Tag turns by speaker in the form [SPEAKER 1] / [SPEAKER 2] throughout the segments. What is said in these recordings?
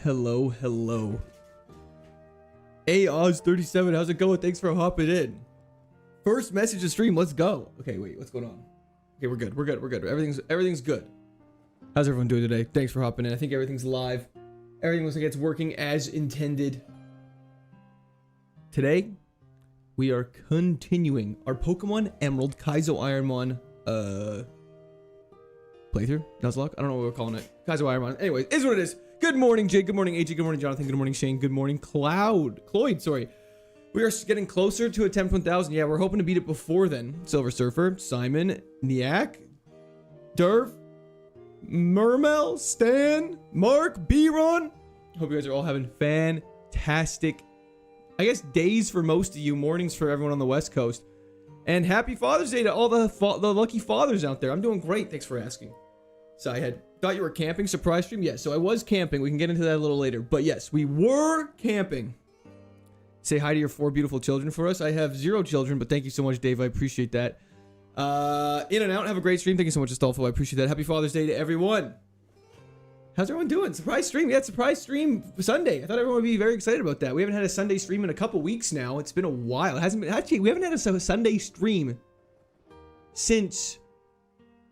[SPEAKER 1] Hello, hello. Hey, Oz37, how's it going? Thanks for hopping in. First message to stream, let's go. Okay, wait, what's going on? Okay, we're good, we're good, we're good. Everything's good. How's everyone doing today? Thanks for hopping in. I think everything's live. Everything looks like it's working as intended. Today, we are continuing our Pokemon Emerald KAIZO IRONMON playthrough? Nuzlocke? I don't know what we're calling it. KAIZO IRONMON. Anyways, is what it is. Good morning, Jake. Good morning, AJ. Good morning, Jonathan. Good morning, Shane. Good morning, Cloyd. Sorry. We are getting closer to attempt 1000. Yeah, we're hoping to beat it before then. Silver Surfer, Simon, Niak, Durf, Mermel, Stan, Mark, B-Ron. Hope you guys are all having fantastic, I guess, days for most of you, mornings for everyone on the West Coast. And happy Father's Day to all the lucky fathers out there. I'm doing great. Thanks for asking. So I thought you were camping. Surprise stream? Yes, so I was camping. We can get into that a little later. But yes, we were camping. Say hi to your 4 beautiful children for us. I have 0 children, but thank you so much, Dave. I appreciate that. In and out. Have a great stream. Thank you so much, Astolfo. I appreciate that. Happy Father's Day to everyone. How's everyone doing? Surprise stream. Yeah, surprise stream Sunday. I thought everyone would be very excited about that. We haven't had a Sunday stream in a couple weeks now. It's been a while. It hasn't been, actually, we haven't had a Sunday stream since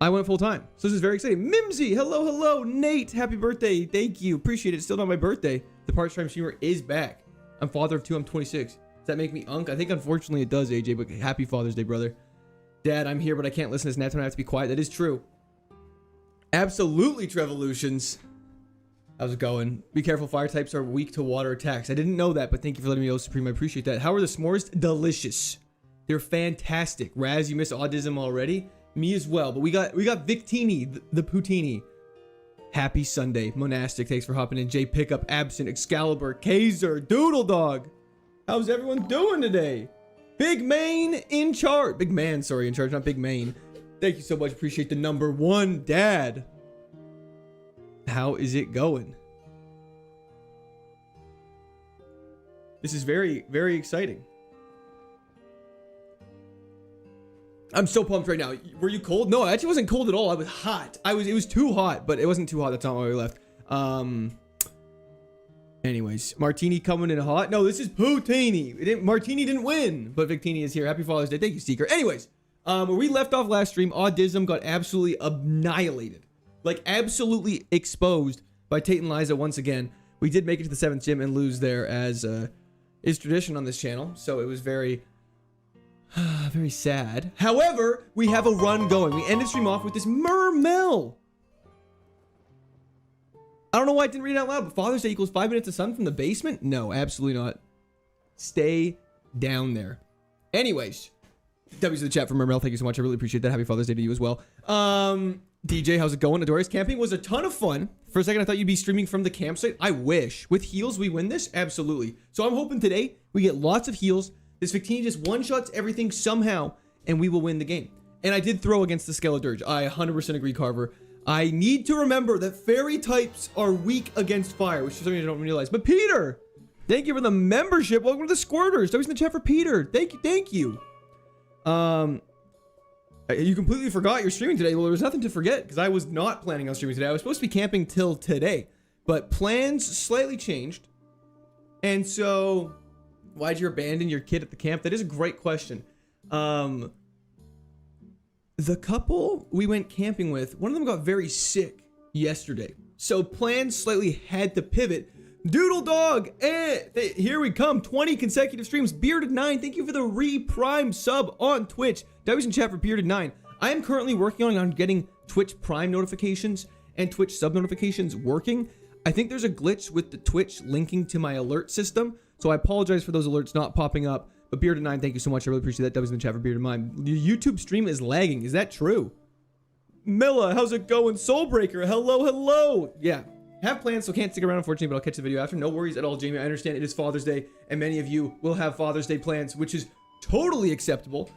[SPEAKER 1] I went full time. So this is very exciting. Mimsy, hello, hello. Nate, happy birthday. Thank you. Appreciate it. It's still not my birthday. The part-time streamer is back. I'm father of 2. I'm 26. Does that make me unk? I think unfortunately it does, AJ, but happy Father's Day, brother. Dad, I'm here, but I can't listen to this nap time. I have to be quiet. That is true. Absolutely, Trevolutions. How's it going? Be careful, fire types are weak to water attacks. I didn't know that, but thank you for letting me know, Supreme. I appreciate that. How are the s'mores? Delicious. They're fantastic. Raz, you missed autism already? Me as well, but we got Victini, the Poutini. Happy Sunday. Monastic, thanks for hopping in. Jay Pickup, Absent, Excalibur, Kaiser, Doodle Dog. How's everyone doing today? Big Man in charge. Big Man, sorry, in charge, not Big Main. Thank you so much. Appreciate the number 1 dad. How is it going? This is very, very exciting. I'm so pumped right now. Were you cold? No, I actually wasn't cold at all. I was hot. It was too hot, but it wasn't too hot. That's not why we left. Anyways, Martini coming in hot. No, this is Poutini. Martini didn't win, but Victini is here. Happy Father's Day. Thank you, Seeker. Anyways, where we left off last stream, autism got absolutely annihilated. Like, absolutely exposed by Tate and Liza once again. We did make it to the 7th gym and lose there, as is tradition on this channel. So it was very... very sad. However, we have a run going. We ended stream off with this Mermel. I don't know why I didn't read it out loud, but Father's Day equals 5 minutes of sun from the basement? No, absolutely not. Stay down there. Anyways, W's to the chat for Mermel. Thank you so much. I really appreciate that. Happy Father's Day to you as well. DJ, how's it going? Adorius, camping was a ton of fun. For a second, I thought you'd be streaming from the campsite. I wish. With heals, we win this? Absolutely. So I'm hoping today we get lots of heals. This Victini just one-shots everything somehow, and we will win the game. And I did throw against the Skeledirge. I 100% agree, Carver. I need to remember that fairy types are weak against fire, which is something I don't realize. But Peter, thank you for the membership. Welcome to the Squirters. W's in the chat for Peter. Thank you, thank you. You completely forgot you're streaming today. Well, there was nothing to forget because I was not planning on streaming today. I was supposed to be camping till today, but plans slightly changed. And so... why'd you abandon your kid at the camp? That is a great question. The couple we went camping with, one of them got very sick yesterday. So plans slightly had to pivot. Doodle Dog, here we come. 20 consecutive streams. Bearded9, thank you for the re-prime sub on Twitch. W's in chat for Bearded9. I am currently working on getting Twitch Prime notifications and Twitch sub notifications working. I think there's a glitch with the Twitch linking to my alert system. So I apologize for those alerts not popping up. But Bearded9, thank you so much. I really appreciate that. W's in the chat for Bearded9. Your YouTube stream is lagging. Is that true? Milla, how's it going? Soulbreaker, hello, hello. Yeah, have plans, so can't stick around, unfortunately, but I'll catch the video after. No worries at all, Jamie. I understand it is Father's Day, and many of you will have Father's Day plans, which is totally acceptable.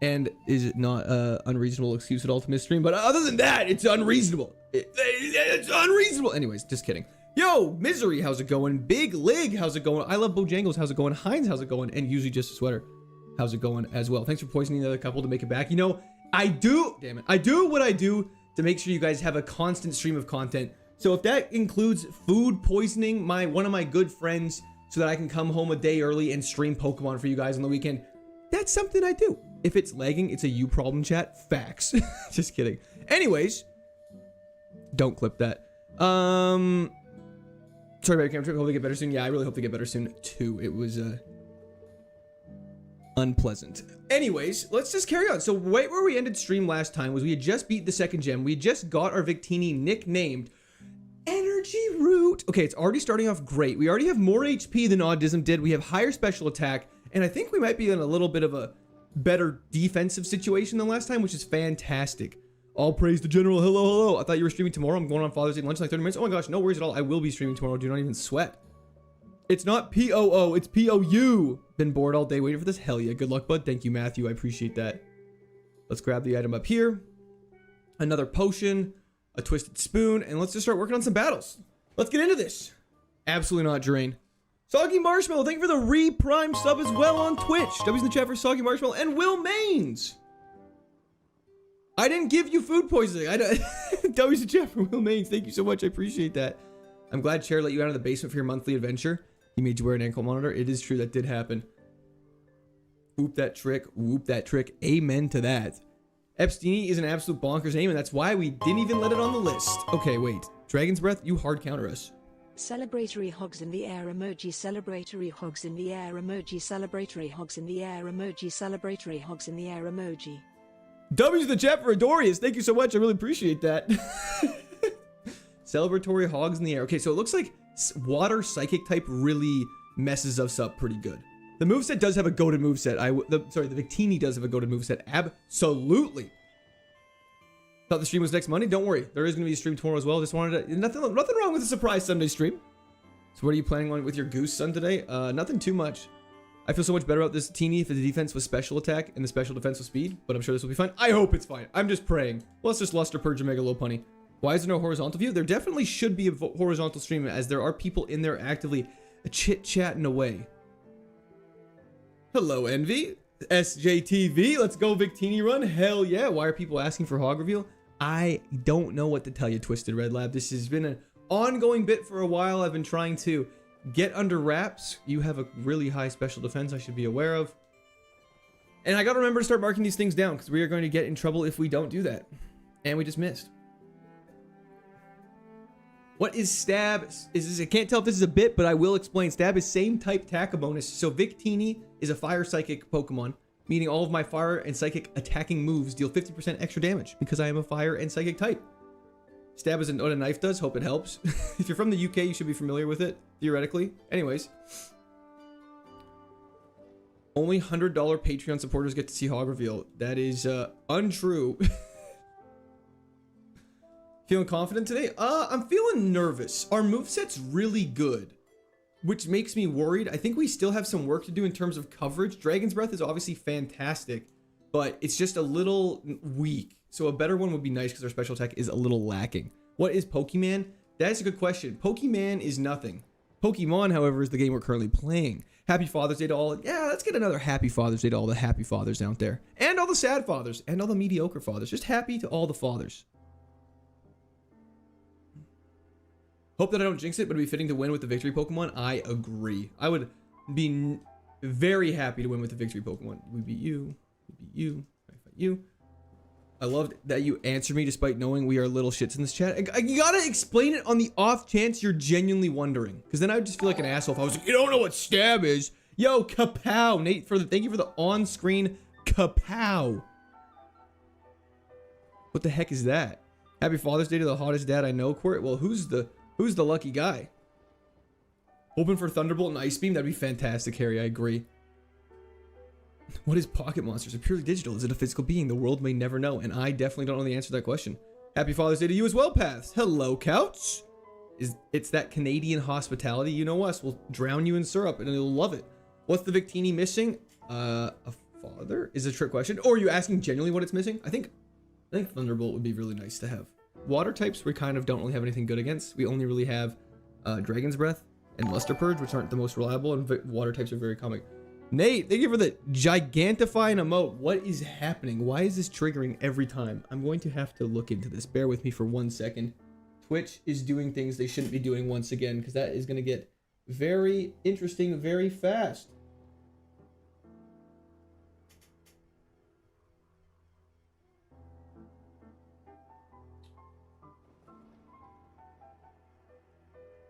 [SPEAKER 1] And is it not an unreasonable excuse at all to miss stream? But other than that, it's unreasonable. It's unreasonable. Anyways, just kidding. Yo, Misery, how's it going? Big Lig, how's it going? I Love Bojangles, how's it going? Heinz, how's it going? And Usually Just a Sweater, how's it going as well? Thanks for poisoning the other couple to make it back. You know, I do what I do to make sure you guys have a constant stream of content So if that includes food poisoning one of my good friends so that I can come home a day early and stream Pokemon for you guys on the weekend, that's something I do. If it's lagging, it's a you problem, chat. Facts. Just kidding. Anyways, don't clip that. Sorry about your camera trip. Hope they get better soon. Yeah, I really hope they get better soon too. It was unpleasant. Anyways, let's just carry on. So right where we ended stream last time was we had just beat the second gem. We just got our Victini nicknamed Energy Root. Okay, it's already starting off great. We already have more HP than Autism did. We have higher special attack, and I think we might be in a little bit of a better defensive situation than last time, which is fantastic. All praise the general. Hello, hello. I thought you were streaming tomorrow. I'm going on Father's Day lunch in like 30 minutes. Oh my gosh, no worries at all. I will be streaming tomorrow. Do not even sweat. It's not P-O-O, it's P-O-U. Been bored all day waiting for this. Hell yeah. Good luck, bud. Thank you, Matthew. I appreciate that. Let's grab the item up here. Another potion, a twisted spoon, and let's just start working on some battles. Let's get into this. Absolutely not Drain. Soggy Marshmallow, thank you for the re-prime sub as well on Twitch. W's in the chat for Soggy Marshmallow and Will Maines. I didn't give you food poisoning. W's in the chat for Will Maines. Thank you so much. I appreciate that. I'm glad Cher let you out of the basement for your monthly adventure. He made you wear an ankle monitor. It is true. That did happen. Whoop that trick. Whoop that trick. Amen to that. Epstein is an absolute bonkers name, and that's why we didn't even let it on the list. Okay, wait. Dragon's Breath, you hard counter us.
[SPEAKER 2] Celebratory hogs in the air emoji. Celebratory hogs in the air emoji. Celebratory hogs in the air emoji. Celebratory hogs in the air emoji.
[SPEAKER 1] W's in the chat for Adorius. Thank you so much. I really appreciate that. Celebratory hogs in the air. Okay, so it looks like water psychic type really messes us up pretty good. The moveset does have a goated moveset. The Victini does have a goated moveset. Absolutely. Thought the stream was next Monday. Don't worry. There is going to be a stream tomorrow as well. Just wanted to... Nothing wrong with a surprise Sunday stream. So what are you planning on with your goose son today? Nothing too much. I feel so much better about this teeny if the defense was special attack and the special defense was speed, but I'm sure this will be fine. I hope it's fine. I'm just praying. Well, let's just Luster Purge and Mega Lopunny. Why is there no horizontal view? There definitely should be a horizontal stream as there are people in there actively chit-chatting away. Hello, Envy. SJTV. Let's go Victini run. Hell yeah. Why are people asking for hog reveal? I don't know what to tell you, Twisted Red Lab. This has been an ongoing bit for a while. I've been trying to get under wraps. You have a really high special defense I should be aware of. And I got to remember to start marking these things down because we are going to get in trouble if we don't do that. And we just missed. What is Stab? I can't tell if this is a bit, but I will explain. Stab is same type Taka bonus. So Victini is a fire psychic Pokemon, meaning all of my fire and psychic attacking moves deal 50% extra damage because I am a fire and psychic type. Stab is what a knife does. Hope it helps. If you're from the UK, you should be familiar with it, theoretically. Anyways. Only $100 Patreon supporters get to see hog reveal. That is untrue. Feeling confident today? I'm feeling nervous. Our moveset's really good, which makes me worried. I think we still have some work to do in terms of coverage. Dragon's Breath is obviously fantastic, but it's just a little weak. So a better one would be nice because our special attack is a little lacking. What is Pokemon? That's a good question. Pokemon is nothing. Pokemon, however, is the game we're currently playing. Happy Father's Day to all. Yeah, let's get another happy Father's Day to all the happy fathers out there. And all the sad fathers. And all the mediocre fathers. Just happy to all the fathers. Hope that I don't jinx it, but it'd be fitting to win with the victory Pokemon. I agree. I would be very happy to win with the victory Pokemon. We beat you. We beat you. I fight you. I loved that you answered me despite knowing we are little shits in this chat. You gotta explain it on the off chance you're genuinely wondering. Because then I would just feel like an asshole if I was like, you don't know what Stab is. Yo, kapow. Nate, thank you for the on-screen kapow. What the heck is that? Happy Father's Day to the hottest dad I know, Quirt. Well, who's the lucky guy? Hoping for Thunderbolt and Ice Beam. That'd be fantastic, Harry. I agree. What is Pocket Monsters? Is it purely digital? Is it a physical being? The world may never know. And I definitely don't know the answer to that question. Happy Father's Day to you as well, Paths. Hello, Couch. It's that Canadian hospitality. You know us. We'll drown you in syrup and you'll love it. What's the Victini missing? A father is a trick question. Or are you asking genuinely what it's missing? I think Thunderbolt would be really nice to have. Water types we kind of don't really have anything good against. We only really have Dragon's Breath and Luster Purge, which aren't the most reliable, and water types are very common. Nate, thank you for the gigantifying emote. What is happening? Why is this triggering every time? I'm going to have to look into this. Bear with me for 1 second. Twitch is doing things they shouldn't be doing once again, because that is going to get very interesting very fast.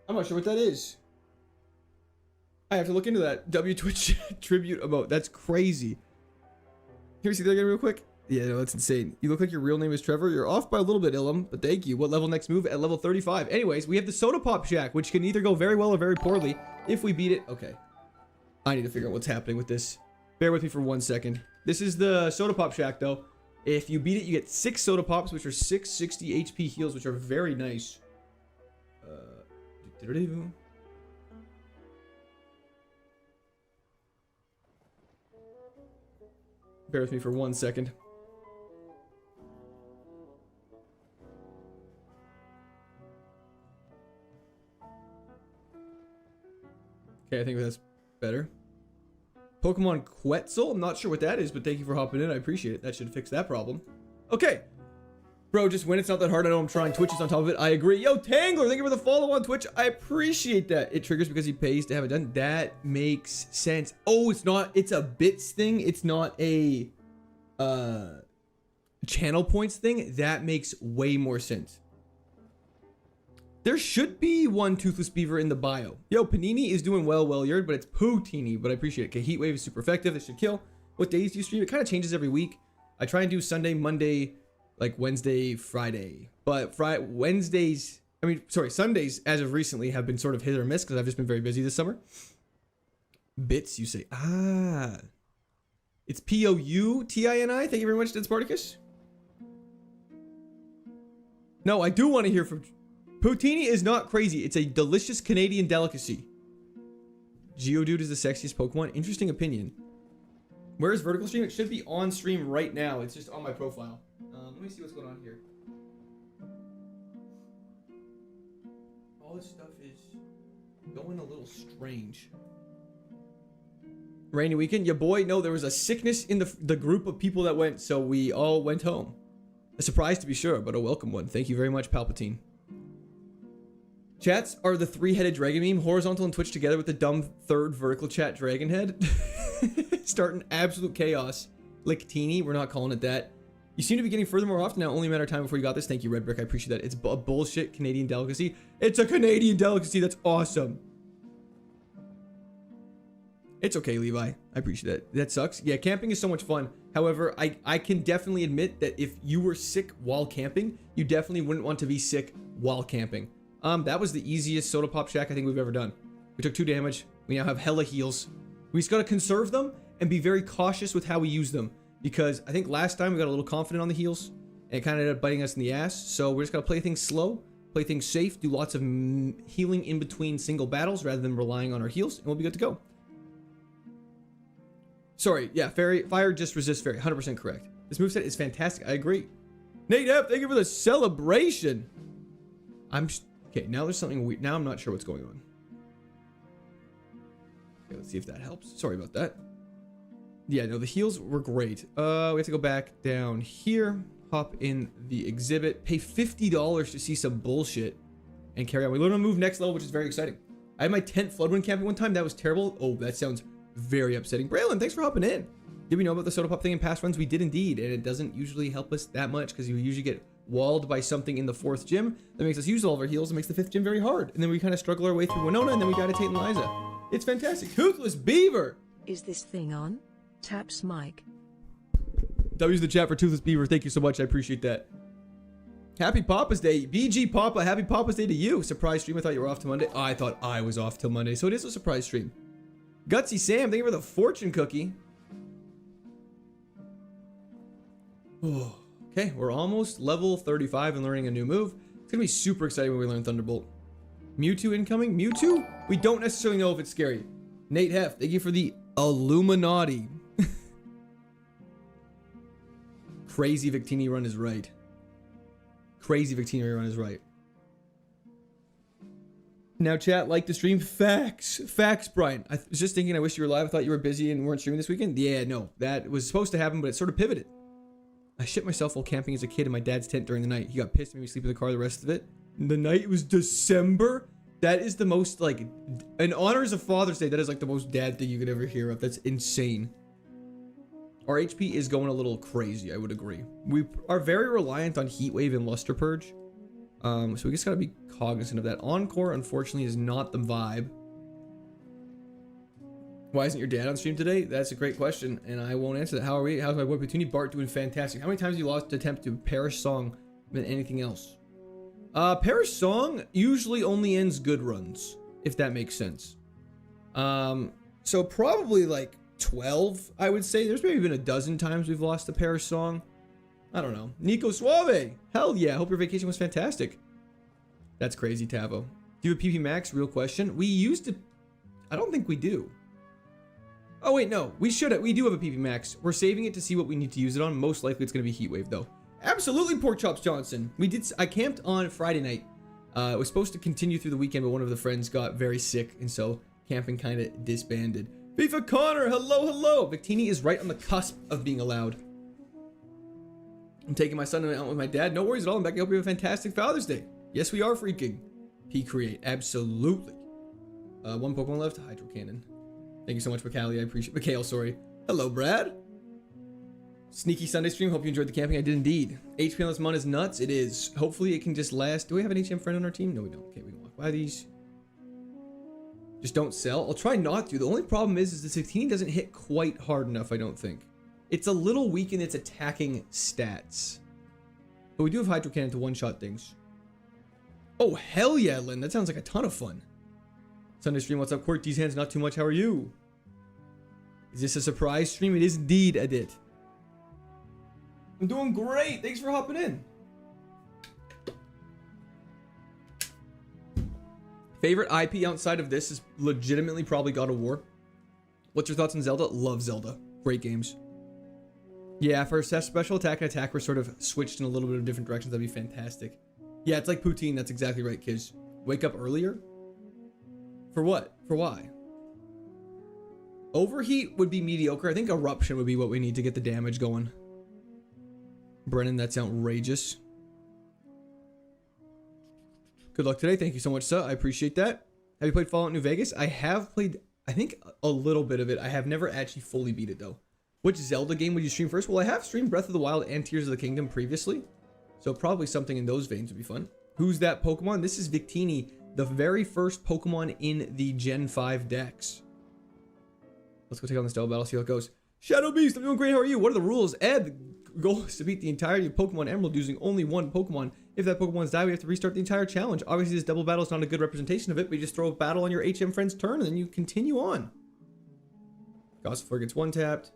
[SPEAKER 1] I'm not sure what that is. I have to look into that. W Twitch tribute emote. That's crazy. Here, see that again real quick? Yeah, no, that's insane. You look like your real name is Trevor. You're off by a little bit, Ilum, but thank you. What level next move? At level 35. Anyways, we have the Soda Pop Shack, which can either go very well or very poorly. If we beat it... Okay. I need to figure out what's happening with this. Bear with me for 1 second. This is the Soda Pop Shack, though. If you beat it, you get 6 Soda Pops, which are 6 60 HP heals, which are very nice. Bear with me for 1 second. Okay, I think that's better. Pokemon Quetzal? I'm not sure what that is, but thank you for hopping in. I appreciate it. That should fix that problem. Okay. Bro, just win. It's not that hard. I know I'm trying. Twitch is on top of it. I agree. Yo, Tangler, thank you for the follow on Twitch. I appreciate that. It triggers because he pays to have it done. That makes sense. Oh, it's not. It's a bits thing. It's not a channel points thing. That makes way more sense. There should be one Toothless Beaver in the bio. Yo, Panini is doing well yard, but it's Pootini, but I appreciate it. Okay, Heat Wave is super effective. It should kill. What days do you stream? It kind of changes every week. I try and do Sunday, Monday, like Wednesday, Friday. But Sundays, as of recently, have been sort of hit or miss because I've just been very busy this summer. Bits, you say. Ah. It's Poutini. Thank you very much, Dead Spartacus. No, I do want to hear from... Poutini is not crazy. It's a delicious Canadian delicacy. Geodude is the sexiest Pokemon. Interesting opinion. Where is vertical stream? It should be on stream right now. It's just on my profile. Let me see what's going on here. All this stuff is going a little strange. Rainy weekend? Yeah, boy. No, there was a sickness in the group of people that went, so we all went home. A surprise to be sure, but a welcome one. Thank you very much, Palpatine. Chats are the 3-headed dragon meme, horizontal and Twitch together with the dumb third vertical chat dragon head. Starting absolute chaos. Lictini, we're not calling it that. You seem to be getting further more often now. Only a matter of time before you got this. Thank you, Red Brick. I appreciate that. It's a bullshit Canadian delicacy. It's a Canadian delicacy. That's awesome. It's okay, Levi. I appreciate that. That sucks. Yeah, camping is so much fun. However, I can definitely admit that if you were sick while camping, you definitely wouldn't want to be sick while camping. That was the easiest Soda Pop Shack I think we've ever done. We took 2 damage. We now have hella heals. We just gotta conserve them and be very cautious with how we use them. Because I think last time we got a little confident on the heals and it kind of ended up biting us in the ass. So we're just gotta play things slow, play things safe, do lots of healing in between single battles rather than relying on our heals, and we'll be good to go. Sorry, yeah, fire just resists fairy. 100% correct. This moveset is fantastic. I agree. Nate F, thank you for the celebration. Okay, now there's something weird. Now I'm not sure what's going on. Okay, let's see if that helps. Sorry about that. Yeah, no, the heals were great. We have to go back down here, hop in the exhibit, pay $50 to see some bullshit, and carry on. We learn to move next level, which is very exciting. I had my 10th Floodwind camping one time. That was terrible. Oh, that sounds very upsetting. Braylon, thanks for hopping in. Did we know about the Soda Pop thing in past runs? We did indeed, and it doesn't usually help us that much because you usually get walled by something in the 4th gym that makes us use all of our heals and makes the 5th gym very hard. And then we kind of struggle our way through Winona, and then we die to Tate and Liza. It's fantastic. Toothless Beaver!
[SPEAKER 2] Is this thing on? Taps mic.
[SPEAKER 1] W's the chat for Toothless Beaver. Thank you so much. I appreciate that. Happy Papa's Day. BG Papa, happy Papa's Day to you. Surprise stream. I thought you were off till Monday. Oh, I thought I was off till Monday, so it is a surprise stream. Gutsy Sam, thank you for the fortune cookie. Oh, okay, we're almost level 35 and learning a new move. It's gonna be super exciting when we learn Thunderbolt. Mewtwo incoming? Mewtwo? We don't necessarily know if it's scary. Nate Heft, thank you for the Illuminati. Crazy Victini run is right. Crazy Victini run is right. Now chat, like the stream. Facts. Facts, Brian. I was just thinking I wish you were live. I thought you were busy and weren't streaming this weekend. Yeah, no. That was supposed to happen, but it sort of pivoted. I shit myself while camping as a kid in my dad's tent during the night. He got pissed and made me sleep in the car the rest of it. The night was December. That is the most, like, in honors of Father's Day, that is like the most dad thing you could ever hear of. That's insane. Our HP is going a little crazy, I would agree. We are very reliant on Heat Wave and Luster Purge. So we just gotta be cognizant of that. Encore, unfortunately, is not the vibe. Why isn't your dad on stream today? That's a great question, and I won't answer that. How are we? How's my boy Petunia Bart doing? Fantastic. How many times have you lost to attempt to Parish Song than anything else? Parish Song usually only ends good runs, if that makes sense. So probably like 12, I would say. There's maybe been a dozen times we've lost to Parish Song. I don't know. Nico Suave. Hell yeah. Hope your vacation was fantastic. That's crazy, Tavo. Do you have a PP Max? Real question. We used to... I don't think we do. Oh, wait, no. We should have. We do have a PP Max. We're saving it to see what we need to use it on. Most likely it's going to be Heat Wave, though. Absolutely, Pork Chops Johnson. I camped on Friday night. It was supposed to continue through the weekend, but one of the friends got very sick, and so camping kind of disbanded. FIFA Connor, hello, hello. Victini is right on the cusp of being allowed. I'm taking my son out with my dad. No worries at all. I'm back. I hope you have a fantastic Father's Day. Yes, we are freaking. P-Create, absolutely. One Pokemon left, Hydro Cannon. Thank you so much, Mikhail. I appreciate Mikhail, sorry. Hello, Brad. Sneaky Sunday stream. Hope you enjoyed the camping. I did indeed. HP on this month is nuts. It is. Hopefully it can just last. Do we have an HM friend on our team? No, we don't. Okay, we can walk by these. Just don't sell. I'll try not to. The only problem is the 16 doesn't hit quite hard enough, I don't think. It's a little weak in its attacking stats. But we do have Hydro Cannon to one-shot things. Oh, hell yeah, Lynn. That sounds like a ton of fun. Sunday stream, what's up? Court D's hands, not too much. How are you? Is this a surprise stream? It is indeed, Edit. I'm doing great. Thanks for hopping in. Favorite IP outside of this is legitimately probably God of War. What's your thoughts on Zelda? Love Zelda. Great games. Yeah, for special attack and attack, we're sort of switched in a little bit of different directions. That'd be fantastic. Yeah, it's like poutine. That's exactly right, kids. Wake up earlier? For what? For why? Overheat would be mediocre. I think eruption would be what we need to get the damage going. Brennan, that's outrageous. Good luck today. Thank you so much, sir. I appreciate that. Have you played Fallout New Vegas? I have played, I think, a little bit of it. I have never actually fully beat it, though. Which Zelda game would you stream first? Well, I have streamed Breath of the Wild and Tears of the Kingdom previously. So probably something in those veins would be fun. Who's that Pokemon? This is Victini, the very first Pokemon in the Gen 5 decks. Let's go take on this double battle, see how it goes. Shadow Beast, I'm doing great. How are you? What are the rules? Ed, the goal is to beat the entirety of Pokemon Emerald using only one Pokemon. If that Pokemon's died, we have to restart the entire challenge. Obviously, this double battle is not a good representation of it, but you just throw a battle on your HM friend's turn, and then you continue on. Gossifleur gets one-tapped.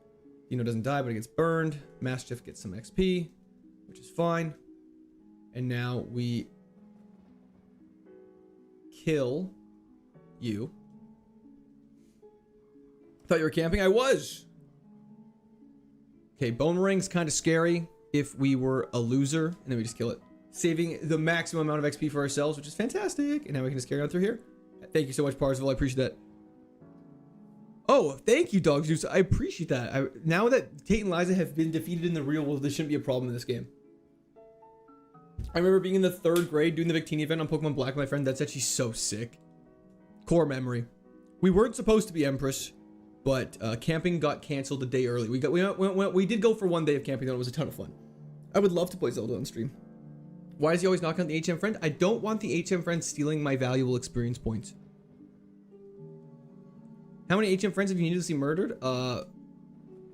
[SPEAKER 1] Dino doesn't die, but it gets burned. Mastiff gets some XP, which is fine. And now we kill you. Thought you were camping? I was. Okay, Bone Ring's kind of scary if we were a loser, and then we just kill it. Saving the maximum amount of XP for ourselves, which is fantastic. And now we can just carry on through here. Thank you so much, Parzival. I appreciate that. Oh, thank you, Dog Juice. I appreciate that. Now that Tate and Liza have been defeated in the real world, this shouldn't be a problem in this game. I remember being in the 3rd grade doing the Victini event on Pokemon Black with my friend. That's actually so sick. Core memory. We weren't supposed to be Empress, but camping got canceled a day early. We did go for one day of camping, though. It was a ton of fun. I would love to play Zelda on stream. Why is he always knocking on the HM friend? I don't want the HM friend stealing my valuable experience points. How many HM friends have you needlessly murdered?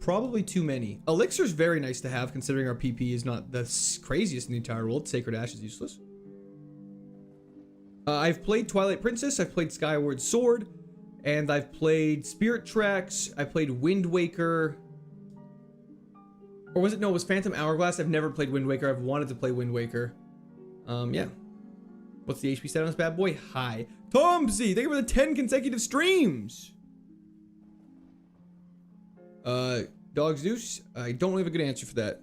[SPEAKER 1] Probably too many. Elixir's very nice to have, considering our PP is not the craziest in the entire world. Sacred Ash is useless. I've played Twilight Princess. I've played Skyward Sword. And I've played Spirit Tracks. I played Wind Waker. Or was it? No, it was Phantom Hourglass. I've never played Wind Waker. I've wanted to play Wind Waker. Yeah. What's the HP stat on this bad boy? High. Tomsy, thank you for the 10 consecutive streams. Dog Zeus, I don't really have a good answer for that.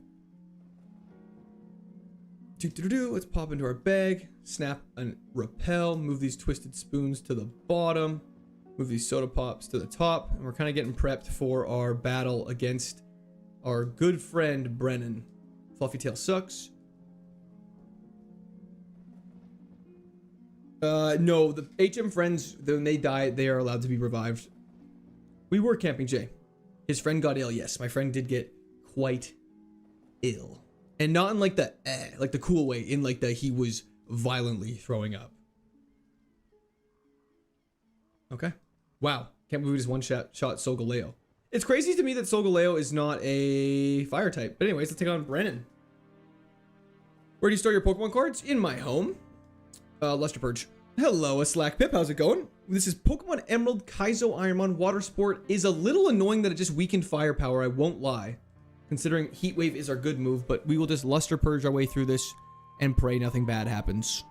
[SPEAKER 1] Let's pop into our bag, snap and repel, move these twisted spoons to the bottom, move these soda pops to the top, and we're kind of getting prepped for our battle against our good friend Brennan. Fluffy Tail sucks. No, the HM friends, when they die, they are allowed to be revived. We were camping Jay. His friend got ill. Yes, my friend did get quite ill. And not in like the cool way, in like the he was violently throwing up. Okay. Wow. Can't believe we just one-shot Solgaleo. It's crazy to me that Solgaleo is not a fire type. But anyways, let's take on Brennan. Where do you store your Pokemon cards? In my home. Luster Purge. Hello, a Slack Pip. How's it going? This is Pokemon Emerald Kaizo Ironmon. Water Sport is a little annoying that it just weakened firepower. I won't lie. Considering Heat Wave is our good move. But we will just Luster Purge our way through this and pray nothing bad happens.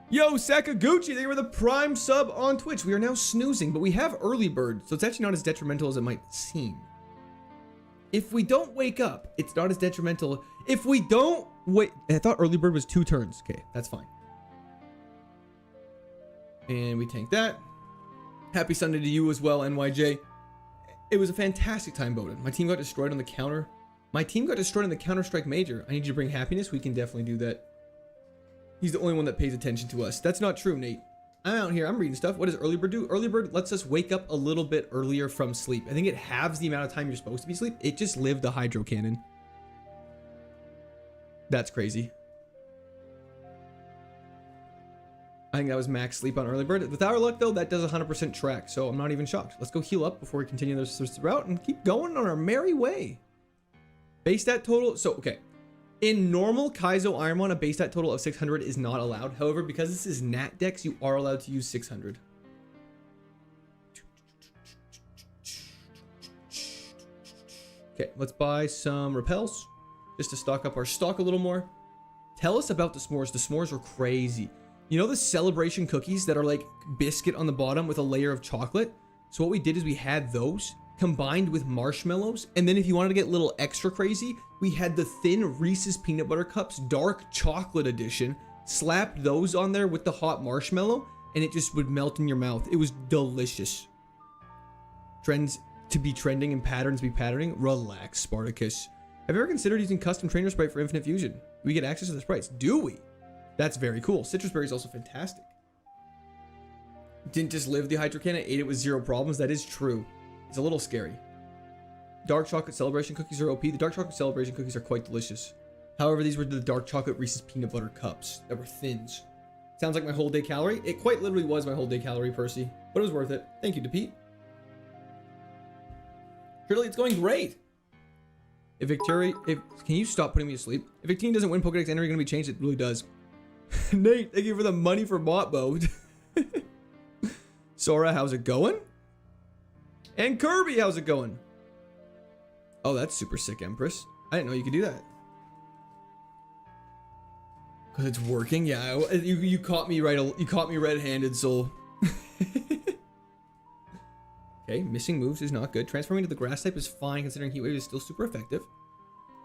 [SPEAKER 1] Yo, Sakaguchi, they were the prime sub on Twitch. We are now snoozing, but we have early bird, so it's actually not as detrimental as it might seem. If we don't wake up, it's not as detrimental. If we don't wait, I thought early bird was 2 turns. Okay, that's fine. And we tank that. Happy Sunday to you as well, NYJ. It was a fantastic time, Bowden. My team got destroyed on the counter. My team got destroyed on the Counter-Strike Major. I need you to bring happiness. We can definitely do that. He's the only one that pays attention to us. That's not true, Nate. I'm out here. I'm reading stuff. What does early bird do? Early bird lets us wake up a little bit earlier from sleep. I think it halves the amount of time you're supposed to be asleep. It just lived the Hydro Cannon. That's crazy. I think that was max sleep on early bird. With our luck, though, that does 100% track. So I'm not even shocked. Let's go heal up before we continue this route and keep going on our merry way. Base stat total. So, okay. In normal Kaizo Ironmon, a base stat total of 600 is not allowed. However, because this is Nat Dex, you are allowed to use 600. Okay, let's buy some repels just to stock up our stock a little more. Tell us about the s'mores. The s'mores are crazy. You know the celebration cookies that are like biscuit on the bottom with a layer of chocolate? So what we did is we had those combined with marshmallows, and then if you wanted to get a little extra crazy, we had the thin Reese's peanut butter cups dark chocolate edition, slapped those on there with the hot marshmallow, and it just would melt in your mouth. It was delicious. Trends to be trending and patterns be patterning. Relax, Spartacus. Have you ever considered using custom trainer sprite for Infinite Fusion? We get access to the sprites. Do we? That's very cool. Citrus Berry is also fantastic. Didn't just live the Hydro Cannon, ate it with 0 problems. That is true. It's a little scary. Dark chocolate celebration cookies are OP. The dark chocolate celebration cookies are quite delicious. However, these were the dark chocolate Reese's peanut butter cups that were thins. Sounds like my whole day calorie. It quite literally was my whole day calorie, Percy, but it was worth it. Thank you, DePete. Surely it's going great. If can you stop putting me to sleep? If Victini doesn't win Pokedex entry, going to be changed. It really does. Nate, thank you for the money for Botbo. Sora, how's it going? And Kirby, how's it going? Oh, that's super sick, Empress. I didn't know you could do that. Cause it's working. Yeah, you caught me right. You caught me red-handed, Soul. Okay, missing moves is not good. Transforming to the grass type is fine, considering Heat Wave is still super effective.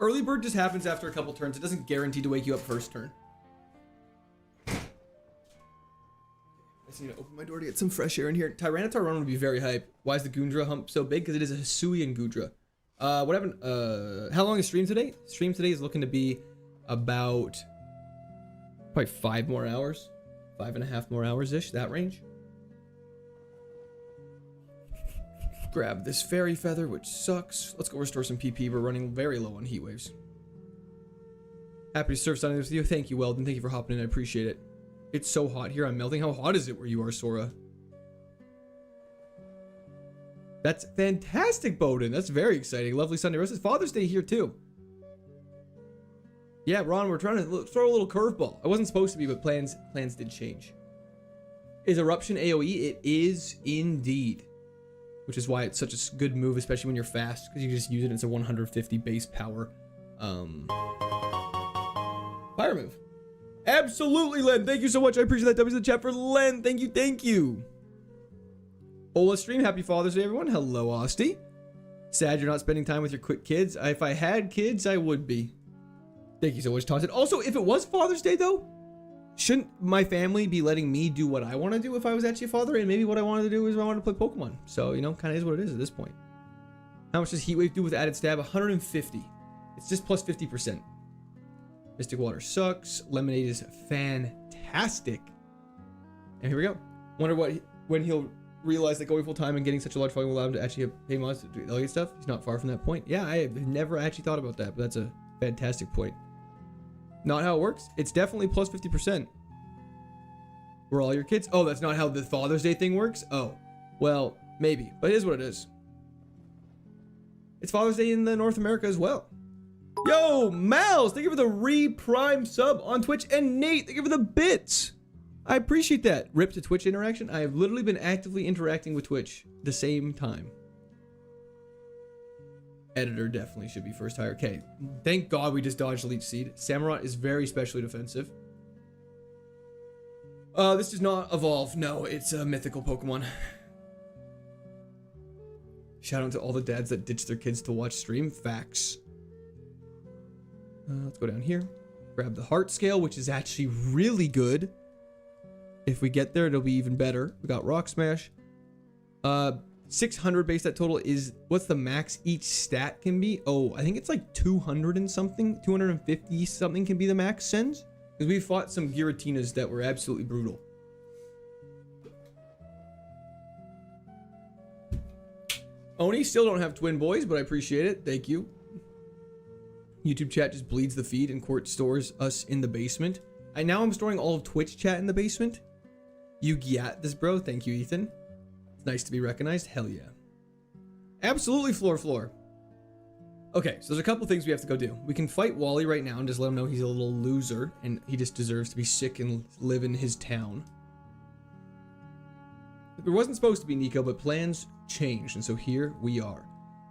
[SPEAKER 1] Early bird just happens after a couple turns. It doesn't guarantee to wake you up first turn. I just need to open my door to get some fresh air in here. Tyranitar run would be very hype. Why is the Goondra hump so big? Because it is a Hisuian Goondra. What happened? How long is stream today? Stream today is looking to be about probably 5 more hours. 5.5 more hours-ish, that range. Grab this fairy feather, which sucks. Let's go restore some PP. We're running very low on heat waves. Happy to surf Sunday with you. Thank you, Weldon. Thank you for hopping in. I appreciate it. It's so hot here. I'm melting. How hot is it where you are, Sora? That's fantastic, Bowden. That's very exciting. Lovely Sunday. Rest is Father's Day here, too. Yeah, Ron, we're trying to throw a little curveball. I wasn't supposed to be, but plans did change. Is Eruption AoE? It is indeed. Which is why it's such a good move, especially when you're fast, because you just use it as a 150 base power fire move. Absolutely, Len. Thank you so much. I appreciate that. W's in the chat for Len. Thank you. Thank you. Ola stream. Happy Father's Day, everyone. Hello, Osty. Sad you're not spending time with your quick kids. If I had kids, I would be. Thank you so much, Taunted. Also, if it was Father's Day, though, shouldn't my family be letting me do what I want to do if I was actually a father? And maybe what I wanted to do is I wanted to play Pokemon. So, you know, kind of is what it is at this point. How much does Heat Wave do with added stab? 150. It's just plus 50%. Mystic Water sucks. Lemonade is fantastic. And here we go. Wonder when he'll realize that going full time and getting such a large following will allow him to actually pay mods to do delegate stuff. He's not far from that point. Yeah, I have never actually thought about that, but that's a fantastic point. Not how it works. It's definitely plus 50%. For all your kids. Oh, that's not how the Father's Day thing works? Oh, well, maybe, but it is what it is. It's Father's Day in North America as well. Yo, Mals, thank you for the re-prime sub on Twitch. And Nate, thank you for the bits. I appreciate that. Rip to Twitch interaction. I have literally been actively interacting with Twitch the same time. Editor definitely should be first hire. Okay, thank God we just dodged Leech Seed. Samurott is very specially defensive. This does not evolve. No, it's a mythical Pokemon. Shout out to all the dads that ditch their kids to watch stream. Facts. Let's go down here. Grab the heart scale, which is actually really good. If we get there, it'll be even better. We got Rock Smash. 600 base stat total is... What's the max each stat can be? Oh, I think it's like 200 and something. 250 something can be the max sends. Because we fought some Giratinas that were absolutely brutal. Oni, still don't have twin boys, but I appreciate it. Thank you. YouTube chat just bleeds the feed and Court stores us in the basement. I'm storing all of Twitch chat in the basement. You get this, bro. Thank you, Ethan. It's nice to be recognized. Hell yeah. Absolutely, floor. Okay, so there's a couple things we have to go do. We can fight Wally right now and just let him know he's a little loser and he just deserves to be sick and live in his town. There wasn't supposed to be Nico, but plans changed, and so here we are.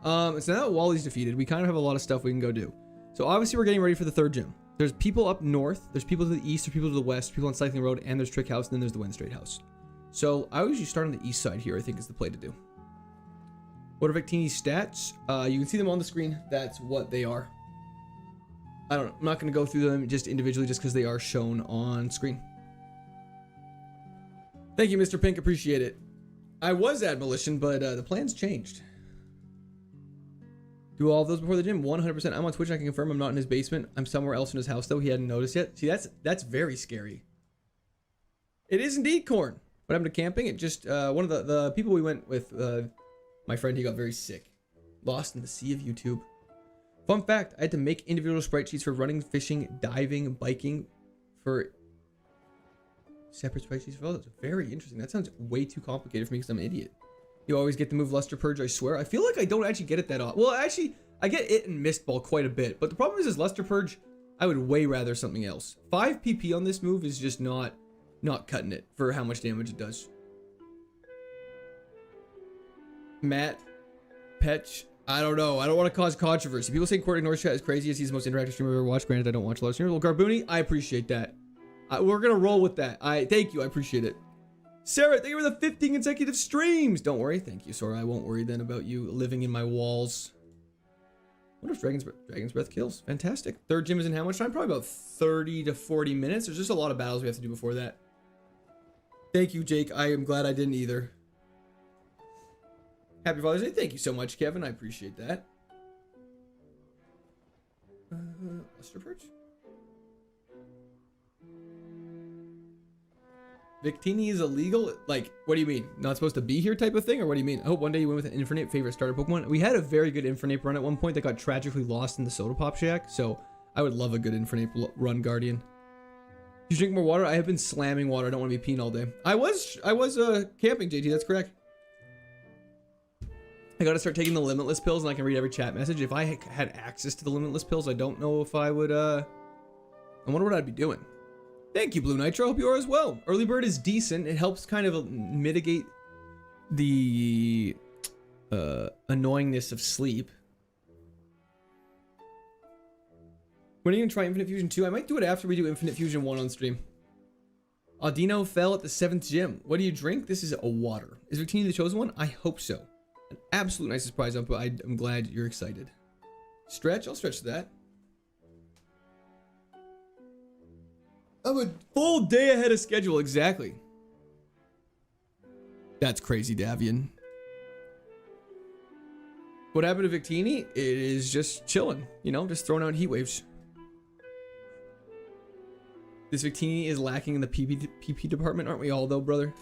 [SPEAKER 1] So now that Wally's defeated, we kind of have a lot of stuff we can go do. So obviously we're getting ready for the third gym. There's people up north, there's people to the east, there's people to the west, people on Cycling Road, and there's Trick House, and then there's the Wind Straight House. So I would usually start on the east side here, I think is the play to do. What are Victini's stats? You can see them on the screen. That's what they are. I don't know. I'm not going to go through them just individually just because they are shown on screen. Thank you, Mr. Pink. Appreciate it. I was Admolition, but the plans changed. Do all of those before the gym? 100%. I'm on Twitch. I can confirm I'm not in his basement. I'm somewhere else in his house, though. He hadn't noticed yet. See, that's very scary. It is indeed Corn. What happened to camping? It just, one of the people we went with, my friend, he got very sick. Lost in the sea of YouTube. Fun fact, I had to make individual sprite sheets for running, fishing, diving, biking for separate sprite sheets. Oh, that's very interesting. That sounds way too complicated for me because I'm an idiot. You always get the move Luster Purge, I swear. I feel like I don't actually get it that often. Well, actually, I get it and Mist Ball quite a bit. But the problem is Luster Purge, I would way rather something else. 5 PP on this move is just not cutting it for how much damage it does. Matt, Petch, I don't know. I don't want to cause controversy. People say Court ignores chat is crazy as he's the most interactive streamer I've ever watched. Granted, I don't watch a lot of streamers. Well, Garbooni, I appreciate that. We're going to roll with that. Thank you. I appreciate it. Sarah, thank you for the 15 consecutive streams. Don't worry. Thank you, Sora. I won't worry then about you living in my walls. I wonder if Dragon's Breath kills. Fantastic. Third gym is in how much time? Probably about 30 to 40 minutes. There's just a lot of battles we have to do before that. Thank you, Jake. I am glad I didn't either. Happy Father's Day. Thank you so much, Kevin. I appreciate that. Luster Purge. Victini is illegal? Like, what do you mean? Not supposed to be here type of thing? Or what do you mean? I hope one day you win with an Infernape favorite starter Pokemon. We had a very good Infernape run at one point that got tragically lost in the Soda Pop Shack. So I would love a good Infernape run, Guardian. You drink more water? I have been slamming water. I don't want to be peeing all day. I was camping, JT. That's correct. I got to start taking the Limitless pills and I can read every chat message. If I had access to the Limitless pills, I don't know if I would, I wonder what I'd be doing. Thank you, Blue Nitro. Hope you are as well. Early Bird is decent. It helps kind of mitigate the annoyingness of sleep. When are you going to try Infinite Fusion 2? I might do it after we do Infinite Fusion 1 on stream. Audino fell at the 7th gym. What do you drink? This is a water. Is Victini the chosen one? I hope so. An absolute nice surprise, but I'm glad you're excited. Stretch? I'll stretch that. I'm a full day ahead of schedule, exactly. That's crazy, Davian. What happened to Victini? It is just chilling, you know, just throwing out heat waves. This Victini is lacking in the PP department, aren't we all though, brother?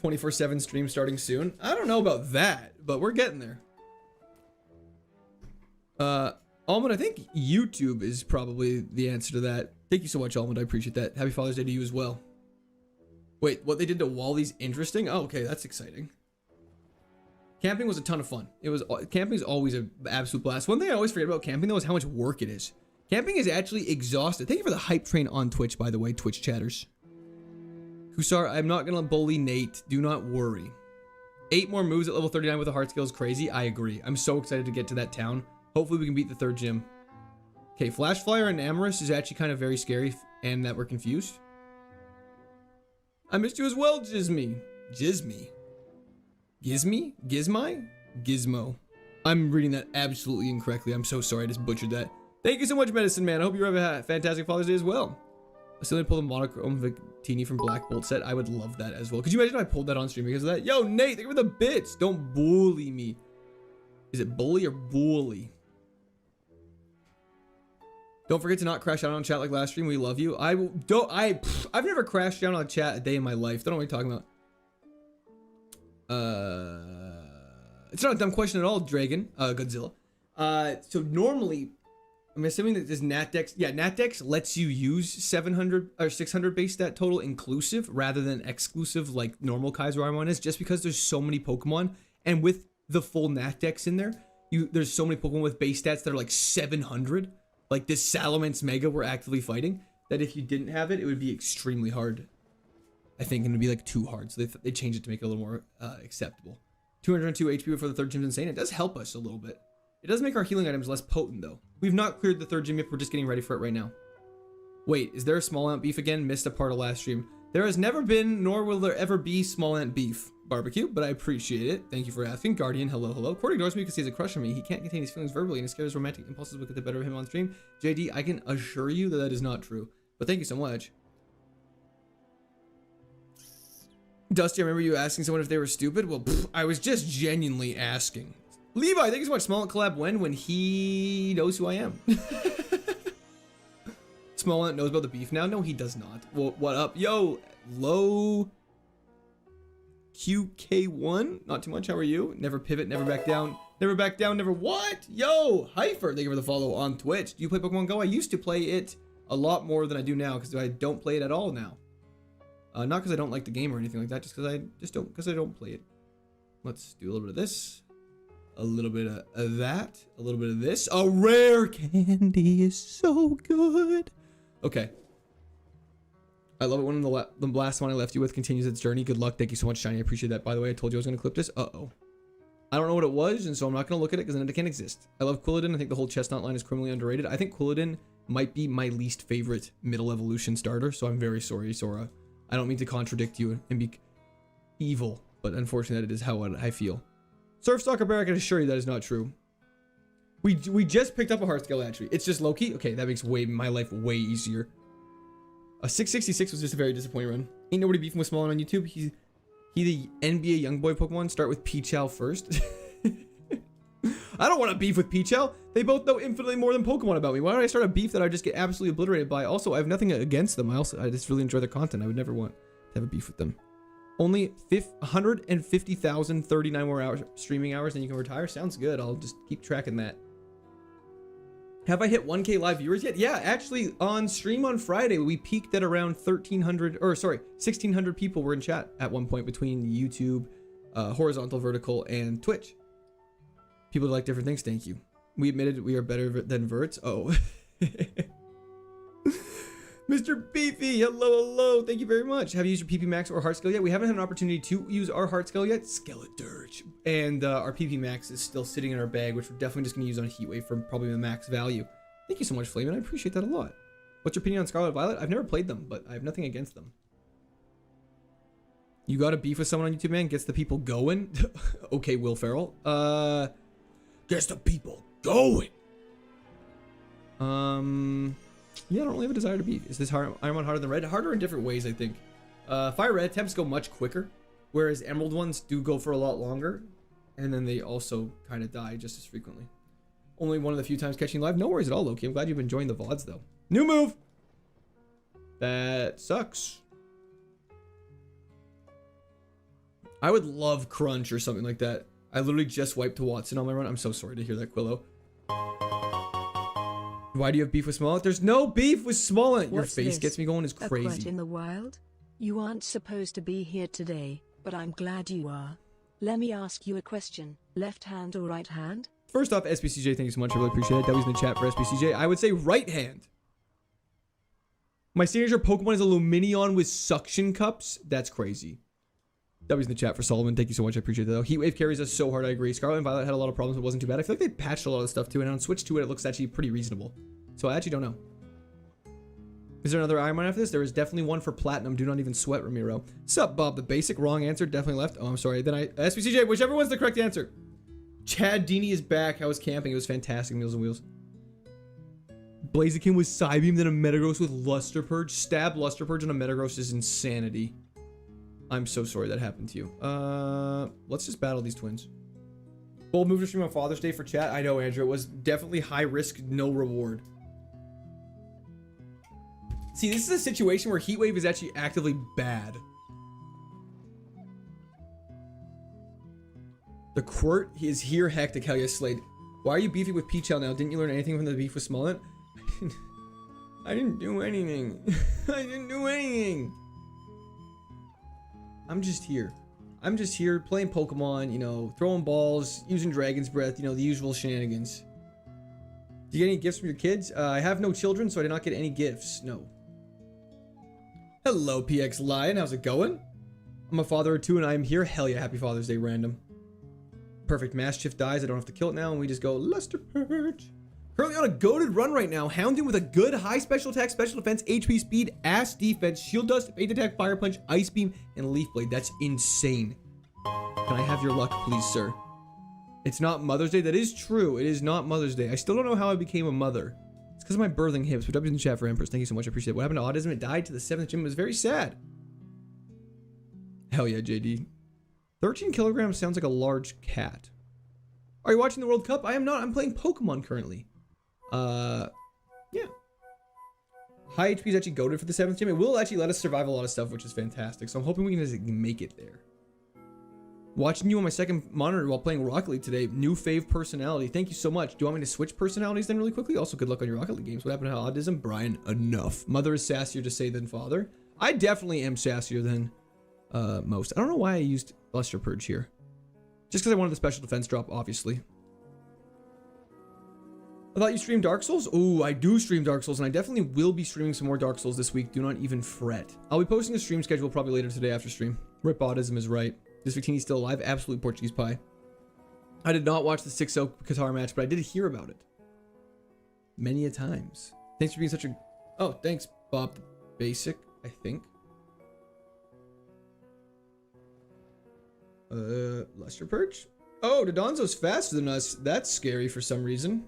[SPEAKER 1] 24/7 stream starting soon. I don't know about that, but we're getting there. Almond, I think YouTube is probably the answer to that. Thank you so much, Almond. I appreciate that. Happy Father's Day to you as well. Wait, what they did to Wally's interesting? Oh, okay, that's exciting. Camping was a ton of fun. Camping is always an absolute blast. One thing I always forget about camping though is how much work it is. Camping is actually exhausting. Thank you for the hype train on Twitch, by the way, Twitch chatters. Husar, I'm not gonna bully Nate. Do not worry. 8 more moves at level 39 with a heart skill is crazy. I agree. I'm so excited to get to that town. Hopefully we can beat the 3rd gym. Okay, Flash Flyer and Amorous is actually kind of very scary, and that we're confused. I missed you as well, Gizmy. Gizmy? Gizmo. I'm reading that absolutely incorrectly. I'm so sorry. I just butchered that. Thank you so much, Medicine Man. I hope you have a fantastic Father's Day as well. I still need to pull the monochrome Victini from Black Bolt set. I would love that as well. Could you imagine if I pulled that on stream because of that? Yo, Nate, thank you for the bits. Don't bully me. Is it bully or bully? Don't forget to not crash out on chat like last stream. We love you. I've never crashed down on chat a day in my life. Don't know what you're talking about. It's not a dumb question at all, Dragon. Godzilla. So normally, I'm assuming that this NatDex, NatDex lets you use 700 or 600 base stat total inclusive rather than exclusive like normal KAIZO IRONMON is, just because there's so many Pokemon, and with the full NatDex in there, there's so many Pokemon with base stats that are like 700, like this Salamence Mega we're actively fighting, that if you didn't have it, it would be extremely hard. I think it would be like too hard, so they changed it to make it a little more acceptable. 202 HP before the 3rd gym's insane. It does help us a little bit. It does make our healing items less potent though. We've not cleared the 3rd gym yet. We're just getting ready for it right now. Wait, is there a small ant beef again? Missed a part of last stream. There has never been, nor will there ever be, small ant beef barbecue, but I appreciate it. Thank you for asking. Guardian, hello. Cordy ignores me because he has a crush on me. He can't contain his feelings verbally, and his scared his romantic impulses will get the better of him on stream. JD, I can assure you that that is not true, but thank you so much. Dusty, I remember you asking someone if they were stupid. Well, I was just genuinely asking. Levi, thank you so much. Small collab when he knows who I am. Small Ant knows about the beef now. No, he does not. Well, what up? Yo, low QK1. Not too much. How are you? Never pivot, never back down. Never back down, never what? Yo, Hyper, thank you for the follow on Twitch. Do you play Pokemon Go? I used to play it a lot more than I do now because I don't play it at all now. Not because I don't like the game or anything like that, just because I don't play it. Let's do a little bit of this. A little bit of that. A little bit of this. A rare candy is so good. Okay. I love it when the last one I left you with continues its journey. Good luck. Thank you so much, Shiny. I appreciate that. By the way, I told you I was going to clip this. Uh-oh. I don't know what it was, and so I'm not going to look at it because then it can't exist. I love Quilladin. I think the whole Chestnut line is criminally underrated. I think Quilladin might be my least favorite middle evolution starter, so I'm very sorry, Sora. I don't mean to contradict you and be evil, but unfortunately that is how I feel. Surfstalker Bear, I can assure you that is not true. We just picked up a heart scale actually. It's just low-key. Okay, that makes my life way easier. A 666 was just a very disappointing run. Ain't nobody beefing with Smallin on YouTube. He the NBA Youngboy Pokemon. Start with Pichal first. I don't want to beef with Pichal. They both know infinitely more than Pokemon about me. Why would I start a beef that I just get absolutely obliterated by? Also, I have nothing against them. I just really enjoy their content. I would never want to have a beef with them. Only 150,000, 39 more hours streaming hours, and you can retire. Sounds good. I'll just keep tracking that. Have I hit 1K live viewers yet? Yeah, actually, on stream on Friday, we peaked at around 1,600 people were in chat at one point between YouTube, horizontal, vertical, and Twitch. People like different things. Thank you. We admitted we are better than Verts. Oh. Mr. Beefy, hello. Thank you very much. Have you used your PP Max or Heart Scale yet? We haven't had an opportunity to use our Heart Scale yet. Skeledirge. And our PP Max is still sitting in our bag, which we're definitely just going to use on Heatwave for probably the max value. Thank you so much, Flamin. I appreciate that a lot. What's your opinion on Scarlet Violet? I've never played them, but I have nothing against them. You got a beef with someone on YouTube, man? Gets the people going? Okay, Will Ferrell. Gets the people going. Yeah, I don't really have a desire to beef. Is this Ironmon harder than Red? Harder in different ways, I think. Fire Red attempts go much quicker, whereas Emerald ones do go for a lot longer, and then they also kind of die just as frequently. Only one of the few times catching live. No worries at all, Loki. I'm glad you've been enjoying the VODs, though. New move! That sucks. I would love Crunch or something like that. I literally just wiped to Watson on my run. I'm so sorry to hear that, Quillo. Why do you have beef with Smollett? There's no beef with Smollett. Your
[SPEAKER 2] What's
[SPEAKER 1] face
[SPEAKER 2] this?
[SPEAKER 1] gets me going is
[SPEAKER 2] A
[SPEAKER 1] crazy.
[SPEAKER 2] quote in the wild? You aren't supposed to be here today, but I'm glad you are. Let me ask you a question. Left hand or right hand?
[SPEAKER 1] First off, SBCJ, thank you so much. I really appreciate it. W's in the chat for SBCJ. I would say right hand. My signature Pokemon is a Luminion with suction cups. That's crazy. W's in the chat for Solomon. Thank you so much. I appreciate that. Though. Heatwave carries us so hard. I agree. Scarlet and Violet had a lot of problems. It wasn't too bad. I feel like they patched a lot of stuff too. And on Switch to it, it looks actually pretty reasonable. So I actually don't know. Is there another Iron Man after this? There is definitely one for Platinum. Do not even sweat, Ramiro. Sup, Bob? The basic wrong answer definitely left. Oh, I'm sorry. Then SBCJ, whichever one's the correct answer. Chad Dini is back. I was camping. It was fantastic. Meals and Wheels. Blaziken with Psybeam, then a Metagross with Luster Purge. Stab Luster Purge on a Metagross is insanity. I'm so sorry that happened to you. Let's just battle these twins. Bold move to stream on Father's Day for chat. I know, Andrew. It was definitely high risk, no reward. See, this is a situation where Heatwave is actually actively bad. The Quirt is here, hectic. Hell yes, Slade. Why are you beefing with Peachel now? Didn't you learn anything from the beef with Smollett? I didn't do anything. I didn't do anything. I'm just here. I'm just here playing Pokemon, you know, throwing balls, using Dragon's Breath, you know, the usual shenanigans. Do you get any gifts from your kids? I have no children, so I did not get any gifts. No. Hello, PX Lion. How's it going? I'm a father of two and I'm here. Hell yeah, happy Father's Day, random. Perfect. Mastiff dies. I don't have to kill it now, and we just go Luster Purge. Currently on a goated run right now. Houndoom with a good high special attack, special defense, HP speed, ass defense, shield dust, fade attack, fire punch, ice beam, and leaf blade. That's insane. Can I have your luck, please, sir? It's not Mother's Day. That is true. It is not Mother's Day. I still don't know how I became a mother. It's because of my birthing hips. But W's in the chat for Empress. Thank you so much. I appreciate it. What happened to autism? It died to the 7th gym. It was very sad. Hell yeah, JD. 13 kilograms sounds like a large cat. Are you watching the World Cup? I am not. I'm playing Pokemon currently. Yeah. High HP is actually goated for the 7th gym. It will actually let us survive a lot of stuff, which is fantastic. So I'm hoping we can just make it there. Watching you on my second monitor while playing Rocket League today. New fave personality. Thank you so much. Do you want me to switch personalities then really quickly? Also, good luck on your Rocket League games. What happened to autism? Brian, enough. Mother is sassier to say than father. I definitely am sassier than most. I don't know why I used Luster Purge here. Just because I wanted the special defense drop, obviously. I thought you streamed Dark Souls? Ooh, I do stream Dark Souls, and I definitely will be streaming some more Dark Souls this week. Do not even fret. I'll be posting a stream schedule probably later today after stream. Rip Autism is right. Is Victini still alive? Absolute Portuguese pie. I did not watch the 6-0 Qatar match, but I did hear about it. Many a times. Thanks for being such a... Oh, thanks, Bob. Basic, I think. Luster Purge? Oh, Dodonzo's faster than us. That's scary for some reason.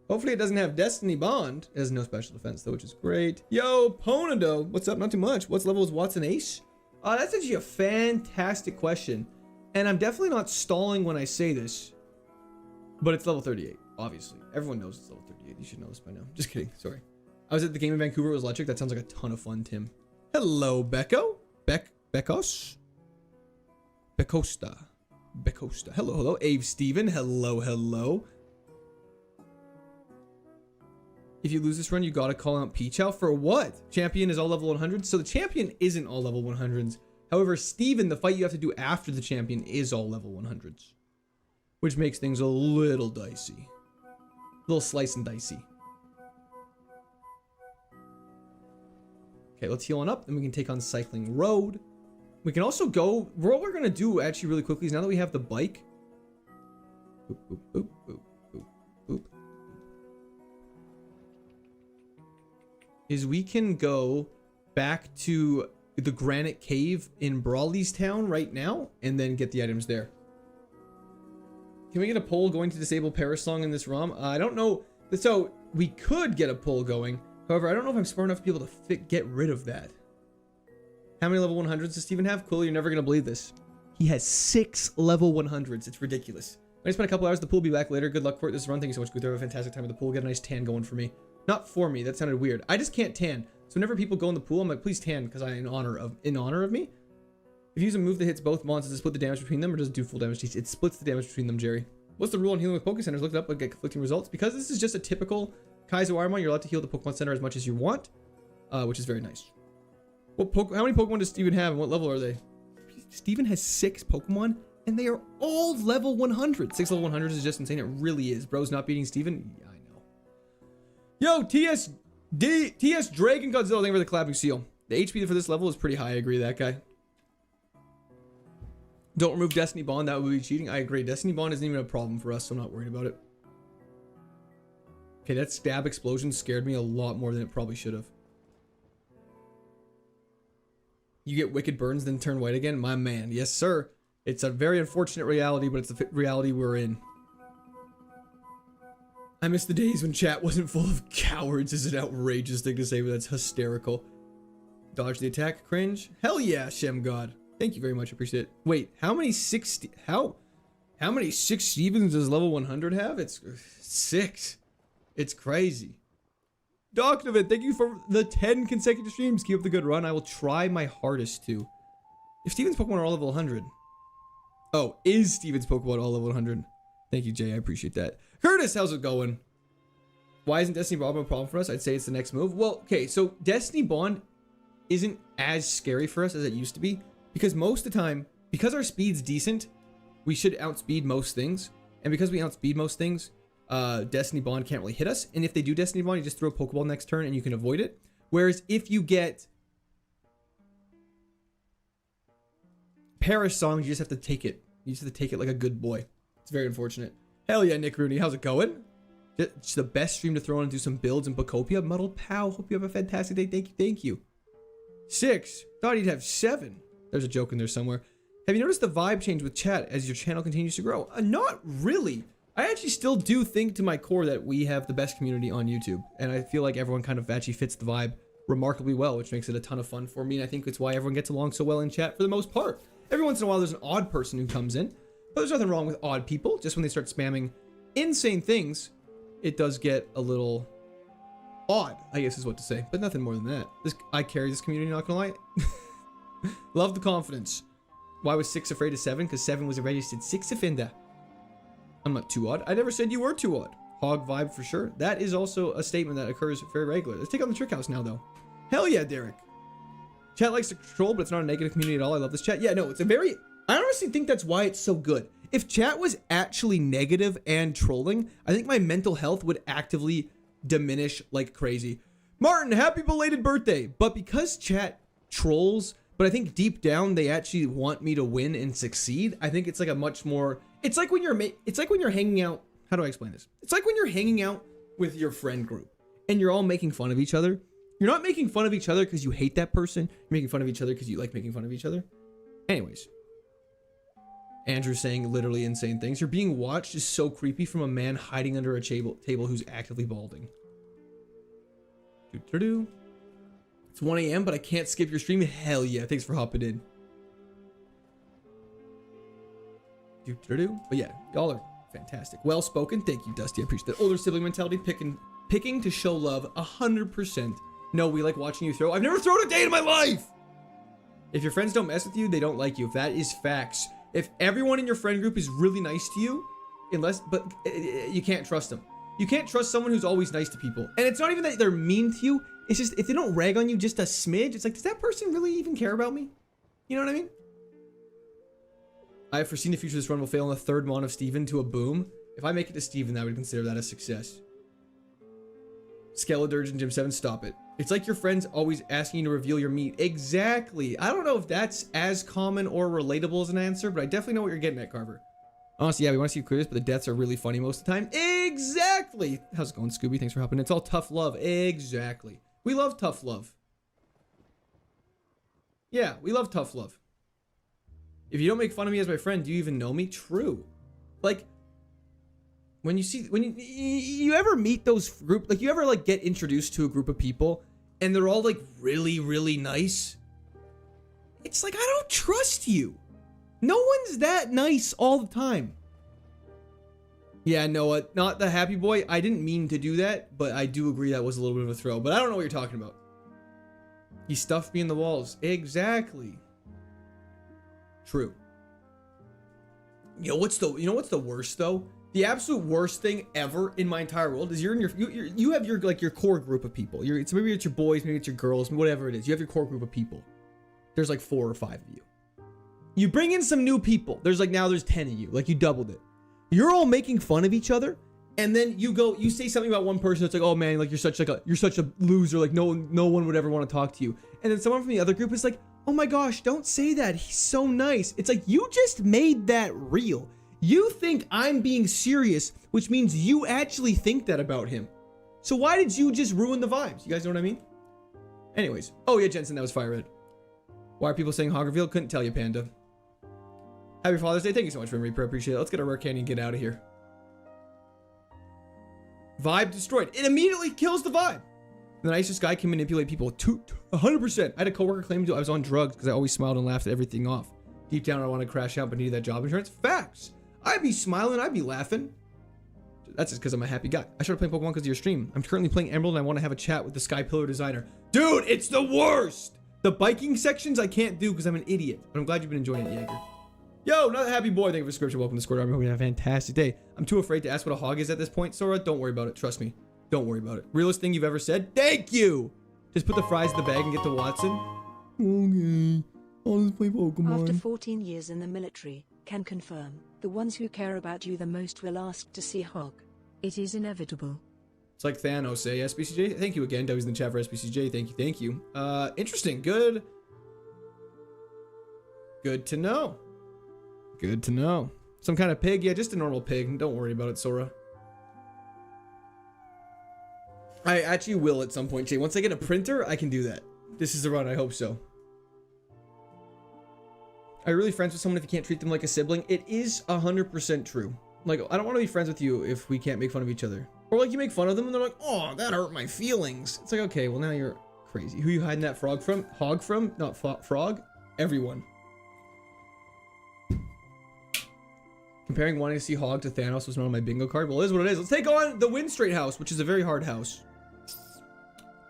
[SPEAKER 1] Hopefully it doesn't have Destiny Bond. It has no special defense though, which is great. Yo, Ponado. What's up? Not too much. What's level is Watson Ace? That's actually a fantastic question. And I'm definitely not stalling when I say this. But it's level 38, obviously. Everyone knows it's level 38. You should know this by now. Just kidding. Sorry. I was at the game in Vancouver. It was electric. That sounds like a ton of fun, Tim. Hello, Becco. Beckos? Becosta. Hello, hello. Ave Steven. Hello. If you lose this run, you gotta call out Peachal for what? Champion is all level 100s? So the champion isn't all level 100s. However, Steven, the fight you have to do after the champion is all level 100s. Which makes things a little dicey. A little slice and dicey. Okay, let's heal on up. Then we can take on Cycling Road. We can also go... What we're gonna do actually really quickly is now that we have the bike... Boop, boop, boop, boop, boop, boop. Is we can go back to the Granite Cave in Brawley's Town right now and then get the items there. Can we get a poll going to disable Parasong in this ROM? I don't know. So we could get a poll going. However, I don't know if I'm smart enough to be able to get rid of that. How many level 100s does Steven have? Quill, you're never going to believe this. He has 6 level 100s. It's ridiculous. I spent a couple hours at the pool. Be back later. Good luck for it. This run. Thank you so much, Guthrie. Have a fantastic time at the pool. Get a nice tan going for me. Not for me. That sounded weird. I just can't tan. So whenever people go in the pool, I'm like, please tan, because in honor of me. If you use a move that hits both monsters, does it split the damage between them, or does it do full damage? It splits the damage between them, Jerry. What's the rule on healing with Poké Centers? Look it up, but get conflicting results. Because this is just a typical KAIZO Iromon, you're allowed to heal the Pokemon Center as much as you want, which is very nice. How many Pokemon does Steven have, and what level are they? Steven has 6 Pokemon, and they are all level 100. 6 level 100s is just insane. It really is. Bro's not beating Steven? Yeah, I know. Yo, TS Dragon Godzilla, thank you for the clapping seal. The HP for this level is pretty high. I agree with that guy. Don't remove Destiny Bond. That would be cheating. I agree. Destiny Bond isn't even a problem for us, so I'm not worried about it. Okay, that stab explosion scared me a lot more than it probably should have. You get wicked burns, then turn white again? My man. Yes, sir. It's a very unfortunate reality, but it's the reality we're in. I miss the days when chat wasn't full of cowards. Is an outrageous thing to say, but that's hysterical. Dodge the attack, cringe. Hell yeah, Shem God. Thank you very much. Appreciate it. Wait, how many 6 Stevens does level 100 have? It's 6. It's crazy. Docnovan, thank you for the 10 consecutive streams. Keep up the good run. I will try my hardest to. If Steven's Pokemon are all level 100. Oh, is Steven's Pokemon all level 100? Thank you, Jay. I appreciate that. Curtis, how's it going? Why isn't Destiny Bond a problem for us? I'd say it's the next move. Well, okay, so Destiny Bond isn't as scary for us as it used to be. Because most of the time, because our speed's decent, we should outspeed most things. And because we outspeed most things, Destiny Bond can't really hit us. And if they do Destiny Bond, you just throw a Pokeball next turn and you can avoid it. Whereas if you get Paris Songs, you just have to take it. You just have to take it like a good boy. It's very unfortunate. Hell yeah, Nick Rooney. How's it going? It's the best stream to throw on and do some builds in Bacopia. Muddled Pow. Hope you have a fantastic day. Thank you. Thank you. 6. Thought he'd have 7. There's a joke in there somewhere. Have you noticed the vibe change with chat as your channel continues to grow? Not really. I actually still do think to my core that we have the best community on YouTube. And I feel like everyone kind of actually fits the vibe remarkably well, which makes it a ton of fun for me. And I think it's why everyone gets along so well in chat for the most part. Every once in a while, there's an odd person who comes in. But there's nothing wrong with odd people. Just when they start spamming insane things, it does get a little odd, I guess is what to say. But nothing more than that. I carry this community, not gonna lie. Love the confidence. Why was 6 afraid of 7? Because 7 was a registered 6 offender. I'm not too odd. I never said you were too odd. Hog vibe for sure. That is also a statement that occurs very regularly. Let's take on the trick house now, though. Hell yeah, Derek. Chat likes to troll, but it's not a negative community at all. I love this chat. Yeah, no, it's a very... I honestly think that's why it's so good. If chat was actually negative and trolling, I think my mental health would actively diminish like crazy. Martin, happy belated birthday. But because chat trolls, but I think deep down they actually want me to win and succeed, I think it's like a much more... It's like when you're hanging out... How do I explain this? It's like when you're hanging out with your friend group and you're all making fun of each other. You're not making fun of each other because you hate that person. You're making fun of each other because you like making fun of each other. Anyways. Andrew saying literally insane things. You're being watched is so creepy from a man hiding under a table who's actively balding. It's 1 a.m., but I can't skip your stream. Hell yeah. Thanks for hopping in. But yeah, y'all are fantastic. Well spoken. Thank you, Dusty. I appreciate that. Older sibling mentality, picking to show love 100%. No, we like watching you throw. I've never thrown a day in my life. If your friends don't mess with you, they don't like you. That is facts. If everyone in your friend group is really nice to you, but you can't trust them. You can't trust someone who's always nice to people. And it's not even that they're mean to you. It's just, if they don't rag on you just a smidge, it's like, does that person really even care about me? You know what I mean? I have foreseen the future this run will fail on the 3rd mon of Steven to a boom. If I make it to Steven, I would consider that a success. Skeledurge and Gym 7, stop it. It's like your friends always asking you to reveal your meat. Exactly. I don't know if that's as common or relatable as an answer, but I definitely know what you're getting at, Carver. Honestly, yeah, we want to see you clear this, but the deaths are really funny most of the time. Exactly. How's it going, Scooby? Thanks for hopping in. It's all tough love. Exactly. We love tough love. Yeah, we love tough love. If you don't make fun of me as my friend, do you even know me? True. Like, when you ever meet those group, like you ever like get introduced to a group of people and they're all like really, really nice. It's like, I don't trust you. No one's that nice all the time. Yeah, Noah, not the happy boy. I didn't mean to do that, but I do agree that was a little bit of a throw, but I don't know what you're talking about. He stuffed me in the walls. Exactly. True. You know what's the worst though? The absolute worst thing ever in my entire world is you have your like your core group of people. Maybe it's your boys, maybe it's your girls, whatever it is. You have your core group of people. There's like 4 or 5 of you. You bring in some new people. There's 10 of you. Like you doubled it. You're all making fun of each other, and then you say something about one person that's like, oh man, like you're such a loser. Like no one would ever want to talk to you. And then someone from the other group is like, oh my gosh, don't say that. He's so nice. It's like you just made that real. You think I'm being serious, which means you actually think that about him. So why did you just ruin the vibes? You guys know what I mean? Anyways. Oh yeah, Jensen, that was fire red. Why are people saying hog reveal? Couldn't tell you, Panda. Happy Father's Day. Thank you so much for Reaper. I appreciate it. Let's get a rare candy and get out of here. Vibe destroyed. It immediately kills the vibe. The nicest guy can manipulate people 100%. I had a coworker claim I was on drugs because I always smiled and laughed everything off. Deep down, I want to crash out, but needed that job insurance. Facts. I'd be smiling, I'd be laughing. That's just because I'm a happy guy. I started playing Pokemon because of your stream. I'm currently playing Emerald and I want to have a chat with the Sky Pillar designer. Dude, it's the worst! The biking sections I can't do because I'm an idiot. But I'm glad you've been enjoying it, Jaeger. Yo, another happy boy. Thank you for the subscription. Welcome to Squad Army. Hope you have a fantastic day. I'm too afraid to ask what a hog is at this point, Sora. Don't worry about it. Trust me. Don't worry about it. Realest thing you've ever said? Thank you! Just put the fries in the bag and get to Watson. Okay. I'll just play Pokemon.
[SPEAKER 2] After 14 years in the military, can confirm, the ones who care about you the most will ask to see Hog. It is inevitable.
[SPEAKER 1] It's like Thanos, eh, SBCJ? Thank you again. W's in the chat for SBCJ. Thank you. Interesting. Good to know. Good to know. Some kind of pig? Yeah, just a normal pig. Don't worry about it, Sora. I actually will at some point, Jay. Once I get a printer, I can do that. This is the run. I hope so. Are you really friends with someone if you can't treat them like a sibling? It is 100% true. Like, I don't want to be friends with you if we can't make fun of each other. Or like you make fun of them and they're like, oh, that hurt my feelings. It's like, okay, well now you're crazy. Who you hiding that frog from? Hog from? Not frog? Everyone. Comparing wanting to see Hog to Thanos was not on my bingo card. Well, it is what it is. Let's take on the Wind Straight house, which is a very hard house.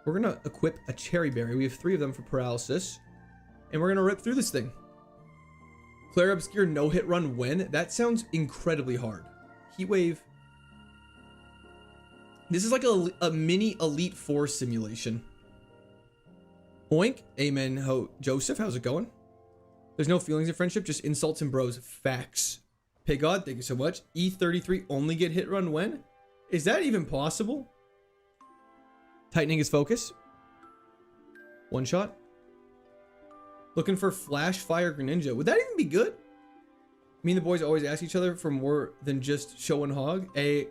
[SPEAKER 1] We're going to equip a Cherry Berry. We have 3 of them for paralysis. And we're going to rip through this thing. Claire Obscure no hit run when? That sounds incredibly hard. Heat Wave. This is like a mini Elite Four simulation. Oink. Amen. Joseph, how's it going? There's no feelings of friendship, just insults and bros. Facts. Pigod, thank you so much. E33 only get hit run when? Is that even possible? Tightening his focus. One shot. Looking for Flash Fire Greninja. Would that even be good? Me and the boys always ask each other for more than just show and hog. I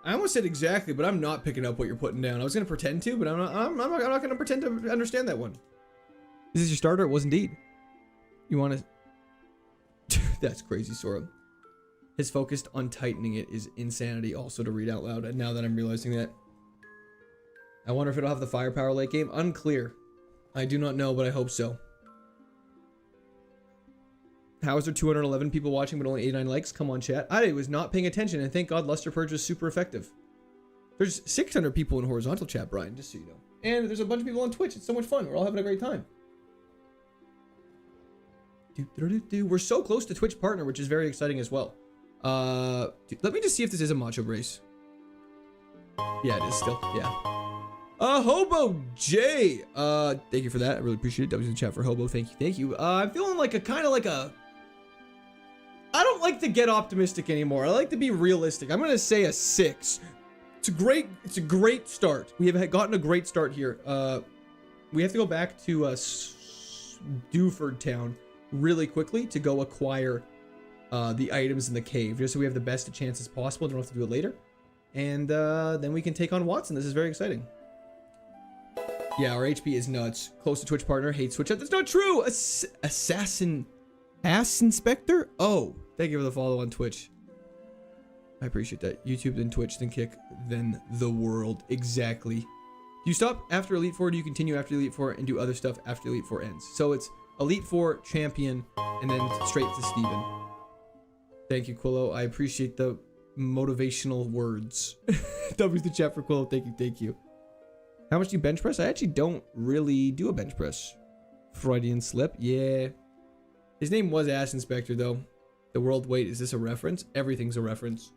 [SPEAKER 1] almost said exactly, but I'm not picking up what you're putting down. I was gonna pretend to, but I'm not gonna pretend to understand that one. This is your starter? It was indeed. You want to... That's crazy, Sora. His focus on tightening it is insanity also to read out loud, and now that I'm realizing that. I wonder if it'll have the firepower late game. Unclear. I do not know, but I hope so. How is there 211 people watching but only 89 likes? Come on, chat. I was not paying attention, and thank God Luster Purge was super effective. There's 600 people in horizontal chat, Brian, just so you know. And there's a bunch of people on Twitch. It's so much fun. We're all having a great time. We're so close to Twitch partner, which is very exciting as well. Let me just see if this is a Macho Brace. Yeah, it is still. Yeah. Hobo J. Thank you for that. I really appreciate it. W's in the chat for Hobo. Thank you. I'm feeling like I don't like to get optimistic anymore. I like to be realistic. I'm gonna say a 6. It's a great start. We have gotten a great start here. We have to go back to Dewford Town really quickly to go acquire the items in the cave, just so we have the best chances possible. Don't have to do it later. And then we can take on Watson. This is very exciting. Yeah, our HP is nuts. Close to Twitch partner, hates Twitch. That's not true. Assassin Ass Inspector? Oh, thank you for the follow on Twitch. I appreciate that. YouTube, then Twitch, then Kick, then the world. Exactly. Do you stop after Elite Four? Do you continue after Elite Four and do other stuff after Elite Four ends? So it's Elite Four, Champion, and then straight to Steven. Thank you, Quillo. I appreciate the motivational words. W's the chat for Quillo. Thank you. How much do you bench press? I actually don't really do a bench press. Freudian slip. Yeah. His name was Ass Inspector, though. The world weight. Is this a reference? Everything's a reference.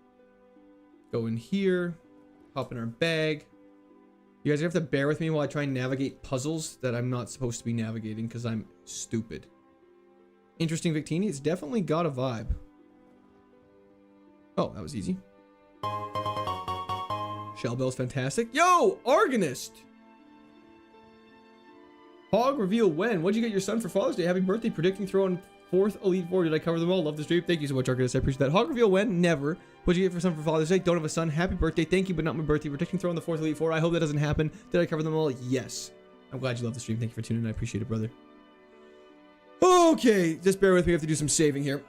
[SPEAKER 1] Go in here. Hop in our bag. You guys have to bear with me while I try and navigate puzzles that I'm not supposed to be navigating because I'm stupid. Interesting Victini. It's definitely got a vibe. Oh, that was easy. Shell Bell's fantastic. Yo, Argonist! Hog reveal when? What'd you get your son for Father's Day? Happy birthday. Predicting throw on 4th Elite Four. Did I cover them all? Love the stream. Thank you so much, Argonist. I appreciate that. Hog reveal when? Never. What'd you get for son for Father's Day? Don't have a son. Happy birthday. Thank you, but not my birthday. Predicting throw on the 4th Elite Four. I hope that doesn't happen. Did I cover them all? Yes. I'm glad you love the stream. Thank you for tuning in. I appreciate it, brother. Okay, just bear with me. I have to do some saving here.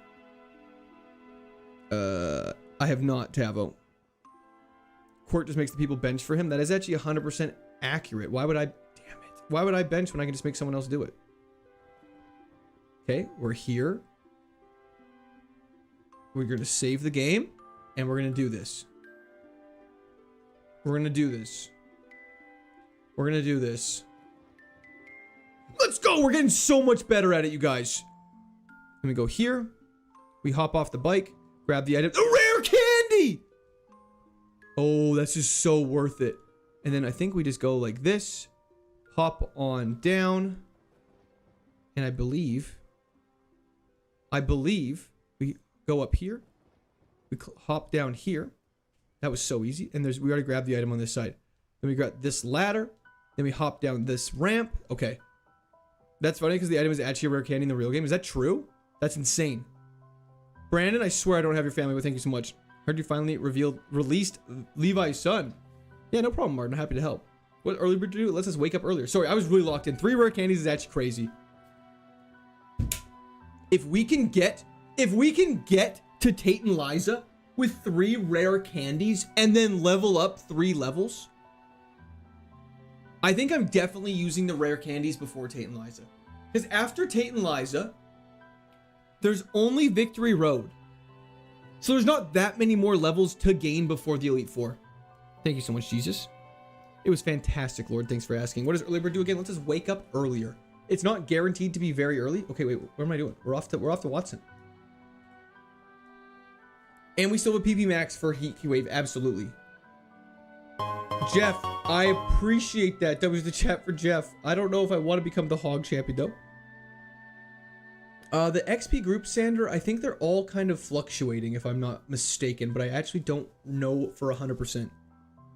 [SPEAKER 1] I have not, Tavo. Court just makes the people bench for him. That is actually 100% accurate. Why would I... Damn it. Why would I bench when I can just make someone else do it? Okay, we're here. We're going to save the game. And we're going to do this. We're going to do this. We're going to do this. Let's go! We're getting so much better at it, you guys. Let me go here. We hop off the bike. Grab the item. A rare candy! Oh, that's just so worth it. And then I think we just go like this. Hop on down. And I believe we go up here. We hop down here. That was so easy. And we already grabbed the item on this side. Then we got this ladder. Then we hop down this ramp. Okay. That's funny because the item is actually a rare candy in the real game. Is that true? That's insane. Brandon, I swear I don't have your family, but thank you so much. Heard you finally released Levi's son. Yeah, no problem, Martin. Happy to help. What early bird to do? It lets us wake up earlier. Sorry, I was really locked in. 3 rare candies is actually crazy. If we can get to Tate and Liza with 3 rare candies and then level up 3 levels, I think I'm definitely using the rare candies before Tate and Liza. Because after Tate and Liza, there's only Victory Road. So there's not that many more levels to gain before the Elite Four. Thank you so much, Jesus. It was fantastic, Lord. Thanks for asking. What does early bird do again? Let's just wake up earlier. It's not guaranteed to be very early. Okay, wait, what am I doing? We're off to Watson. And we still have PP Max for Heat Wave. Absolutely. Jeff, I appreciate that. That was the chat for Jeff. I don't know if I want to become the Hog champion though. The XP group, Sander, I think they're all kind of fluctuating if I'm not mistaken, but I actually don't know for 100%.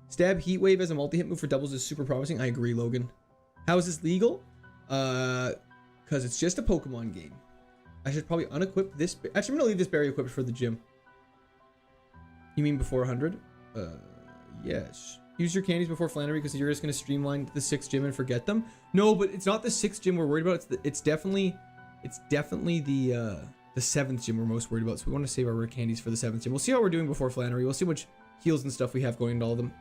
[SPEAKER 1] Stab Heat Wave as a multi-hit move for doubles is super promising. I agree, Logan. How is this legal? Because it's just a Pokemon game. I should probably unequip this. Actually, I'm gonna leave this berry equipped for the gym. You mean before 100? Yes. Use your candies before Flannery because you're just gonna streamline the 6th gym and forget them. No, but it's not the 6th gym we're worried about. It's definitely the 7th gym we're most worried about. So we want to save our rare candies for the 7th gym. We'll see how we're doing before Flannery. We'll see which heals and stuff we have going into all of them.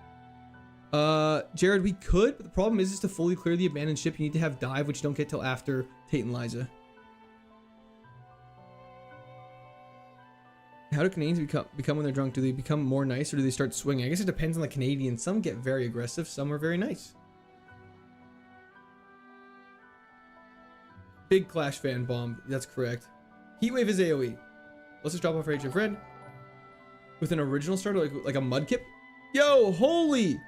[SPEAKER 1] Jared, we could, but the problem is to fully clear the abandoned ship, you need to have dive, which you don't get till after Tate and Liza. How do Canadians become when they're drunk? Do they become more nice or do they start swinging? I guess it depends on the Canadian. Some get very aggressive, some are very nice. Big Clash fan bomb. That's correct. Heatwave is AoE. Let's just drop off our HF Red. With an original starter, like a Mudkip. Yo, holy!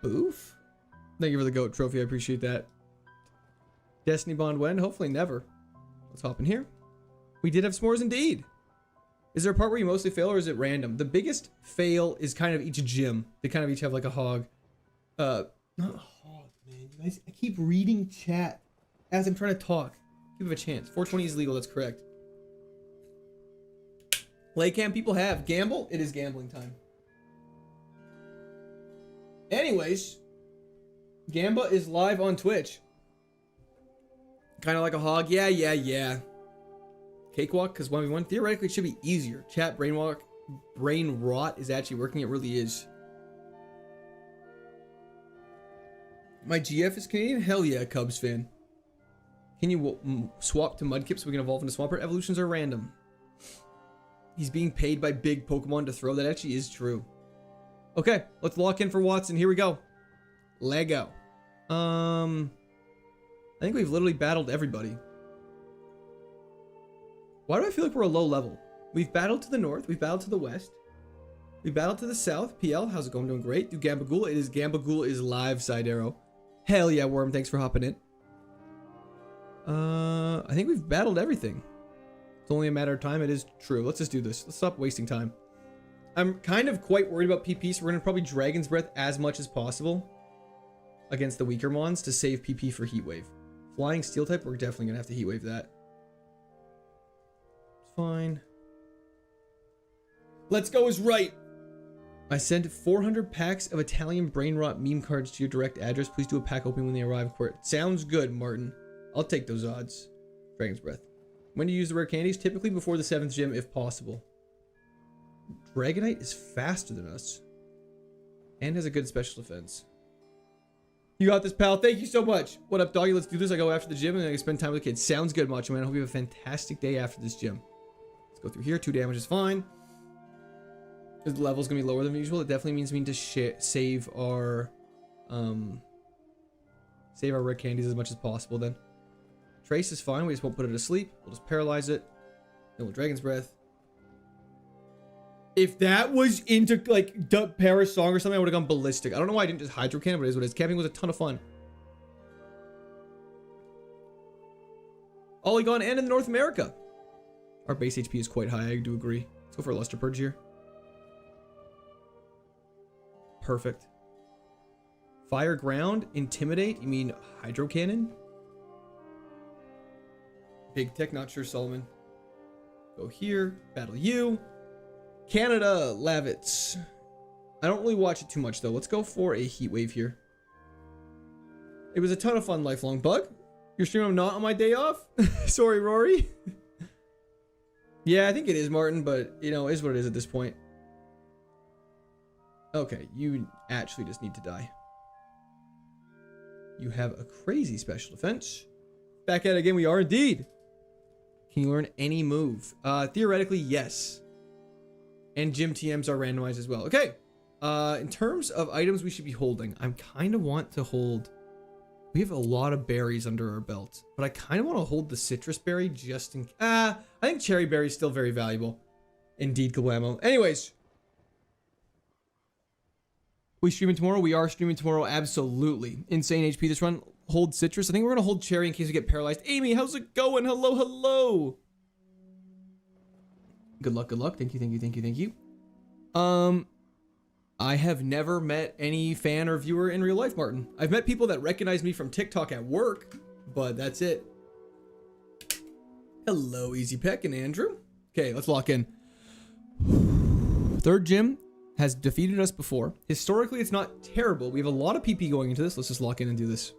[SPEAKER 1] Boof. Thank you for the GOAT trophy. I appreciate that. Destiny Bond when? Hopefully never. Let's hop in here. We did have s'mores indeed. Is there a part where you mostly fail or is it random? The biggest fail is kind of each gym. They kind of each have like a hog. Not a hog, man. You guys, I keep reading chat as I'm trying to talk. Give it a chance. 420 is legal. That's correct. Lay cam people have. Gamble? It is gambling time. Anyways, Gamba is live on Twitch. Kind of like a hog. Yeah. Cakewalk, because 1v1 theoretically it should be easier. Chat, brain rot is actually working. It really is. My GF is Canadian? Hell yeah, Cubs fan. Can you swap to Mudkip so we can evolve into Swampert? Evolutions are random. He's being paid by big Pokemon to throw. That actually is true. Okay, let's lock in for Watson. Here we go. Lego. I think we've literally battled everybody. Why do I feel like we're a low level? We've battled to the north. We've battled to the west. We battled to the south. PL, how's it going? Doing great. Do Gambagool. It is Gambagool is live, side arrow. Hell yeah, Worm. Thanks for hopping in. I think we've battled everything. It's only a matter of time. It is true. Let's just do this. Let's stop wasting time. I'm kind of quite worried about PP, so we're going to probably Dragon's Breath as much as possible against the weaker mons to save PP for Heat Wave. Flying Steel type, we're definitely going to have to Heat Wave that. It's fine. Let's go is right. I sent 400 packs of Italian brain rot meme cards to your direct address. Please do a pack opening when they arrive. Sounds good, Martin. I'll take those odds. Dragon's Breath. When do you use the rare candies? Typically before the 7th gym, if possible. Dragonite is faster than us. And has a good special defense. You got this, pal. Thank you so much. What up, doggy? Let's do this. I go after the gym and I spend time with the kids. Sounds good, Macho Man. I hope you have a fantastic day after this gym. Let's go through here. 2 damage is fine. The level's gonna be lower than usual. It definitely means we need to save our rare candies as much as possible then. Trace is fine. We just won't put it to sleep. We'll just paralyze it. Then we'll Dragon's Breath. If that was into like Paris song or something, I would have gone ballistic. I don't know why I didn't just Hydro Cannon, but it is what it is. Camping was a ton of fun. Polygon and in North America. Our base HP is quite high. I do agree. Let's go for a Luster Purge here. Perfect. Fire Ground, Intimidate. You mean Hydro Cannon? Big Tech, not sure, Solomon. Go here, battle you. Canada, Lavitz. I don't really watch it too much though. Let's go for a Heat Wave here. It was a ton of fun, Lifelong Bug. You're streaming not on my day off? Sorry, Rory. Yeah, I think it is, Martin, but you know, it is what it is at this point. Okay, you actually just need to die. You have a crazy special defense. Back at it again, we are indeed. Can you learn any move? Theoretically, yes. And gym TMs are randomized as well. Okay. In terms of items we should be holding, I kind of want to hold... We have a lot of berries under our belt, but I kind of want to hold the citrus berry just in... I think cherry berry is still very valuable. Indeed, Kablamo. Anyways. We streaming tomorrow? We are streaming tomorrow, absolutely. Insane HP this run. Hold citrus. I think we're going to hold cherry in case we get paralyzed. Amy, how's it going? Hello, hello. Good luck, good luck. Thank you, thank you, thank you, thank you. I have never met any fan or viewer in real life, Martin. I've met people that recognize me from TikTok at work, but that's it. Hello, Easy Peck and Andrew. Okay, let's lock in. 3rd gym has defeated us before. Historically, it's not terrible. We have a lot of PP going into this. Let's just lock in and do this.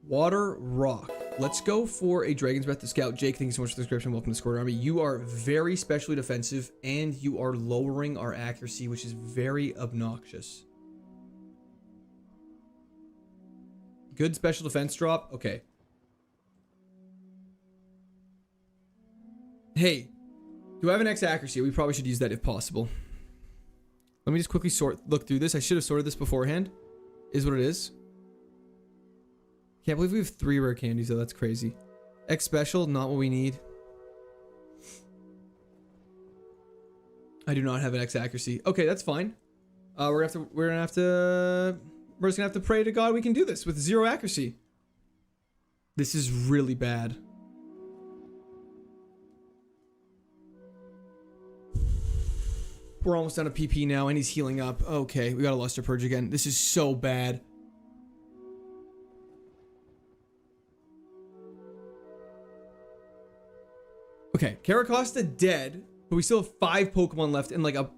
[SPEAKER 1] Water Rock. Let's go for a Dragon's Breath to Scout. Jake, thank you so much for the description. Welcome to Squad Army. You are very specially defensive, and you are lowering our accuracy, which is very obnoxious. Good special defense drop. Okay. Hey, do I have an X accuracy? We probably should use that if possible. Let me just quickly look through this. I should have sorted this beforehand. Is what it is. Can't believe we have 3 rare candies though. That's crazy. X special, not what we need. I do not have an X accuracy. Okay, that's fine. We're just gonna have to pray to God we can do this with 0 accuracy. This is really bad. We're almost down to PP now, and he's healing up. Okay, we got a Luster Purge again. This is so bad. Okay, Caracosta dead, but we still have 5 Pokemon left and like a...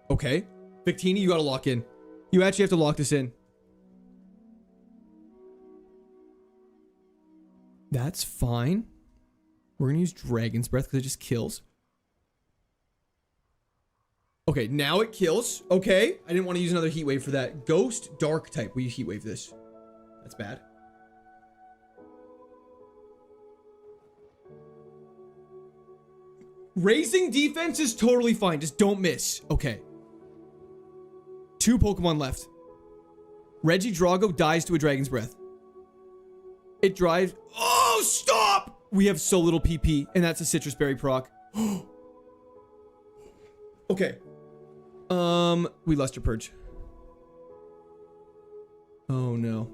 [SPEAKER 1] Okay. Victini, you gotta lock in. You actually have to lock this in. That's fine. We're gonna use Dragon's Breath because it just kills. Okay, now it kills. Okay, I didn't want to use another Heat Wave for that. Ghost, Dark type. We Heat Wave this. That's bad. Raising defense is totally fine. Just don't miss. Okay. 2 Pokemon left. Regidrago dies to a Dragon's Breath. It drives. Oh, stop! We have so little PP, and that's a Citrus Berry proc. Okay. We Luster Purge. Oh no.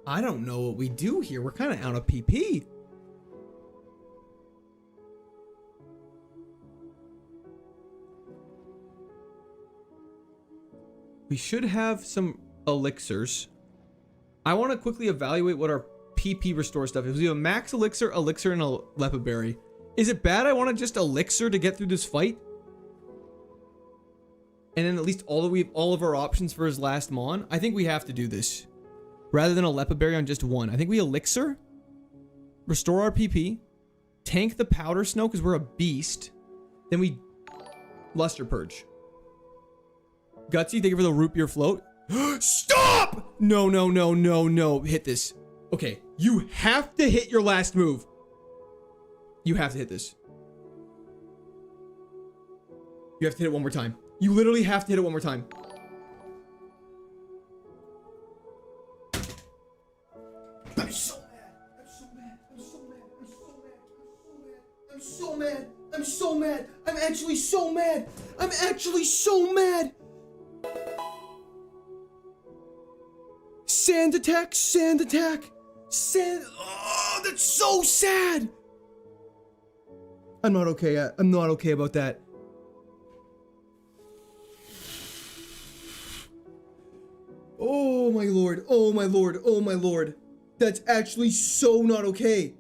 [SPEAKER 1] I don't know what we do here. We're kind of out of PP. We should have some elixirs. I want to quickly evaluate what our PP restore stuff is. We have a max elixir, and a Lepa Berry. Is it bad I want to just elixir to get through this fight? And then at least all of our options for his last Mon? I think we have to do this. Rather than a Lepa Berry on just one. I think we elixir, restore our PP, tank the Powder Snow because we're a beast. Then we Luster Purge. Gutsy, thank you for the root beer float. Stop! No, no, no, no, no. Hit this. Okay, you have to hit your last move. You have to hit this. You have to hit it one more time. You literally have to hit it one more time. I'm so mad. I'm so mad. I'm so mad. I'm so mad. I'm so mad. I'm so mad. I'm actually so mad. I'm actually so mad. Sand attack. Sand attack. Sand. Oh, that's so sad. I'm not okay. I'm not okay about that. Oh my lord. Oh my lord. Oh my lord. That's actually so not okay.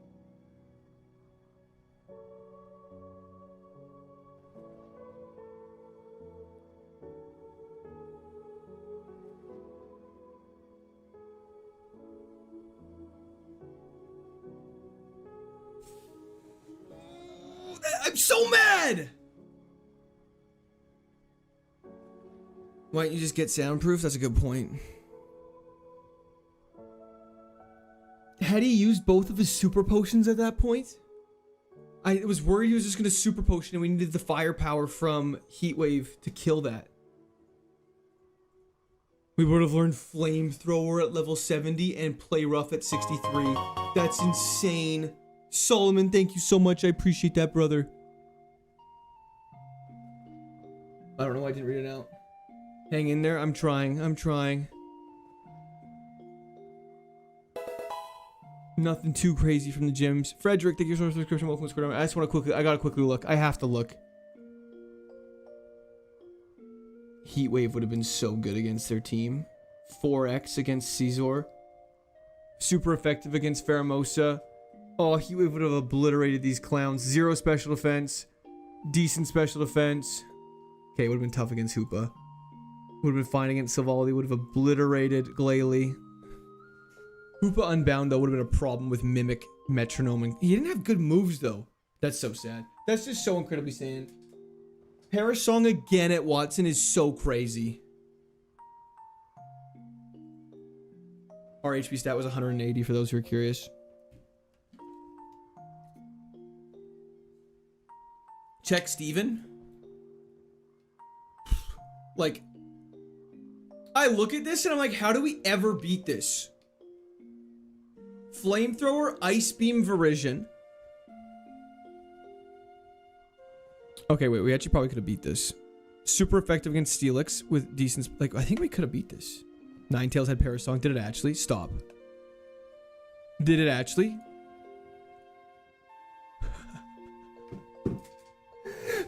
[SPEAKER 1] I'm so mad! Why don't you just get soundproof? That's a good point. Had he used both of his super potions at that point? I was worried he was just going to super potion and we needed the firepower from Heat Wave to kill that. We would have learned Flamethrower at level 70 and Play Rough at 63. That's insane. Solomon, thank you so much. I appreciate that, brother. I don't know why I didn't read it out. Hang in there. I'm trying. I'm trying. Nothing too crazy from the gyms. Frederick, thank you so much for the subscription. Welcome to Square. I just want to quickly, I gotta quickly look. I have to look. Heat Wave would have been so good against their team. 4x against Caesar. Super effective against Pheromosa. Oh, Heat Wave would have obliterated these clowns. 0 special defense. Decent special defense. Okay, it would have been tough against Hoopa. Would have been fine against Silvaldi. Would have obliterated Glalie. Hoopa Unbound, though, would have been a problem with Mimic, Metronome, and he didn't have good moves, though. That's so sad. That's just so incredibly sad. Perish Song again at Watson is so crazy. Our HP stat was 180 for those who are curious. Check Steven. Like, I look at this and I'm like, how do we ever beat this? Flamethrower, Ice Beam, Virizion. Okay, wait, we actually probably could have beat this. Super effective against Steelix with decent, like, I think we could have beat this. Ninetales had Parasong. Did it actually? Stop. Did it actually?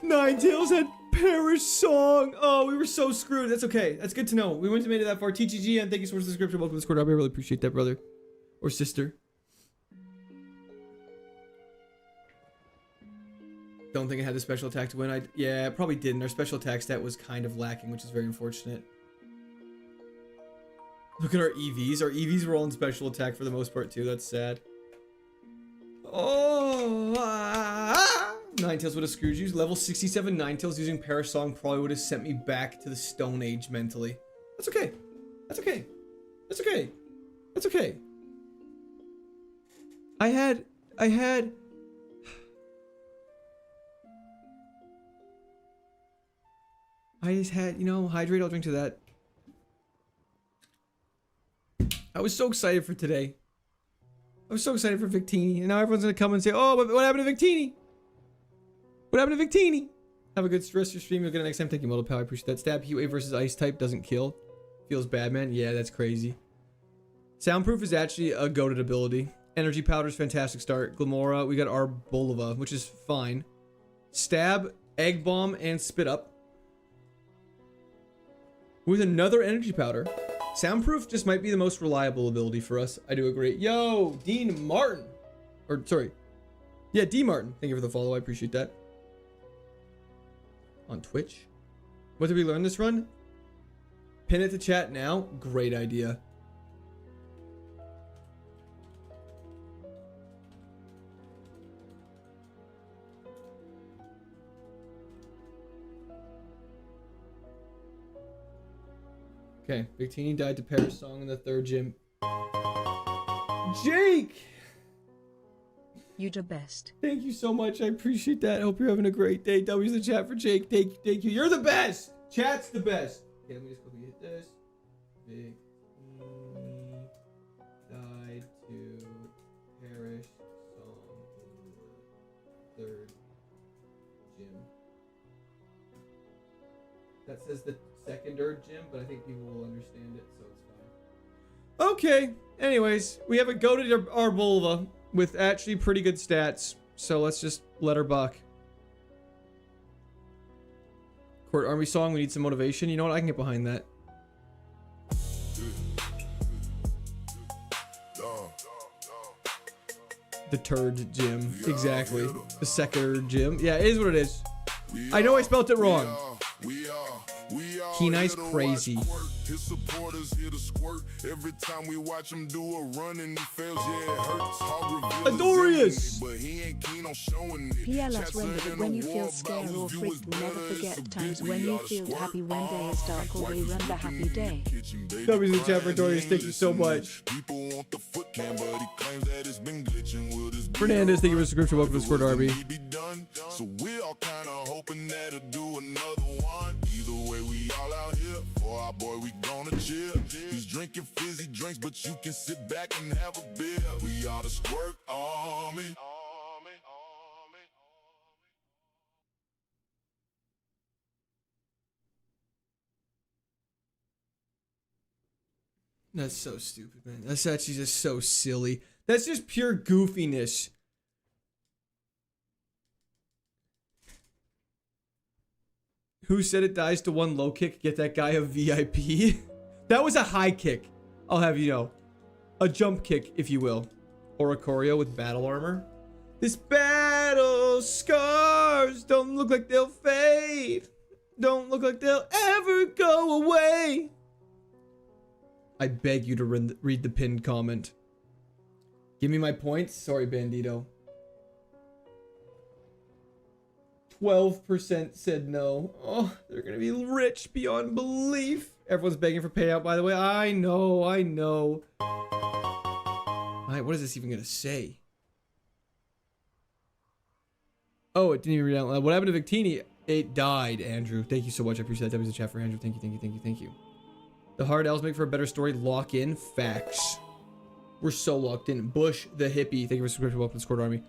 [SPEAKER 1] Ninetales had Parasong. Oh, we were so screwed. That's okay. That's good to know. We wouldn't have made it that far. TGG, and thank you so much for the subscription. Welcome to the Discord. I really appreciate that, brother. Or sister. Don't think I had the special attack to win. Yeah, I probably didn't. Our special attack stat was kind of lacking, which is very unfortunate. Look at our EVs. Our EVs were all in special attack for the most part, too. That's sad. Oh, Ninetales would have screwed you. Level 67 Ninetales using Parasong probably would have sent me back to the Stone Age mentally. That's okay. That's okay. That's okay. That's okay. I had I just had, you know, hydrate, I'll drink to that. I was so excited for today. I was so excited for Victini, and now everyone's gonna come and say, oh, what happened to Victini? What happened to Victini? Have a good rest of your stream. You'll get it next time. Thank you, Multipal. I appreciate that. Stab, Heatwave versus Ice type doesn't kill. Feels bad, man. Yeah, that's crazy. Soundproof is actually a goated ability. Energy Powder's fantastic start. Glamora, we got our Bulova, which is fine. Stab, Egg Bomb, and Spit Up. With another Energy Powder. Soundproof just might be the most reliable ability for us. I do agree. Yo, Dean Martin. Or, sorry. Yeah, D Martin. Thank you for the follow. I appreciate that. On Twitch. What did we learn this run? Pin it to chat now. Great idea. Okay, Victini died to Paris song in the third gym. Jake!
[SPEAKER 2] You the best.
[SPEAKER 1] Thank you so much. I appreciate that. I hope you're having a great day. W's the chat for Jake. Thank you. You're the best. Chat's the best. Okay, let me just quickly hit this. Victini died to Paris song in the third gym. That says the second or gym, but I think people will understand it, so it's fine. Okay. Anyways, we have a goated Arbulva with actually pretty good stats, so let's just let her buck. Court Army song, we need some motivation. You know what? I can get behind that. The turd gym. Exactly. The second gym. Yeah, it is what it is. I know I spelled it wrong. Kenai's crazy.
[SPEAKER 3] His supporters here to squirt every time we watch him do a run and he fails. Yeah, it hurts.
[SPEAKER 1] Adorius.
[SPEAKER 3] But he ain't keen on showing it.
[SPEAKER 2] PLS render that when you feel scared or freaked, never forget times when you feel happy when day is dark or they run the happy day.
[SPEAKER 1] W's in the chat for Adorius. Thank you so much.
[SPEAKER 3] People want the foot cam, but he claims that it's been glitching. Will this be
[SPEAKER 1] Fernandez, thank you for the subscription. Welcome to Squirt Arby.
[SPEAKER 3] So we're all kind of hoping that it'll do another one. Either way, we all out here. For our boy, we gonna chill. He's drinking fizzy drinks, but you can sit back and have a beer. We are the Squirt Army.
[SPEAKER 1] That's so stupid, man. That's actually just so silly. That's just pure goofiness. Who said it dies to one low kick? Get that guy a VIP. That was a high kick. I'll have you know. A jump kick, if you will. Or a choreo with battle armor. This battle scars don't look like they'll fade. Don't look like they'll ever go away. I beg you to read the pinned comment. Give me my points. Sorry, Bandito. 12% said no. Oh, they're gonna be rich beyond belief. Everyone's begging for payout, by the way. I know. Alright, what is this even gonna say? Oh, it didn't even read out loud. What happened to Victini? It died, Andrew. Thank you so much. I appreciate that. That was a chat for Andrew. Thank you. The hard L's make for a better story. Lock in. Facts. We're so locked in. Bush the hippie. Thank you for subscribing. Welcome to Squirt Army.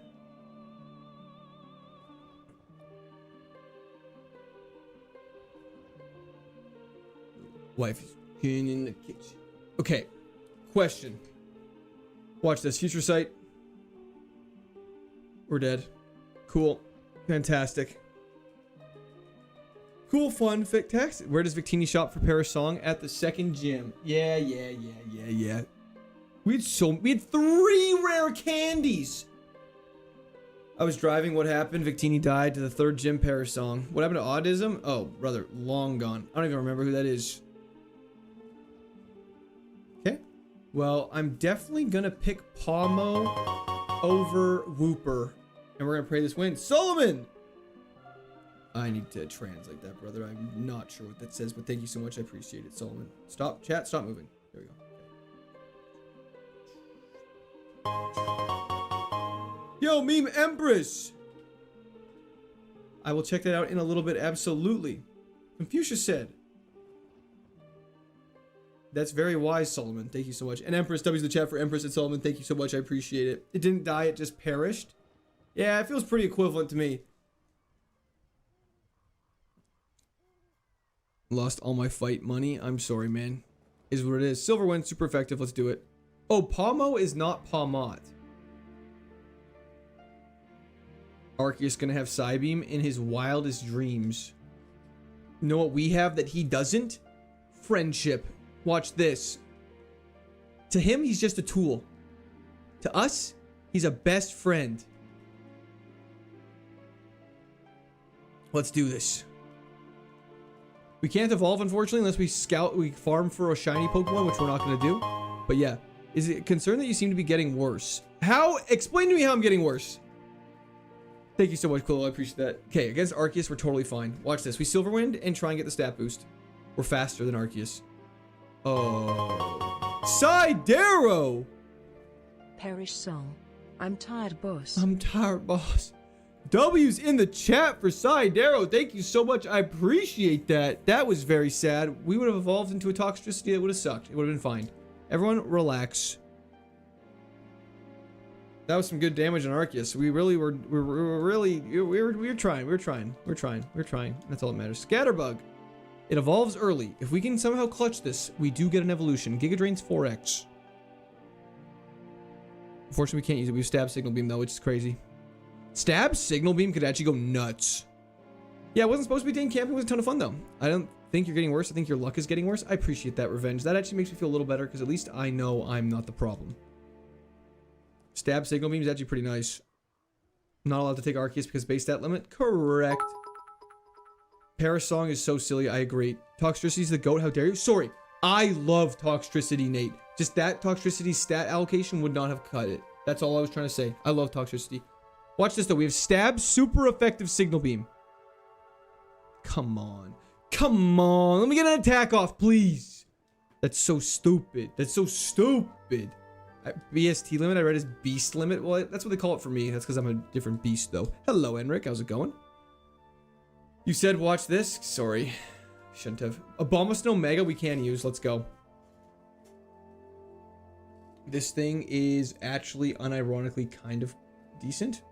[SPEAKER 1] Wife is in the kitchen. Okay. Question. Watch this. Future sight. We're dead. Cool. Fantastic. Cool, fun, fantastic. Where does Victini shop for Paris song? At the second gym. Yeah. We had 3 rare candies. I was driving. What happened? Victini died to the third gym Paris song. What happened to autism? Oh, brother, long gone. I don't even remember who that is. Okay. Well, I'm definitely gonna pick Pomo over Whooper. And we're gonna pray this win. Solomon! I need to translate that, brother. I'm not sure what that says, but thank you so much. I appreciate it, Solomon. Stop, chat, stop moving. There we go. Yo, Meme Empress. I will check that out in a little bit, absolutely. Confucius said. That's very wise, Solomon. Thank you so much. And Empress, W's the chat for Empress and Solomon. Thank you so much. I appreciate it. It didn't die, it just perished. Yeah, it feels pretty equivalent to me. Lost all my fight money. I'm sorry, man. Is what it is. Silver win, super effective. Let's do it. Oh, Pomo is not Pomot. Arceus gonna have Psybeam in his wildest dreams. You know what we have that he doesn't? Friendship. Watch this. To him, he's just a tool. To us, he's a best friend. Let's do this. We can't evolve, unfortunately, unless we farm for a shiny Pokemon, which we're not going to do. But yeah, is it a concern that you seem to be getting worse? How? Explain to me how I'm getting worse. Thank you so much, Quillo. I appreciate that. Okay, against Arceus, we're totally fine. Watch this. We Silver Wind and try and get the stat boost. We're faster than Arceus. Oh. Sidero!
[SPEAKER 2] Perish song. I'm tired, boss.
[SPEAKER 1] I'm tired, boss. W's in the chat for Sidero. Thank you so much. I appreciate that. That was very sad. We would have evolved into a Toxtricity that would have sucked. It would have been fine. Everyone, relax. That was some good damage on Arceus. We really were trying. We're trying. That's all that matters. Scatterbug. It evolves early. If we can somehow clutch this, we do get an evolution. Giga Drain's 4x. Unfortunately, we can't use it. We have Stab Signal Beam, though, which is crazy. Stab Signal Beam could actually go nuts. Yeah, it wasn't supposed to be Dane Camping. It was a ton of fun, though. I don't think you're getting worse. I think your luck is getting worse. I appreciate that revenge. That actually makes me feel a little better, because at least I know I'm not the problem. Stab Signal Beam is actually pretty nice. Not allowed to take Arceus because base stat limit. Correct. Paris Song is so silly. I agree. Toxtricity's the GOAT. How dare you? Sorry. I love Toxtricity, Nate. Just that Toxtricity stat allocation would not have cut it. That's all I was trying to say. I love Toxtricity. Watch this, though. We have Stab, super effective Signal Beam. Come on. Come on. Let me get an attack off, please. That's so stupid. That's so stupid. BST limit, I read as beast limit. Well, that's what they call it for me. That's because I'm a different beast, though. Hello, Enric. How's it going? You said watch this? Sorry. Shouldn't have. Abomasnow Mega we can use. Let's go. This thing is actually unironically kind of decent.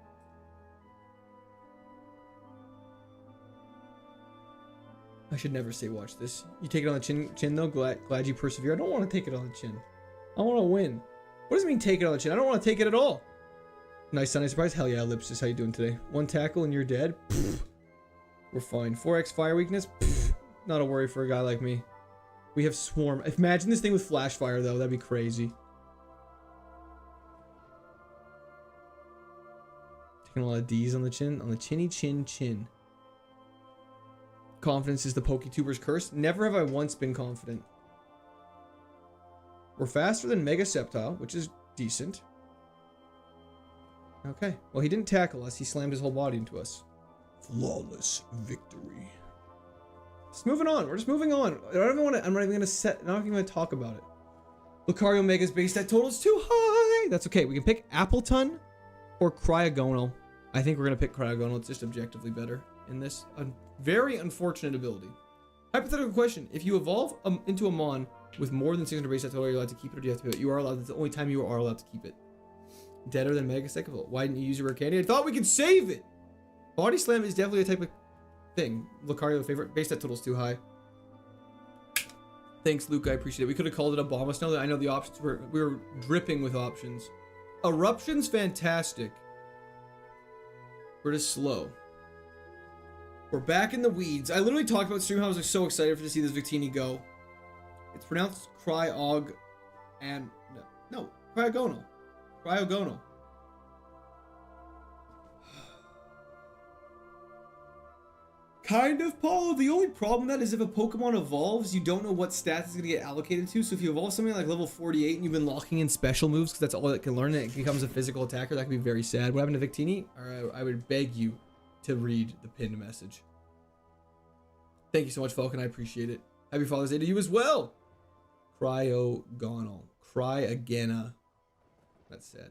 [SPEAKER 1] I should never say watch this. You take it on the chin though. Glad you persevere. I don't want to take it on the chin. I want to win. What does it mean take it on the chin? I don't want to take it at all. Nice Sunday surprise. Hell yeah, Ellipsis. How you doing today? One tackle and you're dead. Pfft. We're fine. 4x fire weakness. Pfft. Not a worry for a guy like me. We have Swarm. Imagine this thing with flash fire though. That'd be crazy. Taking a lot of D's on the chin. On the chinny chin. Confidence is the PokeTuber's curse. Never have I once been confident. We're faster than Mega Sceptile, which is decent. Okay. Well, he didn't tackle us. He slammed his whole body into us. Flawless victory. Just moving on. We're just moving on. I don't even want to. I'm not even going to talk about it. Lucario Mega's base stat total is too high. That's okay. We can pick Appleton or Cryogonal. I think we're going to pick Cryogonal. It's just objectively better in this. A very unfortunate ability. Hypothetical question. If you evolve into a Mon with more than 600 base stat total, are you allowed to keep it or do you have to put it? You are allowed. That's the only time you are allowed to keep it. Deader than Mega Second. Why didn't you use your rare candy? I thought we could save it. Body Slam is definitely a type of thing. Lucario favorite. Base stat total's too high. Thanks, Luke. I appreciate it. We could have called it Abomasnow. I know the options we were dripping with options. Eruption's fantastic. We're just slow. We're back in the weeds. I literally talked about stream how I was so excited to see this Victini go. It's pronounced Cryog and no, Cryogonal. Cryogonal. Kind of, Paul. The only problem with that is if a Pokemon evolves, you don't know what stats it's going to get allocated to. So if you evolve something like level 48 and you've been locking in special moves because that's all it can learn and it becomes a physical attacker, that could be very sad. What happened to Victini? I would beg you to read the pinned message. Thank you so much, Falcon. I appreciate it. Happy Father's Day to you as well. Cryogonal. Cry again. That's sad.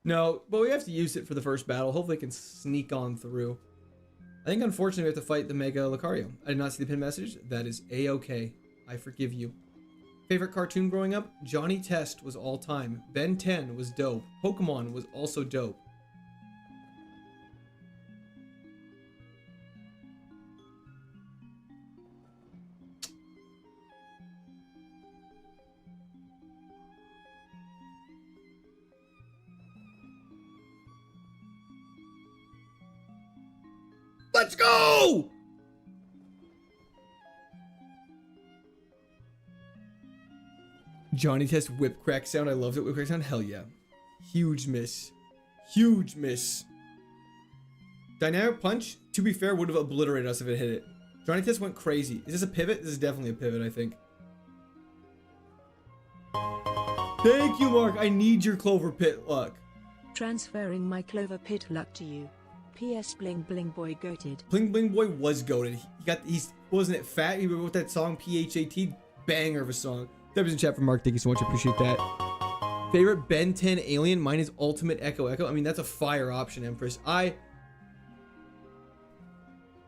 [SPEAKER 1] No, but we have to use it for the first battle. Hopefully it can sneak on through. I think unfortunately we have to fight the Mega Lucario. I did not see the pin message. That is A-okay. I forgive you. Favorite cartoon growing up? Johnny Test was all time. Ben 10 was dope. Pokemon was also dope. Let's go! Johnny Test whip crack sound. I loved it. Whip crack sound. Hell yeah. Huge miss. Huge miss. Dynamic punch, to be fair, would have obliterated us if it hit it. Johnny Test went crazy. Is this a pivot? This is definitely a pivot, I think. Thank you, Mark. I need your Clover Pit luck.
[SPEAKER 2] Transferring my Clover Pit luck to you. P.S. Bling Bling Boy goated.
[SPEAKER 1] Bling Bling Boy was goated. He's wasn't it fat? He wrote that song PHAT, banger of a song. That was in chat from Mark. Thank you so much. I appreciate that. Favorite Ben 10 alien? Mine is Ultimate Echo Echo. I mean, that's a fire option, Empress.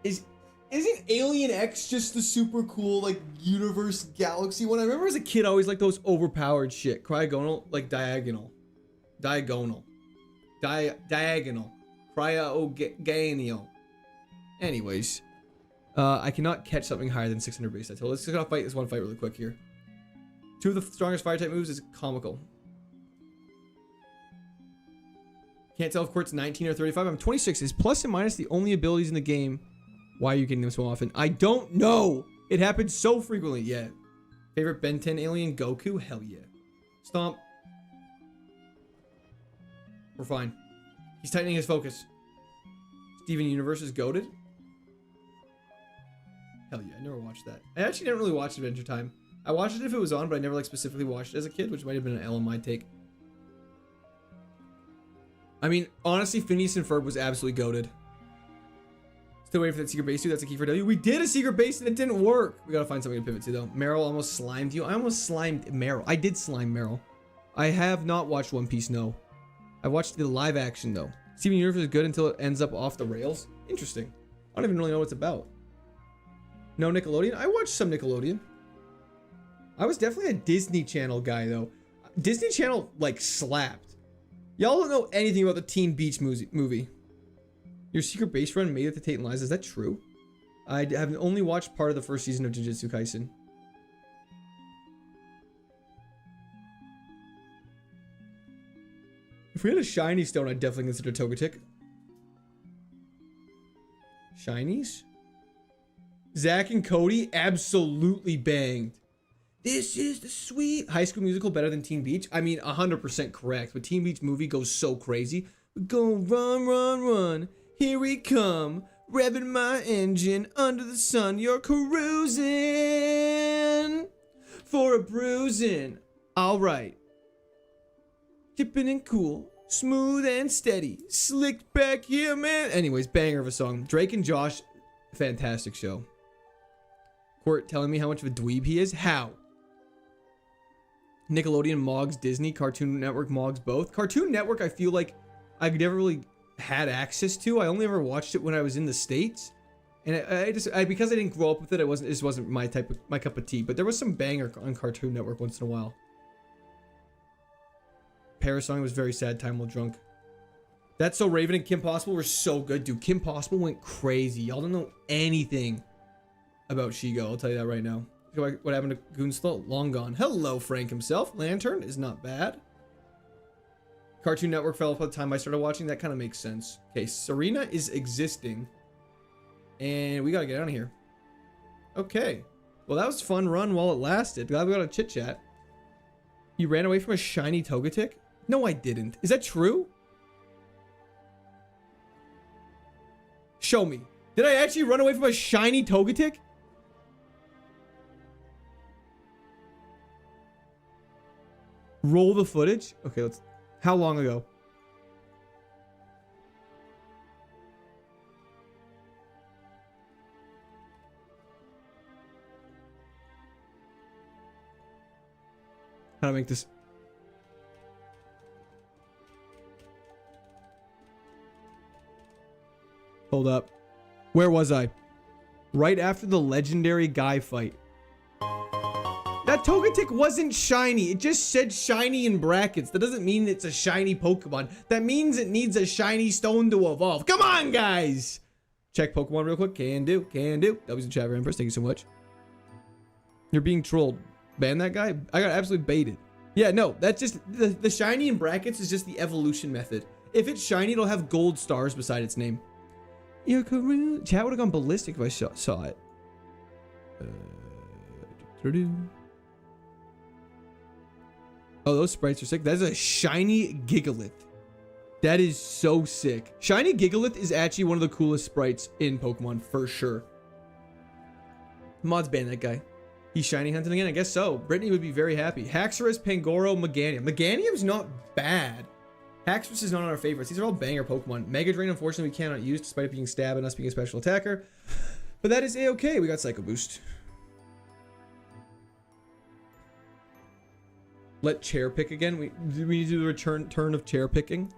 [SPEAKER 1] Isn't Alien X just the super cool like universe galaxy one? I remember as a kid I always liked those overpowered shit. Cryogonal, like diagonal. Cryoganial. Anyways. I cannot catch something higher than 600 base attack. So let's just fight this one fight really quick here. Two of the strongest fire type moves is comical. Can't tell if Court's 19 or 35. I'm 26. Is plus and minus the only abilities in the game? Why are you getting them so often? I don't know. It happens so frequently. Yeah. Favorite Ben 10 alien? Goku? Hell yeah. Stomp. We're fine. He's tightening his focus. Steven Universe is goated. Hell yeah. I never watched that. I actually didn't really watch Adventure Time. I watched it if it was on, but I never like specifically watched it as a kid, which might have been an LMI take. I mean, honestly, Phineas and Ferb was absolutely goated. Still waiting for that secret base too. That's a key for W. We did a secret base and it didn't work. We gotta find something to pivot to though. Meryl almost slimed you. I almost slimed Meryl. I did slime Meryl. I have not watched One Piece, no. I watched the live action though. Steven Universe is good until it ends up off the rails. Interesting. I don't even really know what it's about. No Nickelodeon? I watched some Nickelodeon. I was definitely a Disney Channel guy though. Disney Channel like slapped. Y'all don't know anything about the Teen Beach movie. Your secret base run made it to Tate and Liza. Is that true? I have only watched part of the first season of Jujutsu Kaisen. If we had a shiny stone, I'd definitely consider Togetic. Shinies? Zach and Cody absolutely banged. This is the sweet High School Musical better than Teen Beach. I mean, 100% correct. But Teen Beach movie goes so crazy. We're gonna run, run, run. Here we come. Revving my engine under the sun. You're cruising for a bruising. All right. Tipping and cool. Smooth and steady. Slicked back here, man. Anyways, banger of a song. Drake and Josh, fantastic show. Court telling me how much of a dweeb he is. How? Nickelodeon, Mogs, Disney, Cartoon Network, Mogs, both. Cartoon Network, I feel like I never really had access to. I only ever watched it when I was in the States. And because I didn't grow up with it, it wasn't my cup of tea. But there was some banger on Cartoon Network once in a while. Paris song was very sad time while drunk. That's So Raven and Kim Possible were so good, dude. Kim Possible went crazy. Y'all don't know anything about Shigo. I'll tell you that right now. What happened to Goonslow? Long gone. Hello, Frank himself. Lantern is not bad. Cartoon Network fell off by the time I started watching. That kind of makes sense. Okay, Serena is existing. And we got to get out of here. Okay. Well, that was a fun run while it lasted. Glad we got a chit chat. You ran away from a shiny Togetic? No, I didn't. Is that true? Show me. Did I actually run away from a shiny Togetic? Roll the footage. Okay, let's... How long ago? How to make this... Hold up. Where was I? Right after the legendary guy fight. That Togetic wasn't shiny. It just said shiny in brackets. That doesn't mean it's a shiny Pokemon. That means it needs a shiny stone to evolve. Come on, guys. Check Pokemon real quick. Can do. Can do. That was in chat, Empress. Thank you so much. You're being trolled. Ban that guy? I got absolutely baited. Yeah, no. That's just... The shiny in brackets is just the evolution method. If it's shiny, it'll have gold stars beside its name. Your career... Chat would have gone ballistic if I saw it. Oh, those sprites are sick. That is a shiny Gigalith. That is so sick. Shiny Gigalith is actually one of the coolest sprites in Pokemon, for sure. Mods ban that guy. He's shiny hunting again? I guess so. Brittany would be very happy. Haxorus, Pangoro, Meganium. Meganium's not bad. Haxorus is not on our favorites. These are all banger Pokemon. Mega Drain, unfortunately, we cannot use despite it being stab and us being a special attacker. But that is a-okay. We got Psycho Boost. Let chair pick again. We need to do the turn of chair picking.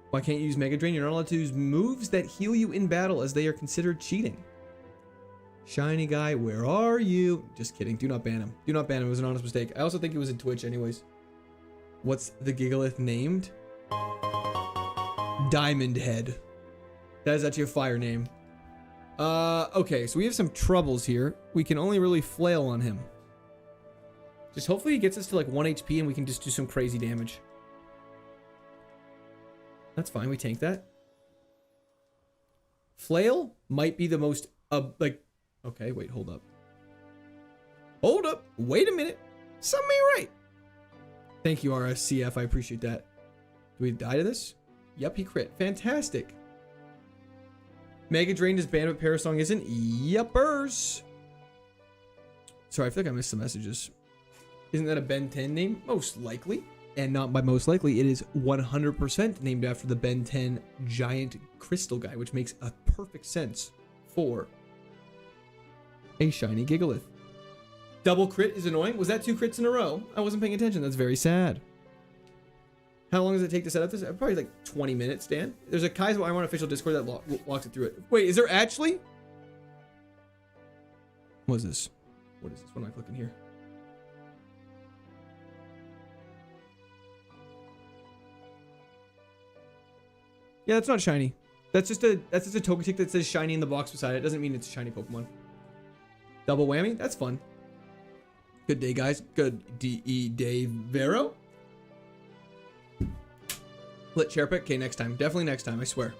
[SPEAKER 1] Why can't you use Mega Drain? You're not allowed to use moves that heal you in battle as they are considered cheating. Shiny guy, where are you? Just kidding. Do not ban him. Do not ban him. It was an honest mistake. I also think he was in Twitch anyways. What's the Gigalith named? Diamond Head. That is actually a fire name. Okay, so we have some troubles here. We can only really flail on him. Just hopefully he gets us to like 1 HP and we can just do some crazy damage. That's fine, we tank that. Flail might be the most, okay, wait, hold up. Hold up, wait a minute. Something ain't right. Thank you, RSCF, I appreciate that. Do we die to this? Yep, he crit, fantastic. Mega Drain is banned, but Parasong isn't. Yuppers. Sorry, I feel like I missed some messages. Isn't that a Ben 10 name? Most likely. And not by most likely, it is 100% named after the Ben 10 giant crystal guy, which makes a perfect sense for a shiny Gigalith. Double crit is annoying. Was that 2 crits in a row? I wasn't paying attention. That's very sad. How long does it take to set up this? Probably like 20 minutes, Dan. There's a KAIZO IRONMON official Discord that walks it through it. Wait, is there actually? What is this? What is this? What am I clicking here? Yeah, that's not shiny. That's just a Togetic that says shiny in the box beside it. It doesn't mean it's a shiny Pokemon. Double whammy? That's fun. Good day, guys. Good day, Vero. Let chair pick. Okay, next time. Definitely next time, I swear.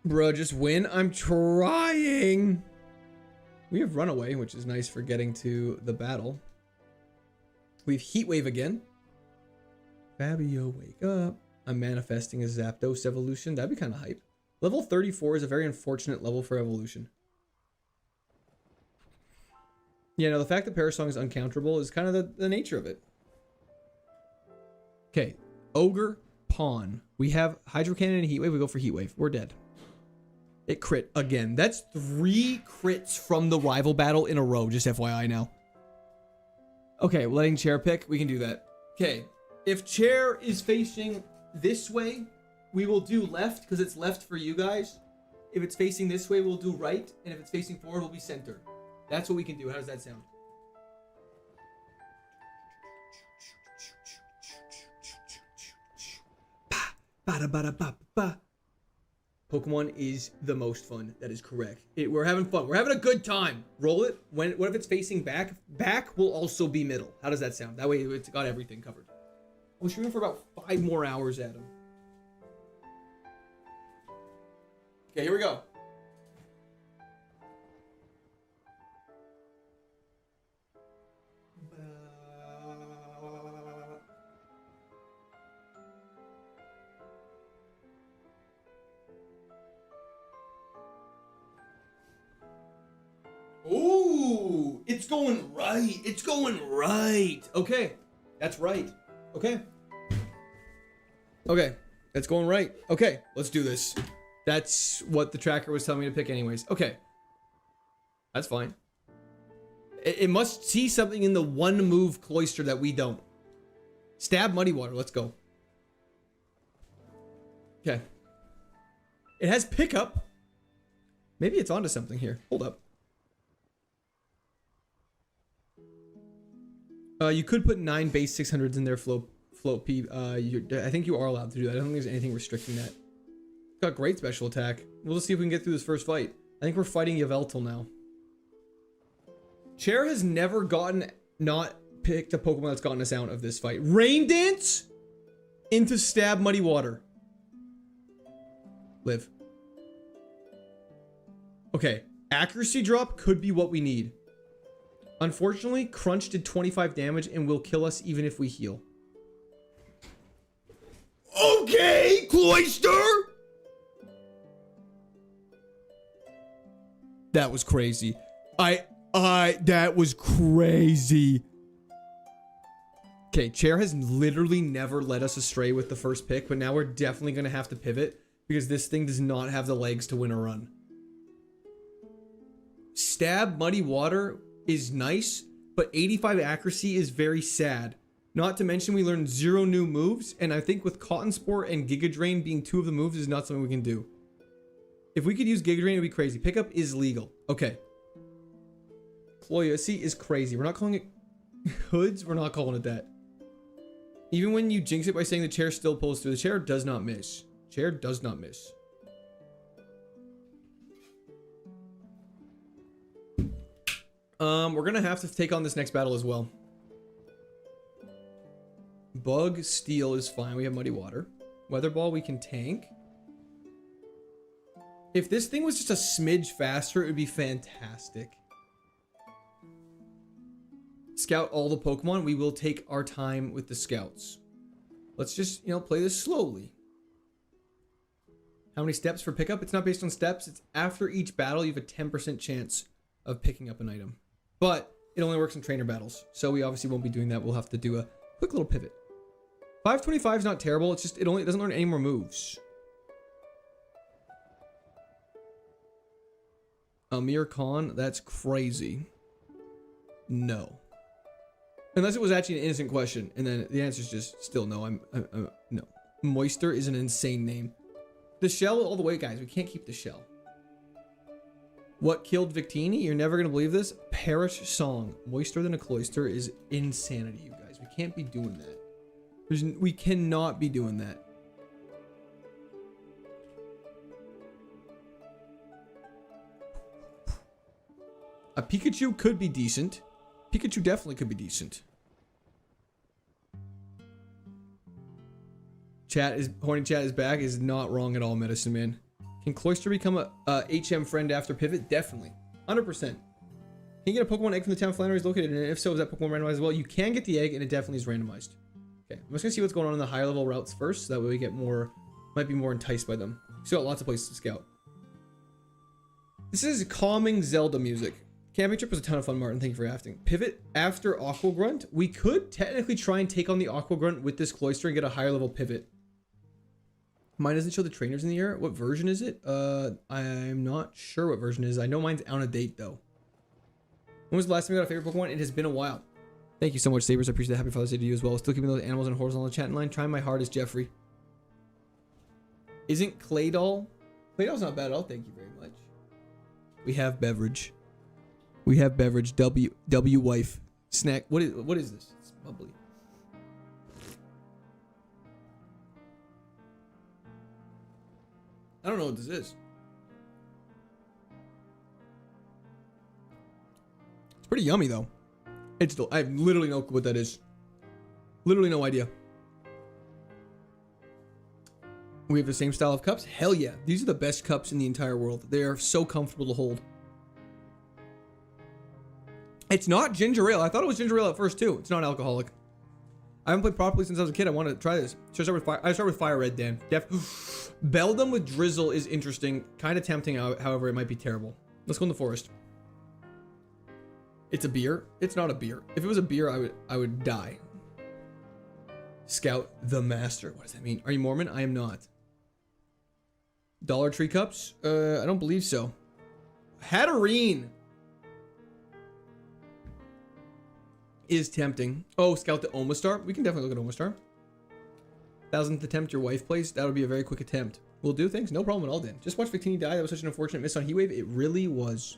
[SPEAKER 1] Bro, just win. I'm trying. We have Runaway, which is nice for getting to the battle. We have Heat Wave again. Fabio, wake up. I'm manifesting a Zapdos evolution. That'd be kind of hype. Level 34 is a very unfortunate level for evolution. Yeah, no, the fact that Parasong is uncounterable is kind of the nature of it. Okay, Ogre, Pawn. We have Hydro Cannon and Heat Wave. We go for Heat Wave. We're dead. It crit again. That's 3 crits from the rival battle in a row, just FYI now. Okay, letting chair pick. We can do that. Okay, if chair is facing this way, we will do left because it's left for you guys. If it's facing this way, we'll do right. And if it's facing forward, we'll be center. That's what we can do. How does that sound? Pokemon is the most fun. That is correct. We're having fun. We're having a good time. Roll it. What if it's facing back? Back will also be middle. How does that sound? That way it's got everything covered. We're shooting for about 5 more hours, Adam. Okay, here we go. Ooh, it's going right. It's going right. Okay, that's right. Okay. Okay, that's going right. Okay, let's do this. That's what the tracker was telling me to pick anyways. Okay. That's fine. It must see something in the one move Cloyster that we don't. Stab Muddy Water. Let's go. Okay. It has pickup. Maybe it's onto something here. Hold up. You could put 9 base 600s in there, float P. I think you are allowed to do that. I don't think there's anything restricting that. Got great special attack. We'll just see if we can get through this first fight. I think we're fighting Yveltal now. Chair has never not picked a Pokemon that's gotten us out of this fight. Rain Dance into Stab Muddy Water. Live. Okay. Accuracy drop could be what we need. Unfortunately, Crunch did 25 damage and will kill us even if we heal. Okay, Cloyster! That was crazy. That was crazy. Okay, Chair has literally never led us astray with the first pick, but now we're definitely going to have to pivot because this thing does not have the legs to win a run. Stab Muddy Water is nice, but 85 accuracy is very sad. Not to mention we learned 0 new moves, and I think with Cotton Sport and Giga Drain being 2 of the moves is not something we can do. If we could use Giga Drain, it would be crazy. Pickup is legal. Okay. Cloyussy is crazy. We're not calling it hoods. We're not calling it that. Even when you jinx it by saying the chair still pulls through, the chair does not miss. Chair does not miss. We're gonna have to take on this next battle as well. Bug, Steel is fine. We have Muddy Water. Weather Ball we can tank. If this thing was just a smidge faster, it would be fantastic. Scout all the Pokemon. We will take our time with the scouts. Let's just, play this slowly. How many steps for pickup? It's not based on steps. It's after each battle, you have a 10% chance of picking up an item. But it only works in trainer battles. So we obviously won't be doing that. We'll have to do a quick little pivot. 525 is not terrible. It's just, it doesn't learn any more moves. Amir Khan, that's crazy. No. Unless it was actually an innocent question, and then the answer is just still no. No. Moister is an insane name. The shell all the way, guys. We can't keep the shell. What killed Victini? You're never gonna believe this. Perish Song. Moister than a Cloyster is insanity, you guys. We can't be doing that. We cannot be doing that. A Pikachu could be decent. Pikachu definitely could be decent. Horny Chat is back. Is not wrong at all, Medicine Man. Can Cloyster become a HM friend after pivot? Definitely. 100%. Can you get a Pokemon egg from the town Flannery is located in? And if so, is that Pokemon randomized as well? You can get the egg, and it definitely is randomized. Okay, I'm just gonna see what's going on in the higher level routes first, so that way we get might be more enticed by them. Still got lots of places to scout. This is calming Zelda music. Camping trip was a ton of fun, Martin. Thank you for asking. Pivot after Aqua Grunt. We could technically try and take on the Aqua Grunt with this Cloyster and get a higher level pivot. Mine doesn't show the trainers in the air. What version is it? I'm not sure what version it is. I know mine's out of date though. When was the last time you got a favorite Pokemon? It has been a while. Thank you so much, Sabers. I appreciate that. Happy Father's Day to you as well. Still keeping those animals and horses on the chat line. Trying my hardest, Jeffrey. Isn't Claydol? Claydol's not bad at all. Thank you very much. We have beverage. We have beverage. W wife. Snack. What is this? It's bubbly. I don't know what this is. It's pretty yummy though. I have literally no clue what that is. Literally no idea. We have the same style of cups? Hell yeah. These are the best cups in the entire world. They are so comfortable to hold. It's not ginger ale. I thought it was ginger ale at first too. It's not alcoholic. I haven't played properly since I was a kid. I want to try this. Should I start with fire? I start with Fire Red, Dan. Beldum with Drizzle is interesting. Kind of tempting, however, it might be terrible. Let's go in the forest. It's a beer. It's not a beer. If it was a beer, I would die. Scout the Master. What does that mean? Are you Mormon? I am not. Dollar Tree cups? I don't believe so. Hatterene. is tempting. Oh, scout the Omastar. We can definitely look at Omastar. 1000th attempt your wife plays. That would be a very quick attempt. We'll do things. No problem at all, Dan. Just watch Victini die. That was such an unfortunate miss on Heatwave. It really was.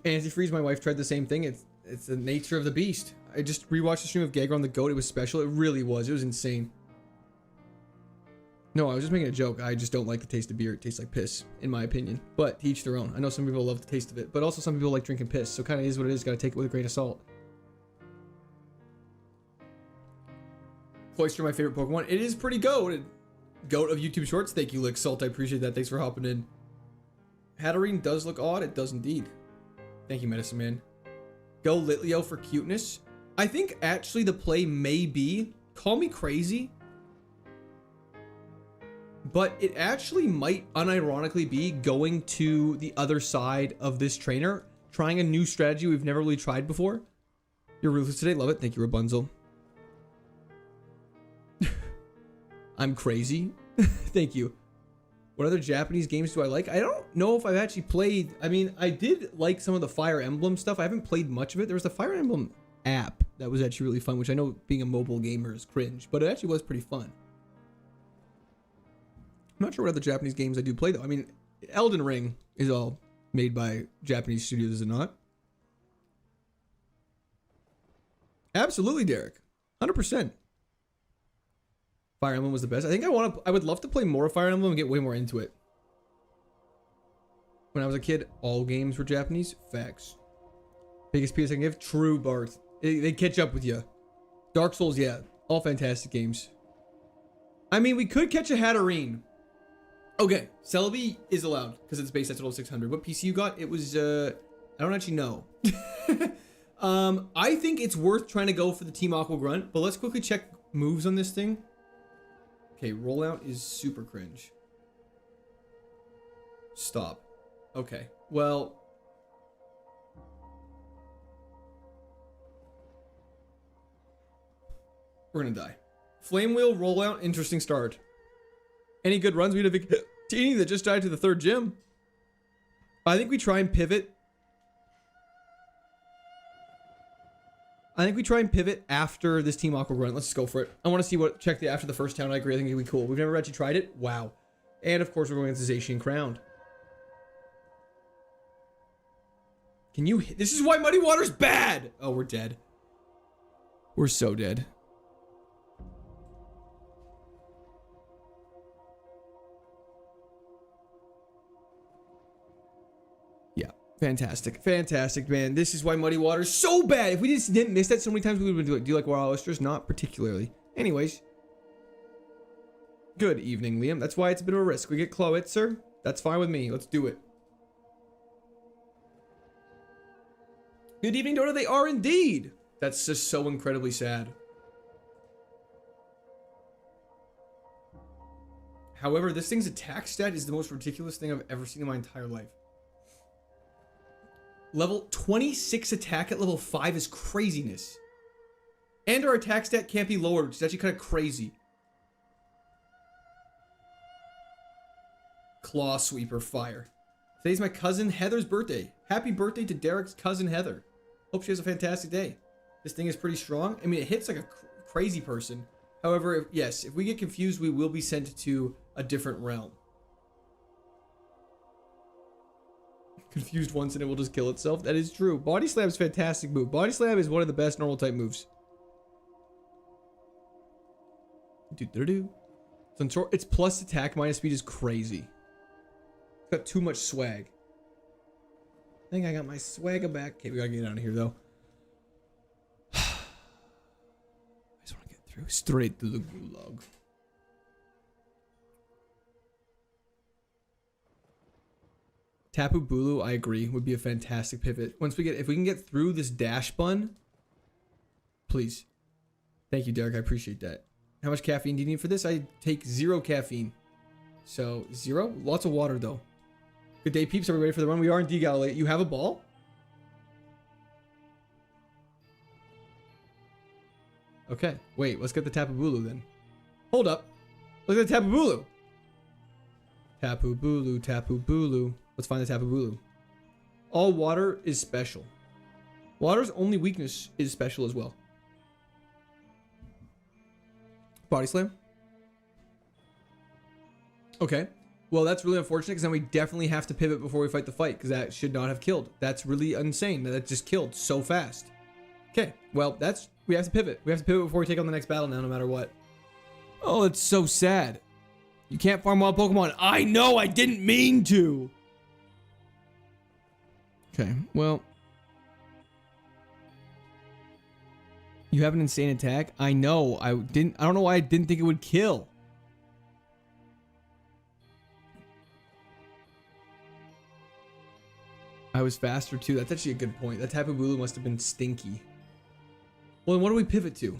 [SPEAKER 1] Antifreeze, my wife tried the same thing. It's the nature of the beast. I just rewatched the stream of Gagger on the GOAT. It was special. It really was. It was insane. No, I was just making a joke. I just don't like the taste of beer. It tastes like piss, in my opinion. But to each their own. I know some people love the taste of it, but also some people like drinking piss. So kind of is what it is. Got to take it with a grain of salt. Cloyster, my favorite Pokemon. It is pretty goated. Goat of YouTube Shorts. Thank you, Lick Salt. I appreciate that. Thanks for hopping in. Hatterene does look odd. It does indeed. Thank you, Medicine Man. Go Litleo for cuteness. I think actually the play may be, call me crazy, but it actually might unironically be going to the other side of this trainer, trying a new strategy we've never really tried before. You're ruthless today. Love it. Thank you, Rapunzel. I'm crazy. Thank you. What other Japanese games do I like? I don't know if I've actually played. I mean, I did like some of the Fire Emblem stuff. I haven't played much of it. There was the Fire Emblem app that was actually really fun, which I know being a mobile gamer is cringe, but it actually was pretty fun. I'm not sure what other Japanese games I do play, though. I mean, Elden Ring is all made by Japanese studios, is it not? Absolutely, Derek. 100%. Fire Emblem was the best. I think I would love to play more Fire Emblem and get way more into it. When I was a kid, all games were Japanese. Facts. Biggest PS I can give? True, Barth. They catch up with you. Dark Souls, yeah. All fantastic games. I mean, we could catch a Hatterene. Okay, Celebi is allowed because it's based at total 600. What PC you got? It was, I don't actually know. I think it's worth trying to go for the Team Aqua Grunt, but let's quickly check moves on this thing. Okay, rollout is super cringe. Stop. Okay, well. We're gonna die. Flame Wheel, rollout, interesting start. Any good runs? We had a Victini that just died to the 3rd gym. I think we try and pivot. I think we try and pivot after this Team Aqua Grunt. Let's just go for it. I want to see what, check the after the first town. I agree. I think it'd be cool. We've never actually tried it. Wow. And of course, we're going into Zacian Crowned. Can you hit? This is why Muddy Water's bad. Oh, we're dead. We're so dead. Yeah. Fantastic. Fantastic, man. This is why Muddy Water's so bad. If we just didn't miss that so many times, we would have been doing it. Do you like wild oysters? Not particularly. Anyways. Good evening, Liam. That's why it's a bit of a risk. We get Clowitzer. That's fine with me. Let's do it. Good evening, Dota. They are indeed. That's just so incredibly sad. However, this thing's attack stat is the most ridiculous thing I've ever seen in my entire life. Level 26 attack at level 5 is craziness. And our attack stat can't be lowered, which is actually kind of crazy. Claw Sweeper Fire. Today's my cousin Heather's birthday. Happy birthday to Derek's cousin Heather. Hope she has a fantastic day. This thing is pretty strong. I mean, it hits like a crazy person. However, yes, if we get confused, we will be sent to a different realm. Confused once and it will just kill itself. That is true. Body Slam is a fantastic move. Body Slam is one of the best normal type moves. Its plus attack minus speed is crazy. It's got too much swag. I think I got my swagger back. Okay, we gotta get out of here though. I just want to get through straight to the gulag. Tapu Bulu, I agree, would be a fantastic pivot. Once we get, if we can get through this dash bun, please. Thank you, Derek. I appreciate that. How much caffeine do you need for this? I take 0 caffeine. So 0. Lots of water though. Good day, peeps. Are we ready for the run? We are indeed, Galilei. You have a ball? Okay. Wait, let's get the Tapu Bulu then. Hold up. Look at the Tapu Bulu. Tapu Bulu, Tapu Bulu. Let's find the Tapu Bulu. All water is special. Water's only weakness is special as well. Body slam. Okay. Well, that's really unfortunate because then we definitely have to pivot before we fight the fight because that should not have killed. That's really insane that just killed so fast. Okay. Well, we have to pivot. We have to pivot before we take on the next battle now, no matter what. Oh, it's so sad. You can't farm wild Pokemon. I know, I didn't mean to. Okay, well. You have an insane attack? I know. I don't know why I didn't think it would kill. I was faster too. That's actually a good point. That Tapu Bulu must have been stinky. Well, then what do we pivot to?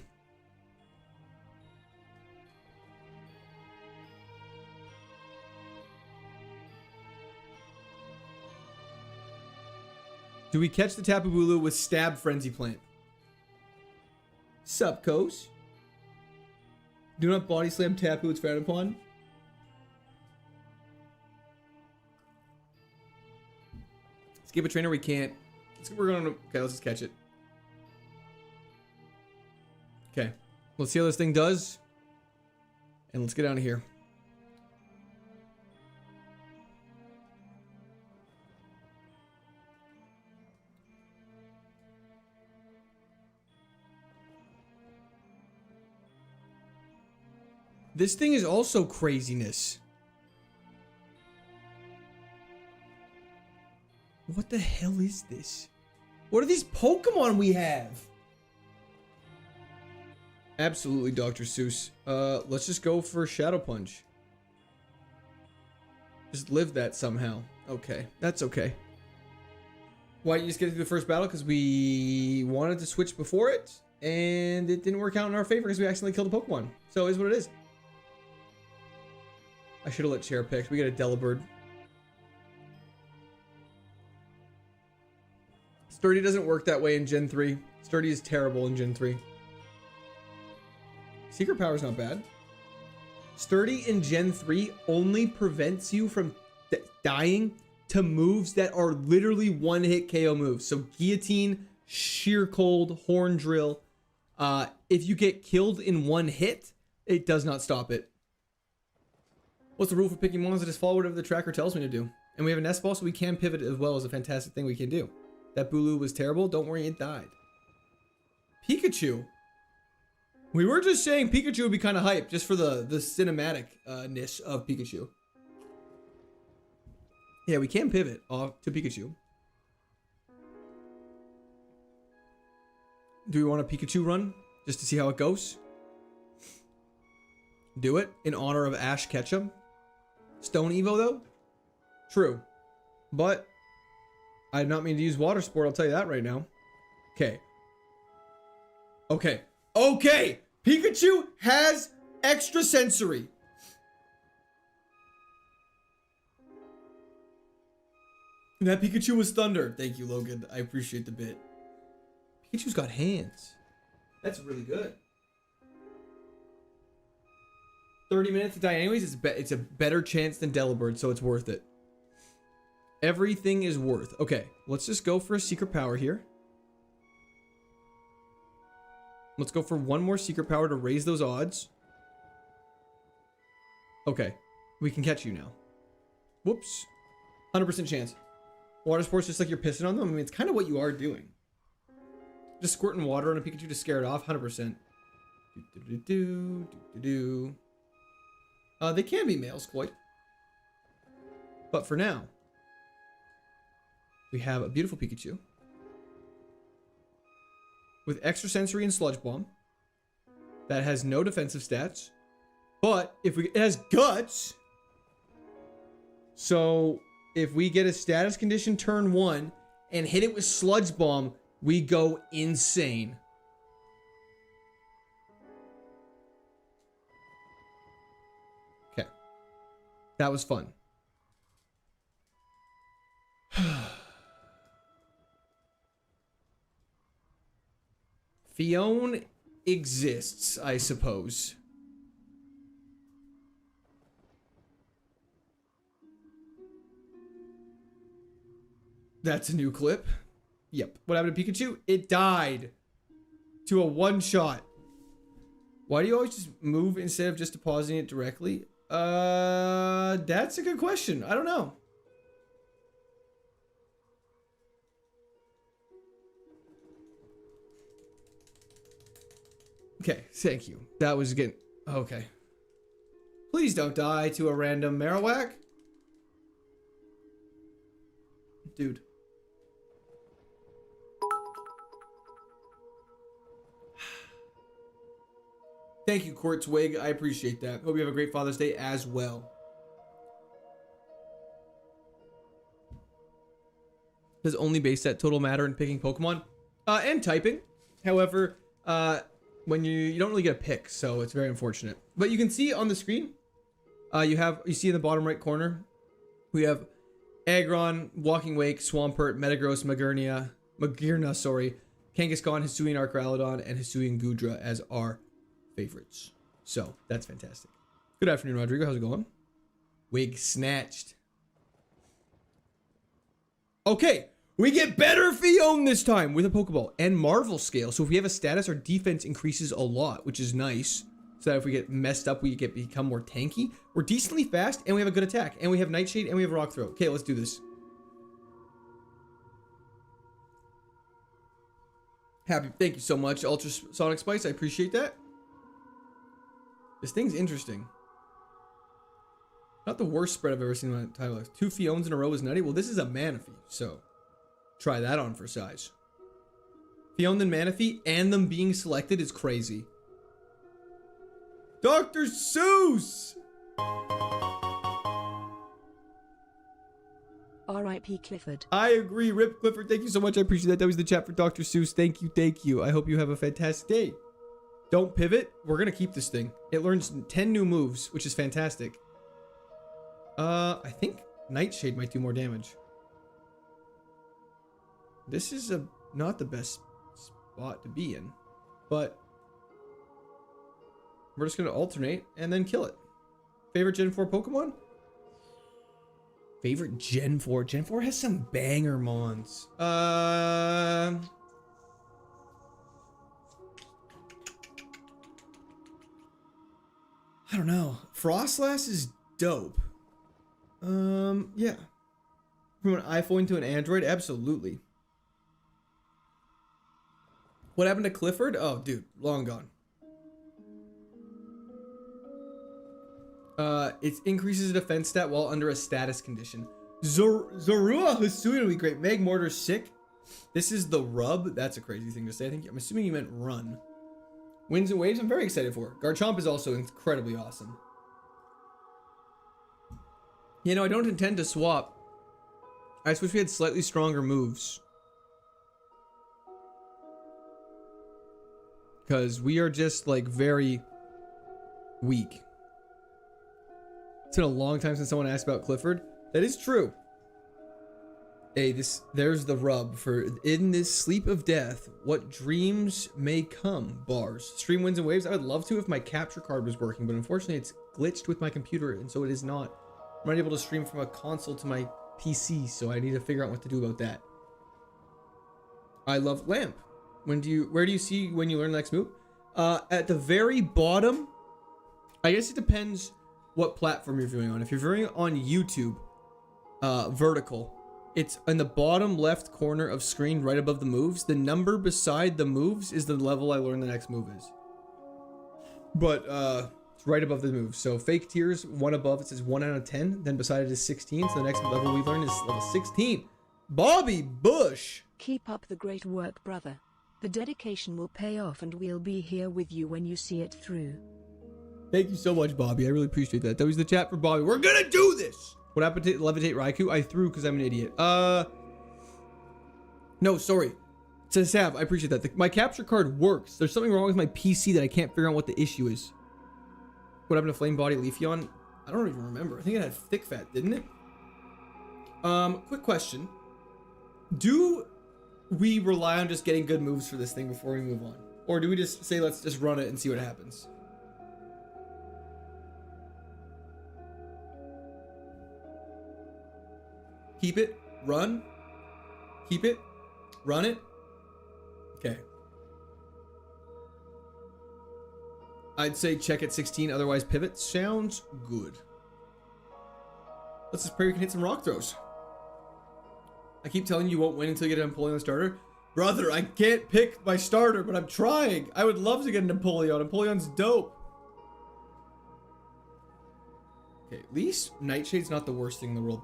[SPEAKER 1] Do we catch the Tapu Bulu with Stab Frenzy Plant? Sup, Coase? Do not body slam Tapu, it's frowned upon. Skip a trainer, we can't. Okay, let's just catch it. Okay, let's see how this thing does. And let's get out of here. This thing is also craziness. What the hell is this? What are these Pokemon we have? Absolutely, Dr. Seuss. Let's just go for Shadow Punch. Just live that somehow. Okay, that's okay. Why didn't you just get through the first battle? Because we wanted to switch before it, and it didn't work out in our favor because we accidentally killed a Pokemon. So it is what it is. I should have let Chair pick. We got a Delibird. Sturdy doesn't work that way in Gen 3. Sturdy is terrible in Gen 3. Secret Power is not bad. Sturdy in Gen 3 only prevents you from dying to moves that are literally one-hit KO moves. So Guillotine, Sheer Cold, Horn Drill. If you get killed in one hit, it does not stop it. What's the rule for picking mons? I just follow whatever the tracker tells me to do. And we have a nest ball, so we can pivot as well as a fantastic thing we can do. That Bulu was terrible. Don't worry, it died. Pikachu. We were just saying Pikachu would be kind of hype just for the cinematic-ness of Pikachu. Yeah, we can pivot off to Pikachu. Do we want a Pikachu run just to see how it goes? Do it in honor of Ash Ketchum. Stone Evo though? True. But I did not mean to use Water Sport, I'll tell you that right now. Okay. Okay. Okay! Pikachu has extra sensory. That Pikachu was thunder. Thank you, Logan. I appreciate the bit. Pikachu's got hands. That's really good. 30 minutes to die anyways. It's a better chance than Delibird, so it's worth it. Everything is worth. Okay, let's just go for a Secret Power here. Let's go for one more Secret Power to raise those odds. Okay, we can catch you now. Whoops. 100% chance. Water Sport's just like you're pissing on them. I mean, it's kind of what you are doing. Just squirting water on a Pikachu to scare it off. 100%. They can be males, Cloyd. But for now, we have a beautiful Pikachu with extra sensory and Sludge Bomb that has no defensive stats, but it has guts. So if we get a status condition turn 1 and hit it with Sludge Bomb, we go insane. Okay, that was fun. Fione exists, I suppose. That's a new clip. Yep. What happened to Pikachu? It died to a one-shot. Why do you always just move instead of just depositing it directly? That's a good question. I don't know. Okay, thank you. That was getting... Okay. Please don't die to a random Marowak. Dude. Thank you, Quartz Wig. I appreciate that. Hope you have a great Father's Day as well. Does only base set total matter in picking Pokemon? And typing. However, when you don't really get a pick, so it's very unfortunate. But you can see on the screen, you see in the bottom right corner, we have Aggron, Walking Wake, Swampert, Metagross, Magearna, Kangaskhan, Hisuian Arcralodon, and Hisuian Goodra as our favorites. So that's fantastic. Good afternoon, Rodrigo. How's it going? Wig snatched. Okay, we get better Fion this time with a Pokeball and Marvel Scale. So if we have a status, our defense increases a lot, which is nice. So that if we get messed up, we become more tanky. We're decently fast, and we have a good attack, and we have Nightshade, and we have Rock Throw. Okay, let's do this. Happy. Thank you so much, Ultrasonic Spice. I appreciate that. This thing's interesting. Not the worst spread I've ever seen in my entire life. 2 Fions in a row is nutty. Well, this is a Manaphy, so try that on for size. Fion then Manaphy, and them being selected is crazy. Dr. Seuss!
[SPEAKER 2] R.I.P. Clifford.
[SPEAKER 1] I agree. Rip Clifford, thank you so much. I appreciate that. That was the chat for Dr. Seuss. Thank you, thank you. I hope you have a fantastic day. Don't pivot. We're going to keep this thing. It learns 10 new moves, which is fantastic. I think Nightshade might do more damage. This is not the best spot to be in, but we're just going to alternate and then kill it. Favorite Gen 4 Pokemon? Favorite Gen 4? Gen 4 has some banger mons. I don't know. Frostlass is dope. Yeah. From an iPhone to an Android? Absolutely. What happened to Clifford? Oh, dude. Long gone. It increases the defense stat while under a status condition. Zorua Hisuian would be great. Magmortar's sick. This is the rub. That's a crazy thing to say. I'm assuming you meant run. Winds and Waves, I'm very excited for. Garchomp is also incredibly awesome. You know, I don't intend to swap. I just wish we had slightly stronger moves. Because we are just, like, very weak. It's been a long time since someone asked about Clifford. That is true. Hey, there's the rub for in this sleep of death, what dreams may come, bars. Stream Winds and Waves. I would love to if my capture card was working, but unfortunately it's glitched with my computer, and so it is not. I'm not able to stream from a console to my PC, so I need to figure out what to do about that. I love Lamp. Where do you see when you learn the next move? At the very bottom. I guess it depends what platform you're viewing on. If you're viewing on YouTube, vertical, it's in the bottom left corner of screen right above the moves. The number beside the moves is the level I learn the next move is. But it's right above the moves. So fake tears, one above, it says 1 out of 10. Then beside it is 16. So the next level we learn is level 16. Bobby Bush.
[SPEAKER 2] Keep up the great work, brother. The dedication will pay off, and we'll be here with you when you see it through.
[SPEAKER 1] Thank you so much, Bobby. I really appreciate that. That was the chat for Bobby. We're gonna do this. What happened to Levitate Raikou? I threw because I'm an idiot. No, sorry. It says Sav. I appreciate that. My capture card works. There's something wrong with my PC that I can't figure out what the issue is. What happened to Flame Body Leafeon? I don't even remember. I think it had thick fat, didn't it? Quick question. Do we rely on just getting good moves for this thing before we move on? Or do we just say, let's just run it and see what happens? Keep it, run. Keep it. Run it. Okay. I'd say check at 16, otherwise pivot. Sounds good. Let's just pray we can hit some rock throws. I keep telling you won't win until you get an Empoleon starter. Brother, I can't pick my starter, but I'm trying. I would love to get an Empoleon. Empoleon's dope. Okay, at least Nightshade's not the worst thing in the world.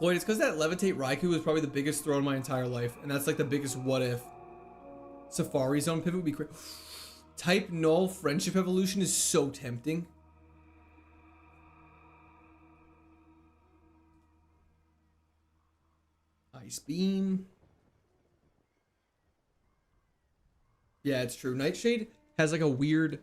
[SPEAKER 1] Lloyd, it's because that Levitate Raikou was probably the biggest throw in my entire life. And that's like the biggest what if. Safari Zone pivot would be great. Type Null Friendship Evolution is so tempting. Ice Beam. Yeah, it's true. Nightshade has like a weird...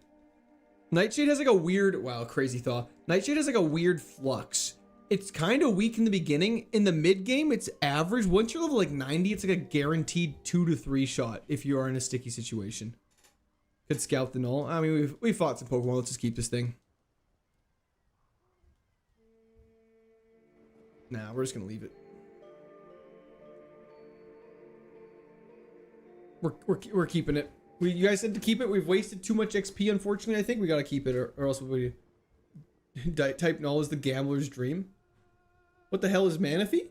[SPEAKER 1] Nightshade has like a weird... Wow, crazy thought. Nightshade has like a weird flux. It's kind of weak in the beginning. In the mid game, it's average. Once you're level like 90, it's like a guaranteed 2 to 3 shot if you are in a sticky situation. Could scout the null. I mean, we've fought some Pokemon. Let's just keep this thing. Nah, we're just gonna leave it. We're keeping it. You guys said to keep it. We've wasted too much XP. Unfortunately, I think we gotta keep it, or else we type null is the gambler's dream. What the hell is Manaphy?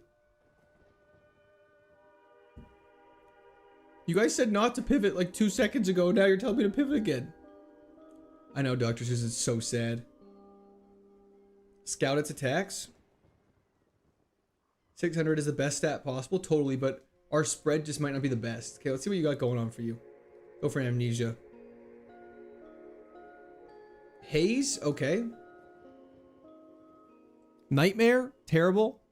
[SPEAKER 1] You guys said not to pivot like 2 seconds ago. Now you're telling me to pivot again. I know, Dr. Seuss, it's so sad. Scout its attacks. 600 is the best stat possible, totally, but our spread just might not be the best. Okay, let's see what you got going on for you. Go for Amnesia. Haze, okay. Nightmare, terrible.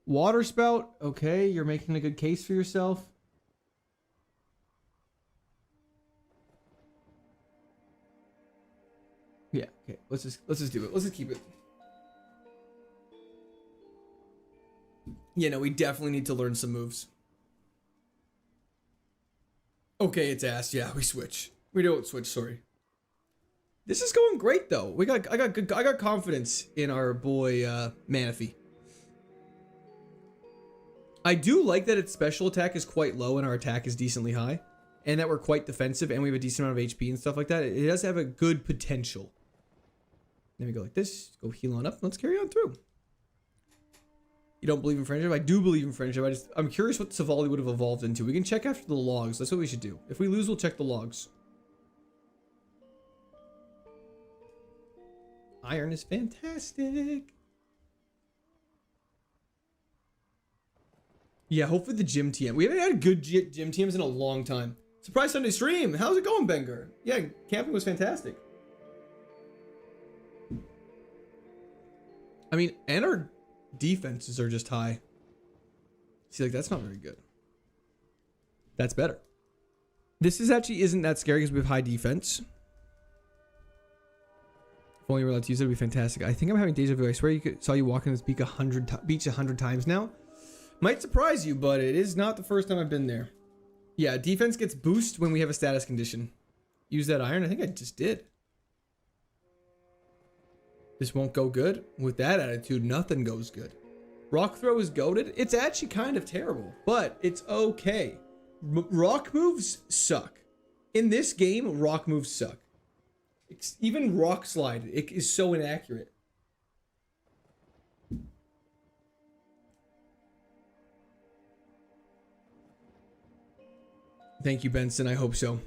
[SPEAKER 1] Water Spout, okay, you're making a good case for yourself. Yeah, okay, let's just do it. Let's just keep it. Yeah, no, we definitely need to learn some moves. Okay, it's ass. Yeah, we switch. We don't switch, sorry. This is going great though. I got confidence in our boy Manaphy. I do like that its special attack is quite low and our attack is decently high, and that we're quite defensive and we have a decent amount of HP and stuff like that. It does have a good potential. Then we go like this, go heal on up. Let's carry on through. You don't believe in friendship? I do believe in friendship. I'm curious what Savali would have evolved into. We can check after the logs. That's what we should do. If we lose, we'll check the logs. Iron is fantastic. Yeah, hopefully the gym TM. We haven't had good gym TMs in a long time. Surprise Sunday stream. How's it going, Benger? Yeah, camping was fantastic. I mean, and our defenses are just high. See, like, that's not very good. That's better. This is actually isn't that scary because we have high defense. If only we were allowed to use it, it would be fantastic. I think I'm having deja vu. I swear saw you walking this beach 100 times now. Might surprise you, but it is not the first time I've been there. Yeah, defense gets boost when we have a status condition. Use that iron. I think I just did. This won't go good. With that attitude, nothing goes good. Rock throw is goated. It's actually kind of terrible, but it's okay. Rock moves suck. In this game, rock moves suck. Even rock slide, it is so inaccurate. Thank you, Benson. I hope so.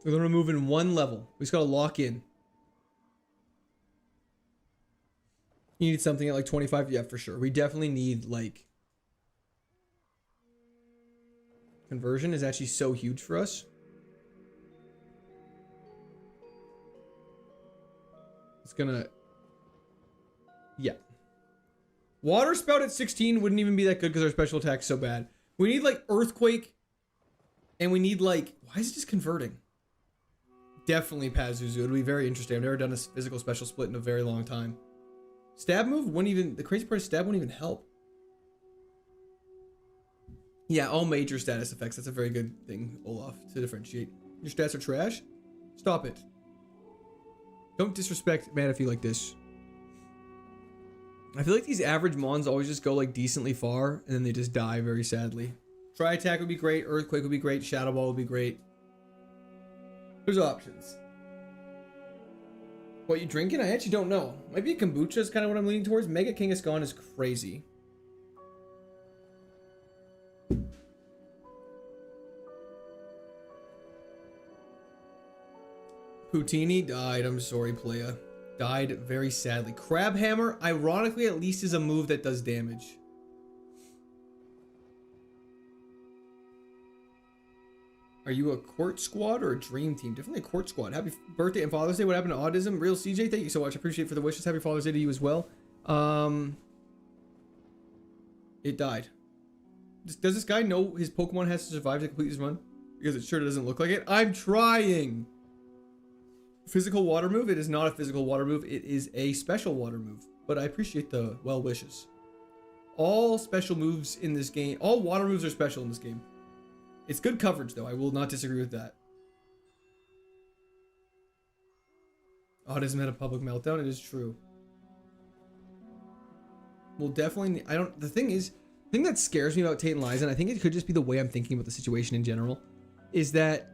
[SPEAKER 1] We're going to move in one level. We just got to lock in. You need something at like 25? Yeah, for sure. We definitely need like... Conversion is actually so huge for us. It's gonna... Yeah. Water Spout at 16 wouldn't even be that good because our special attack's so bad. We need like Earthquake. And we need like... Why is it just converting? Definitely Pazuzu. It'll be very interesting. I've never done a physical special split in a very long time. Stab move wouldn't even... The crazy part is stab wouldn't even help. Yeah, all major status effects. That's a very good thing, Olaf, to differentiate. Your stats are trash? Stop it. Don't disrespect Manaphy like this. I feel like these average mons always just go like decently far and then they just die very sadly. Tri attack would be great, earthquake would be great, shadow ball would be great. There's options. What you drinking? I actually don't know. Might be a kombucha is kind of what I'm leaning towards. Mega Kangaskhan is crazy. Poutini died. I'm sorry, playa. Died very sadly. Crab Hammer, ironically, at least is a move that does damage. Are you a court squad or a dream team? Definitely a court squad. Happy birthday and Father's Day. What happened to autism? Real CJ, thank you so much. I appreciate it for the wishes. Happy Father's Day to you as well. It died. Does this guy know his Pokemon has to survive to complete his run? Because it sure doesn't look like it. I'm trying. Physical water move? It is not a physical water move. It is a special water move. But I appreciate the well wishes. All special moves in this game, all water moves are special in this game. It's good coverage though. I will not disagree with that. Autism had a public meltdown. It is true. Well, definitely. The thing that scares me about Tate and Liza, and I think it could just be the way I'm thinking about the situation in general, is that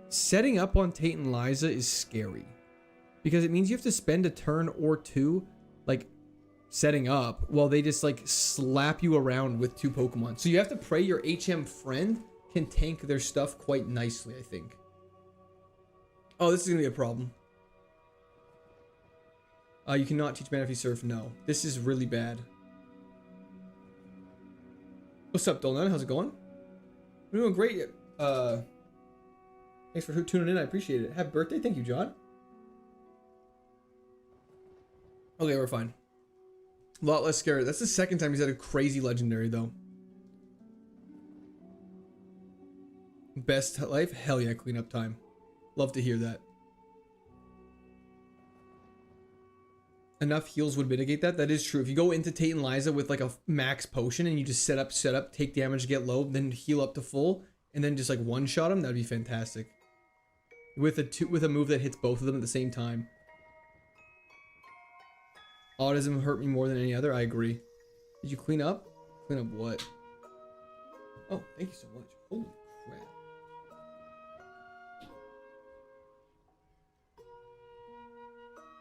[SPEAKER 1] setting up on Tate and Liza is scary. Because it means you have to spend a turn or two, like, setting up while they just, like, slap you around with two Pokemon. So you have to pray your HM friend can tank their stuff quite nicely, I think. Oh, this is going to be a problem. You cannot teach Manaphy Surf. No. This is really bad. What's up, Dolan? How's it going? We're doing great. Thanks for tuning in. I appreciate it. Happy birthday. Thank you, John. Okay, we're fine. A lot less scary. That's the second time he's had a crazy legendary, though. Best life? Hell yeah, cleanup time. Love to hear that. Enough heals would mitigate that. That is true. If you go into Tate and Liza with like a max potion and you just set up, take damage, get low, then heal up to full, and then just like one-shot him, that'd be fantastic. With a move that hits both of them at the same time. Autism hurt me more than any other. I agree. Did you clean up? Clean up what? Oh, thank you so much. Holy crap.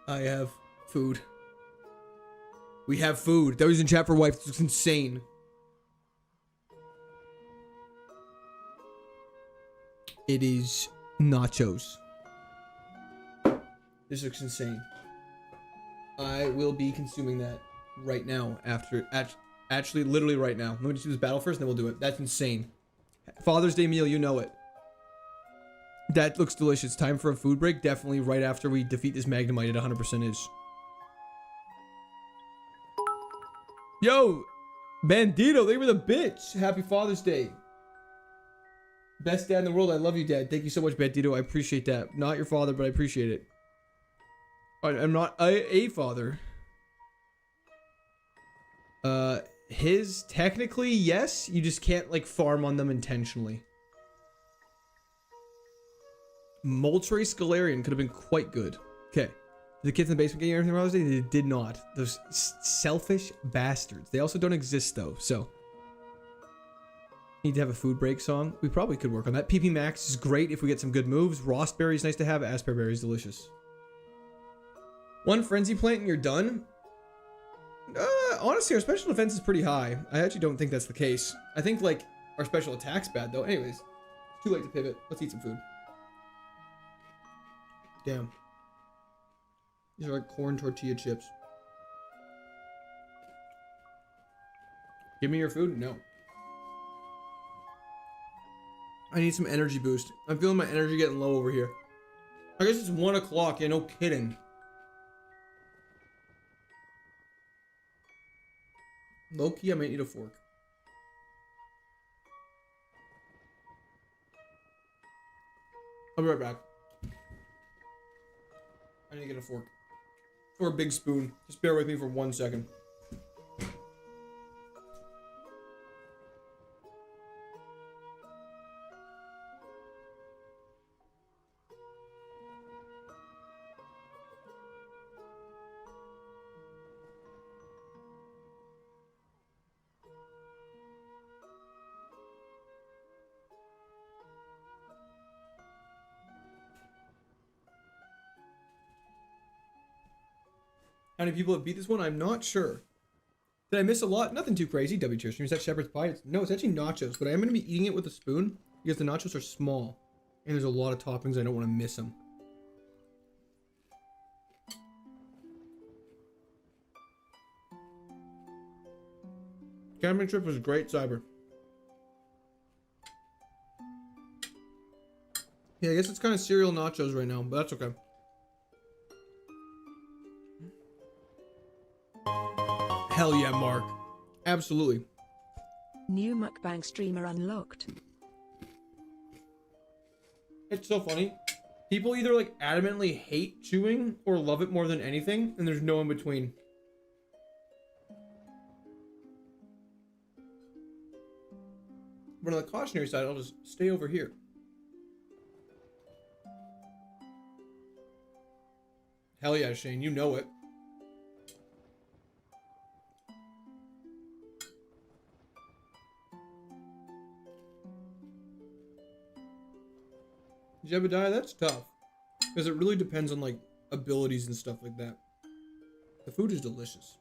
[SPEAKER 1] I have food. We have food. That was in chat for wife. This looks insane. It is nachos. This looks insane. I will be consuming that right now after, actually literally right now. Let me just do this battle first and then we'll do it. That's insane. Father's Day meal, you know it. That looks delicious. Time for a food break. Definitely right after we defeat this Magnemite. It 100% is. Yo, Bandito, they were the bitch. Happy Father's Day. Best dad in the world. I love you, Dad. Thank you so much, Bandito. I appreciate that. Not your father, but I appreciate it. I'm not a father. His technically yes. You just can't like farm on them intentionally. Moltres Scalarian could have been quite good. Okay. The kids in the basement getting everything Father's Day? They did not. Those selfish bastards. They also don't exist though, so. Need to have a food break song. We probably could work on that. PP Max is great if we get some good moves. Rossberry is nice to have. Asperberry is delicious. One Frenzy Plant and you're done? Honestly, our special defense is pretty high. I actually don't think that's the case. I think, like, our special attack's bad, though. Anyways, too late to pivot. Let's eat some food. Damn. These are like corn tortilla chips. Give me your food? No. I need some energy boost. I'm feeling my energy getting low over here. I guess it's 1 o'clock. Yeah, no kidding. Low key, I might need a fork. I'll be right back. I need to get a fork. Or a big spoon. Just bear with me for 1 second. How many people have beat this one? I'm not sure. Did I miss a lot? Nothing too crazy. W tier stream. Is that shepherd's pie? No, it's actually nachos, but I am going to be eating it with a spoon because the nachos are small and there's a lot of toppings. I don't want to miss them. Camping trip was great, Cyber. Yeah, I guess it's kind of cereal nachos right now, but that's okay. Hell yeah, Mark. Absolutely.
[SPEAKER 2] New mukbang streamer unlocked.
[SPEAKER 1] It's so funny. People either like adamantly hate chewing or love it more than anything, and there's no in between. But on the cautionary side, I'll just stay over here. Hell yeah, Shane, you know it. Jebediah, that's tough. Because it really depends on like abilities and stuff like that. The food is delicious.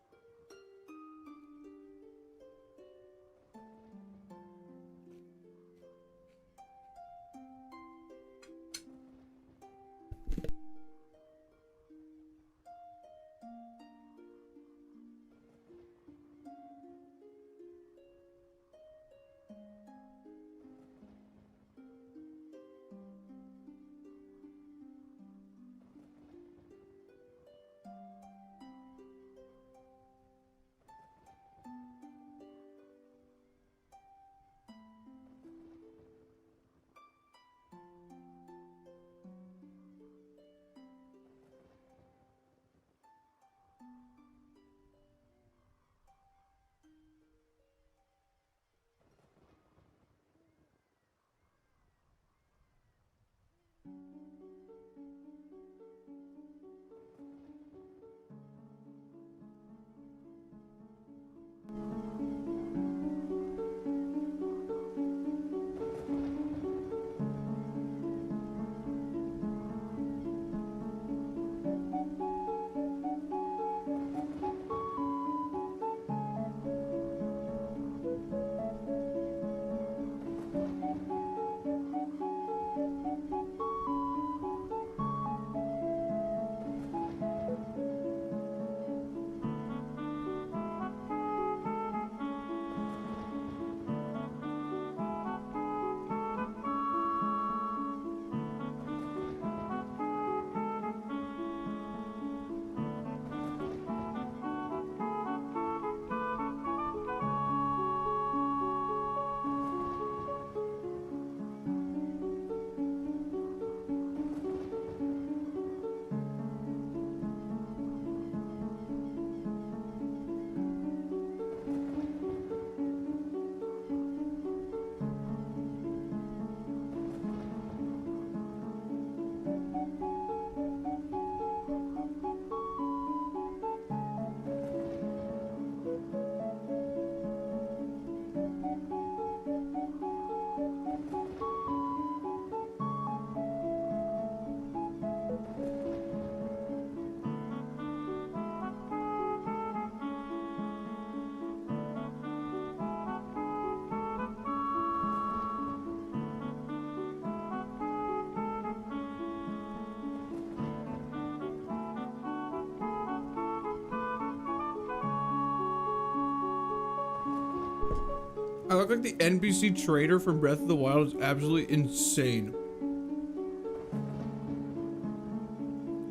[SPEAKER 1] I look like the NPC trader from Breath of the Wild is absolutely insane.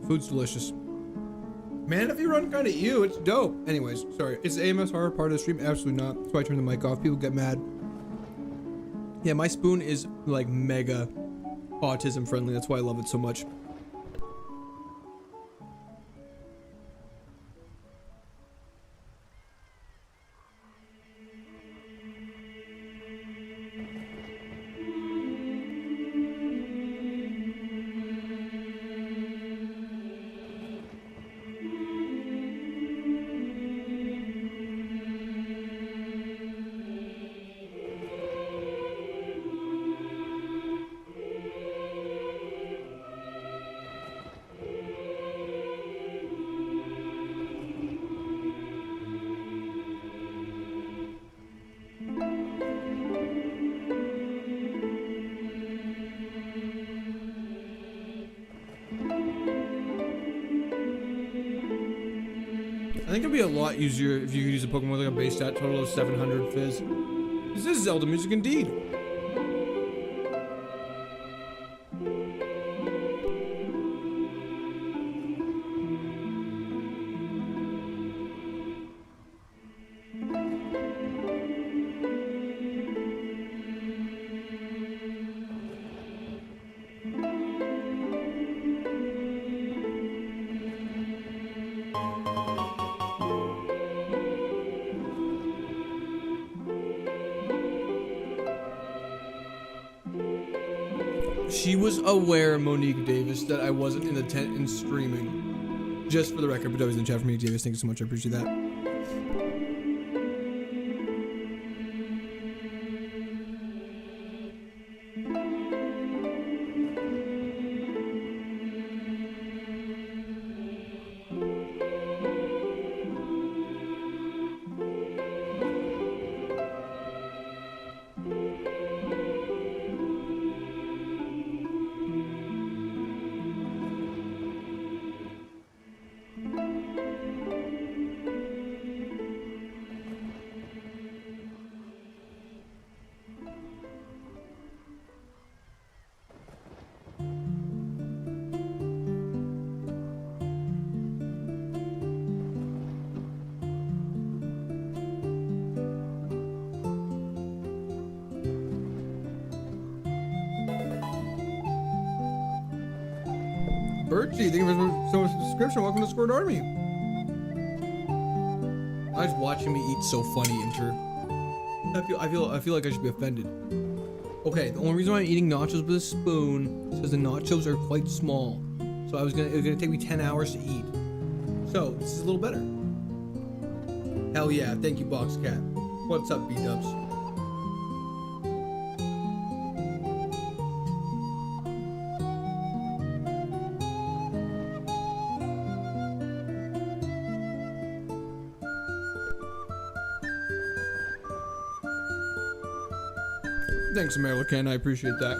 [SPEAKER 1] Food's delicious. Man, if you run kind of you, it's dope. Anyways, sorry. Is AMS hard part of the stream? Absolutely not. That's why I turn the mic off. People get mad. Yeah, my spoon is like mega autism friendly. That's why I love it so much. think it'd be a lot easier if you could use a Pokemon with like a base stat total of 700 Fizz. This is Zelda music indeed. She was aware, Monique Davis, that I wasn't in the tent and streaming. Just for the record, but I was in chat for Monique Davis. Thank you so much. I appreciate that. Birchie, thank you for so much subscription. Welcome to Squirt Army. I was watching me eat so funny, Inter. I feel like I should be offended. Okay, the only reason why I'm eating nachos with a spoon is because the nachos are quite small. So it was gonna take me 10 hours to eat. So this is a little better. Hell yeah, thank you, Box Cat. What's up, B-dubs? Thanks, American. I appreciate that.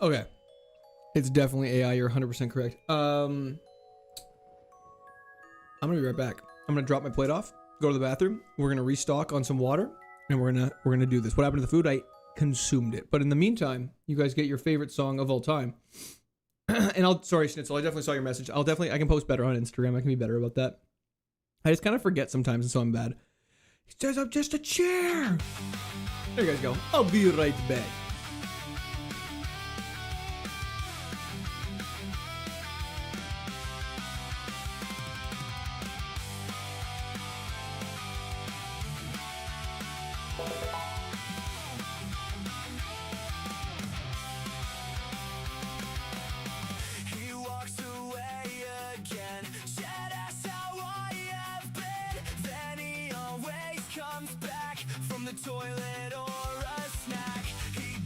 [SPEAKER 1] Okay. It's definitely AI. You're 100% correct. I'm gonna be right back. I'm gonna drop my plate off, go to the bathroom. We're gonna restock on some water, and we're gonna do this. What happened to the food? I consumed it. But in the meantime, you guys get your favorite song of all time. And sorry, Schnitzel, I definitely saw your message. I can post better on Instagram. I can be better about that. I just kind of forget sometimes, and so I'm bad. He says I'm just a chair. There you guys go. I'll be right back.
[SPEAKER 4] Toilet or a snack. He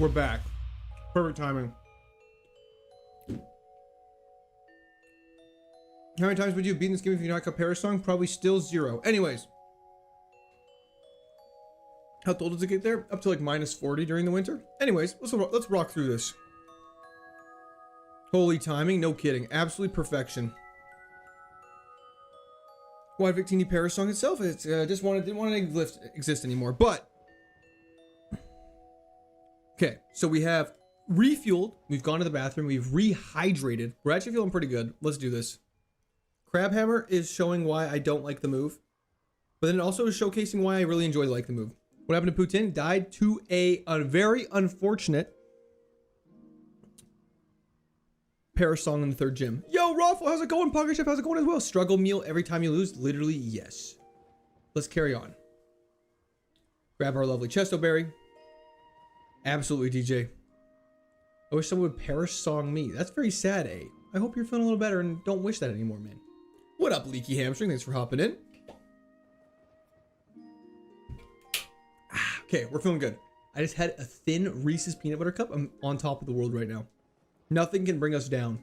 [SPEAKER 1] We're back. Perfect timing. How many times would you have beaten this game if you not got Paris song? Probably still 0. Anyways. How cold does it get there? Up to like -40 during the winter. Anyways, let's rock through this. Holy timing, no kidding. Absolute perfection. Why Victini Paris song itself? It's didn't want to exist anymore. But okay, so we have refueled. We've gone to the bathroom. We've rehydrated. We're actually feeling pretty good. Let's do this. Crab Hammer is showing why I don't like the move, but then it also is showcasing why I really enjoy like the move. What happened to Putin? Died to a very unfortunate Paris song in the 3rd gym. Yo, Raffle, how's it going? Pocket Chef, how's it going as well? Struggle meal every time you lose? Literally, yes. Let's carry on. Grab our lovely Chesto Berry. Absolutely, DJ. I wish someone would Paris song me. That's very sad, eh? I hope you're feeling a little better and don't wish that anymore, man. What up, Leaky Hamstring? Thanks for hopping in. Okay, we're feeling good. I just had a thin Reese's peanut butter cup. I'm on top of the world right now. Nothing can bring us down.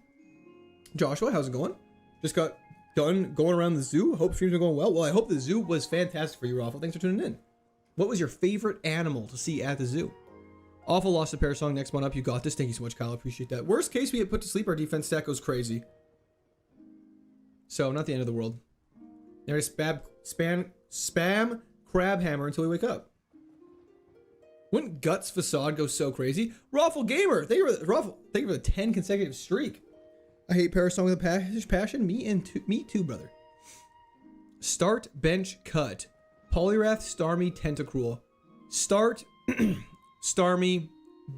[SPEAKER 1] Joshua, how's it going? Just got done going around the zoo. Hope streams are going well. Well, I hope the zoo was fantastic for you, Raffle. Thanks for tuning in. What was your favorite animal to see at the zoo? Awful lost a Paris song. Next one up. You got this. Thank you so much, Kyle. Appreciate that. Worst case, we get put to sleep. Our defense stack goes crazy. So, not the end of the world. There's spam Crab Hammer until we wake up. Wouldn't Guts Facade go so crazy? Raffle Gamer, thank you for the 10 consecutive streak. I hate Paris song with a passion. Me too, brother. Start, bench, cut. Polyrath, Starmie, Tentacruel. Start, Starmie,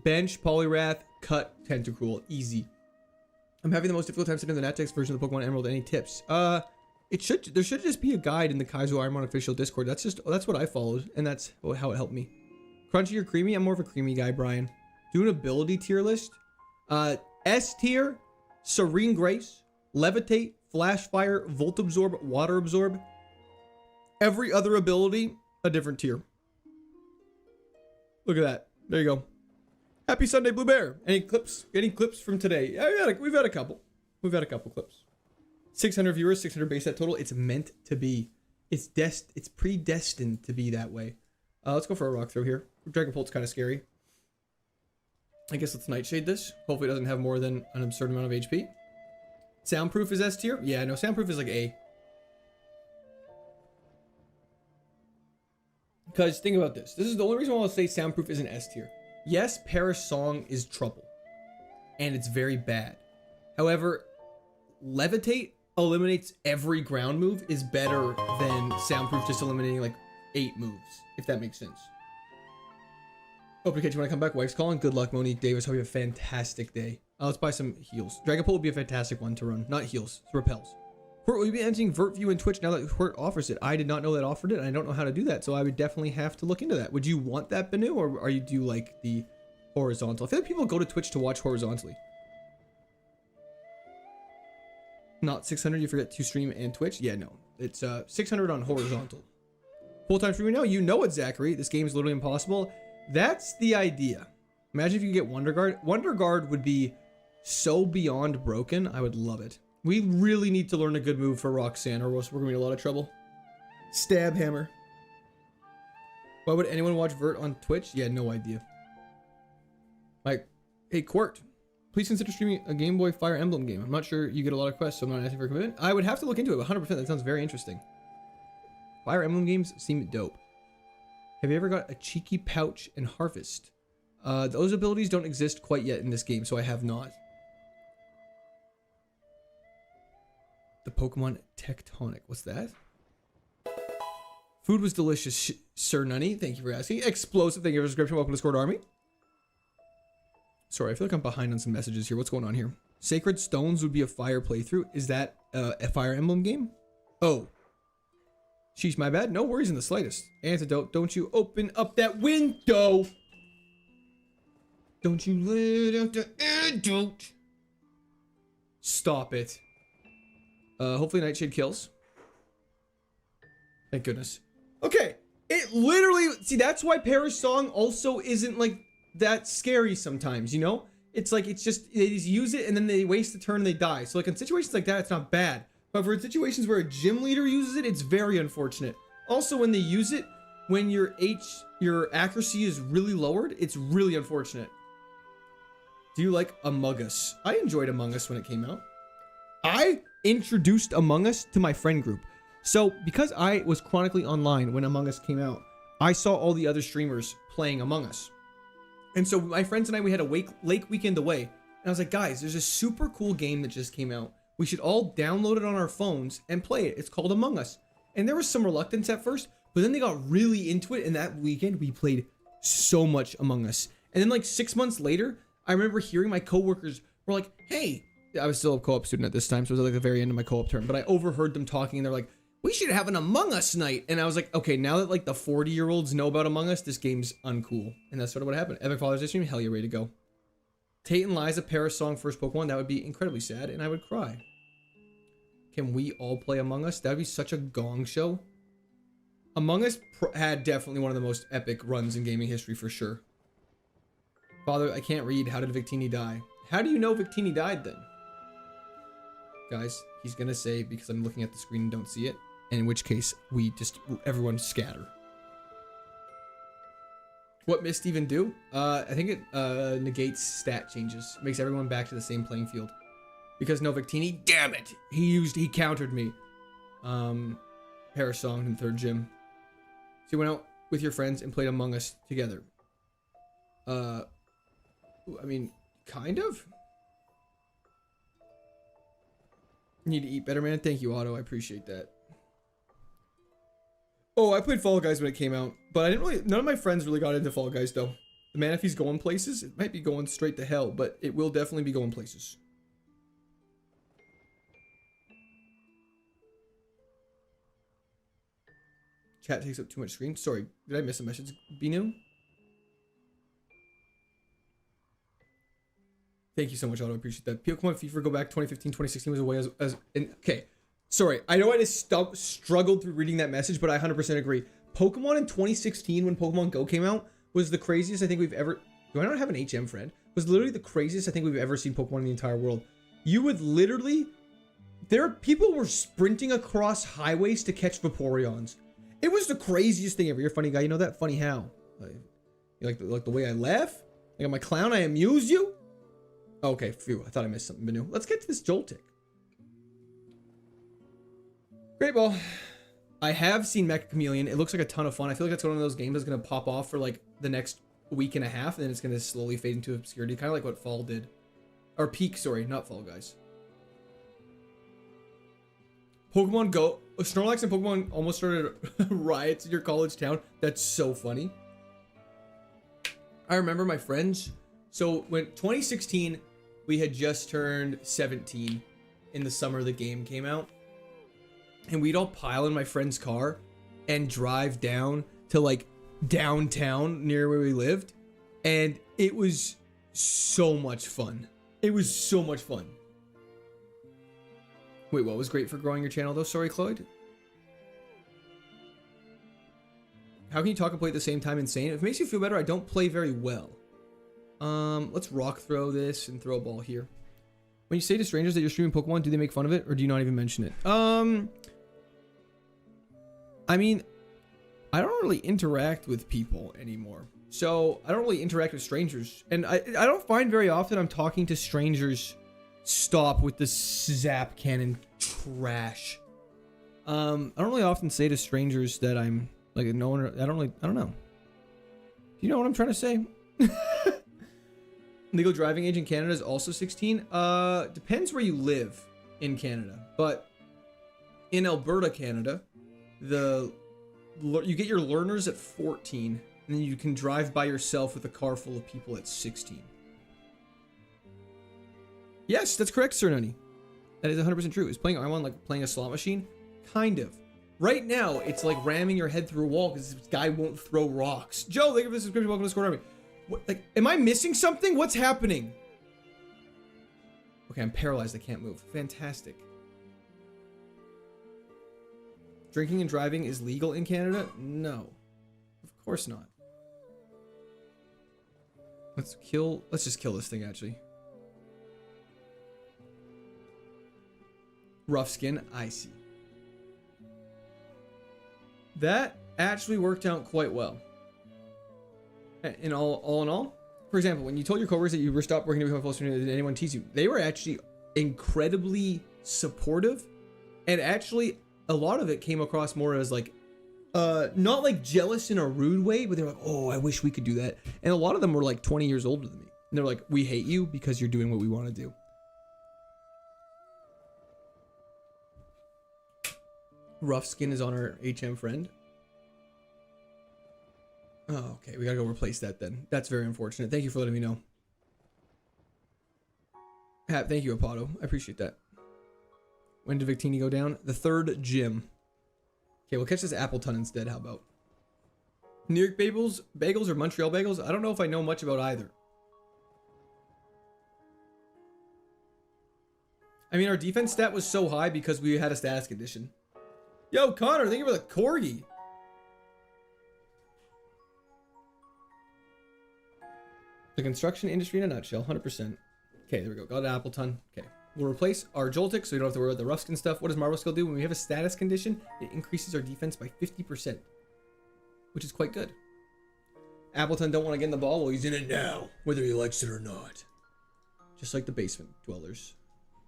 [SPEAKER 1] bench, Polyrath, cut, Tentacruel. Easy. I'm having the most difficult time setting the Natex version of the Pokemon Emerald. Any tips? There should just be a guide in the KAIZO IRONMON official Discord. That's what I followed, and that's how it helped me. Crunchy or creamy? I'm more of a creamy guy, Brian. Do an ability tier list. S tier, Serene Grace, Levitate, Flash Fire, Volt Absorb, Water Absorb. Every other ability, a different tier. Look at that. There you go. Happy Sunday, Blue Bear. Any clips? Any clips from today? Yeah, we've had a couple. We've had a couple clips. 600 viewers, 600 base set total. It's meant to be. It's predestined to be that way. Let's go for a rock throw here. Dragon Pult's kind of scary. I guess let's Nightshade this. Hopefully it doesn't have more than an absurd amount of HP. Soundproof is S tier? Yeah, no, Soundproof is like A. Because think about this. This is the only reason why I'll say Soundproof isn't S tier. Yes, Paris Song is trouble. And it's very bad. However, Levitate eliminates every ground move is better than Soundproof just eliminating like 8 moves, if that makes sense. Hope to catch you when I come back. Wife's calling. Good luck, Monique Davis. Hope you have a fantastic day. Let's buy some heals. Dragon Pole would be a fantastic one to run. Not heals, it's repels. Hort, will you be entering Vert View in Twitch now that Hort offers it? I did not know that offered it, and I don't know how to do that, so I would definitely have to look into that. Would you want that, Banu, or do you like the horizontal? I feel like people go to Twitch to watch horizontally. Not 600, you forget to stream and Twitch? Yeah, no. It's 600 on horizontal. Full-time streaming now? You know it, Zachary. This game is literally impossible. That's the idea. Imagine if you could get Wonder Guard. Wonder Guard would be so beyond broken. I would love it. We really need to learn a good move for Roxanne, or else we're going to be in a lot of trouble. Stab Hammer. Why would anyone watch Vert on Twitch? Yeah, no idea. Like, hey, Quart, please consider streaming a Game Boy Fire Emblem game. I'm not sure you get a lot of quests, so I'm not asking for a commitment. I would have to look into it, 100%. That sounds very interesting. Fire Emblem games seem dope. Have you ever got a cheeky pouch and harvest? Those abilities don't exist quite yet in this game, so I have not. The Pokemon Tectonic. What's that? Food was delicious, Sir Nunny. Thank you for asking. Explosive. Thank you for the subscription. Welcome to Discord Army. Sorry, I feel like I'm behind on some messages here. What's going on here? Sacred Stones would be a fire playthrough. Is that a Fire Emblem game? Oh. Sheesh, my bad. No worries in the slightest. Antidote, don't you open up that window. Don't you let out the antidote. Stop it. Hopefully Nightshade kills. Thank goodness. Okay. It literally, see, that's why Paris Song also isn't like that scary sometimes, you know? It's like, it's just, they just use it and then they waste the turn and they die. So like in situations like that, it's not bad. But for situations where a gym leader uses it, it's very unfortunate. Also, when they use it, when your accuracy is really lowered, it's really unfortunate. Do you like Among Us? I enjoyed Among Us when it came out. I introduced Among Us to my friend group. So because I was chronically online when Among Us came out, I saw all the other streamers playing Among Us. And so my friends and I, we had a lake weekend away. And I was like, guys, there's a super cool game that just came out. We should all download it on our phones and play it. It's called Among Us. And there was some reluctance at first, but then they got really into it. And that weekend we played so much Among Us. And then like 6 months later, I remember hearing my coworkers were like, hey, I was still a co-op student at this time. So it was like the very end of my co-op term, but I overheard them talking and they're like, we should have an Among Us night. And I was like, okay, now that like the 40-year-olds know about Among Us, this game's uncool. And that's sort of what happened. Epic Father's Day stream, hell yeah, ready to go. Tate and Liza Paris song first Pokemon, that would be incredibly sad and I would cry. Can we all play Among Us? That would be such a gong show. Among Us had definitely one of the most epic runs in gaming history for sure. Father, I can't read. How did Victini die? How do you know Victini died then? Guys, he's gonna say because I'm looking at the screen and don't see it. And in which case, everyone scatter. What missed even do? I think it negates stat changes. Makes everyone back to the same playing field. Because no Victini, damn it! He countered me. Parasong in third gym. So you went out with your friends and played Among Us together. I mean, kind of. Need to eat better, man. Thank you, Otto. I appreciate that. Oh, I played Fall Guys when it came out, but I didn't really. None of my friends really got into Fall Guys though. The man, if he's going places, it might be going straight to hell, but it will definitely be going places. Chat takes up too much screen. Sorry, did I miss a message? Binu? Thank you so much, Otto. I appreciate that. Pokemon FIFA Go Back 2015, 2016 was away as okay. Sorry, I know I just struggled through reading that message, but I 100% agree. Pokemon in 2016, when Pokemon Go came out, was the craziest I think we've ever... Do I not have an HM friend? Was literally the craziest I think we've ever seen Pokemon in the entire world. You would literally... People were sprinting across highways to catch Vaporeons. It was the craziest thing ever. You're a funny guy. You know that? Funny how? You like the way I laugh? Like I'm a clown? I amuse you? Okay, phew. I thought I missed something new. Let's get to this Joltik. Great ball. I have seen Mecha Chameleon. It looks like a ton of fun. I feel like that's one of those games that's going to pop off for like the next week and a half, and then it's going to slowly fade into obscurity. Kind of like what Fall did. Or Peak, sorry, not Fall Guys. Pokemon Go. Snorlax and Pokemon almost started riots in your college town. That's so funny. I remember my friends. So when 2016, we had just turned 17 in the summer the game came out. And we'd all pile in my friend's car and drive down to like downtown near where we lived. And it was so much fun. It was so much fun. Wait, what was great for growing your channel though? Sorry, Cloyd. How can you talk and play at the same time? Insane. If it makes you feel better, I don't play very well. Let's rock throw this and throw a ball here. When you say to strangers that you're streaming Pokemon, do they make fun of it or do you not even mention it? I mean, I don't really interact with people anymore. So I don't really interact with strangers. And I don't find very often I'm talking to strangers stop with the zap cannon trash. I don't really often say to strangers that I'm like no one. I don't know. Do you know what I'm trying to say? Legal driving age in Canada is also 16. Depends where you live in Canada, but in Alberta, Canada, you get your learners at 14, and then you can drive by yourself with a car full of people at 16. Yes, that's correct, Sir Nunny. That is 100% true. Is playing Armon like playing a slot machine? Kind of. Right now, it's like ramming your head through a wall because this guy won't throw rocks. Joe, thank you for the subscription. Welcome to Score Army. What, like, am I missing something? What's happening? Okay, I'm paralyzed. I can't move. Fantastic. Drinking and driving is legal in Canada? No. Of course not. Let's just kill this thing, actually. Rough skin, I see. That actually worked out quite well. In all, for example, when you told your coworkers that you were stopped working to become closer, did anyone tease you? They were actually incredibly supportive, and actually a lot of it came across more as like, not like jealous in a rude way, but they're like, oh, I wish we could do that. And a lot of them were like 20 years older than me. And they're like, we hate you because you're doing what we want to do. Rough skin is on our HM friend. Oh, okay. We gotta go replace that then. That's very unfortunate. Thank you for letting me know. Thank you, Apato. I appreciate that. When did Victini go down? The third gym. Okay, we'll catch this Appleton instead. How about New York bagels or Montreal bagels? I don't know if I know much about either. I mean, our defense stat was so high because we had a status condition. Yo, Connor, thank you for the corgi. The construction industry in a nutshell, 100%. Okay, there we go. Got an Appleton. Okay. We'll replace our Joltik so we don't have to worry about the rough skin stuff. What does Marble Skill do? When we have a status condition, it increases our defense by 50%, which is quite good. Appleton don't want to get in the ball. Well, he's in it now, whether he likes it or not. Just like the basement dwellers.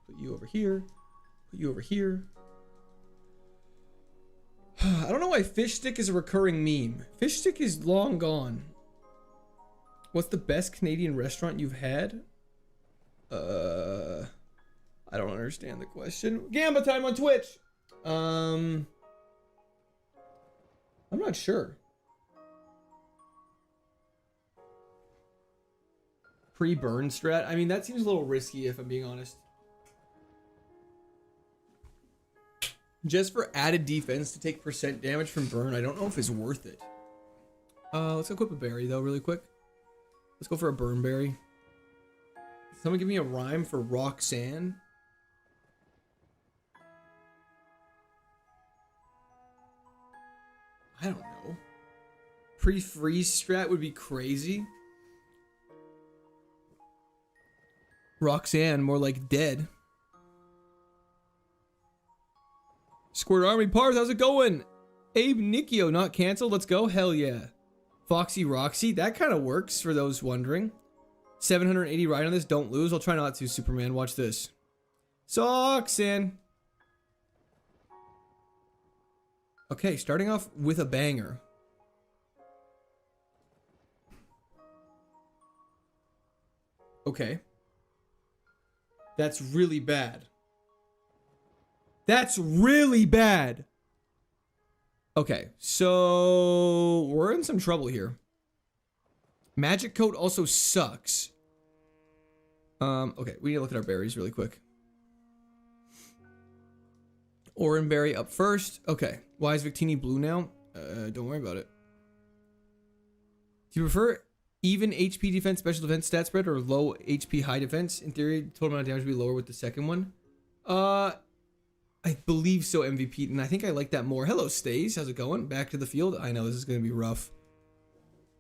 [SPEAKER 1] Put you over here. Put you over here. I don't know why Fish Stick is a recurring meme. Fish Stick is long gone. What's the best Canadian restaurant you've had? I don't understand the question. Gamba time on Twitch. I'm not sure. Pre-burn strat. I mean, that seems a little risky if I'm being honest. Just for added defense to take % damage from burn, I don't know if it's worth it. Let's equip a berry though, really quick. Let's go for a burn berry. Someone give me a rhyme for Roxanne. I don't know. Pre-freeze strat would be crazy. Roxanne, more like dead. Squirt Army Parth, how's it going? Abe Nikio, not canceled. Let's go. Hell yeah. Foxy Roxy, that kind of works for those wondering. 780 ride on this. Don't lose. I'll try not to, Superman. Watch this. Soxin. Okay, starting off with a banger. Okay. That's really bad. That's really bad. Okay, so we're in some trouble here. Magic Coat also sucks. Okay, we need to look at our berries really quick. Oran berry up first. Okay, why is Victini blue now? Don't worry about it. Do you prefer even HP defense, special defense stat spread, or low HP high defense? In theory, total amount of damage would be lower with the second one. I believe so, MVP, and I think I like that more. Hello, Stays. How's it going? Back to the field. I know this is going to be rough.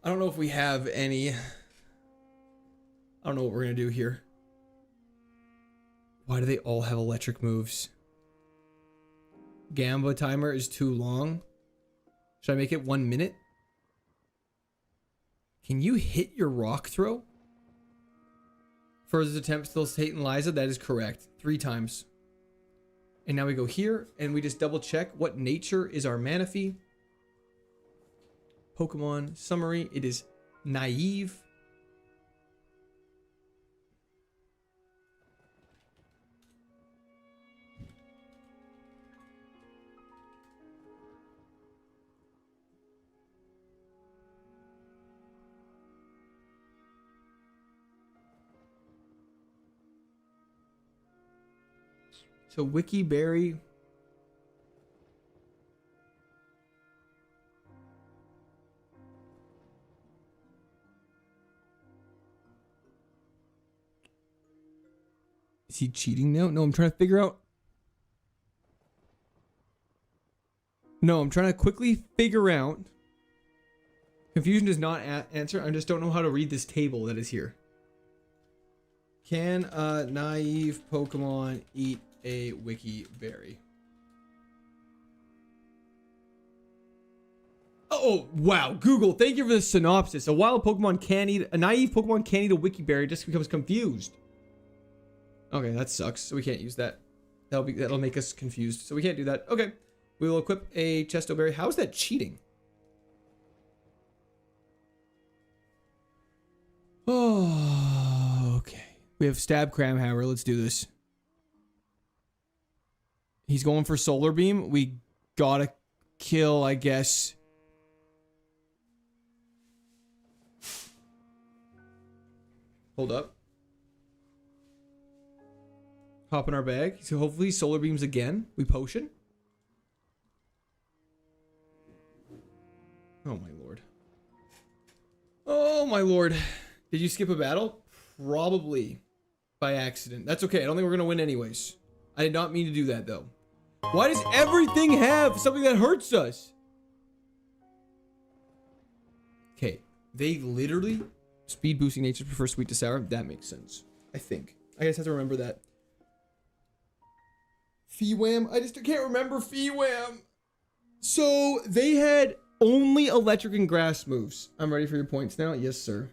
[SPEAKER 1] I don't know if we have any. I don't know what we're going to do here. Why do they all have electric moves? Gamba timer is too long. Should I make it 1 minute? Can you hit your rock throw? First attempt still Tate and Liza. That is correct. 3 times. And now we go here and we just double check what nature is our Manaphy. Pokemon summary. It is naive. So Wiki Berry. Is he cheating now? No, I'm trying to figure out. No, I'm trying to quickly figure out Confusion does not answer. I just don't know how to read this table that is here. Can a naive Pokemon eat a wiki berry? Oh, wow. Google, thank you for the synopsis. A naive Pokemon can't eat a wiki berry, just becomes confused. Okay, that sucks. So we can't use that. That'll make us confused. So we can't do that. Okay. We will equip a Chesto berry. How is that cheating? Oh, okay. We have Stab Cramhammer. Let's do this. He's going for Solar Beam. We gotta kill, I guess. Hold up. Hop in our bag. So hopefully Solar Beams again. We potion. Oh my lord. Oh my lord. Did you skip a battle? Probably by accident. That's okay. I don't think we're gonna win anyways. I did not mean to do that though. Why does everything have something that hurts us? Okay. They literally speed boosting natures prefer sweet to sour. That makes sense. I think. I just have to remember that. Fee-wham. I just can't remember Fee-wham. So they had only electric and grass moves. I'm ready for your points now. Yes, sir.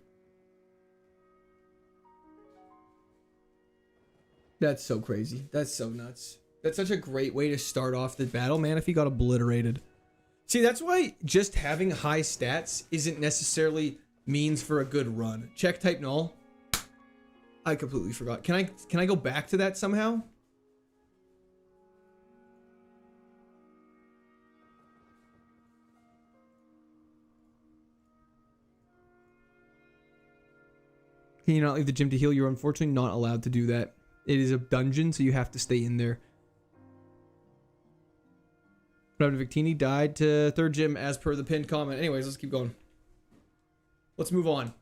[SPEAKER 1] That's so crazy. That's so nuts. That's such a great way to start off the battle, man, if he got obliterated. See, that's why just having high stats isn't necessarily means for a good run. Check type null. I completely forgot. Can I go back to that somehow? Can you not leave the gym to heal? You're unfortunately not allowed to do that. It is a dungeon, so you have to stay in there. But Victini died to third gym as per the pinned comment. Anyways, let's keep going. Let's move on.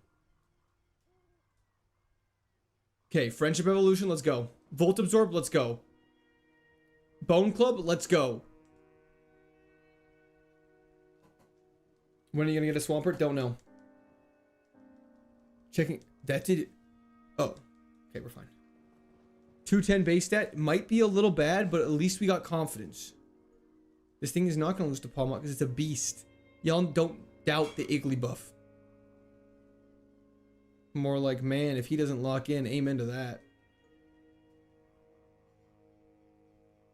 [SPEAKER 1] Okay, Friendship Evolution, let's go. Volt Absorb, let's go. Bone Club, let's go. When are you gonna get a Swampert? Don't know. Checking. That did. Oh. Okay, we're fine. 210 base stat might be a little bad, but at least we got confidence. This thing is not going to lose to Palmot because it's a beast. Y'all don't doubt the Igglybuff. More like, man, if he doesn't lock in, amen to that.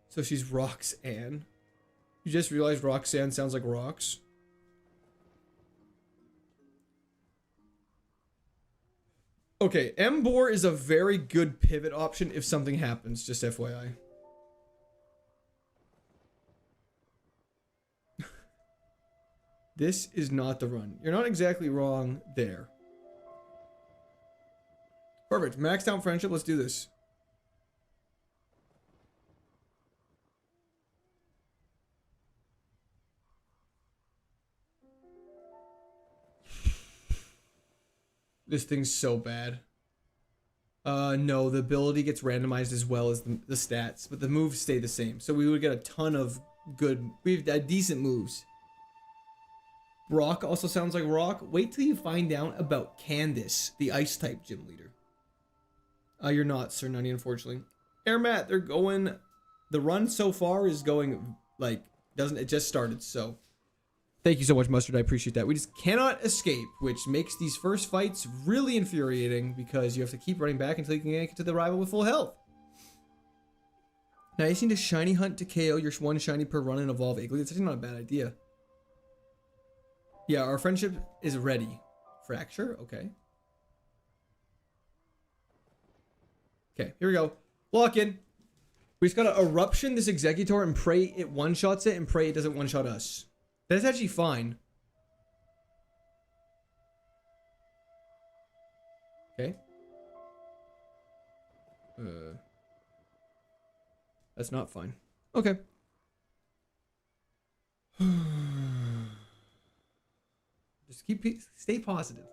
[SPEAKER 1] So she's Roxanne. You just realized Roxanne sounds like rocks. Okay, Emboar is a very good pivot option if something happens, just FYI. This is not the run. You're not exactly wrong there. Perfect. Maxed out friendship. Let's do this. This thing's so bad. No, the ability gets randomized as well as the stats, but the moves stay the same. So we would get a ton of good, we've had decent moves. Brock also sounds like rock. Wait till you find out about Candace, the ice type gym leader. You're not, Sir Nunny, unfortunately. Air Matt, they're going, the run so far is going like, it just started, so. Thank you so much, Mustard. I appreciate that. We just cannot escape, which makes these first fights really infuriating because you have to keep running back until you can get to the rival with full health. Now, you need to shiny hunt to KO your one shiny per run and evolve Iggly. That's actually not a bad idea. Yeah, our friendship is ready. Fracture? Okay. Okay, here we go. Lock in. We just gotta Eruption this Executor and pray it one-shots it and pray it doesn't one-shot us. That's actually fine. Okay. That's not fine. Okay. Just stay positive.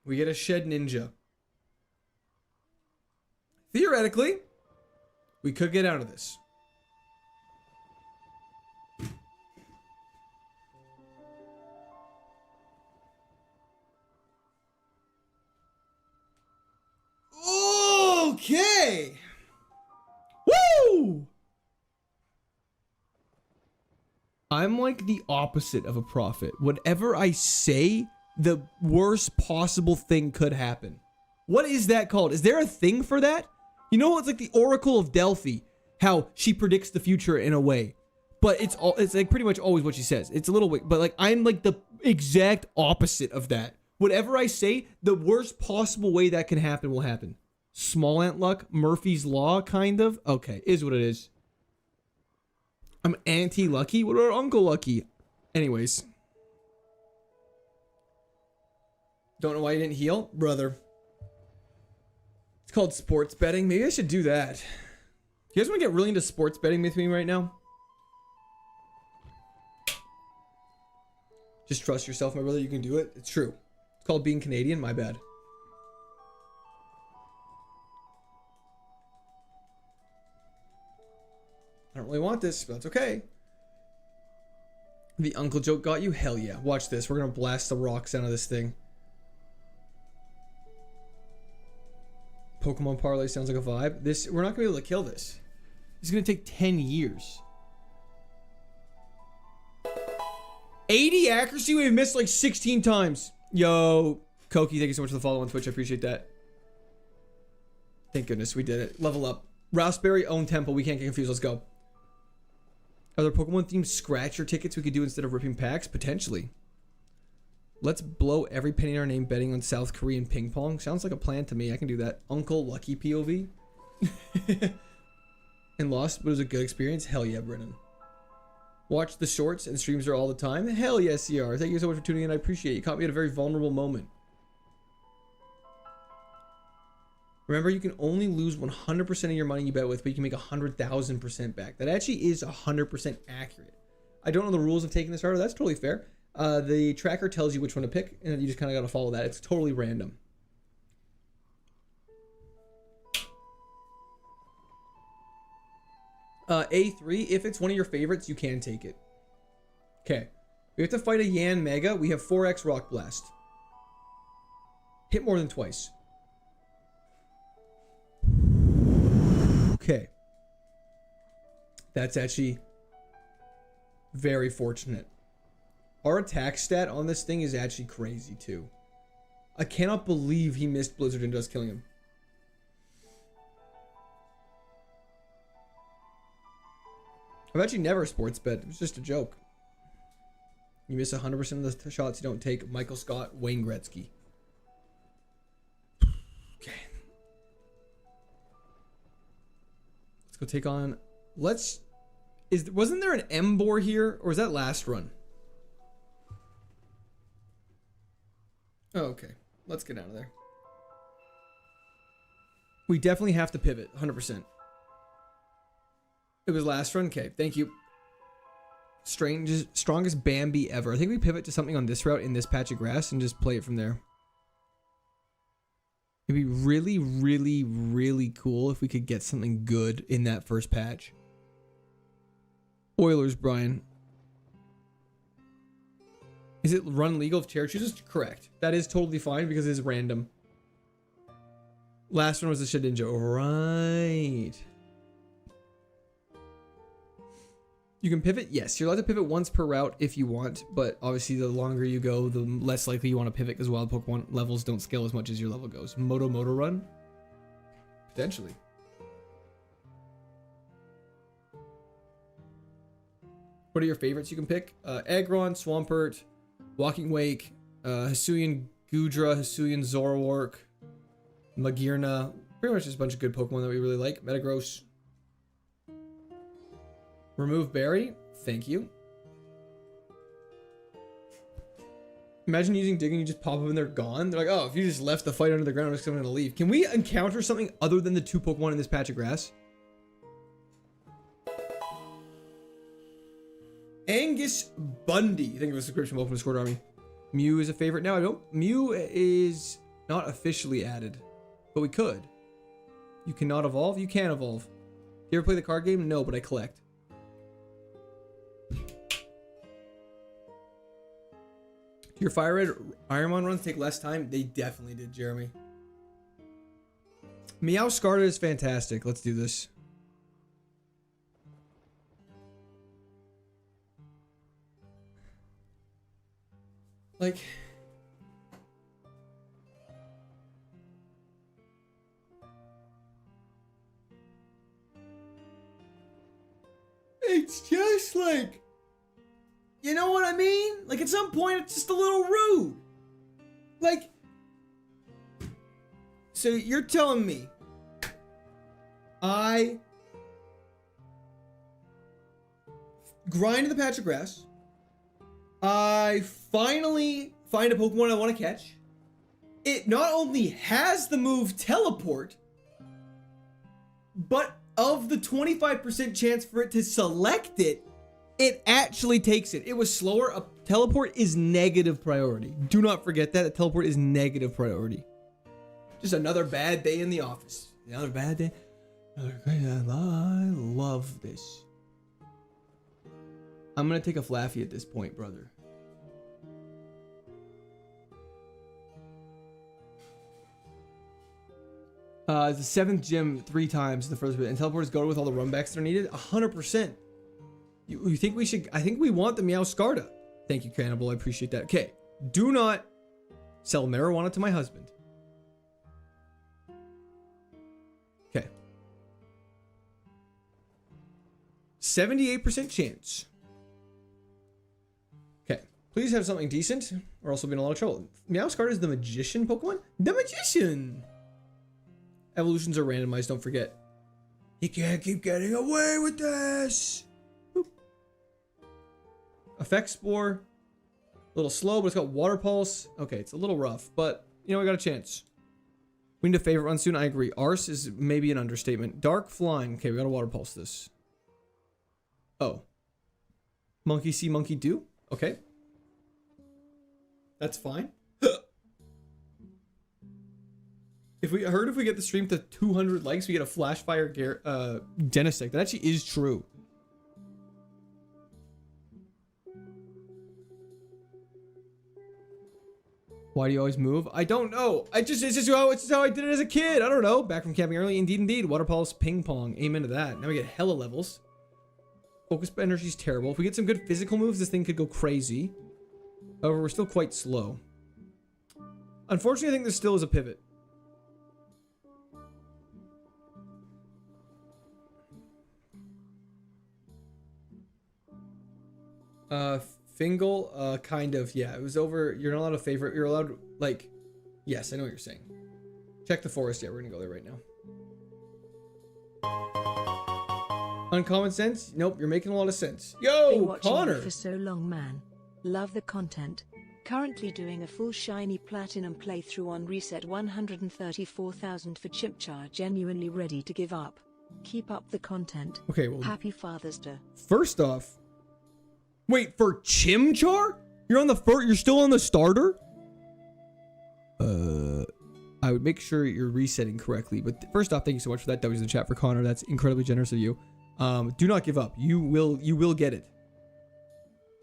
[SPEAKER 1] We get a Shed Ninja. Theoretically, we could get out of this. Okay. Woo! I'm like the opposite of a prophet. Whatever I say, the worst possible thing could happen. What is that called? Is there a thing for that? You know, it's like the Oracle of Delphi, how she predicts the future in a way. But it's like pretty much always what she says. It's a little weird, but like I'm like the exact opposite of that. Whatever I say, the worst possible way that can happen will happen. Small ant luck, Murphy's Law, kind of. Okay, is what it is. I'm anti-lucky. What about Uncle Lucky? Anyways. Don't know why you didn't heal? Brother. It's called sports betting. Maybe I should do that. You guys want to get really into sports betting with me right now? Just trust yourself, my brother. You can do it. It's true. It's called being Canadian. My bad. I don't really want this, but that's okay. The uncle joke got you? Hell yeah. Watch this. We're going to blast the rocks out of this thing. Pokemon Parlay sounds like a vibe. We're not going to be able to kill this. This is going to take 10 years. 80 accuracy? We've missed like 16 times. Yo, Koki, thank you so much for the follow on Twitch. I appreciate that. Thank goodness we did it. Level up. Raspberry, own temple. We can't get confused. Let's go. Are there Pokemon themed scratcher tickets we could do instead of ripping packs? Potentially. Let's blow every penny in our name betting on South Korean ping pong. Sounds like a plan to me. I can do that. Uncle Lucky POV. And lost, but it was a good experience. Hell yeah, Brennan. Watch the shorts and streams are all the time. Hell yes, CR. Thank you so much for tuning in. I appreciate it. You caught me at a very vulnerable moment. Remember, you can only lose 100% of your money you bet with, but you can make 100,000% back. That actually is 100% accurate. I don't know the rules of taking this route. That's totally fair. The tracker tells you which one to pick, and you just kind of got to follow that. It's totally random. A3, if it's one of your favorites, you can take it. Okay. We have to fight a Yan Mega. We have 4x Rock Blast. Hit more than twice. Okay. That's actually very fortunate. Our attack stat on this thing is actually crazy too. I cannot believe he missed Blizzard into us killing him. I've actually never sports bet. It was just a joke. You miss 100% of the shots you don't take. Michael Scott, Wayne Gretzky. Okay. Let's go take on... Wasn't there an Embor here? Or was that last run? Oh, okay. Let's get out of there. We definitely have to pivot. 100%. It was last run? Okay, thank you. Strongest Bambi ever. I think we pivot to something on this route in this patch of grass and just play it from there. It'd be really, really, really cool if we could get something good in that first patch. Oilers, Brian. Is it run legal if chair chooses? Correct. That is totally fine because it's random. Last one was the Shedinja. Right. You can pivot? Yes. You're allowed to pivot once per route if you want, but obviously the longer you go, the less likely you want to pivot because wild Pokemon levels don't scale as much as your level goes. Moto Run? Potentially. What are your favorites you can pick? Aggron, Swampert, Walking Wake, Hisuian Gudra, Hisuian Zoroark, Magearna. Pretty much just a bunch of good Pokemon that we really like. Metagross. Remove Berry. Thank you. Imagine using Dig and you just pop up and they're gone. They're like, oh, if you just left the fight under the ground, I'm just going to leave. Can we encounter something other than the two Pokemon in this patch of grass? Angus Bundy. Thank you for the subscription. Welcome to Squad Army. Mew is a favorite now. I don't. Mew is not officially added, but we could. You cannot evolve. You can evolve. You ever play the card game? No, but I collect. Your Fire Red Ironmon runs take less time? They definitely did, Jeremy. Meowscarda is fantastic. Let's do this. Like... It's just like... You know what I mean? Like, at some point, it's just a little rude. Like... So, you're telling me... I... grind in the patch of grass. I finally find a Pokemon I want to catch. It not only has the move Teleport, but of the 25% chance for it to select it, it actually takes it. It was slower. A Teleport is negative priority. Do not forget that. A Teleport is negative priority. Just another bad day in the office. Another bad day. I love this. I'm going to take a Flaffy at this point, brother. The 7th gym 3 times in the first bit, and teleporters go with all the runbacks that are needed. 100%. You think we should? I think we want the Meowscarda. Thank you, Cannibal. I appreciate that. Okay, do not sell marijuana to my husband. Okay. 78% chance. Okay, please have something decent, or else we'll be in a lot of trouble. Meowscarda is the Magician Pokemon. The Magician. Evolutions are randomized, don't forget. You can't keep getting away with this. Boop. Effect Spore. A little slow, but it's got Water Pulse. Okay, it's a little rough, but, you know, we got a chance. We need a favorite run soon, I agree. Arse is maybe an understatement. Dark Flying. Okay, we got to Water Pulse this. Oh. Monkey see, monkey do? Okay. That's fine. If we get the stream to 200 likes, we get a Flashfire Genesect. That actually is true. Why do you always move? I don't know. It's just how I did it as a kid. I don't know. Back from camping early. Indeed. Water Pulse, Ping Pong. Amen to that. Now we get hella levels. Focus energy is terrible. If we get some good physical moves, this thing could go crazy. However, we're still quite slow. Unfortunately, I think there still is a pivot. Fingal, kind of, yeah, it was over. You're not allowed a favorite. You're allowed, like, yes, I know what you're saying. Check the forest. Yeah, we're gonna go there right now. Uncommon sense? Nope, you're making a lot of sense. Yo,
[SPEAKER 2] Been watching
[SPEAKER 1] Connor!
[SPEAKER 2] you for so long, man. Love the content. Currently doing a full shiny platinum playthrough on reset 134,000 for Chipchar. Genuinely ready to give up. Keep up the content.
[SPEAKER 1] Okay, well,
[SPEAKER 2] Happy Father's Day.
[SPEAKER 1] first off, wait, for Chimchar? You're still on the starter? I would make sure you're resetting correctly. But first off, thank you so much for that. W's in the chat for Connor. That's incredibly generous of you. Do not give up. You will get it.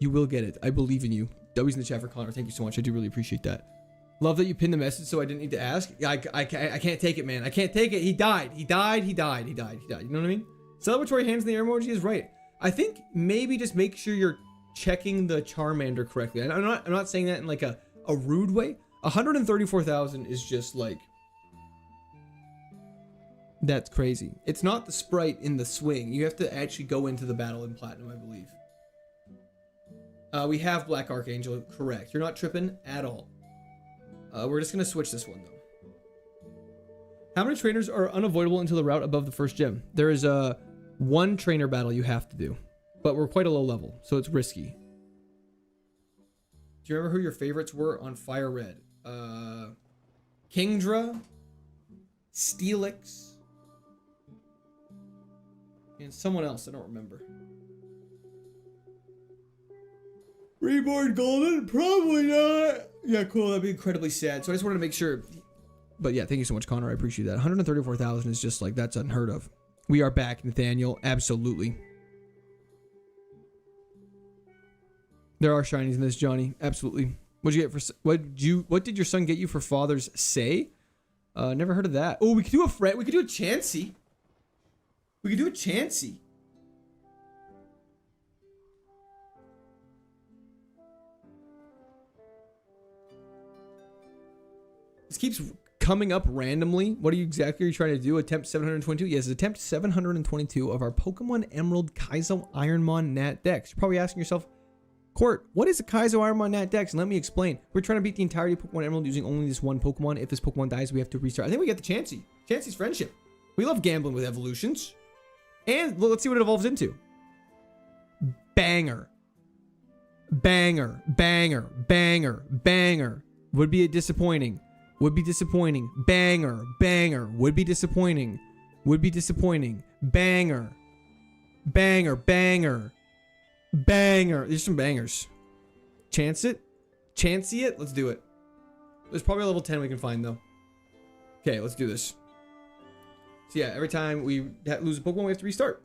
[SPEAKER 1] You will get it. I believe in you. W's in the chat for Connor. Thank you so much. I do really appreciate that. Love that you pinned the message so I didn't need to ask. I can't take it, man. I can't take it. He died. He died. You know what I mean? Celebratory hands in the air emoji is right. I think maybe just make sure you're checking the Charmander correctly. I'm not saying that in like a rude way. 134,000 is just like, that's crazy. It's not the sprite in the swing. You have to actually go into the battle in Platinum, I believe. We have Black Archangel, correct. You're not tripping at all. We're just gonna switch this one though. How many trainers are unavoidable until the route above the first gym? There is one trainer battle you have to do, but we're quite a low level, so it's risky. Do you remember who your favorites were on Fire Red? Kingdra, Steelix, and someone else, I don't remember. Reborn Golden? Probably not. Yeah, cool, that'd be incredibly sad. So I just wanted to make sure. But yeah, thank you so much, Connor. I appreciate that. 134,000 is just like, that's unheard of. We are back, Nathaniel. Absolutely. There are shinies in this, Johnny. Absolutely. What'd you get for what did your son get you for Father's Say? Never heard of that. Oh, we could do a Fred. We could do a Chansey. We could do a Chansey. This keeps coming up randomly. What are you exactly trying to do? Attempt 722? Yes, attempt 722 of our Pokemon Emerald KAIZO Ironmon Nat Dex. You're probably asking yourself, Court, what is a KAIZO Ironmon Nat Dex? And let me explain. We're trying to beat the entirety of Pokemon Emerald using only this one Pokemon. If this Pokemon dies, we have to restart. I think we get the Chansey. Chansey's friendship. We love gambling with evolutions. And let's see what it evolves into. Banger. Banger. Banger. Banger. Banger. Would be disappointing. Would be disappointing. Banger. Banger. Would be disappointing. Would be disappointing. Banger. Banger. Banger. Banger. There's some bangers. Chance it? Chansey it? Let's do it. There's probably a level 10 we can find, though. Okay, let's do this. So yeah, every time we lose a Pokemon, we have to restart.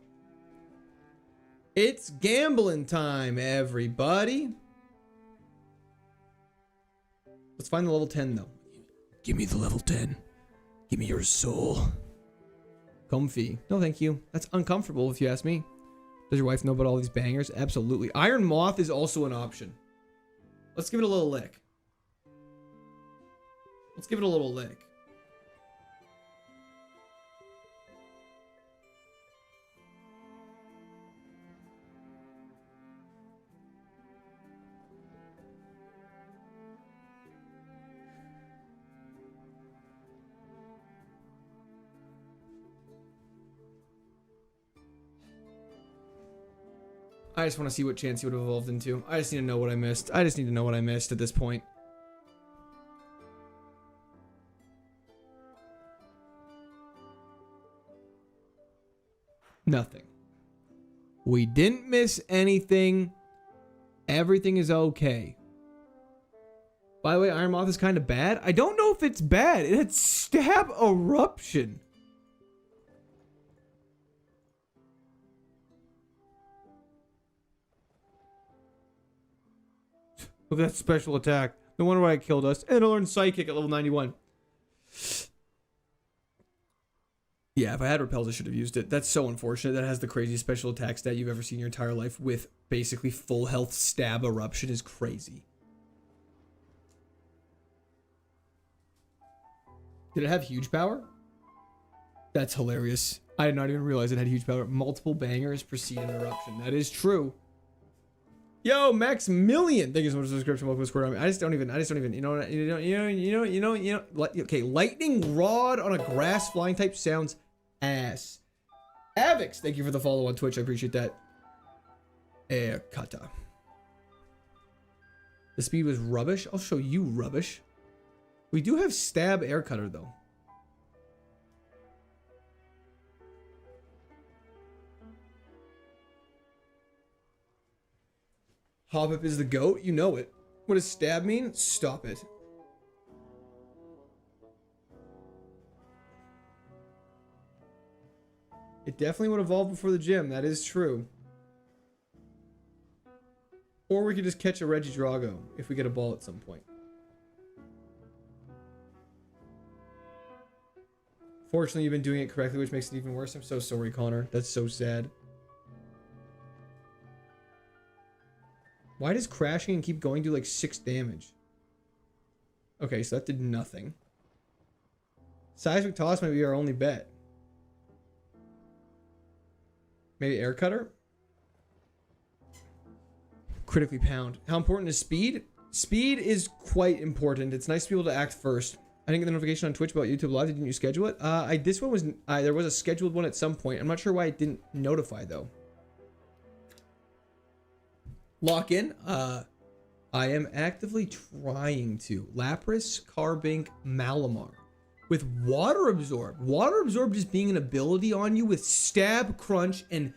[SPEAKER 1] It's gambling time, everybody. Let's find the level 10, though. Give me the level 10. Give me your soul. Comfy. No, thank you. That's uncomfortable, if you ask me. Does your wife know about all these bangers? Absolutely. Iron Moth is also an option. Let's give it a little lick. Let's give it a little lick. I just want to see what Chansey would have evolved into. I just need to know what I missed. I just need to know what I missed at this point. Nothing. We didn't miss anything. Everything is okay. By the way, Iron Moth is kind of bad. I don't know if it's bad. It had Stab Eruption. Look at that special attack. No wonder why it killed us. And it'll learn Psychic at level 91. Yeah, if I had Repels, I should have used it. That's so unfortunate. That has the craziest special attack stat you've ever seen in your entire life with basically full health Stab Eruption is crazy. Did it have huge power? That's hilarious. I did not even realize it had huge power. Multiple bangers precede an eruption. That is true. Yo, Max Million. Thank you so much for the subscription. Welcome to Square Army. I just don't even, you know. Okay, Lightning Rod on a grass flying type sounds ass. Avix, thank you for the follow on Twitch. I appreciate that. Air Kata. The speed was rubbish. I'll show you rubbish. We do have Stab Air Cutter though. Hoppip is the GOAT. You know it. What does stab mean? Stop it. It definitely would evolve before the gym. That is true. Or we could just catch a Regidrago if we get a ball at some point. Fortunately, you've been doing it correctly, which makes it even worse. I'm so sorry, Connor. That's so sad. Why does crashing and keep going do like 6 damage? Okay, so that did nothing. Seismic Toss might be our only bet. Maybe Air Cutter? Critically Pound. How important is speed? Speed is quite important. It's nice to be able to act first. I didn't get the notification on Twitch about YouTube Live. Didn't you schedule it? This one was... there was a scheduled one at some point. I'm not sure why it didn't notify though. Lock in. I am actively trying to. Lapras, Carbink, Malamar. With Water Absorb. Water Absorb just being an ability on you with Stab, Crunch, and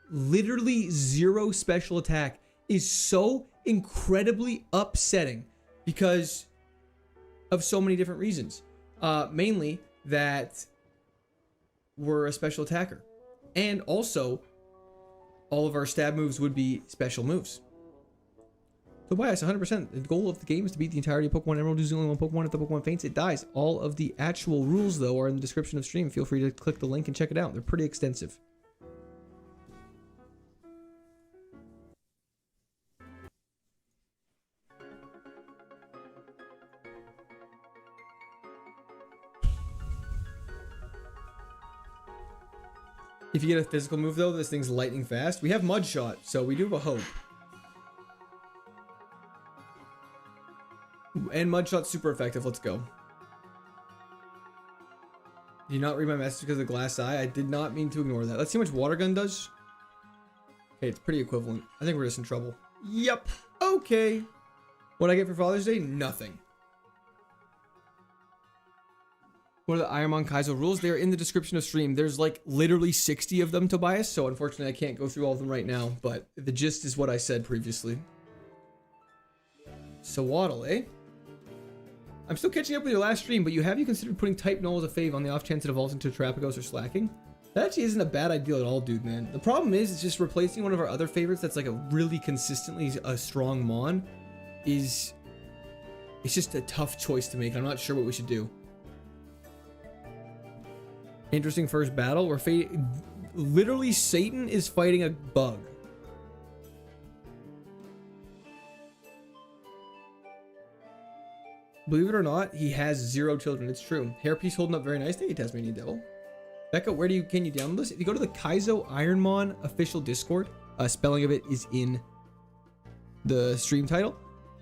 [SPEAKER 1] literally 0 special attack is so incredibly upsetting because of so many different reasons. Mainly that we're a special attacker. And also, all of our stab moves would be special moves. Tobias, 100%. The goal of the game is to beat the entirety of Pokemon Emerald. Using only one Pokemon. If the Pokemon faints, it dies. All of the actual rules, though, are in the description of stream. Feel free to click the link and check it out. They're pretty extensive. If you get a physical move, though, this thing's lightning fast. We have Mud Shot, so we do have a hope. And Mud Shot's super effective. Let's go. Did you not read my message because of the glass eye? I did not mean to ignore that. Let's see how much Water Gun does. Okay, it's pretty equivalent. I think we're just in trouble. Yep. Okay. What I get for Father's Day? Nothing. What are the Ironmon Kaizo rules? They're in the description of stream. There's like literally 60 of them, Tobias, so unfortunately I can't go through all of them right now, but the gist is what I said previously. So Waddle, eh? I'm still catching up with your last stream, but have you considered putting Type Null as a fave on the off chance it evolves into Terapagos or Slacking? That actually isn't a bad idea at all, dude, man. The problem is, it's just replacing one of our other favorites that's like a really consistently a strong Mon it's just a tough choice to make. I'm not sure what we should do. Interesting first battle. We're literally Satan is fighting a bug. Believe it or not, he has 0 children. It's true. Hairpiece holding up very nice. Thank you, Tasmanian Devil. Becca, can you download this? If you go to the KAIZO IRONMON official Discord, spelling of it is in the stream title.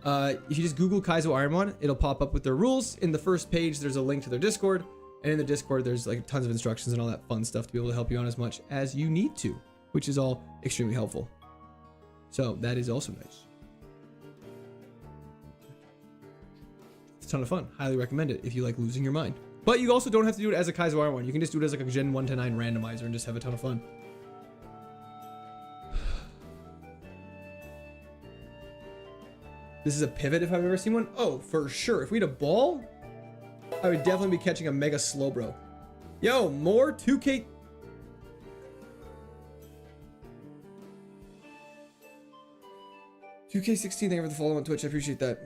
[SPEAKER 1] If you just Google KAIZO IRONMON, it'll pop up with their rules. In the first page, there's a link to their Discord. And in the Discord, there's like tons of instructions and all that fun stuff to be able to help you out as much as you need to, which is all extremely helpful. So that is also nice. It's a ton of fun. Highly recommend it if you like losing your mind. But you also don't have to do it as a KAIZO Ironmon. You can just do it as like a Gen 1 to 9 randomizer and just have a ton of fun. This is a pivot if I've ever seen one. Oh, for sure. If we had a ball, I would definitely be catching a Mega Slowbro. Yo, more 2K. $2K16, thank you for the follow on Twitch. I appreciate that.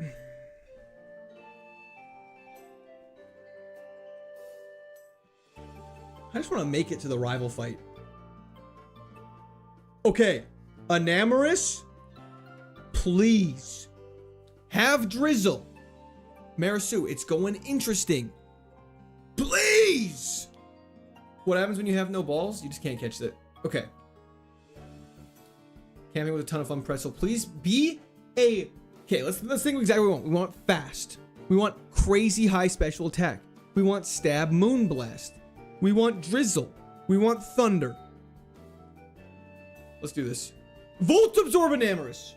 [SPEAKER 1] I just want to make it to the rival fight. Okay, Enamorous, please have Drizzle. Marisu, it's going interesting. Please! What happens when you have no balls? You just can't catch that. Okay. Camping with a ton of fun pretzel. Please be a... Okay, let's think exactly what we want. We want fast. We want crazy high special attack. We want stab Moonblast. We want Drizzle. We want Thunder. Let's do this. Volt Absorb Enamorous.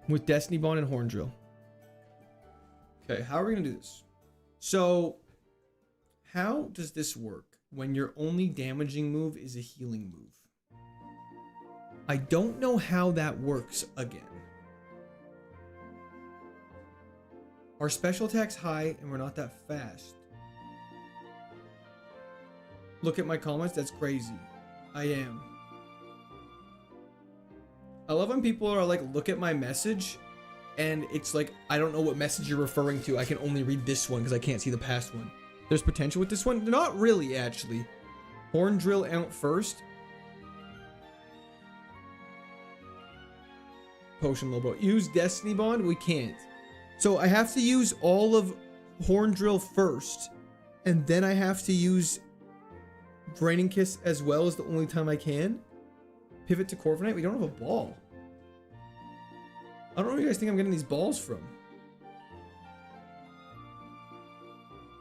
[SPEAKER 1] With Destiny Bond and Horn Drill. Okay, how are we gonna do this? So, how does this work when your only damaging move is a healing move? I don't know how that works again. Our special attack's high and we're not that fast. Look at my comments, that's crazy. I am. I love when people are like, look at my message, and it's like, I don't know what message you're referring to. I can only read this one because I can't see the past one. There's potential with this one? Not really, actually. Horn Drill out first. Potion low, bro. Use Destiny Bond? We can't. So I have to use all of Horn Drill first, and then I have to use Draining Kiss as well as the only time I can. Pivot to Corviknight? We don't have a ball. I don't know where you guys think I'm getting these balls from.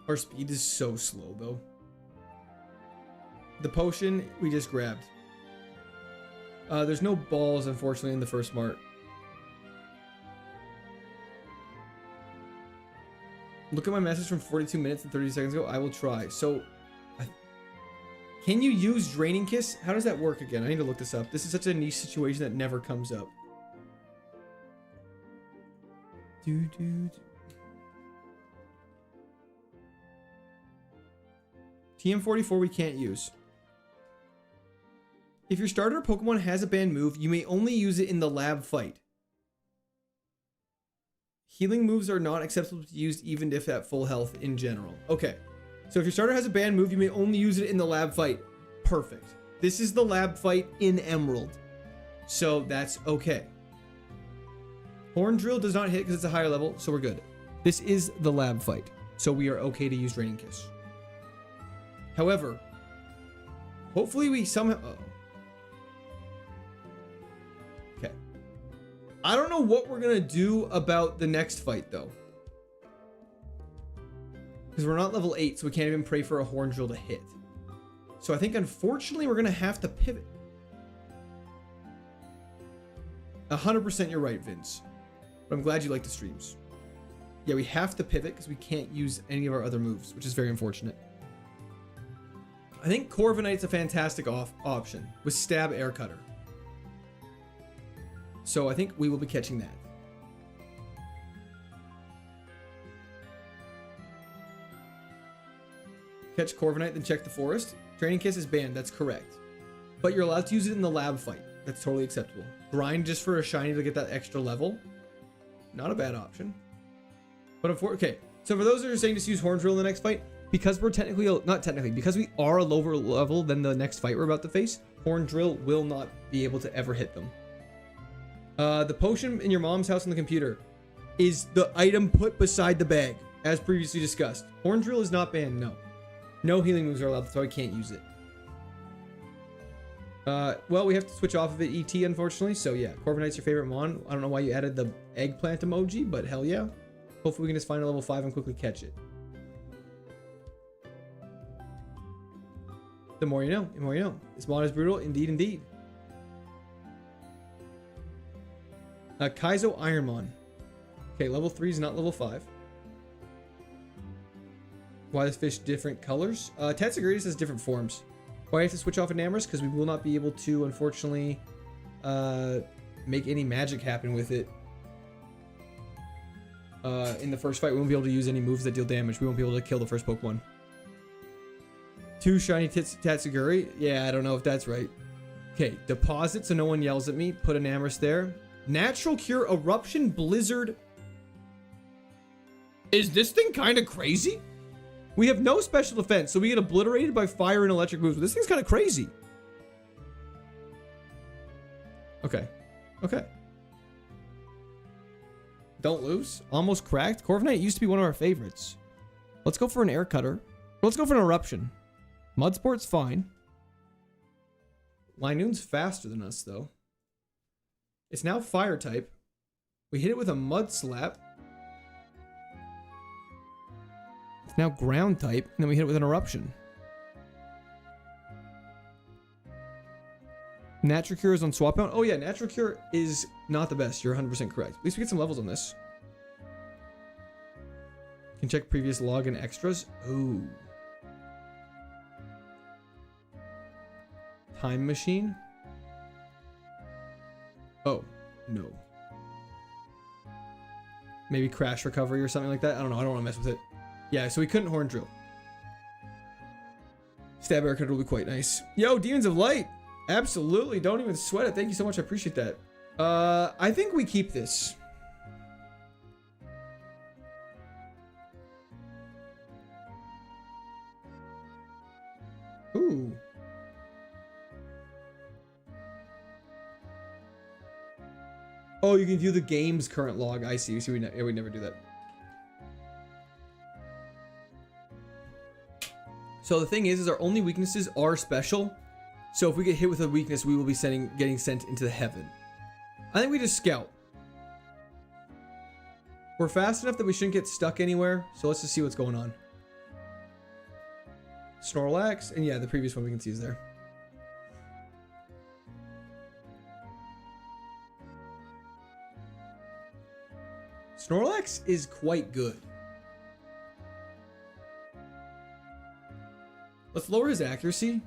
[SPEAKER 1] Our speed is so slow, though. The potion we just grabbed. There's no balls, unfortunately, in the first mart. Look at my message from 42 minutes and 30 seconds ago. I will try. So, can you use Draining Kiss? How does that work again? I need to look this up. This is such a niche situation that never comes up. TM44 we can't use. If your starter Pokemon has a banned move, you may only use it in the lab fight. Healing moves are not acceptable to use even if at full health in general. Okay. So if your starter has a banned move, you may only use it in the lab fight. Perfect. This is the lab fight in Emerald. So that's okay. Horn Drill does not hit because it's a higher level, so we're good. This is the lab fight, so we are okay to use Draining Kiss. However, hopefully we somehow... Okay. I don't know what we're going to do about the next fight, though. Because we're not level 8, so we can't even pray for a Horn Drill to hit. So I think, unfortunately, we're going to have to pivot. 100% you're right, Vince. But I'm glad you like the streams. Yeah, we have to pivot because we can't use any of our other moves, which is very unfortunate. I think Corviknight's a fantastic option with Stab Air Cutter. So I think we will be catching that. Catch Corviknight, then check the forest. Draining Kiss is banned, that's correct. But you're allowed to use it in the lab fight. That's totally acceptable. Grind just for a shiny to get that extra level. Not a bad option. But okay, so for those that are saying just use Horn Drill in the next fight, because we're technically, not technically, because we are a lower level than the next fight we're about to face, Horn Drill will not be able to ever hit them. The potion in your mom's house on the computer is the item put beside the bag, as previously discussed. Horn Drill is not banned, no. No healing moves are allowed, so I can't use it. Well, we have to switch off of it, ET, unfortunately. So yeah, Corviknight's your favorite Mon. I don't know why you added the eggplant emoji, but hell yeah. Hopefully we can just find a level 5 and quickly catch it. The more you know, the more you know. This Mon is brutal, indeed, indeed. KAIZO IRONMON. Okay, level 3 is not level 5. Why this fish different colors? Tatsugiritas has different forms. Why I have to switch off Enamorous? Because we will not be able to, unfortunately, make any magic happen with it. In the first fight, we won't be able to use any moves that deal damage. We won't be able to kill the first Pokemon. 2 shiny Tatsugiri? Yeah, I don't know if that's right. Okay, deposit so no one yells at me. Put Enamorous there. Natural Cure, Eruption, Blizzard. Is this thing kind of crazy? We have no special defense, so we get obliterated by fire and electric moves. But this thing's kind of crazy. Okay. Okay. Don't lose. Almost cracked. Corviknight used to be one of our favorites. Let's go for an air cutter. Let's go for an eruption. Mudsport's fine. Linoon's faster than us, though. It's now fire type. We hit it with a mud slap. It's now ground type, and then we hit it with an eruption. Natural Cure is on swap out. Oh yeah, Natural Cure is not the best. You're 100% correct. At least we get some levels on this. Can check previous log and extras. Ooh. Time machine. Oh, no. Maybe crash recovery or something like that. I don't know. I don't want to mess with it. Yeah, so we couldn't Horn Drill. Stab Air Cutter will be quite nice. Yo, Demons of Light. Absolutely. Don't even sweat it. Thank you so much. I appreciate that. I think we keep this. Ooh. Oh, you can view the game's current log. I see. So we would never do that. So the thing is our only weaknesses are special. So if we get hit with a weakness, we will be getting sent into the heaven. I think we just scout. We're fast enough that we shouldn't get stuck anywhere. So let's just see what's going on. Snorlax, and yeah, the previous one we can see is there. Snorlax is quite good. Let's lower his accuracy.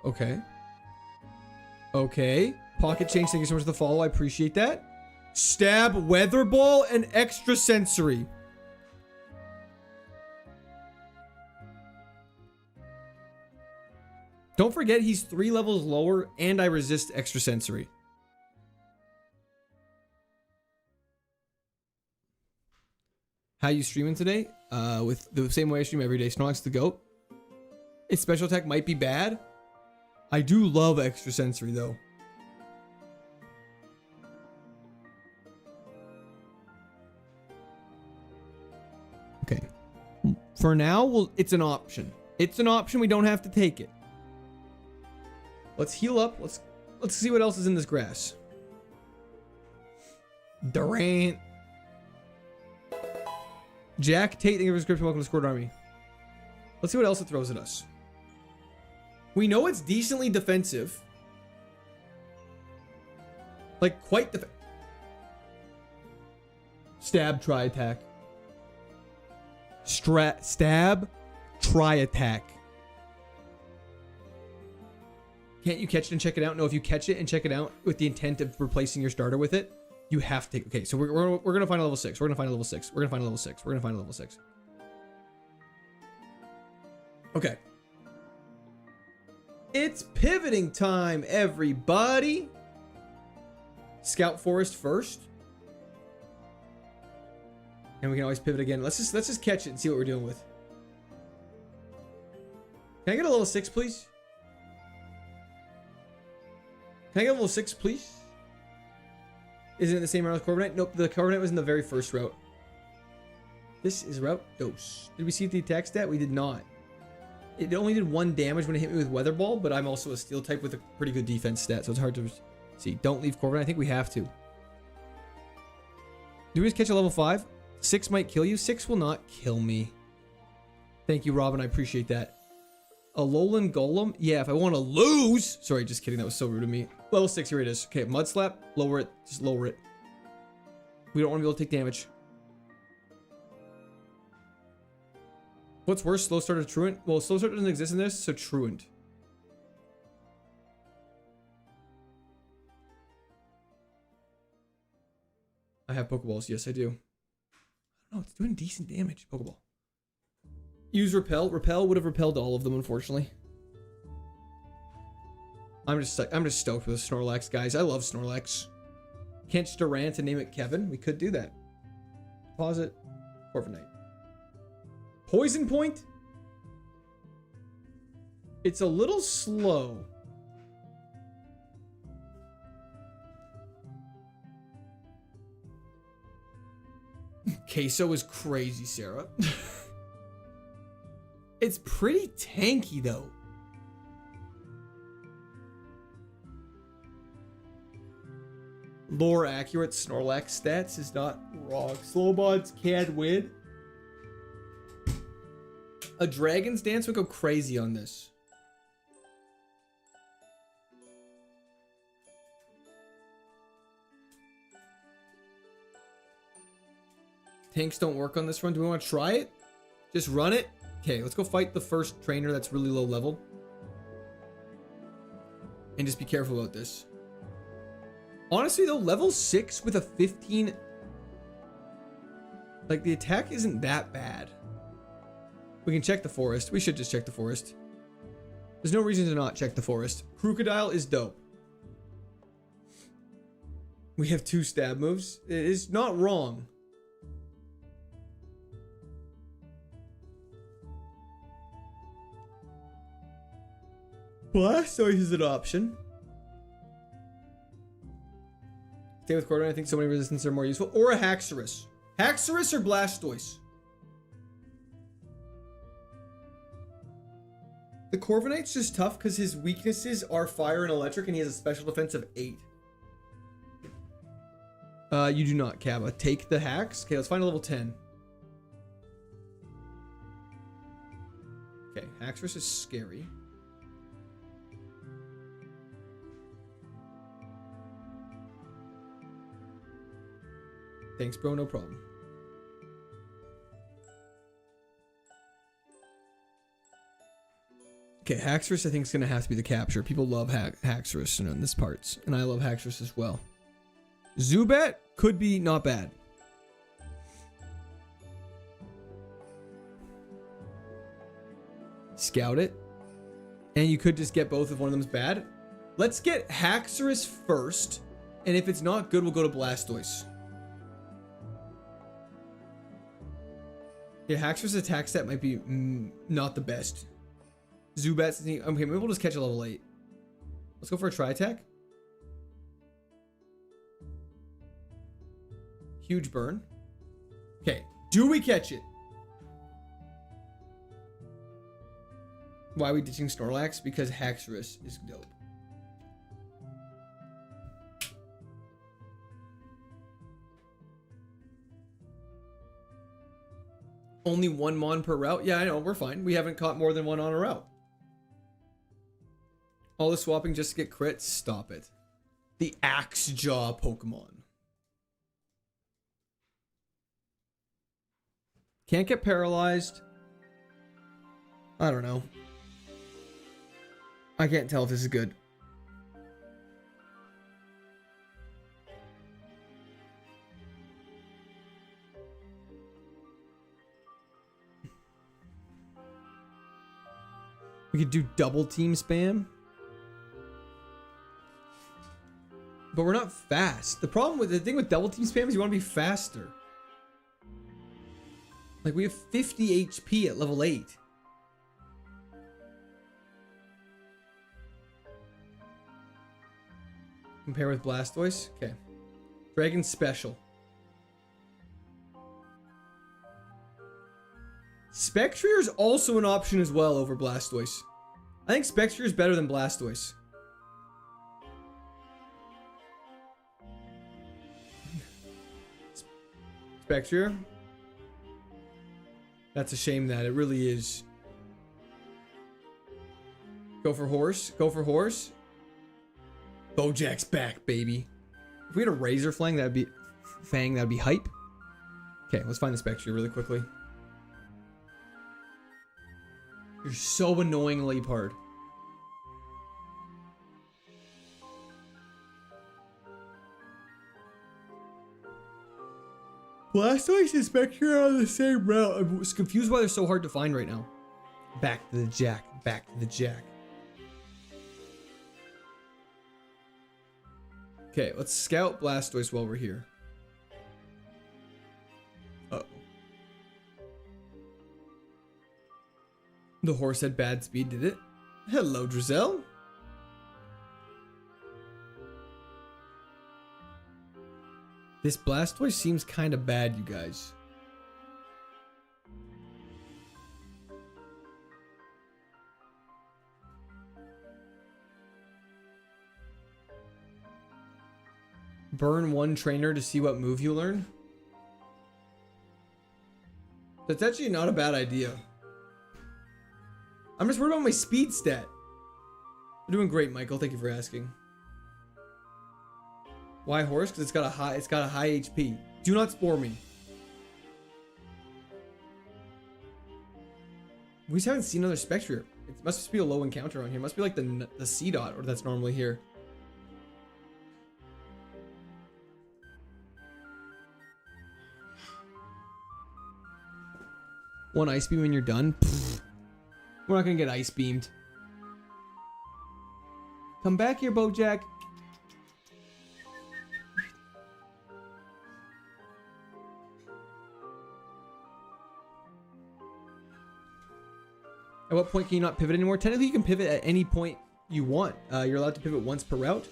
[SPEAKER 1] Okay. Okay. Pocket change, thank you so much for the follow. I appreciate that. Stab, weather ball, and extrasensory. Don't forget he's 3 levels lower and I resist extrasensory. How you streaming today? With the same way I stream every day. Snorlax the GOAT. Its special attack might be bad. I do love extrasensory though. Okay. For now, it's an option. It's an option. We don't have to take it. Let's heal up. Let's see what else is in this grass. Durant. Jack Tate, thank you for the subscription. Welcome to Squad Army. Let's see what else it throws at us. We know it's decently defensive. Like, quite defensive. Stab, try attack. Stab, try attack. Can't you catch it and check it out? No, if you catch it and check it out with the intent of replacing your starter with it, you have to take. Okay, so we're gonna find a level 6. We're gonna find a level 6. We're gonna find a level 6. We're gonna find a level 6. Okay. It's pivoting time, everybody. Scout Forest first. And we can always pivot again. Let's just catch it and see what we're dealing with. Can I get a level 6, please? Can I get a level 6, please? Isn't it the same route as Corviknight? Nope, the Corviknight was in the very first route. This is route dose. Did we see the attack stat? We did not. It only did 1 damage when it hit me with Weather Ball, but I'm also a steel type with a pretty good defense stat, so it's hard to see. Don't leave Corviknight. I think we have to. Do we just catch a level 5? 6 might kill you. 6 will not kill me. Thank you, Robin. I appreciate that. A Alolan Golem? Yeah, if I want to lose. Sorry, just kidding. That was so rude of me. Level 6, here it is. Okay, Mud Slap. Lower it. Just lower it. We don't want to be able to take damage. What's worse, Slow Start or Truant? Well, Slow Start doesn't exist in this, so Truant. I have Pokeballs. Yes, I do. I don't know. It's doing decent damage. Pokeball. Use Repel. Repel would have repelled all of them, unfortunately. I'm just stoked with Snorlax, guys. I love Snorlax. Can't just rant and name it Kevin. We could do that. Pause it. Corviknight. Poison Point? It's a little slow. Queso is crazy, Sarah. It's pretty tanky, though. Lore accurate Snorlax stats is not wrong. Slowbots can win. A Dragon's Dance would go crazy on this. Tanks don't work on this run. Do we want to try it? Just run it? Okay, let's go fight the first trainer that's really low level. And just be careful about this. Honestly though, level 6 with a 15... Like, the attack isn't that bad. We can check the forest. We should just check the forest. There's no reason to not check the forest. Crocodile is dope. We have 2 stab moves. It is not wrong. Blastoise is an option. Stay with Corviknight. I think so many resistance are more useful. Or a Haxorus. Haxorus or Blastoise? The Corviknight's just tough because his weaknesses are fire and electric, and he has a special defense of 8. You do not, Kaba. Take the Hax. Okay, let's find a level 10. Okay, Haxorus is scary. Thanks, bro. No problem. Okay, Haxorus I think is going to have to be the capture. People love Haxorus in this parts, and I love Haxorus as well. Zubat could be not bad. Scout it. And you could just get both if one of them's bad. Let's get Haxorus first. And if it's not good, we'll go to Blastoise. Yeah, Haxorus attack stat might be not the best. Zubat's... Okay, maybe we'll just catch a level 8. Let's go for a Tri-Attack. Huge burn. Okay, do we catch it? Why are we ditching Snorlax? Because Haxorus is dope. Only one Mon per route? Yeah, I know, we're fine. We haven't caught more than one on a route. All the swapping just to get crits? Stop it. The Axe Jaw Pokemon. Can't get paralyzed. I don't know. I can't tell if this is good. We could do double team spam. But we're not fast. The thing with double team spam is you want to be faster. Like we have 50 HP at level 8. Compare with Blastoise. Okay. Dragon Special. Spectrier is also an option as well over Blastoise. I think Spectrier is better than Blastoise. Spectrier. That's a shame that it really is. Go for horse. Go for horse. Bojack's back, baby. If we had a Razor Fang, that'd be hype. Okay, let's find the Spectrier really quickly. You're so annoying, Leopard. Blastoise and Spectrier are on the same route. I'm confused why they're so hard to find right now. Back to the Jack. Back to the Jack. Okay, let's scout Blastoise while we're here. Uh-oh. The horse had bad speed, did it? Hello, Drizzle. This Blastoise seems kind of bad, you guys. Burn one trainer to see what move you learn. That's actually not a bad idea. I'm just worried about my speed stat. You're doing great, Michael. Thank you for asking. Why horse? Because it's got a high HP. Do not spore me. We just haven't seen another Spectrier. It must just be a low encounter on here. It must be like the C dot or that's normally here. One ice beam when you're done. Pfft. We're not gonna get ice beamed. Come back here, Bojack. At what point can you not pivot anymore? Technically, you can pivot at any point you want. You're allowed to pivot once per route.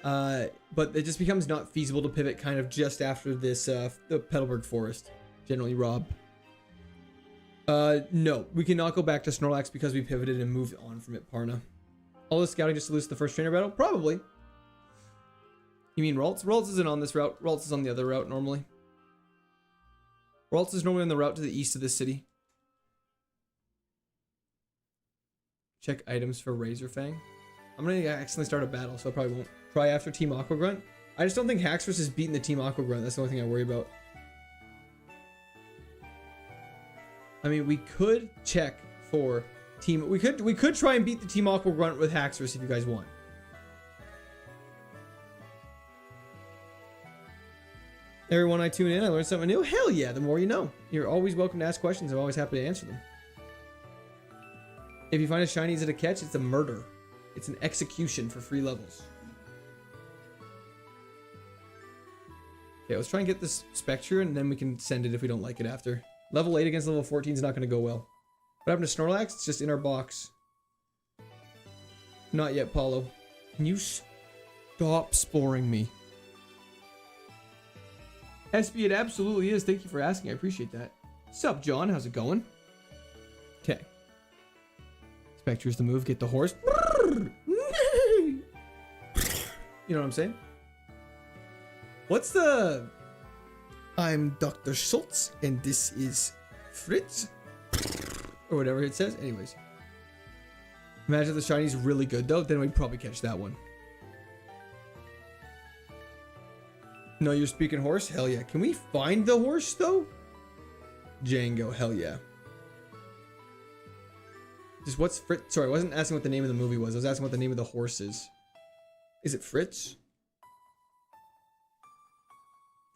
[SPEAKER 1] But it just becomes not feasible to pivot kind of just after this, the Petalburg Forest. Generally, Rob. No. We cannot go back to Snorlax because we pivoted and moved on from it, Parna. All the scouting just to lose the first trainer battle? Probably. You mean Ralts? Ralts isn't on this route. Ralts is on the other route normally. Ralts is normally on the route to the east of this city. Check items for Razor Fang. I'm gonna accidentally start a battle, so I probably won't. Try after Team Aqua Grunt. I just don't think Haxorus has beaten the Team Aqua Grunt. That's the only thing I worry about. I mean, we could check for Team... We could try and beat the Team Aqua Grunt with Haxorus if you guys want. Everyone I tune in, I learn something new. Hell yeah, the more you know. You're always welcome to ask questions. I'm always happy to answer them. If you find a shiny, is it a catch? It's a murder. It's an execution for free levels. Okay, let's try and get this Spectre, and then we can send it if we don't like it after. Level 8 against level 14 is not going to go well. What happened to Snorlax? It's just in our box. Not yet, Paulo. Can you stop sporing me? SB, it absolutely is. Thank you for asking. I appreciate that. What's up, John? How's it going? Okay. Spectre's the move. Get the horse. You know what I'm saying? What's the... I'm Dr. Schultz, and this is Fritz. Or whatever it says. Anyways. Imagine if the shiny's really good, though. Then we'd probably catch that one. No, you're speaking horse? Hell yeah. Can we find the horse, though? Django. Hell yeah. Just what's Fritz? Sorry, I wasn't asking what the name of the movie was. I was asking what the name of the horse is. Is it Fritz?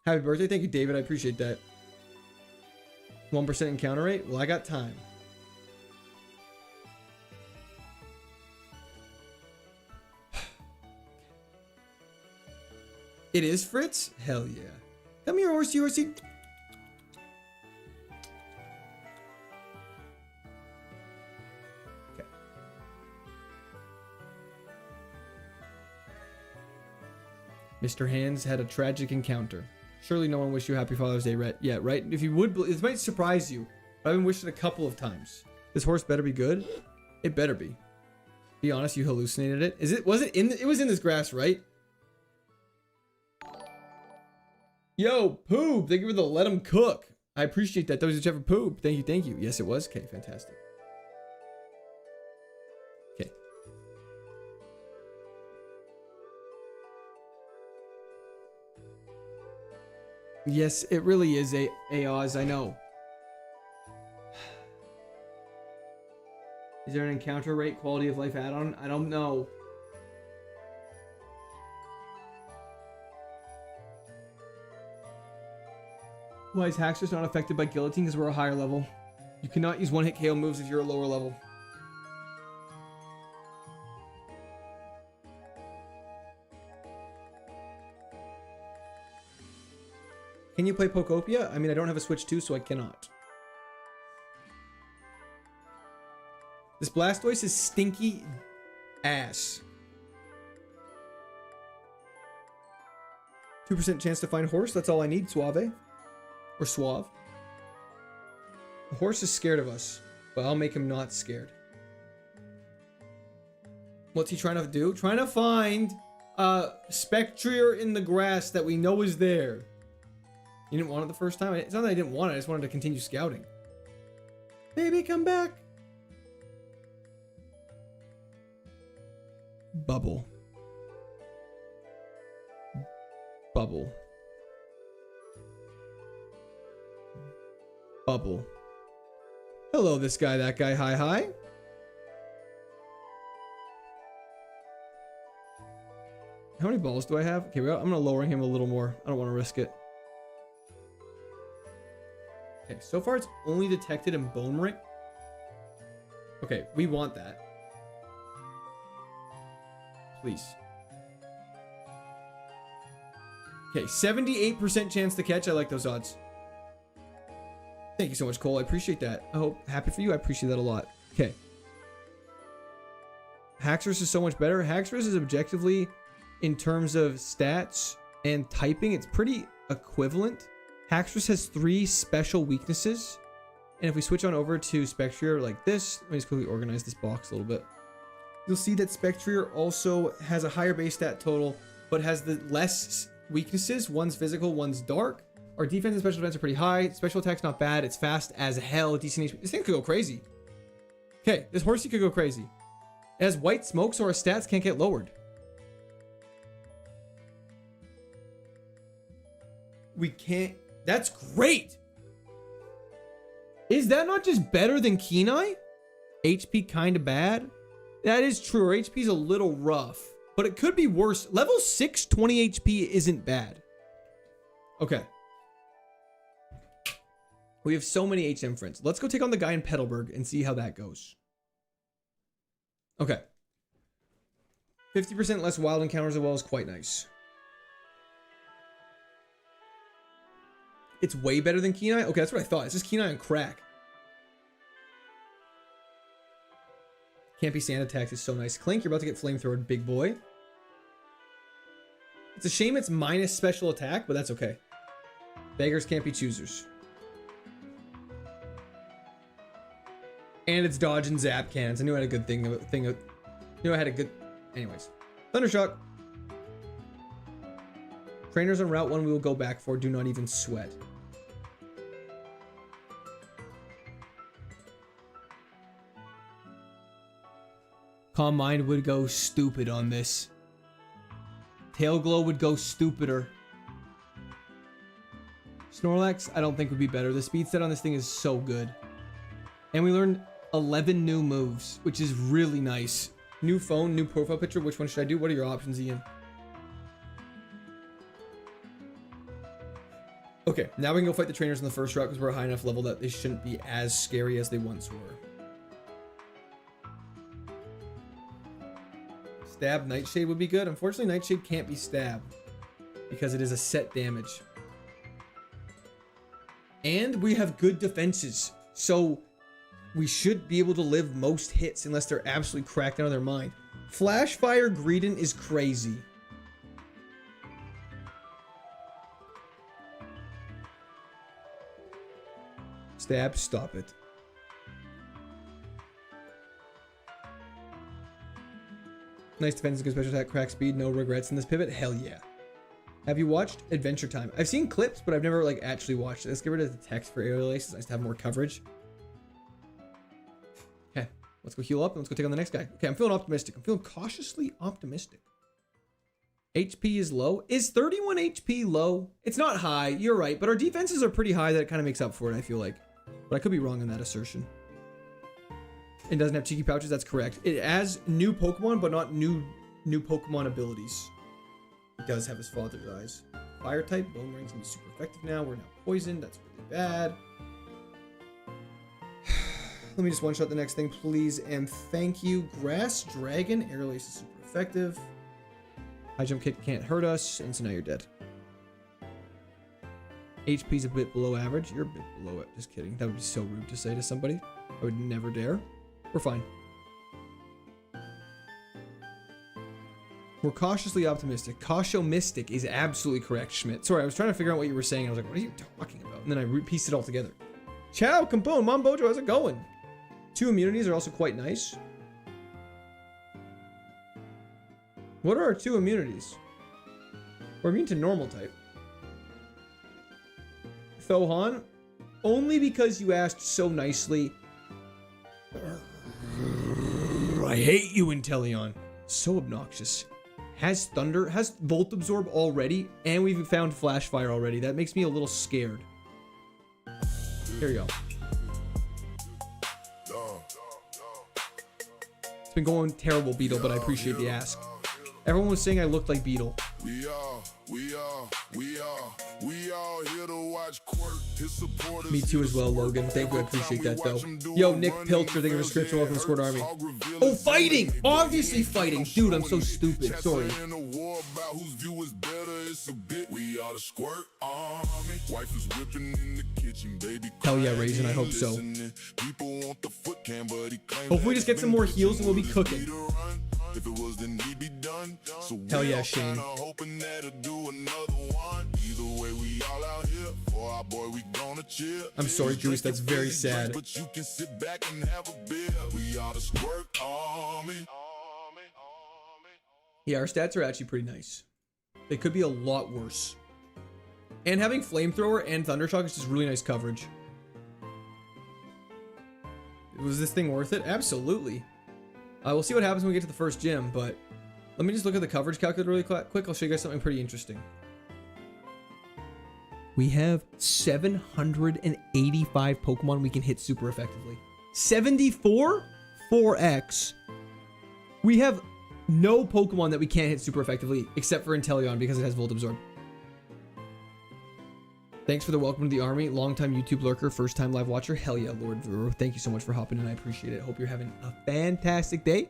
[SPEAKER 1] Happy birthday. Thank you, David. I appreciate that. 1% encounter rate? Well, I got time. It is Fritz? Hell yeah. Come here, horsey, horsey. Okay. Mr. Hands had a tragic encounter. Surely no one wished you happy Father's Day yet, right? If you would, it might surprise you. But I've been wished it a couple of times. This horse better be good. It better be. Be honest, you hallucinated it. It was in this grass, right? Yo, Poop, thank you for the let him cook. I appreciate that. That was a for Poop. Thank you, thank you. Yes, it was. Okay, fantastic. Okay. Yes, it really is a Oz, I know. Is there an encounter rate quality of life add-on? I don't know. Why is Haxorus not affected by guillotine? Because we're a higher level. You cannot use one-hit KO moves if you're a lower level. Can you play Pokopia? I mean, I don't have a Switch 2, so I cannot. This Blastoise is stinky ass. 2% chance to find horse. That's all I need, Suave. Or Suave. The horse is scared of us, but I'll make him not scared. What's he trying to do? Trying to find a Spectre in the grass that we know is there. You didn't want it the first time? It's not that I didn't want it, I just wanted to continue scouting. Baby, come back. Bubble. Bubble. Bubble. Hello, this guy, that guy, hi, hi. How many balls do I have? Okay, I'm gonna lower him a little more. I don't want to risk it. Okay, so far it's only detected in Bone Ring. Okay, we want that. Please. Okay, 78% chance to catch. I like those odds. Thank you so much, Cole. I appreciate that. I hope happy for you. I appreciate that a lot. Okay. Haxorus is so much better. Haxorus is objectively, in terms of stats and typing, it's pretty equivalent. Haxorus has 3 special weaknesses. And if we switch on over to Spectrier like this, let me just quickly organize this box a little bit. You'll see that Spectrier also has a higher base stat total, but has the less weaknesses. One's physical, one's dark. Our defense and special defense are pretty high. Special attack's not bad. It's fast as hell. Decent HP. This thing could go crazy. Okay, this horsey could go crazy. It has white smoke, so our stats can't get lowered. We can't. That's great. Is that not just better than Kenai? HP kind of bad. That is true. Our HP is a little rough, but it could be worse. Level 6, 20 HP isn't bad. Okay. We have so many HM friends. Let's go take on the guy in Petalburg and see how that goes. Okay. 50% less wild encounters as well is quite nice. It's way better than Kenai? Okay, that's what I thought. It's just Kenai on crack. Can't be sand attacks is so nice. Clink, you're about to get flamethrowered, big boy. It's a shame it's minus special attack, but that's okay. Beggars can't be choosers. And it's dodge and zap cannons. I knew I had a good knew I had a good... Anyways. Thundershock. Trainers on Route 1 we will go back for. Do not even sweat. Calm Mind would go stupid on this. Tail Glow would go stupider. Snorlax, I don't think would be better. The speed set on this thing is so good. And we learned 11 new moves, which is really nice. New phone, new profile picture. Which one should I do? What are your options, Ian? Okay, now we can go fight the trainers in the first route because we're a high enough level that they shouldn't be as scary as they once were. Stab Nightshade would be good. Unfortunately, Nightshade can't be stabbed because it is a set damage. And we have good defenses, so we should be able to live most hits unless they're absolutely cracked out of their mind. Flash Fire Greedent is crazy. Stab, stop it. Nice defense, good special attack, crack speed, no regrets in this pivot. Hell yeah. Have you watched Adventure Time? I've seen clips, but I've never like actually watched it. Let's get rid of the text for aerial ace. It's nice to have more coverage. Okay, let's go heal up and let's go take on the next guy. Okay, I'm feeling optimistic. I'm feeling cautiously optimistic. HP is low. Is 31 HP low? It's not high, you're right, but our defenses are pretty high that it kind of makes up for it, I feel like. But I could be wrong on that assertion. It doesn't have cheeky pouches, that's correct. It has new Pokemon, but not new Pokemon abilities. It does have his father's eyes. Fire type, Bone Ring's gonna be super effective now. We're now poisoned, that's really bad. Let me just one-shot the next thing, please, and thank you. Grass Dragon, Aerial Ace is super effective. High Jump Kick can't hurt us, and so now you're dead. HP's a bit below average. You're a bit below it. Just kidding. That would be so rude to say to somebody. I would never dare. We're fine. We're cautiously optimistic. Cautio-mistic is absolutely correct, Schmidt. Sorry, I was trying to figure out what you were saying. I was like, what are you talking about? And then I pieced it all together. Ciao, Capone. Mom Bojo, how's it going? 2 immunities are also quite nice. What are our 2 immunities? We're immune to normal type. Thohan, only because you asked so nicely. I hate you, Inteleon. So obnoxious. Has Thunder, has Volt Absorb already, and we've found Flash Fire already. That makes me a little scared. Here we go. It's been going terrible, Beetle, but I appreciate the ask. Everyone was saying I looked like Beetle. We all here to watch Quirk, his supporters. Me too as well, Logan. Thank you, I appreciate that though. Yo, Nick Pilcher, thank you for subscription. Welcome to Squad Army. Oh, fighting! Obviously fighting. Dude, I'm so stupid. Sorry. Hell yeah, Raisin, I hope so. Hopefully we just get some more heals and we'll be cooking. If it was, then he'd be done. So hell yeah, Shane. Hoping that'll do another one. Either way, we all out here. For our boy, we gonna chill. I'm sorry, Juice, that's very sad. But you can sit back and have a beer. We are the Squirt Army. Yeah, our stats are actually pretty nice. They could be a lot worse. And having Flamethrower and Thundershock is just really nice coverage. Was this thing worth it? Absolutely. We'll see what happens when we get to the first gym, but let me just look at the coverage calculator really quick. I'll show you guys something pretty interesting. We have 785 Pokemon we can hit super effectively. 74? 4x. We have no Pokemon that we can't hit super effectively, except for Inteleon because it has Volt Absorb. Thanks for the welcome to the army. Longtime YouTube lurker, first time live watcher. Hell yeah, Lord Vero. Thank you so much for hopping in. I appreciate it. Hope you're having a fantastic day.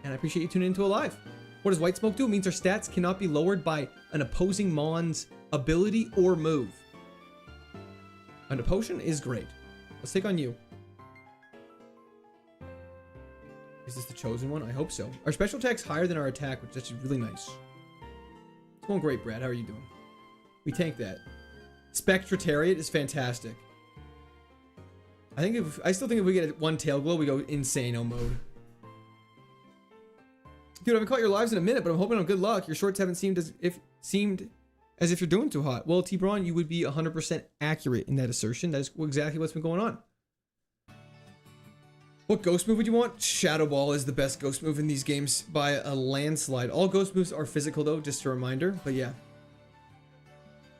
[SPEAKER 1] And I appreciate you tuning into a live. What does white smoke do? It means our stats cannot be lowered by an opposing Mon's ability or move. An potion is great. Let's take on you. Is this the chosen one? I hope so. Our special attack's higher than our attack, which is actually really nice. It's going great, Brad. How are you doing? We tank that. Spectratariat is fantastic. I still think if we get one tail glow, we go insano mode. Dude, I haven't caught your lives in a minute, but I'm hoping on good luck. Your shorts haven't seemed as if you're doing too hot. Well, T-Braun, you would be 100% accurate in that assertion. That is exactly what's been going on. What ghost move would you want? Shadow Ball is the best ghost move in these games by a landslide. All ghost moves are physical though, just a reminder. But yeah.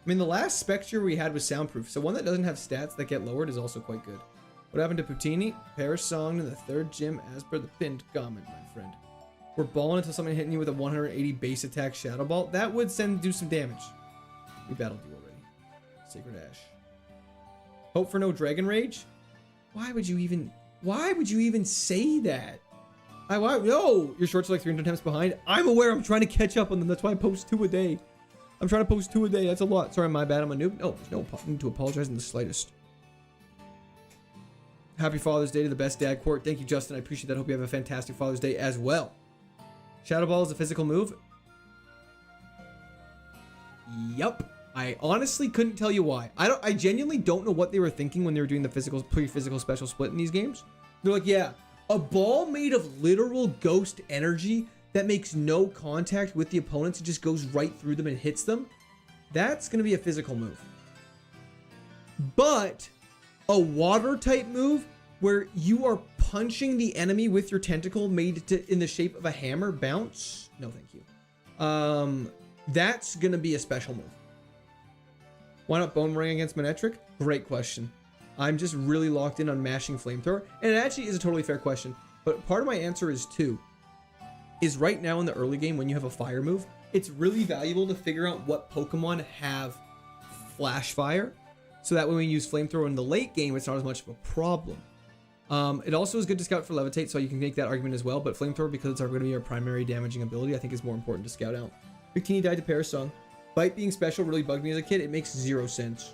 [SPEAKER 1] I mean, the last Spectre we had was soundproof, so one that doesn't have stats that get lowered is also quite good. What happened to Poutini? Paris song in the third gym as per the pinned comment, my friend. We're balling until someone hitting you with a 180 base attack Shadow Ball. That would do some damage. We battled you already. Sacred Ash. Hope for no Dragon Rage? Why would you even say that? No! Your shorts are like 300 attempts behind. I'm aware. I'm trying to catch up on them. That's why I post 2 a day. I'm trying to post 2 a day. That's a lot. Sorry, my bad. I'm a noob. No, there's no need to apologize in the slightest. Happy Father's Day to the best dad court. Thank you, Justin. I appreciate that. Hope you have a fantastic Father's Day as well. Shadow Ball is a physical move. Yup. I honestly couldn't tell you why. I genuinely don't know what they were thinking when they were doing the pre-physical special split in these games. They're like, yeah, a ball made of literal ghost energy that makes no contact with the opponents. It just goes right through them and hits them. That's going to be a physical move. But a water type move where you are punching the enemy with your tentacle made in the shape of a hammer bounce. No, thank you. That's going to be a special move. Why not Bone Ring against Manetric? Great question. I'm just really locked in on mashing Flamethrower. And it actually is a totally fair question. But part of my answer is too. Is right now in the early game when you have a fire move, it's really valuable to figure out what Pokemon have Flash Fire. So that when we use Flamethrower in the late game, it's not as much of a problem. It also is good to scout for Levitate, so you can make that argument as well. But Flamethrower, because it's going to be our primary damaging ability, I think is more important to scout out. Victini died to Paris song. Bite being special really bugged me as a kid. It makes 0 sense.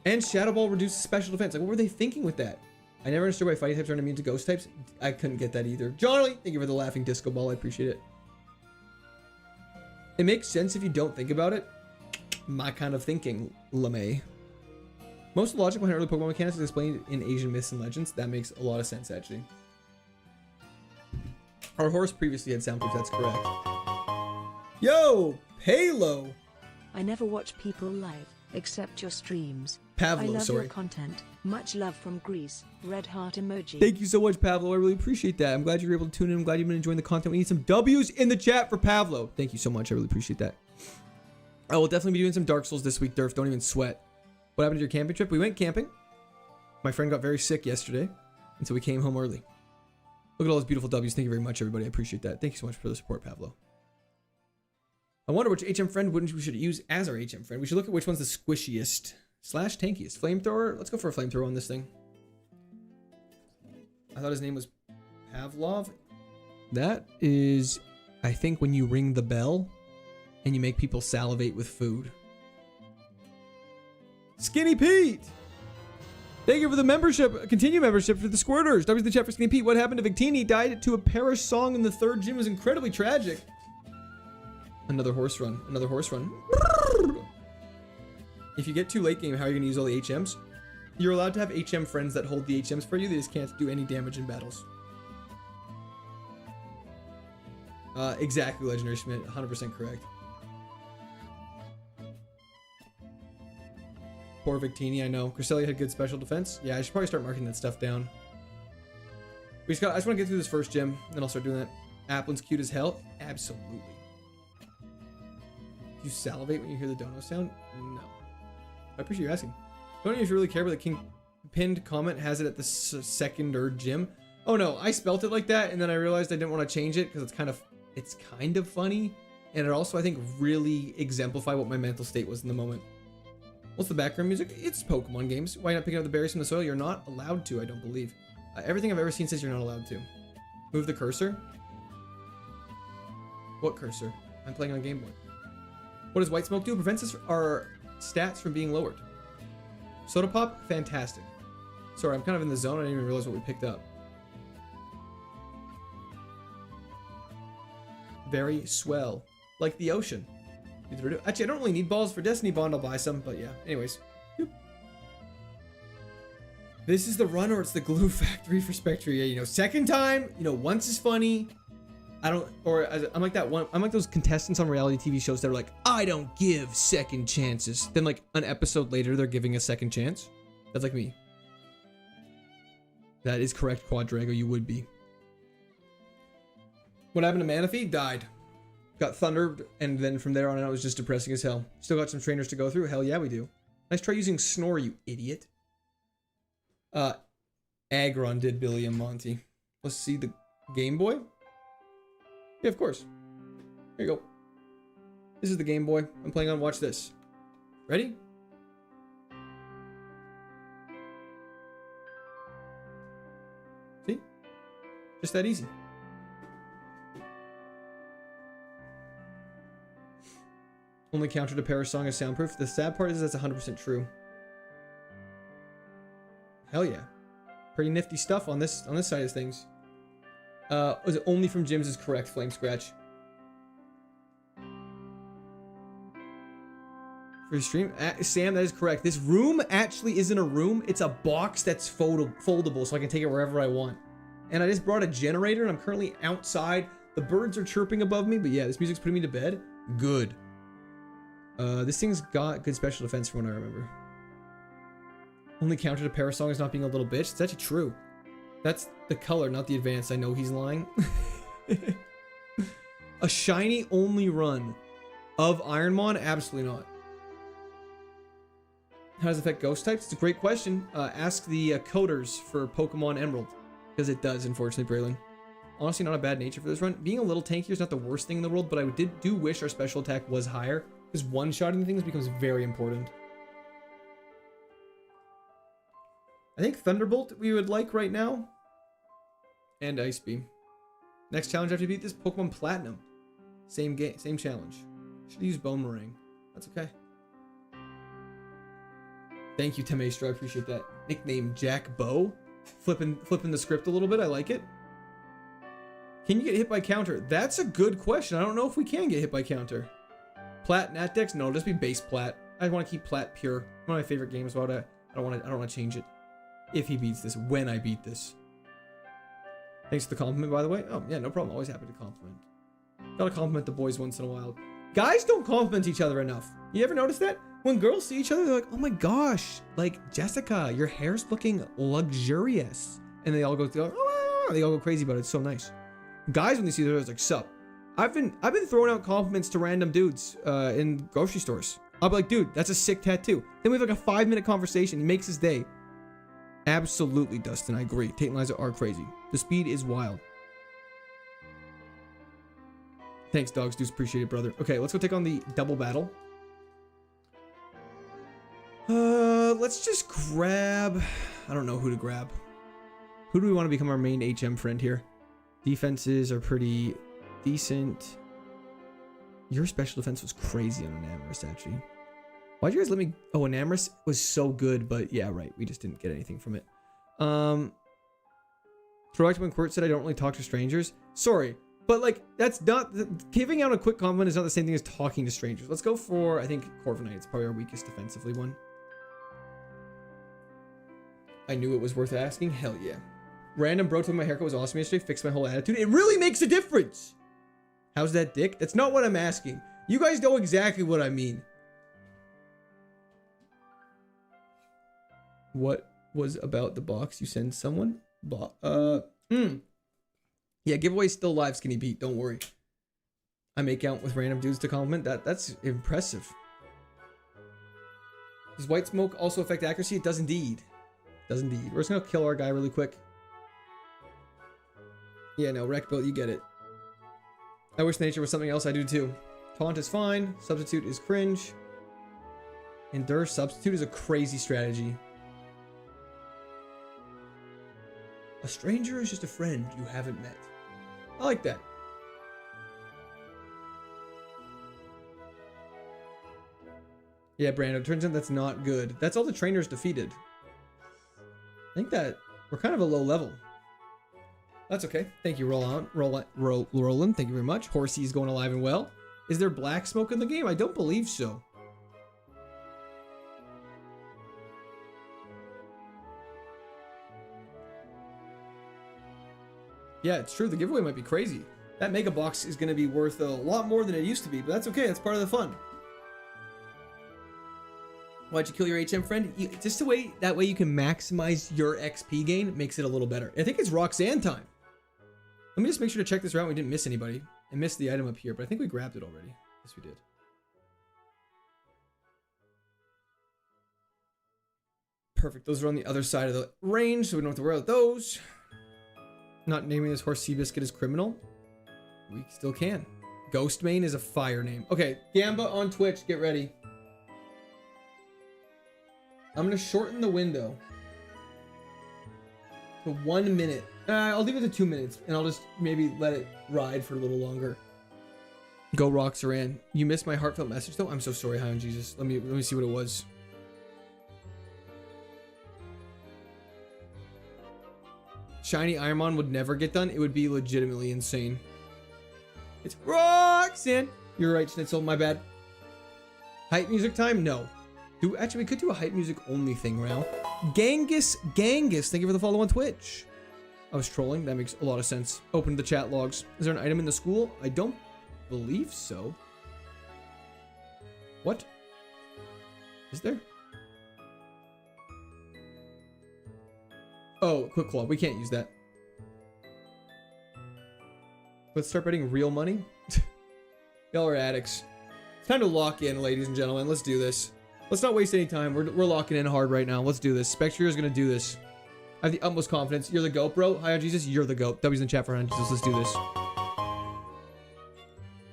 [SPEAKER 1] And Shadow Ball reduces special defense. Like, what were they thinking with that? I never understood why fighting types aren't immune to ghost types. I couldn't get that either. Johnny, thank you for the laughing disco ball. I appreciate it. It makes sense if you don't think about it. My kind of thinking, LeMay. Most of the logic behind early Pokemon mechanics is explained in Asian myths and legends. That makes a lot of sense, actually. Our horse previously had soundproof. That's correct. Yo, Halo.
[SPEAKER 2] I never watch people live, except your streams.
[SPEAKER 1] Pavlo,
[SPEAKER 2] I love
[SPEAKER 1] sorry.
[SPEAKER 2] your content. Much love from Greece. Red heart emoji.
[SPEAKER 1] Thank you so much, Pavlo. I really appreciate that. I'm glad you were able to tune in. I'm glad you've been enjoying the content. We need some W's in the chat for Pavlo. Thank you so much. I really appreciate that. I will definitely be doing some Dark Souls this week, Durf. Don't even sweat. What happened to your camping trip? We went camping. My friend got very sick yesterday, and so we came home early. Look at all those beautiful W's. Thank you very much, everybody. I appreciate that. Thank you so much for the support, Pavlo. I wonder which HM friend we should use as our HM friend. We should look at which one's the squishiest / tankiest. Flamethrower? Let's go for a flamethrower on this thing. I thought his name was Pavlov. That is, I think, when you ring the bell and you make people salivate with food. Skinny Pete! Thank you for the membership. Continue membership for the Squirters. W's the chat for Skinny Pete. What happened to Victini? Died to a Parish song in the third gym. It was incredibly tragic. Another horse run. Another horse run. If you get too late game, how are you going to use all the HMs? You're allowed to have HM friends that hold the HMs for you. They just can't do any damage in battles. Exactly, Legendary Schmidt. 100% correct. Poor Victini, I know. Cresselia had good special defense. Yeah, I should probably start marking that stuff down. I just want to get through this first gym, then I'll start doing that. Applin's cute as hell. Absolutely. Do you salivate when you hear the dono sound? No. I appreciate you asking. Don't you really care about the King pinned comment has it at the second or gym? Oh no, I spelt it like that, and then I realized I didn't want to change it because it's kind of funny. and it also, I think, really exemplified what my mental state was in the moment. What's the background music? It's Pokemon games. Why not picking up the berries from the soil? You're not allowed to, I don't believe. Everything I've ever seen says you're not allowed to. Move the cursor. What cursor? I'm playing on Game Boy. What does white smoke do? It prevents our stats from being lowered. Soda pop? Fantastic. Sorry, I'm kind of in the zone. I didn't even realize what we picked up. Very swell. Like the ocean. Actually, I don't really need balls for Destiny Bond. I'll buy some, but yeah. Anyways. Boop. This is the run or it's the glue factory for Spectria. You know, second time, you know, once is funny. I'm like that one. I'm like those contestants on reality TV shows that are like, I don't give second chances. Then like an episode later, they're giving a second chance. That's like me. That is correct, Quadrago. You would be. What happened to Manaphy? Died. Got thundered, and then from there on out, it was just depressing as hell. Still got some trainers to go through. Hell yeah, we do. Nice try using Snore, you idiot. Aggron did Billy and Monty. Let's see the Game Boy. Yeah, of course. Here you go. This is the Game Boy I'm playing on. Watch this. Ready? See? Just that easy. Only counter to Paris song is soundproof. The sad part is that's 100% true. Hell yeah. Pretty nifty stuff on this side of things. Was it only from gyms is correct, Flame Scratch. For your stream? Sam, that is correct. This room actually isn't a room. It's a box that's foldable so I can take it wherever I want. And I just brought a generator and I'm currently outside. The birds are chirping above me, but yeah, this music's putting me to bed. Good. This thing's got good special defense from what I remember. Only counter to Parasong is not being a little bitch. It's actually true. That's the color, not the advance. I know he's lying. A shiny only run of Ironmon? Absolutely not. How does it affect ghost types? It's a great question. Ask the coders for Pokemon Emerald. Because it does, unfortunately, Braylon. Honestly, not a bad nature for this run. Being a little tankier is not the worst thing in the world, but I do wish our special attack was higher. Because one-shotting things becomes very important. I think Thunderbolt we would like right now. And Ice Beam. Next challenge after you beat this, Pokemon Platinum. Same game, same challenge. Should use Bone Meringue. That's okay. Thank you, Temestra. I appreciate that. Nickname Jack Bow. Flipping the script a little bit. I like it. Can you get hit by counter? That's a good question. I don't know if we can get hit by counter. Plat Nat Dex? No, just be base Plat. I want to keep Plat pure. One of my favorite games about it. I don't want to change it. If he beats this, when I beat this. Thanks for the compliment, by the way. Oh, yeah, no problem. Always happy to compliment. Gotta compliment the boys once in a while. Guys don't compliment each other enough. You ever notice that? When girls see each other, they're like, oh my gosh, like, Jessica, your hair's looking luxurious. And they all go, oh, they all go crazy about it. It's so nice. Guys, when they see each other, it's like, sup. I've been throwing out compliments to random dudes in grocery stores. I'll be like, dude, that's a sick tattoo. Then we have like a 5-minute conversation. He makes his day. Absolutely, Dustin. I agree. Tate and Liza are crazy. The speed is wild. Thanks, Dogs. Deuce, appreciate it, brother. Okay, let's go take on the double battle. Let's just grab... I don't know who to grab. Who do we want to become our main HM friend here? Defenses are pretty decent. Your special defense was crazy on Enamorous, actually. Why'd you guys let me... Oh, Enamorous was so good, but yeah, right. We just didn't get anything from it. Throwback to when Quirt said I don't really talk to strangers. Sorry, but like, that's not... Giving out a quick compliment is not the same thing as talking to strangers. Let's go for, I think, Corviknight. It's probably our weakest defensively one. I knew it was worth asking. Hell yeah. Random bro told me my haircut was awesome yesterday. Fixed my whole attitude. It really makes a difference. How's that, Dick? That's not what I'm asking. You guys know exactly what I mean. What was about the box you send someone? Yeah, giveaway's still live, Skinny Pete. Don't worry. I make out with random dudes to compliment. That's impressive. Does white smoke also affect accuracy? It does indeed. It does indeed. We're just gonna kill our guy really quick. Yeah, no, Wreck Boat, you get it. I wish nature was something else. I do too. Taunt is fine. Substitute is cringe. Endure substitute is a crazy strategy. A stranger is just a friend you haven't met. I like that. Yeah, Brando, turns out that's not good. That's all the trainers defeated. I think that we're kind of a low level. That's okay. Thank you, Roland. Thank you very much. Horsey's going alive and well. Is there black smoke in the game? I don't believe so. Yeah, it's true. The giveaway might be crazy. That mega box is going to be worth a lot more than it used to be, but that's okay. That's part of the fun. Why'd you kill your HM friend? Just that way you can maximize your XP gain makes it a little better. I think it's Roxanne time. Let me just make sure to check this around. We didn't miss anybody. I missed the item up here, but I think we grabbed it already. Yes, we did. Perfect. Those are on the other side of the range, so we don't have to worry about those. Not naming this horse Seabiscuit is criminal. We still can. Ghostmane is a fire name. Okay, Gamba on Twitch, get ready. I'm gonna shorten the window to 1 minute. I'll leave it to 2 minutes, and I'll just maybe let it ride for a little longer. Go Roxanne. You missed my heartfelt message though. I'm so sorry, High on Jesus. Let me see what it was. Shiny Ironmon would never get done. It would be legitimately insane. It's Roxanne. You're right, Schnitzel. My bad. Hype music time? No. Actually, we could do a hype music only thing now. Genghis, thank you for the follow on Twitch. I was trolling. That makes a lot of sense. Open the chat logs. Is there an item in the school? I don't believe so. What? Is there? Oh, quick claw. We can't use that. Let's start betting real money. Y'all are addicts. It's time to lock in, ladies and gentlemen. Let's do this. Let's not waste any time. We're locking in hard right now. Let's do this. Spectre is going to do this. I have the utmost confidence. You're the GOAT, bro. Hi on Jesus. You're the GOAT. W's in the chat for Jesus. Let's do this.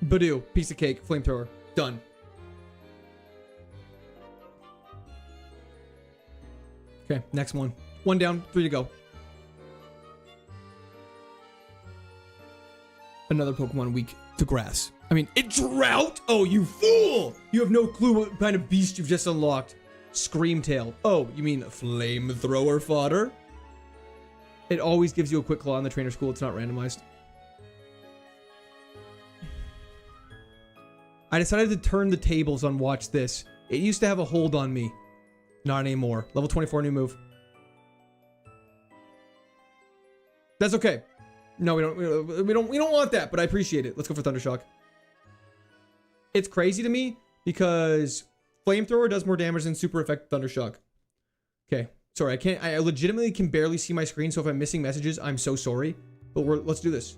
[SPEAKER 1] Badoo. Piece of cake. Flamethrower. Done. Okay, next one. 1 down, 3 to go. Another Pokemon weak to grass. I mean, it's Drought! Oh, you fool! You have no clue what kind of beast you've just unlocked. Screamtail. Oh, you mean Flamethrower fodder? It always gives you a quick claw in the trainer school. It's not randomized. I decided to turn the tables on watch this. It used to have a hold on me. Not anymore. Level 24 new move. That's okay. No, we don't want that, but I appreciate it. Let's go for Thundershock. It's crazy to me because Flamethrower does more damage than super effective Thundershock. Okay. Sorry, I legitimately can barely see my screen, so if I'm missing messages, I'm so sorry. But let's do this.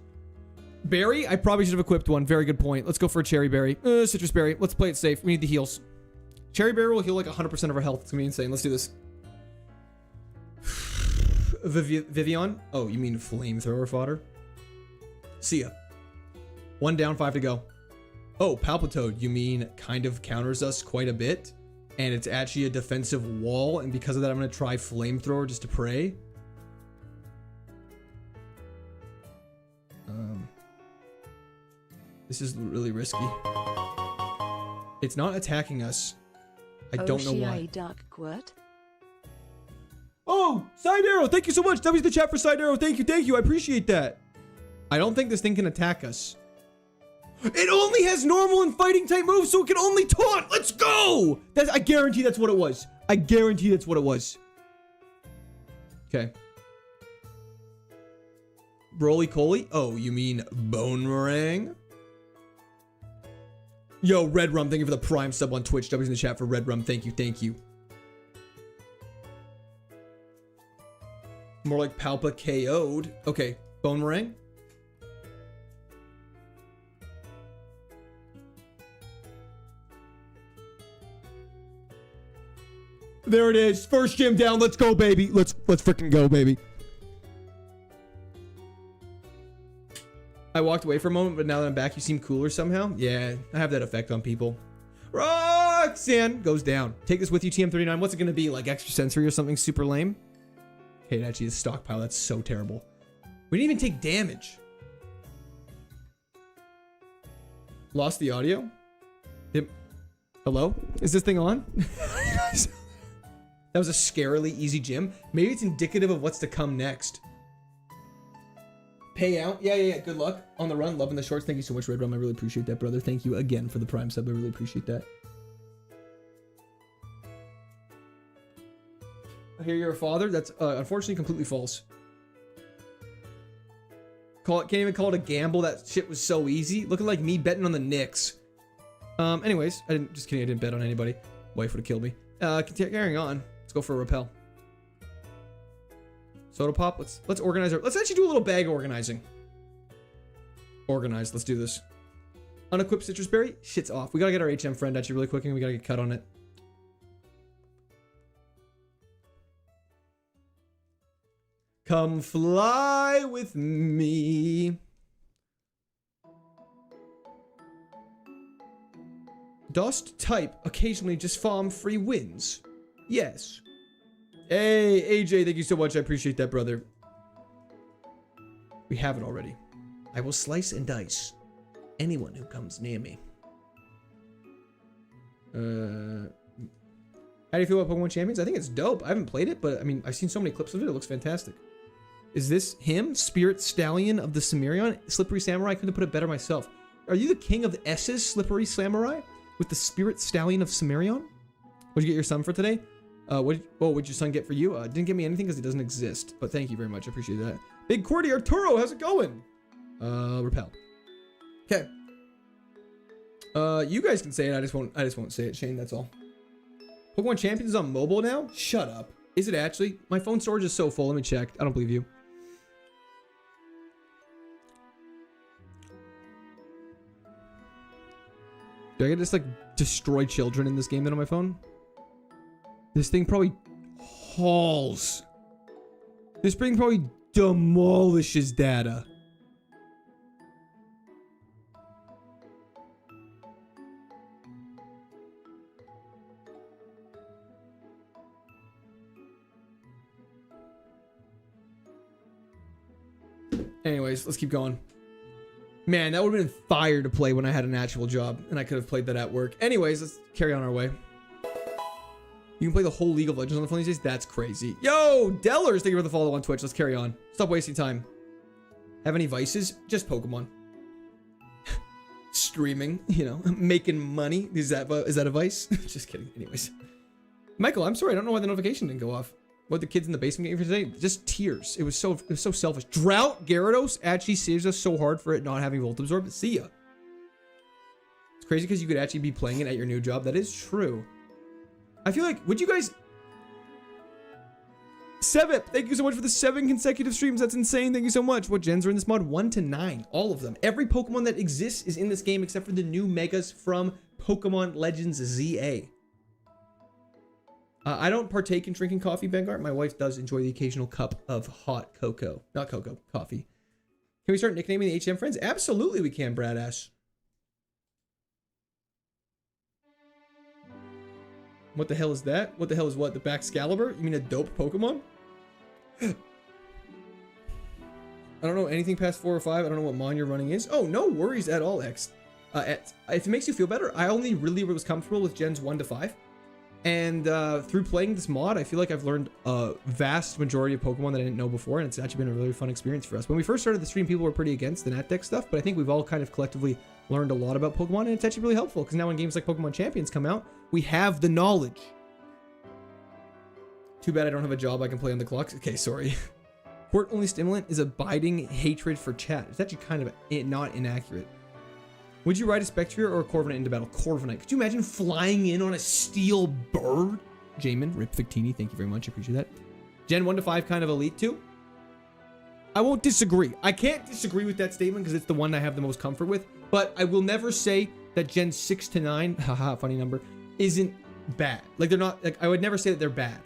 [SPEAKER 1] Berry? I probably should have equipped one. Very good point. Let's go for a Cherry Berry. Citrus Berry. Let's play it safe. We need the heals. Cherry Berry will heal like 100% of our health. It's gonna be insane. Let's do this. Vivian? Oh, you mean Flamethrower fodder? See ya. 1 down, 5 to go. Oh, Palpitoad, you mean kind of counters us quite a bit? And it's actually a defensive wall, and because of that, I'm gonna try Flamethrower just to pray. This is really risky. It's not attacking us. I don't know why.
[SPEAKER 2] Dark Quirt.
[SPEAKER 1] Oh, Side Arrow, thank you so much. W's the chat for Side Arrow. Thank you. I appreciate that. I don't think this thing can attack us. It only has normal and fighting type moves, so it can only taunt. Let's go. I guarantee that's what it was. I guarantee that's what it was. Okay. Roly-Coly? Oh, you mean Bone Meringue? Yo, Red Rum, thank you for the Prime sub on Twitch. W's in the chat for Red Rum. Thank you. More like Palpa KO'd. Okay, Bone Meringue. There it is. First gym down. Let's go, baby. Let's freaking go, baby. I walked away for a moment, but now that I'm back, you seem cooler somehow. Yeah, I have that effect on people. Roxanne goes down. Take this with you, TM39. What's it gonna be? Like extra sensory or something super lame? Okay, it actually is stockpile. That's so terrible. We didn't even take damage. Lost the audio? Yep. Hello? Is this thing on? That was a scarily easy gym. Maybe it's indicative of what's to come next. Payout. Yeah. Good luck on the run. Loving the shorts. Thank you so much, Red Rum. I really appreciate that, brother. Thank you again for the Prime sub. I really appreciate that. I hear you're a father. That's unfortunately completely false. Can't even call it a gamble. That shit was so easy. Looking like me betting on the Knicks. Anyways, just kidding. I didn't bet on anybody. Wife would have killed me. Carrying on. Let's go for a rappel. Soda pop. Let's organize let's actually do a little bag organizing. Organized. Let's do this. Unequipped citrus berry. Shit's off. We gotta get our HM friend actually really quick and we gotta get cut on it. Come fly with me. Dust type occasionally just farm free wins. Yes. Hey, AJ, thank you so much. I appreciate that, brother. We have it already. I will slice and dice anyone who comes near me. How do you feel about Pokemon Champions? I think it's dope. I haven't played it, but I mean, I've seen so many clips of it. It looks fantastic. Is this him? Spirit Stallion of the Cimmerian? Slippery Samurai? I couldn't have put it better myself. Are you the king of the S's, Slippery Samurai? With the Spirit Stallion of Cimmerian? What'd you get your son for today? What'd your son get for you? Didn't get me anything because it doesn't exist. But thank you very much. I appreciate that. Big Cordy Arturo, how's it going? Repel. Okay. You guys can say it. I just won't say it, Shane. That's all. Pokemon Champions is on mobile now? Shut up. Is it actually? My phone storage is so full. Let me check. I don't believe you. Do I get to just like destroy children in this game then on my phone? This thing probably hauls. This thing probably demolishes data. Anyways, let's keep going. Man, that would have been fire to play when I had an actual job and I could have played that at work. Anyways, let's carry on our way. You can play the whole League of Legends on the phone these days? That's crazy. Yo, Dellers, thank you for the follow on Twitch. Let's carry on. Stop wasting time. Have any vices? Just Pokemon. Streaming, you know, making money. Is that a vice? Just kidding. Anyways. Michael, I'm sorry. I don't know why the notification didn't go off. What the kids in the basement get for today? Just tears. It was so selfish. Drought Gyarados actually saves us so hard for it not having Volt Absorb. See ya. It's crazy because you could actually be playing it at your new job. That is true. I feel like, would you guys... Sevip, thank you so much for the 7 consecutive streams. That's insane. Thank you so much. What gens are in this mod? 1 to 9. All of them. Every Pokemon that exists is in this game except for the new Megas from Pokemon Legends ZA. I don't partake in drinking coffee, Vanguard. My wife does enjoy the occasional cup of hot cocoa. Not cocoa, coffee. Can we start nicknaming the HM friends? Absolutely we can, Bradass. What the hell is that? What the hell is what? The Baxcalibur? You mean a dope Pokemon? I don't know anything past 4 or 5. I don't know what mon you're running is. Oh, no worries at all, X. If it makes you feel better, I only really was comfortable with gens 1 to 5. And through playing this mod, I feel like I've learned a vast majority of Pokemon that I didn't know before, and it's actually been a really fun experience for us. When we first started the stream, people were pretty against the Nat Deck stuff, but I think we've all kind of collectively learned a lot about Pokemon, and it's actually really helpful, because now when games like Pokemon Champions come out, we have the knowledge. Too bad I don't have a job I can play on the clocks. Okay, sorry. Port-only stimulant is abiding hatred for chat. It's actually kind of not inaccurate. Would you ride a Spectrier or a Corviknight into battle? Corviknight. Could you imagine flying in on a steel bird? Jamin, Rip Victini, thank you very much. I appreciate that. Gen 1 to 5 kind of elite too? I won't disagree. I can't disagree with that statement because it's the one I have the most comfort with. But I will never say that Gen 6 to 9, haha, funny number, isn't bad. Like they're not, like I would never say that they're bad.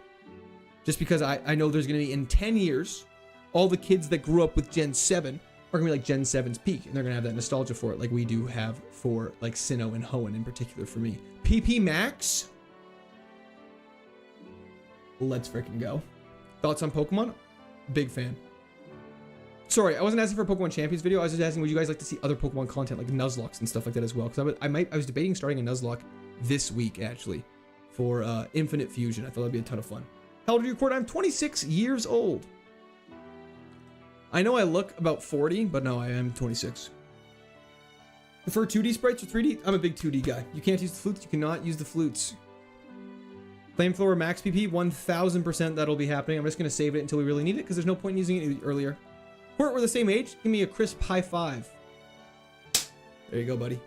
[SPEAKER 1] Just because I know there's going to be in 10 years, all the kids that grew up with Gen 7 are are gonna be like Gen 7's peak, and they're gonna have that nostalgia for it, like we do have for like Sinnoh and Hoenn in particular for me. PP Max. Let's freaking go. Thoughts on Pokemon? Big fan. Sorry, I wasn't asking for a Pokemon Champions video. I was just asking, would you guys like to see other Pokemon content like Nuzlocke and stuff like that as well? Because I was debating starting a Nuzlocke this week actually for Infinite Fusion. I thought that'd be a ton of fun. How old are you, Court? I'm 26 years old. I know I look about 40, but no, I am 26. Prefer 2D sprites or 3D? I'm a big 2D guy. You can't use the flutes. You cannot use the flutes. Flamethrower max PP, 1000% that'll be happening. I'm just going to save it until we really need it because there's no point in using it earlier. Court, we're the same age. Give me a crisp high five. There you go, buddy.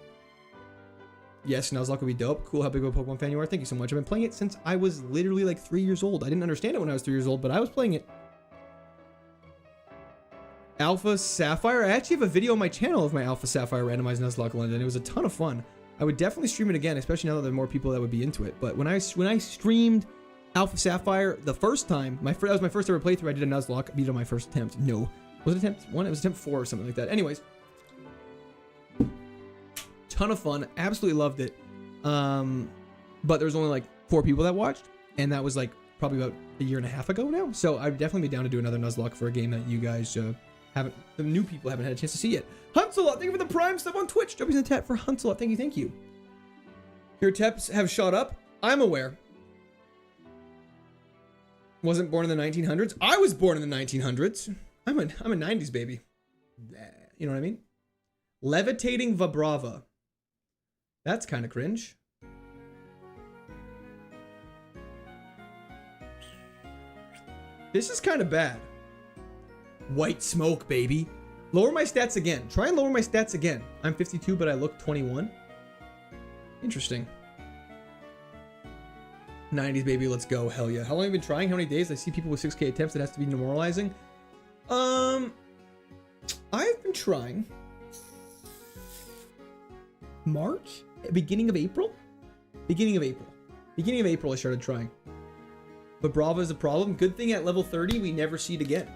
[SPEAKER 1] Yes, Nuzlocke would be dope. Cool how big of a Pokemon fan you are. Thank you so much. I've been playing it since I was literally like 3 years old. I didn't understand it when I was 3 years old, but I was playing it. Alpha Sapphire. I actually have a video on my channel of my Alpha Sapphire randomized Nuzlocke London. It was a ton of fun. I would definitely stream it again, especially now that there are more people that would be into it. But when I streamed Alpha Sapphire the first time, that was my first ever playthrough. I did a Nuzlocke. I beat it on my first attempt. No. Was it attempt 1? It was attempt 4 or something like that. Anyways. Ton of fun. Absolutely loved it. But there was only like 4 people that watched. And that was like probably about a year and a half ago now. So I'd definitely be down to do another Nuzlocke for a game that you guys the new people haven't had a chance to see yet. Hunsalot, thank you for the Prime stuff on Twitch. W's in the chat for Hunsalot. Thank you, thank you. Your taps have shot up. I'm aware. Wasn't born in the 1900s. I was born in the 1900s. I'm a 90s baby. You know what I mean? Levitating Vibrava. That's kind of cringe. This is kind of bad. White smoke, baby. Lower my stats again. Try and lower my stats again. I'm 52, but I look 21. Interesting. 90s, baby. Let's go. Hell yeah. How long have you been trying? How many days? I see people with 6K attempts. It has to be demoralizing. I've been trying. March? Beginning of April? Beginning of April I started trying. But Brava is a problem. Good thing at level 30, we never see it again.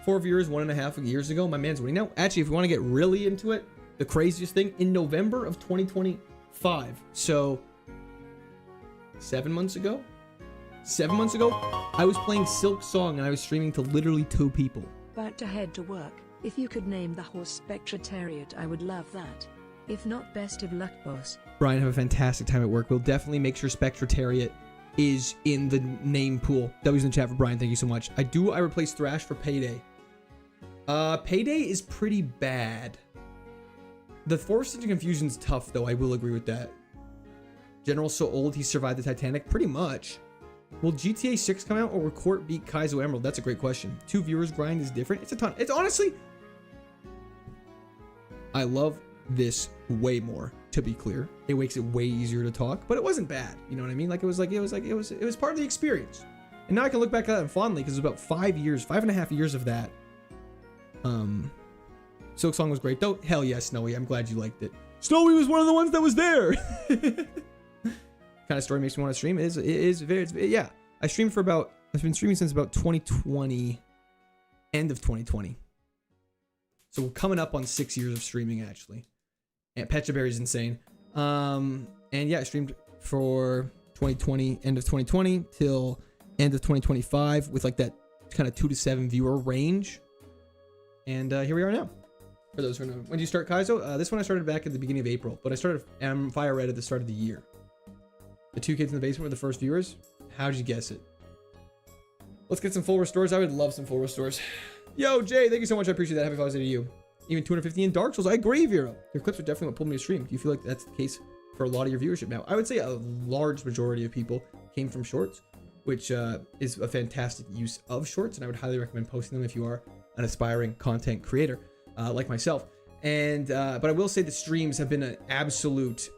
[SPEAKER 1] 4 viewers 1.5 years ago. My man's winning now. Actually, if you want to get really into it, the craziest thing, in November of 2025. So 7 months ago, I was playing Silk Song and I was streaming to literally 2 people.
[SPEAKER 2] About to head to work. If you could name the horse Spectratariat, I would love that. If not, best of luck, boss.
[SPEAKER 1] Brian, have a fantastic time at work. We'll definitely make sure Spectratariat is in the name pool. W's in the chat for Brian. Thank you so much. I replace Thrash for Payday. Payday is pretty bad. The Force into Confusion's tough, though. I will agree with that. General's so old he survived the Titanic. Pretty much. Will GTA 6 come out or will Court beat Kaizo Emerald? That's a great question. 2 viewers grind is different. It's a ton. It's honestly, I love this way more, to be clear. It makes it way easier to talk, but it wasn't bad. You know what I mean? It was part of the experience. And now I can look back at it fondly because it was about 5.5 years of that. Silk Song was great though. Hell yeah, Snowy. I'm glad you liked it. Snowy was one of the ones that was there. Kind of story makes me want to stream. Yeah. I've been streaming since about 2020, end of 2020. So we're coming up on 6 years of streaming actually. And Pechaberry's insane. And yeah, I streamed for 2020, end of 2020 till end of 2025 with like that kind of 2 to 7 viewer range. And here we are now. For those who know, when did you start Kaizo? This one I started back at the beginning of April, but I started Fire Red at the start of the year. The 2 kids in the basement were the first viewers. How'd you guess it? Let's get some full restores. I would love some full restores. Yo, Jay, thank you so much. I appreciate that. Happy Father's Day to you. Even 250 in Dark Souls. I agree, Vero. Your clips are definitely what pulled me to stream. Do you feel like that's the case for a lot of your viewership now? I would say a large majority of people came from shorts, which is a fantastic use of shorts, and I would highly recommend posting them if you are an aspiring content creator like myself. And but I will say the streams have been an absolute.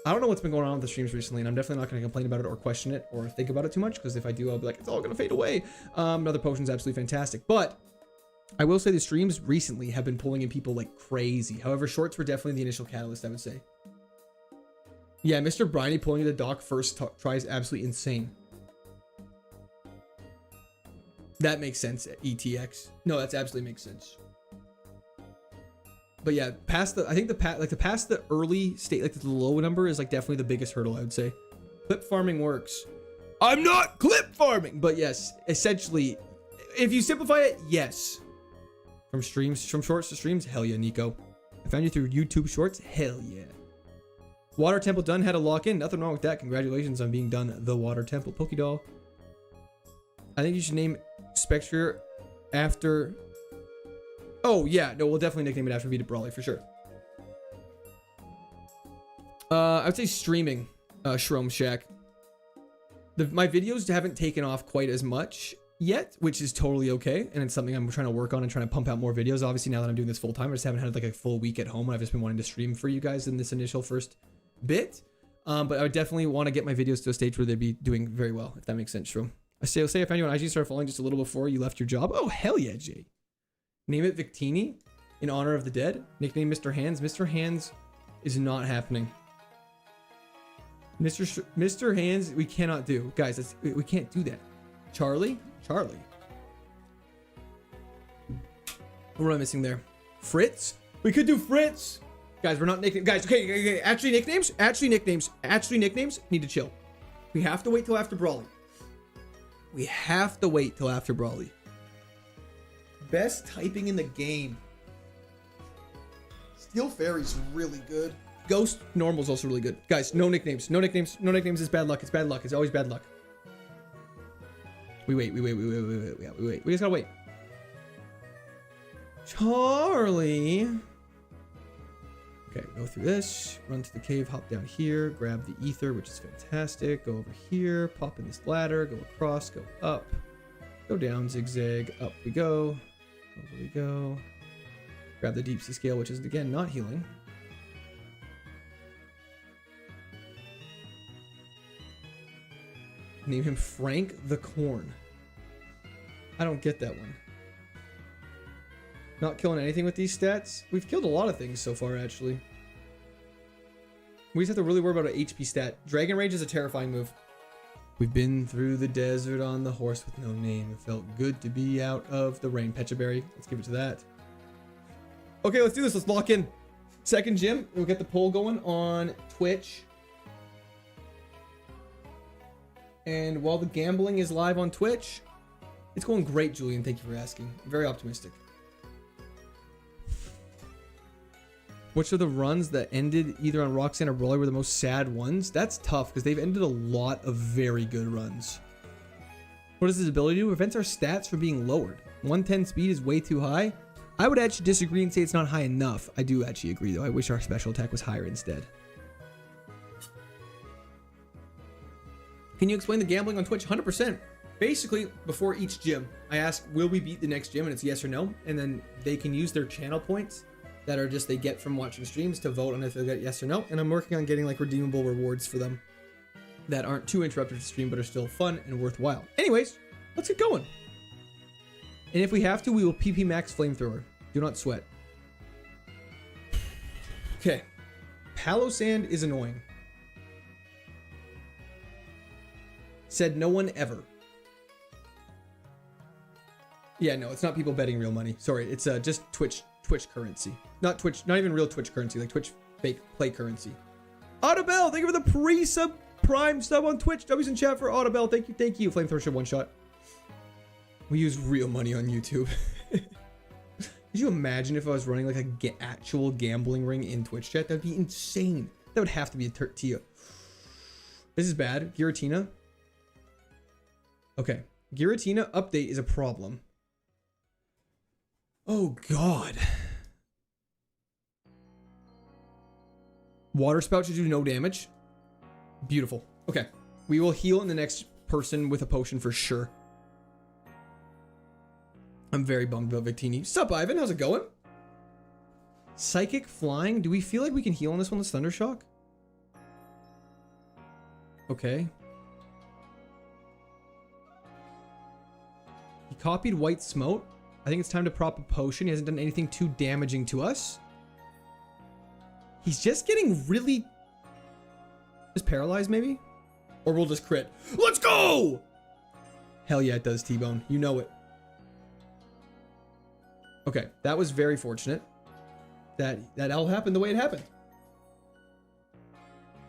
[SPEAKER 1] I don't know what's been going on with the streams recently, and I'm definitely not going to complain about it or question it or think about it too much, because if I do, I'll be like, it's all going to fade away. Another potion's absolutely fantastic, but I will say the streams recently have been pulling in people like crazy. However, shorts were definitely the initial catalyst, I would say. Yeah, Mr. Briny pulling in the dock first try is absolutely insane. That makes sense, ETX. No, that's absolutely makes sense. But yeah, past the, I think past the early state, like the low number is like definitely the biggest hurdle, I would say. Clip farming works. I'm not clip farming, but yes, essentially, if you simplify it, yes. From shorts to streams, hell yeah, Nico. I found you through YouTube Shorts, hell yeah. Water Temple done, had to lock in, nothing wrong with that. Congratulations on being done, the Water Temple. Pokedoll. I think you should name Spectre after... Oh, yeah. No, we'll definitely nickname it after Vita Brawley, for sure. I would say streaming, Shrome Shack. My videos haven't taken off quite as much yet, which is totally okay. And it's something I'm trying to work on and trying to pump out more videos. Obviously, now that I'm doing this full time, I just haven't had like a full week at home. I've just been wanting to stream for you guys in this initial first bit. But I would definitely want to get my videos to a stage where they'd be doing very well, if that makes sense, Shrome. Say if anyone IG started following just a little before you left your job. Oh, hell yeah, Jay. Name it Victini in honor of the dead. Nickname Mr. Hands. Mr. Hands is not happening. Mr. Hands, we cannot do. Guys, we can't do that. Charlie? Charlie. What am I missing there? Fritz? We could do Fritz. Guys, we're not nicknames. Guys, okay. Actually nicknames need to chill. We have to wait till after Brawley. Best typing in the game. Steel Fairy's really good. Ghost Normal's also really good. Guys, no nicknames. No nicknames is bad luck. It's bad luck. It's always bad luck. We wait. We just gotta wait. Charlie. Okay, go through this. Run to the cave. Hop down here. Grab the ether, which is fantastic. Go over here. Pop in this ladder. Go across. Go up. Go down. Zigzag. Up we go. Over we go. Grab the deep sea scale, which is again not healing. Name him Frank the Corn. I don't get that one. Not killing anything with these stats. We've killed a lot of things so far, actually. We just have to really worry about an HP stat. Dragon Rage is a terrifying move. We've been through the desert on the horse with no name. It felt good to be out of the rain. Pechaberry. Let's give it to that. Okay, let's do this. Let's lock in. Second gym. We'll get the poll going on Twitch. And while the gambling is live on Twitch, it's going great, Julian. Thank you for asking. I'm very optimistic. Which of the runs that ended either on Roxanne or Brawler were the most sad ones? That's tough because they've ended a lot of very good runs. What does this ability do? It prevents our stats from being lowered. 110 speed is way too high. I would actually disagree and say it's not high enough. I do actually agree though. I wish our special attack was higher instead. Can you explain the gambling on Twitch? 100%. Basically, before each gym, I ask, will we beat the next gym? And it's yes or no. And then they can use their channel points that are just they get from watching streams to vote on if they get yes or no. And I'm working on getting like redeemable rewards for them that aren't too interruptive to stream, but are still fun and worthwhile. Anyways, let's get going. And if we have to, we will PP max flamethrower. Do not sweat. Okay. Palo Sand is annoying. Said no one ever. Yeah, no, it's not people betting real money. Sorry, it's just Twitch currency. Not Twitch, not even real Twitch currency, like Twitch fake play currency. Audibel, thank you for the pre-sub prime sub on Twitch. W's in chat for Audibel. Thank you. Flamethrower should one shot. We use real money on YouTube. Could you imagine if I was running like a actual gambling ring in Twitch chat? That'd be insane. That would have to be a Tia. This is bad. Giratina. Okay. Giratina update is a problem. Oh, God. Water Spout should do no damage. Beautiful. Okay. We will heal in the next person with a potion for sure. I'm very bummed about Victini. Sup, Ivan? How's it going? Psychic Flying? Do we feel like we can heal on this one with Thunder Shock? Okay. He copied White Smote. I think it's time to prop a potion. He hasn't done anything too damaging to us. He's just getting really... Just paralyzed, maybe? Or we'll just crit. Let's go! Hell yeah, it does, T-Bone. You know it. Okay, that was very fortunate. that all happened the way it happened.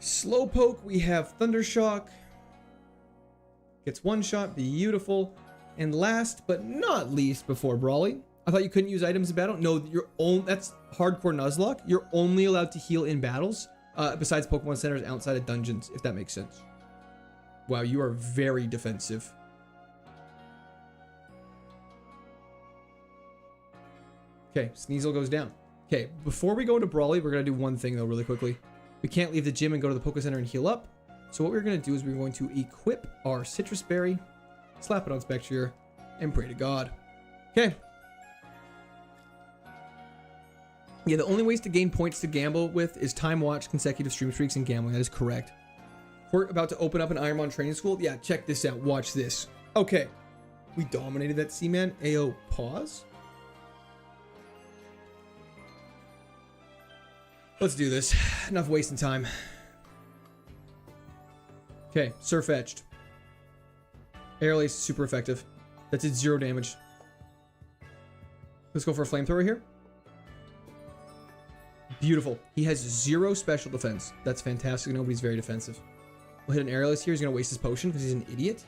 [SPEAKER 1] Slowpoke, we have Thundershock. Gets one shot, beautiful. And last but not least, before Brawly, I thought you couldn't use items in battle. No, that's hardcore Nuzlocke. You're only allowed to heal in battles, besides Pokemon centers outside of dungeons, if that makes sense. Wow, you are very defensive. Okay, Sneasel goes down. Okay, before we go into Brawly, we're going to do one thing, though, really quickly. We can't leave the gym and go to the Poké Center and heal up. So what we're going to do is we're going to equip our Citrus Berry, slap it on Spectrier, and pray to God. Okay. Yeah, the only ways to gain points to gamble with is time watch, consecutive stream streaks, and gambling. That is correct. We're about to open up an Ironmon training school. Yeah, check this out. Watch this. Okay. We dominated that Seaman. AO, pause. Let's do this. Enough wasting time. Okay, Surf Edged. Air Lace is super effective. That did 0 damage. Let's go for a Flamethrower here. Beautiful. He has 0 special defense. That's fantastic. Nobody's very defensive. We'll hit an Air Lace here. He's going to waste his potion because he's an idiot.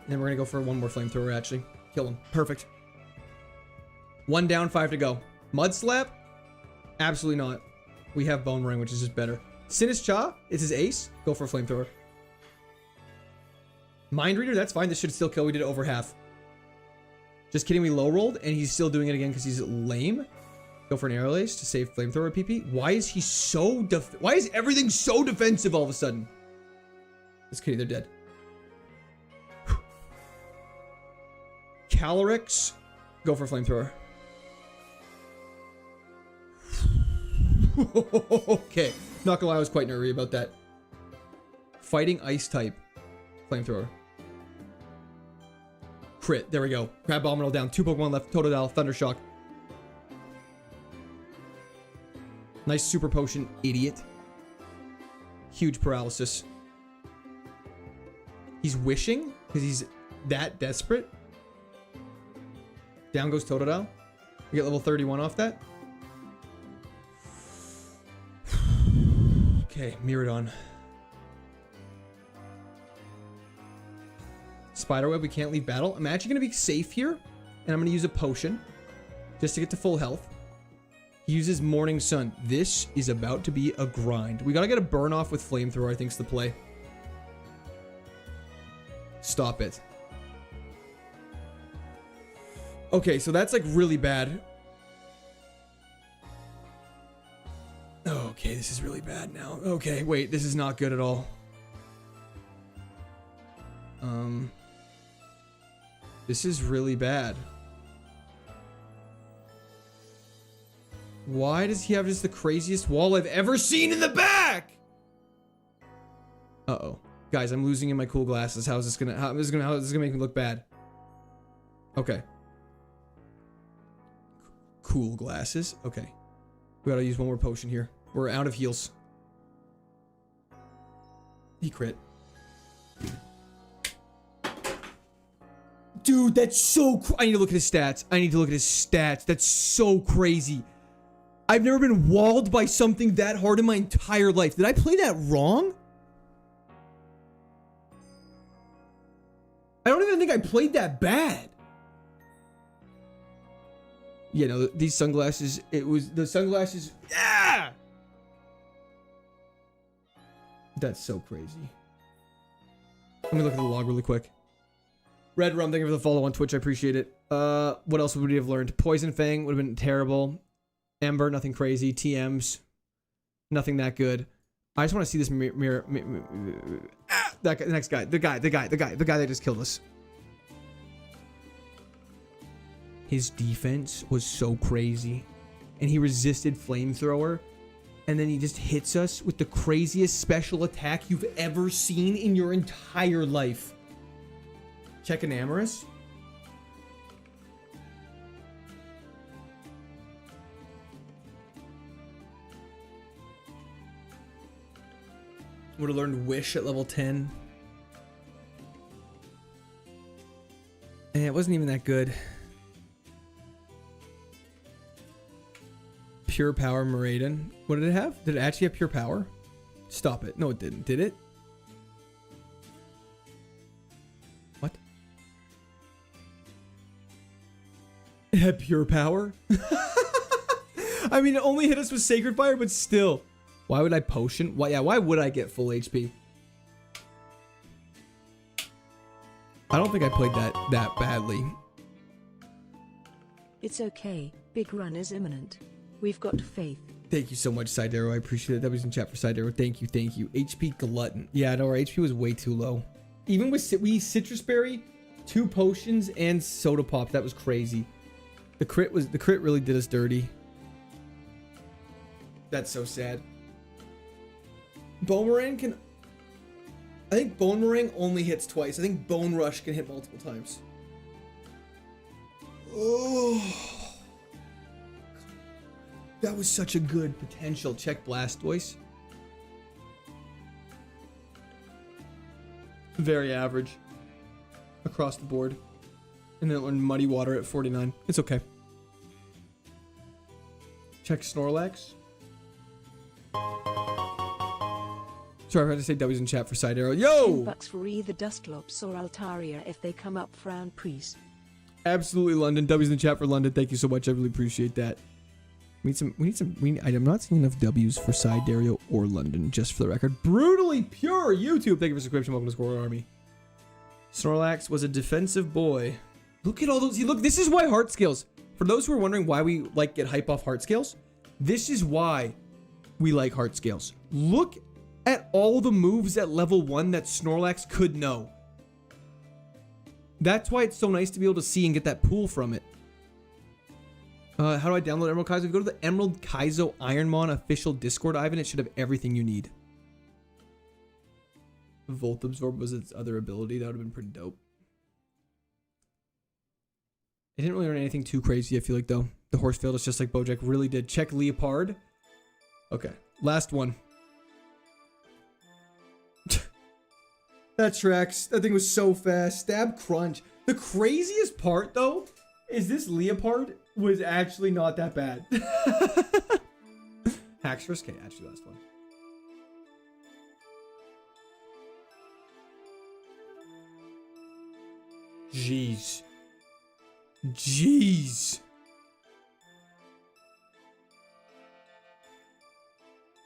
[SPEAKER 1] And then we're going to go for one more Flamethrower, actually. Kill him. Perfect. 1 down, 5 to go. Mud Slap? Absolutely not. We have Bone Ring, which is just better. Sinistcha is his ace. Go for a Flamethrower. Mind Reader, that's fine. This should still kill. We did over half. Just kidding, we low rolled, and he's still doing it again because he's lame. Go for an Air Lace to save Flamethrower PP. Why is he so why is everything so defensive all of a sudden? Just kidding, they're dead. Calyrex, go for a Flamethrower. Okay, not gonna lie, I was quite nervy about that. Fighting Ice type. Flamethrower. Crit, there we go. Crab Abominal down. 2 Pokemon left. Totodile, Thundershock. Nice super potion, idiot. Huge paralysis. He's wishing because he's that desperate. Down goes Totodile. We get level 31 off that. Okay, Miraidon. Spiderweb, we can't leave battle. I'm actually going to be safe here, and I'm going to use a potion just to get to full health. He uses Morning Sun. This is about to be a grind. We got to get a burn off with Flamethrower, I think is the play. Stop it. Okay, so that's like really bad. Okay, this is really bad now. Okay, wait, this is not good at all. This is really bad. Why does he have just the craziest wall I've ever seen in the back? Uh-oh. Guys, I'm losing in my cool glasses. How is this gonna make me look bad? Okay. Cool glasses. Okay. We gotta use one more potion here. We're out of heals. He crit. Dude, that's so I need to look at his stats. I need to look at his stats. That's so crazy. I've never been walled by something that hard in my entire life. Did I play that wrong? I don't even think I played that bad. Yeah, no, these sunglasses, it was the sunglasses. Yeah! That's so crazy. Let me look at the log really quick. Red Rum, thank you for the follow on Twitch. I appreciate it. What else would we have learned? Poison Fang would have been terrible. Ember, nothing crazy. TMs, nothing that good. I just want to see this mirror. That guy, the next guy. The guy that just killed us. His defense was so crazy. And he resisted Flamethrower. And then he just hits us with the craziest special attack you've ever seen in your entire life. Check an Amorous. Would have learned Wish at level 10. And it wasn't even that good. Pure Power Maraudon. What did it have? Did it actually have Pure Power? Stop it. No, it didn't. Did it? What? It had Pure Power? I mean, it only hit us with Sacred Fire, but still. Why would I potion? Why, yeah, why would I get full HP? I don't think I played that badly.
[SPEAKER 2] It's okay, big run is imminent. We've got faith.
[SPEAKER 1] Thank you so much, Sidero. I appreciate it. That was in chat for Sidero. Thank you, thank you. HP Glutton. Yeah, no, our HP was way too low. Even with Citrus Berry, 2 potions, and Soda Pop. That was crazy. The crit really did us dirty. That's so sad. Boomerang can... I think Boomerang only hits twice. I think Bone Rush can hit multiple times. Oh... That was such a good potential. Check Blastoise. Very average. Across the board. And then it learned Muddy Water at 49. It's okay. Check Snorlax. Sorry, I had to say W's in chat for Side Arrow. Yo!
[SPEAKER 2] $10 for either Dusclops or Altaria if they come up Frown Priest.
[SPEAKER 1] Absolutely, London. W's in the chat for London. Thank you so much. I really appreciate that. I'm not seeing enough W's for Sidereal or London, just for the record. Brutally pure YouTube. Thank you for subscription. Welcome to Squirrel Army. Snorlax was a defensive boy. Look at all those. See, look, this is why heart scales. For those who are wondering why we like get hype off heart scales, this is why we like heart scales. Look at all the moves at level 1 that Snorlax could know. That's why it's so nice to be able to see and get that pool from it. How do I download Emerald Kaizo? Go to the Emerald Kaizo Ironmon official Discord, Ivan. It should have everything you need. Volt Absorb was its other ability. That would have been pretty dope. I didn't really learn anything too crazy, I feel like, though. The horse failed us just like Bojack really did. Check Leopard. Okay, last one. That tracks. That thing was so fast. Stab Crunch. The craziest part, though, is this Leopard was actually not that bad. Haxorus? Okay, actually last one. Jeez. Jeez.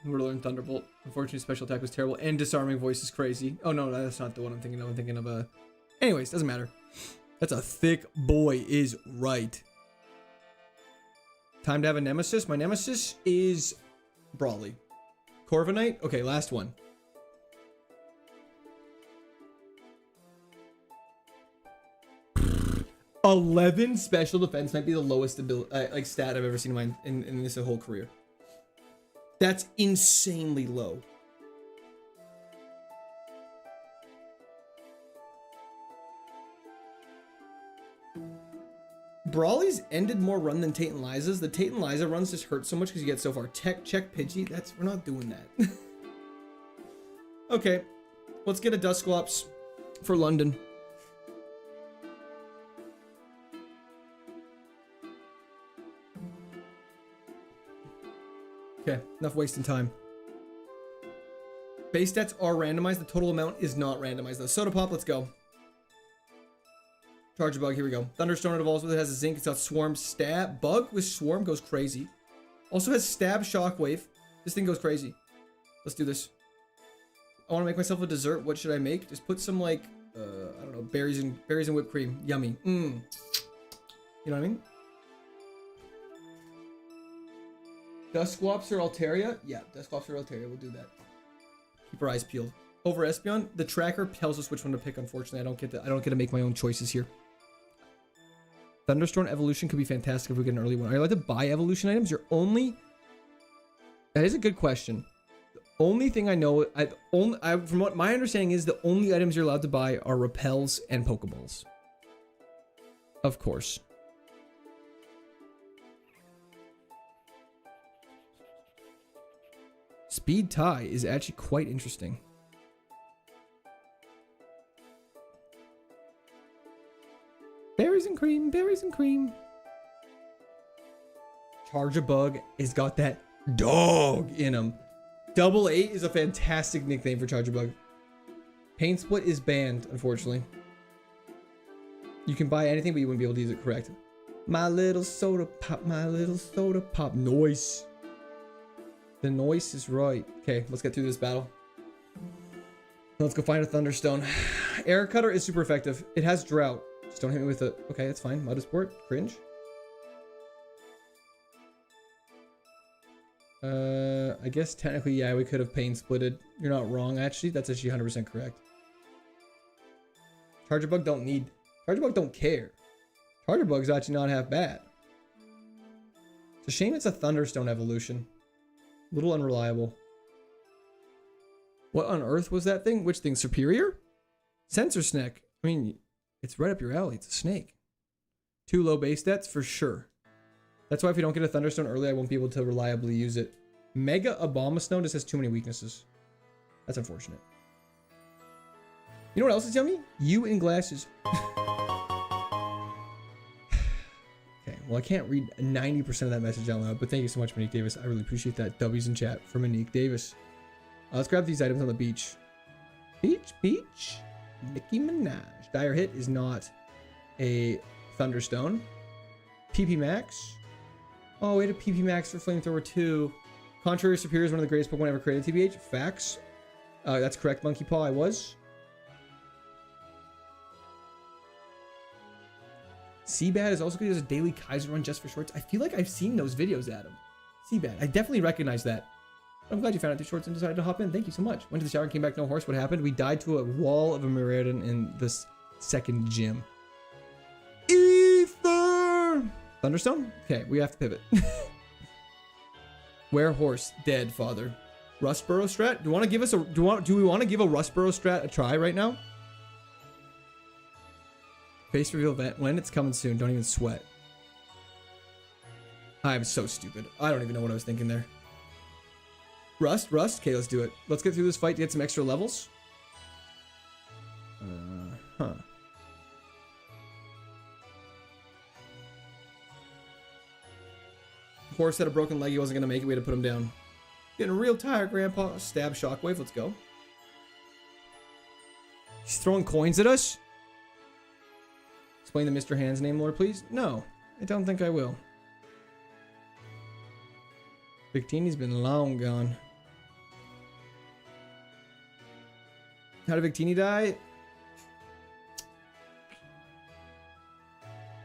[SPEAKER 1] We're learning Thunderbolt. Unfortunately, special attack was terrible, and disarming voice is crazy. Oh no, that's not the one I'm thinking of. I'm thinking of a... Anyways, doesn't matter. That's a thick boy is right. Time to have a nemesis. My nemesis is Brawly. Corviknight? Okay, last one. $11 special defense might be the lowest like stat I've ever seen in this whole career. That's insanely low. Brawly's ended more run than Tate and Liza's. The Tate and Liza runs just hurt so much because you get so far. Check Pidgey. We're not doing that. Okay, let's get a Dusclops for London. Okay, enough wasting time. Base stats are randomized. The total amount is not randomized though. Soda Pop, let's go. Charge a Bug, here we go. Thunderstone, it evolves with it, has a Zinc, it's got Swarm, Stab. Bug with Swarm goes crazy. Also has Stab, Shockwave. This thing goes crazy. Let's do this. I want to make myself a dessert. What should I make? Just put some like, I don't know, berries and whipped cream. Yummy. You know what I mean? Dusclops or Altaria? Yeah, Dusclops or Altaria, we'll do that. Keep our eyes peeled. Over Espeon, the tracker tells us which one to pick, unfortunately. I don't get to make my own choices here. Thunderstorm evolution could be fantastic if we get an early one. Are you allowed to buy evolution items? That is a good question. The only thing I know, from what my understanding is, the only items you're allowed to buy are repels and Pokeballs. Of course. Speed tie is actually quite interesting. Berries and cream, berries and cream. Charge a Bug has got that dog in him. Double 8 is a fantastic nickname for Charge a Bug. Pain Split is banned, unfortunately. You can buy anything, but you wouldn't be able to use it correct. My little soda pop, my little soda pop. Noise. The noise is right. Okay, let's get through this battle. Let's go find a Thunderstone. Air Cutter is super effective. It has Drought. Just don't hit me with it. Okay, that's fine. Mudsport. Cringe. I guess technically, yeah, we could have Pain Splitted. You're not wrong, actually. That's actually 100% correct. Charger Bug don't need... Charger Bug don't care. Charger Bug's actually not half bad. It's a shame it's a Thunderstone evolution. A little unreliable. What on earth was that thing? Which thing? Superior? Sensor Snake. I mean, it's right up your alley. It's a snake. 2 low base stats for sure. That's why if you don't get a Thunderstone early, I won't be able to reliably use it. Mega Abomasnow just has too many weaknesses. That's unfortunate. You know what else is yummy? You in glasses. Okay, well, I can't read 90% of that message out loud, but thank you so much, Monique Davis. I really appreciate that. W's in chat for Monique Davis. Let's grab these items on the beach. Beach. Nicki Minaj. Dire Hit is not a Thunderstone. PP Max. Oh, we had a PP Max for Flamethrower 2. Contrary Superior is one of the greatest Pokemon ever created, TBH. Facts. That's correct, Monkey Paw. I was. Seabad is also going to use a daily Kaiser run just for shorts. I feel like I've seen those videos, Adam. Seabad. I definitely recognize that. I'm glad you found out the shorts and decided to hop in. Thank you so much. Went to the shower and came back, no horse. What happened? We died to a wall of a Miraidon in this second gym. Ether! Thunderstone? Okay, we have to pivot. Where horse? Dead, father. Rustboro strat? Do you want to give us a... Do we want to give a Rustboro strat a try right now? Face reveal event. When? It's coming soon. Don't even sweat. I'm so stupid. I don't even know what I was thinking there. Rust? Okay, let's do it. Let's get through this fight to get some extra levels. Horse had a broken leg. He wasn't going to make it. We had to put him down. Getting real tired, Grandpa. Stab Shockwave. Let's go. He's throwing coins at us? Explain the Mr. Hand's name, Lord, please. No, I don't think I will. Victini's been long gone. How did Victini die?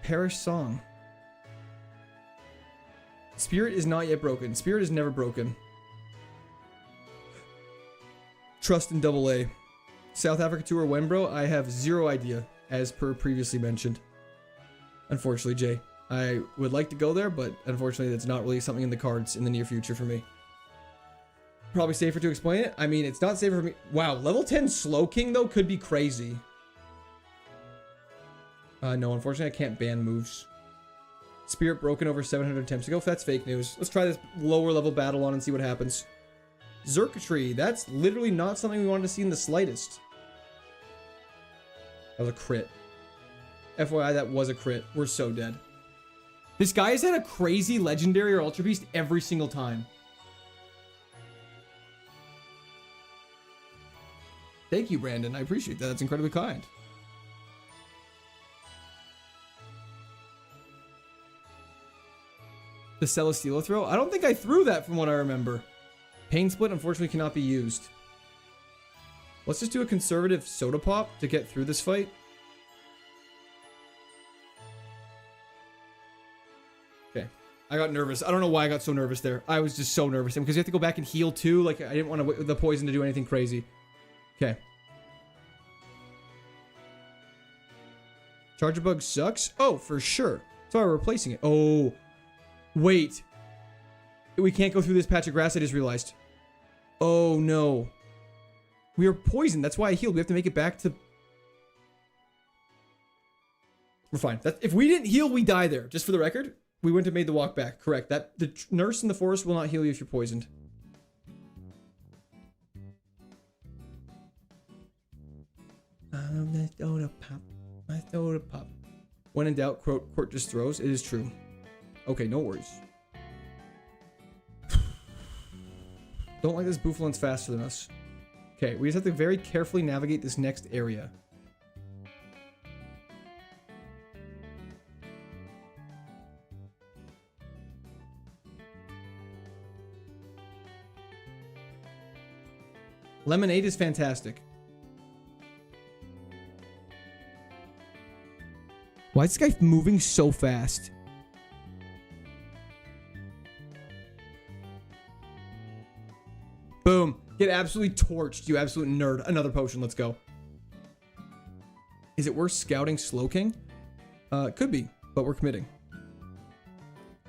[SPEAKER 1] Perish Song. Spirit is not yet broken. Spirit is never broken. Trust in AA. South Africa tour when, bro? I have zero idea, as per previously mentioned. Unfortunately, Jay. I would like to go there, but unfortunately, that's not really something in the cards in the near future for me. Probably safer to explain it. I mean, it's not safer for me. Wow, level 10 Slow King, though, could be crazy. No, unfortunately, I can't ban moves. Spirit broken over 700 attempts ago. If that's fake news. Let's try this lower level battle on and see what happens. Xurkitree. That's literally not something we wanted to see in the slightest. That was a crit. FYI, that was a crit. We're so dead. This guy has had a crazy legendary or ultra beast every single time. Thank you, Brandon. I appreciate that. That's incredibly kind. The Celesteela throw? I don't think I threw that from what I remember. Pain Split unfortunately cannot be used. Let's just do a conservative Soda Pop to get through this fight. Okay. I got nervous. I don't know why I got so nervous there. I was just so nervous. Because you have to go back and heal too. Like, I didn't want the poison to do anything crazy. Okay. Charger Bug sucks? Oh, for sure. So we're replacing it. Oh. Wait. We can't go through this patch of grass, I just realized. Oh, no. We are poisoned. That's why I healed. We have to make it back to... We're fine. If we didn't heal, we die there. Just for the record, we wouldn't have made the walk back. Correct. The nurse in the forest will not heal you if you're poisoned. My soda pop. My soda pop. When in doubt, Court just throws. It is true. Okay, no worries. Don't like this Bouffalin's faster than us. Okay, we just have to very carefully navigate this next area. Lemonade is fantastic. Why is this guy moving so fast? Boom. Get absolutely torched, you absolute nerd. Another potion. Let's go. Is it worth scouting Slowking? Could be, but we're committing.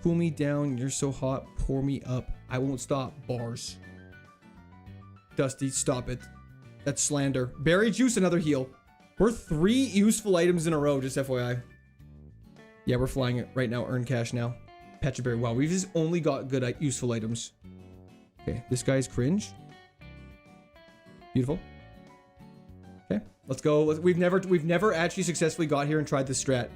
[SPEAKER 1] Cool me down. You're so hot. Pour me up. I won't stop. Bars. Dusty, stop it. That's slander. Berry juice, another heal. We're 3 useful items in a row, just FYI. Yeah, we're flying it right now. Earn cash now. Petra berry. Wow, we've just only got good, useful items. Okay, this guy's cringe. Beautiful. Okay, let's go. We've never actually successfully got here and tried this strat.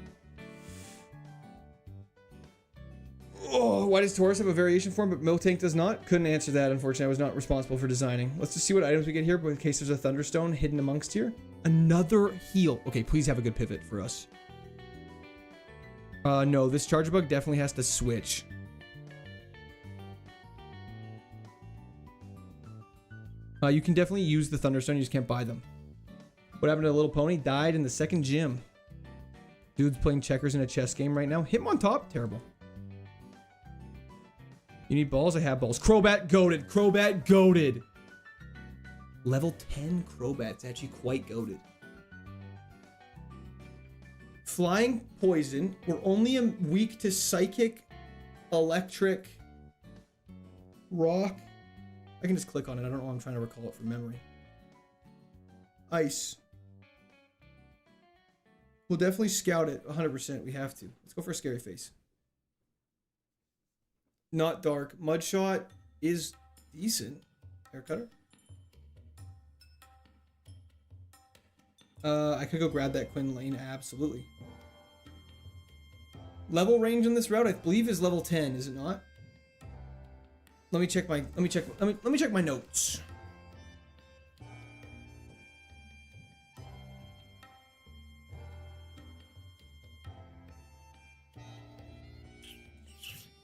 [SPEAKER 1] Oh, why does Taurus have a variation form but Miltank does not? Couldn't answer that, unfortunately. I was not responsible for designing. Let's just see what items we get here, but in case there's a Thunderstone hidden amongst here. Another heal. Okay, please have a good pivot for us. No, this Charge Bug definitely has to switch. You can definitely use the Thunderstone, you just can't buy them. What happened to the little pony? Died in the second gym. Dude's playing checkers in a chess game right now. Hit him on top? Terrible. You need balls? I have balls. Crobat goated. Crobat goated. Level 10 Crobat's actually quite goated. Flying poison. We're only weak to psychic, electric, rock. I can just click on it. I don't know. I'm trying to recall it from memory. Ice. We'll definitely scout it 100%. We have to. Let's go for a scary face. Not dark. Mudshot is decent. Hair cutter. I could go grab that Quinn Lane. Absolutely. Level range on this route, I believe, is level 10. Is it not? Let me check my notes.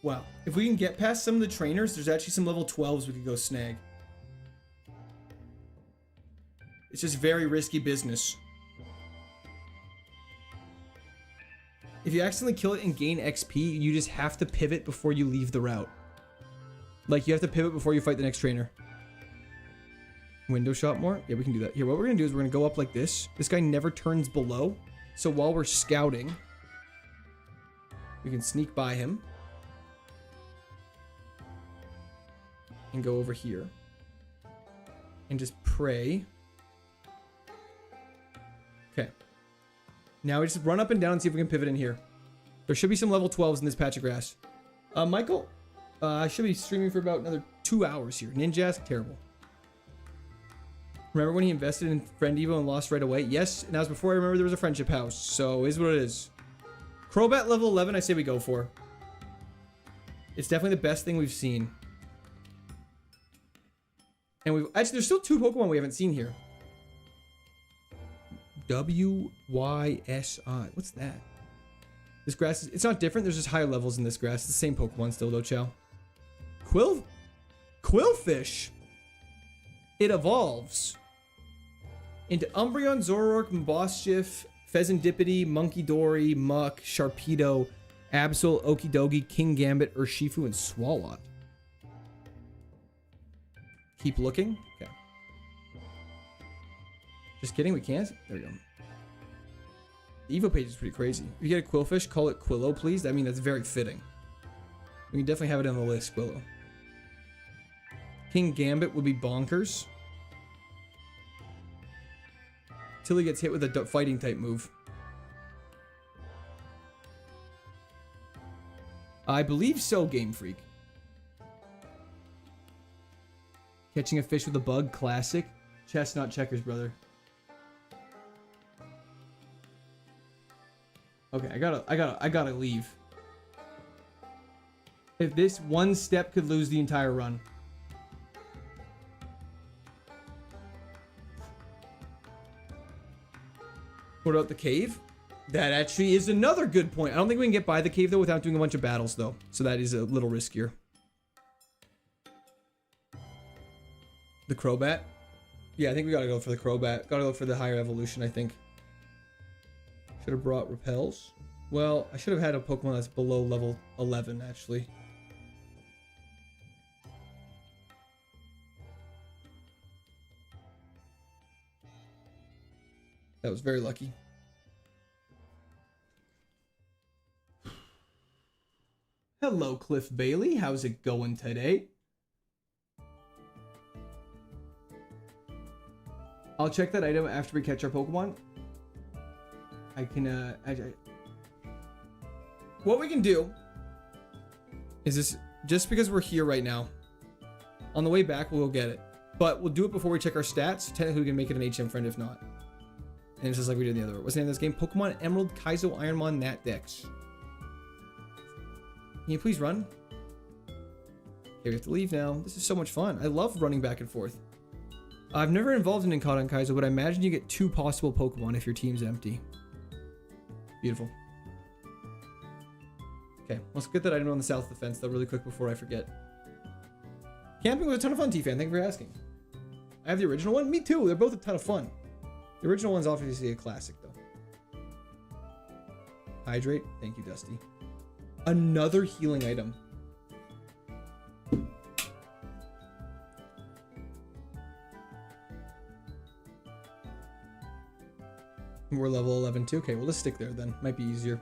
[SPEAKER 1] Wow. If we can get past some of the trainers, there's actually some level 12s we could go snag. It's just very risky business. If you accidentally kill it and gain XP, you just have to pivot before you leave the route. Like, you have to pivot before you fight the next trainer. Window shot more? Yeah, we can do that. Here, what we're going to do is we're going to go up like this. This guy never turns below. So while we're scouting, we can sneak by him. And go over here. And just pray. Okay. Now we just run up and down and see if we can pivot in here. There should be some level 12s in this patch of grass. Michael, I should be streaming for about another 2 hours here. Ninjask, terrible. Remember when he invested in Friend Evo and lost right away? Yes, and that was before I remember there was a friendship house. So, is what it is. Crobat level 11, I say we go for. It's definitely the best thing we've seen. And we've... Actually, there's still 2 Pokemon we haven't seen here. W-Y-S-I. What's that? This grass is... It's not different. There's just higher levels in this grass. It's the same Pokemon still, though, Chow. Quillfish. It evolves into Umbreon, Zoroark, Mbosschiff, Pheasantipity, Munkidori, Muck, Sharpedo, Absol, Okidogi, Kingambit, Urshifu, and Swalot. Keep looking. Okay. Just kidding, we can't? There we go. The Evo page is pretty crazy. If you get a Quillfish, call it Quillo, please. I mean, that's very fitting. We can definitely have it on the list, Quillo. Kingambit would be bonkers. Till he gets hit with a fighting type move. I believe so, Game Freak. Catching a fish with a bug, classic. Chestnut checkers, brother. Okay, I gotta leave. If this one step could lose the entire run. What about the cave? That actually is another good point. I don't think we can get by the cave, though, without doing a bunch of battles, though. So that is a little riskier. The Crobat? Yeah, I think we gotta go for the Crobat. Gotta go for the higher evolution, I think. Should have brought Repels. Well, I should have had a Pokemon that's below level 11, actually. That was very lucky. Hello, Cliff Bailey. How's it going today? I'll check that item after we catch our Pokemon. I can, what we can do is this, just because we're here right now, on the way back, we'll get it. But we'll do it before we check our stats. Technically, we can make it an HM friend if not. And it's just like we did in the other one. What's the name of this game? Pokemon Emerald Kaizo Ironmon Nat Dex. Can you please run? Okay, we have to leave now. This is so much fun. I love running back and forth. I've never involved in Incauda and Kaizo, but I imagine you get 2 possible Pokemon if your team's empty. Beautiful. Okay, let's get that item on the south of the fence though really quick before I forget. Camping was a ton of fun, T-Fan. Thank you for asking. I have the original one. Me too. They're both a ton of fun. The original one's obviously a classic though. Hydrate. Thank you, Dusty. Another healing item. We're level 11 too. Okay, we'll just stick there then. Might be easier.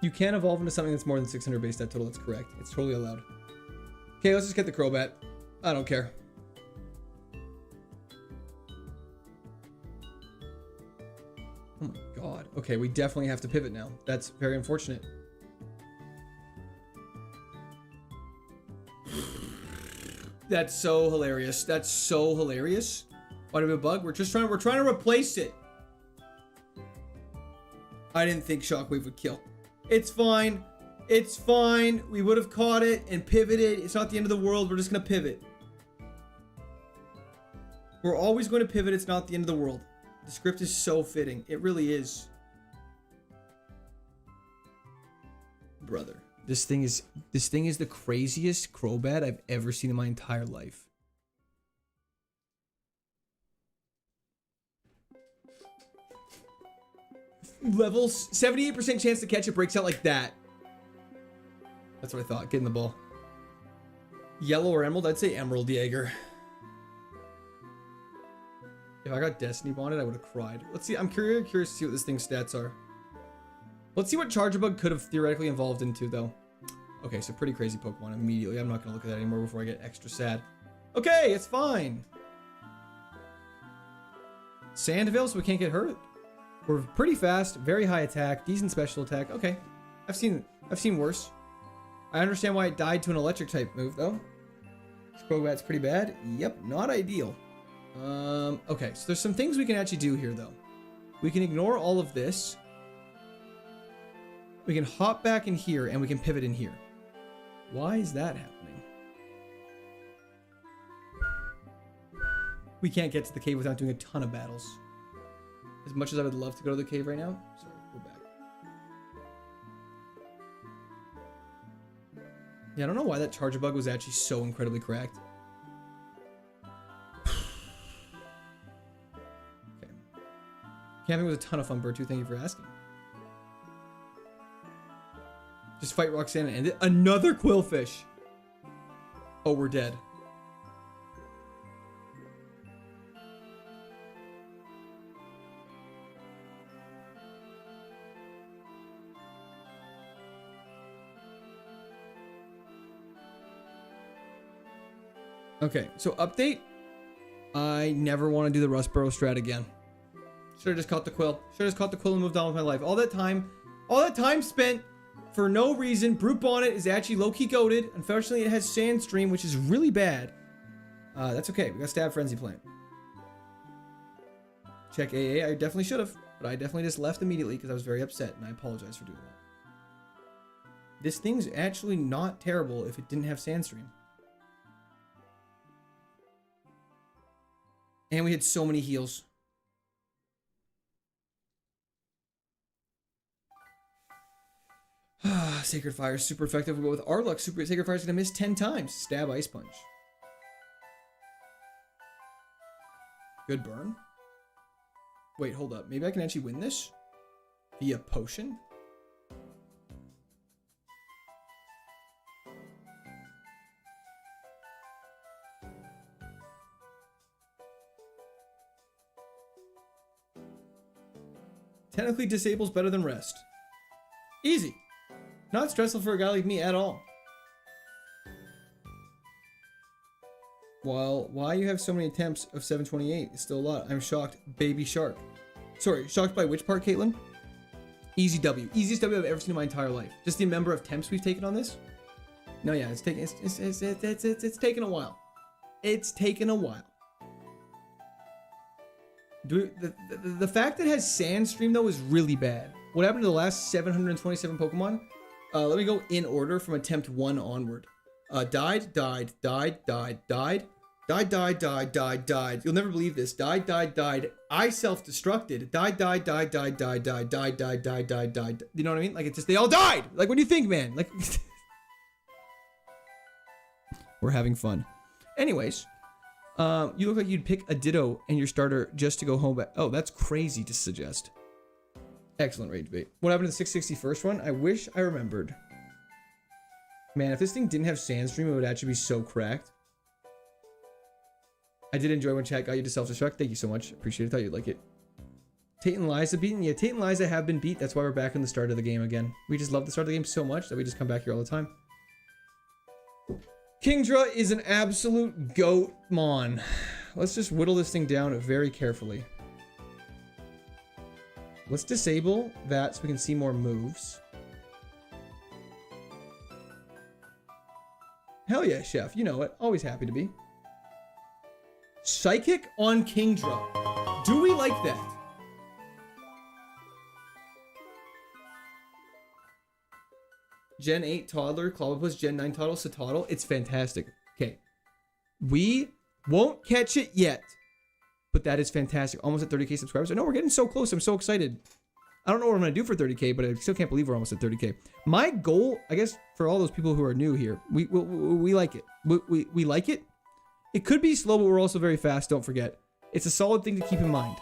[SPEAKER 1] You can evolve into something that's more than 600 base stat total. That's correct. It's totally allowed. Okay, let's just get the Crobat. I don't care. Oh my god. Okay, we definitely have to pivot now. That's very unfortunate. That's so hilarious. That's so hilarious. Why do we have a bug? We're trying to replace it. I didn't think Shockwave would kill. It's fine. It's fine. We would have caught it and pivoted. It's not the end of the world. We're just going to pivot. We're always going to pivot. It's not the end of the world. The script is so fitting. It really is. Brother, this thing is the craziest Crobat I've ever seen in my entire life. Level 78% chance to catch it, breaks out like that. That's what I thought. Getting the ball. Yellow or emerald? I'd say emerald, Jaeger. If I got Destiny Bonded, I would have cried. Let's see. I'm curious to see what this thing's stats are. Let's see what Charger Bug could have theoretically evolved into, though. Okay, so pretty crazy Pokemon immediately. I'm not going to look at that anymore before I get extra sad. Okay, it's fine. Sandville, so we can't get hurt. We're pretty fast, very high attack, decent special attack. Okay, I've seen worse. I understand why it died to an electric type move though. Crobat's pretty bad. Yep, not ideal. Okay, so there's some things we can actually do here though. We can ignore all of this. We can hop back in here and we can pivot in here. Why is that happening? We can't get to the cave without doing a ton of battles. As much as I would love to go to the cave right now. Sorry, we're back. Yeah, I don't know why that Charger Bug was actually so incredibly cracked. Okay. Camping was a ton of fun, Bird 2. Thank you for asking. Just fight Roxanne and end it. Another Quillfish. Oh, we're dead. Okay, so update. I never want to do the Rustboro strat again. Should have just caught the Quill. Should have just caught the Quill and moved on with my life. All that time spent for no reason. Brute Bonnet is actually low-key goated. Unfortunately, it has Sandstream, which is really bad. That's okay. We got Stab Frenzy Plant. Check AA. I definitely should have, but I definitely just left immediately because I was very upset, and I apologize for doing that. This thing's actually not terrible if it didn't have Sandstream. And we had so many heals. Sacred Fire is super effective, but with our luck, Sacred Fire is going to miss 10 times. Stab, Ice Punch. Good burn. Wait, hold up. Maybe I can actually win this via potion? Technically, disable's better than rest. Easy. Not stressful for a guy like me at all. Well, why you have so many attempts of 728 is still a lot. I'm shocked. Baby shark. Sorry, shocked by which part, Caitlin? Easy W. Easiest W I've ever seen in my entire life. Just the number of attempts we've taken on this. No, yeah, it's taken a while. It's taken a while. The fact that it has Sandstream though is really bad. What happened to the last 727 Pokemon? Let me go in order from attempt 1 onward. Died. You'll never believe this. Died. I self-destructed. Died. You know what I mean? Like, it's just, they all died. Like, what do you think, man? Like, we're having fun. Anyways, you look like you'd pick a Ditto and your starter just to go home back. Oh, that's crazy to suggest. Excellent rage bait. What happened to the 661st one? I wish I remembered. Man, if this thing didn't have Sandstream, it would actually be so cracked. I did enjoy when chat got you to self-destruct. Thank you so much. Appreciate it. Thought you'd like it. Tate and Liza beaten? Yeah, Tate and Liza have been beat. That's why we're back in the start of the game again. We just love the start of the game so much that we just come back here all the time. Kingdra is an absolute goat-mon. Let's just whittle this thing down very carefully. Let's disable that so we can see more moves. Hell yeah, Chef. You know it. Always happy to be. Psychic on Kingdra. Do we like that? Gen 8 Toddler, Clobbopus, Gen 9 Toddle, Satoddle. It's fantastic. Okay. We won't catch it yet, but that is fantastic. Almost at 30k subscribers. I know we're getting so close. I'm so excited. I don't know what I'm going to do for 30k, but I still can't believe we're almost at 30k. My goal, I guess, for all those people who are new here, we like it. We like it. It could be slow, but we're also very fast. Don't forget. It's a solid thing to keep in mind.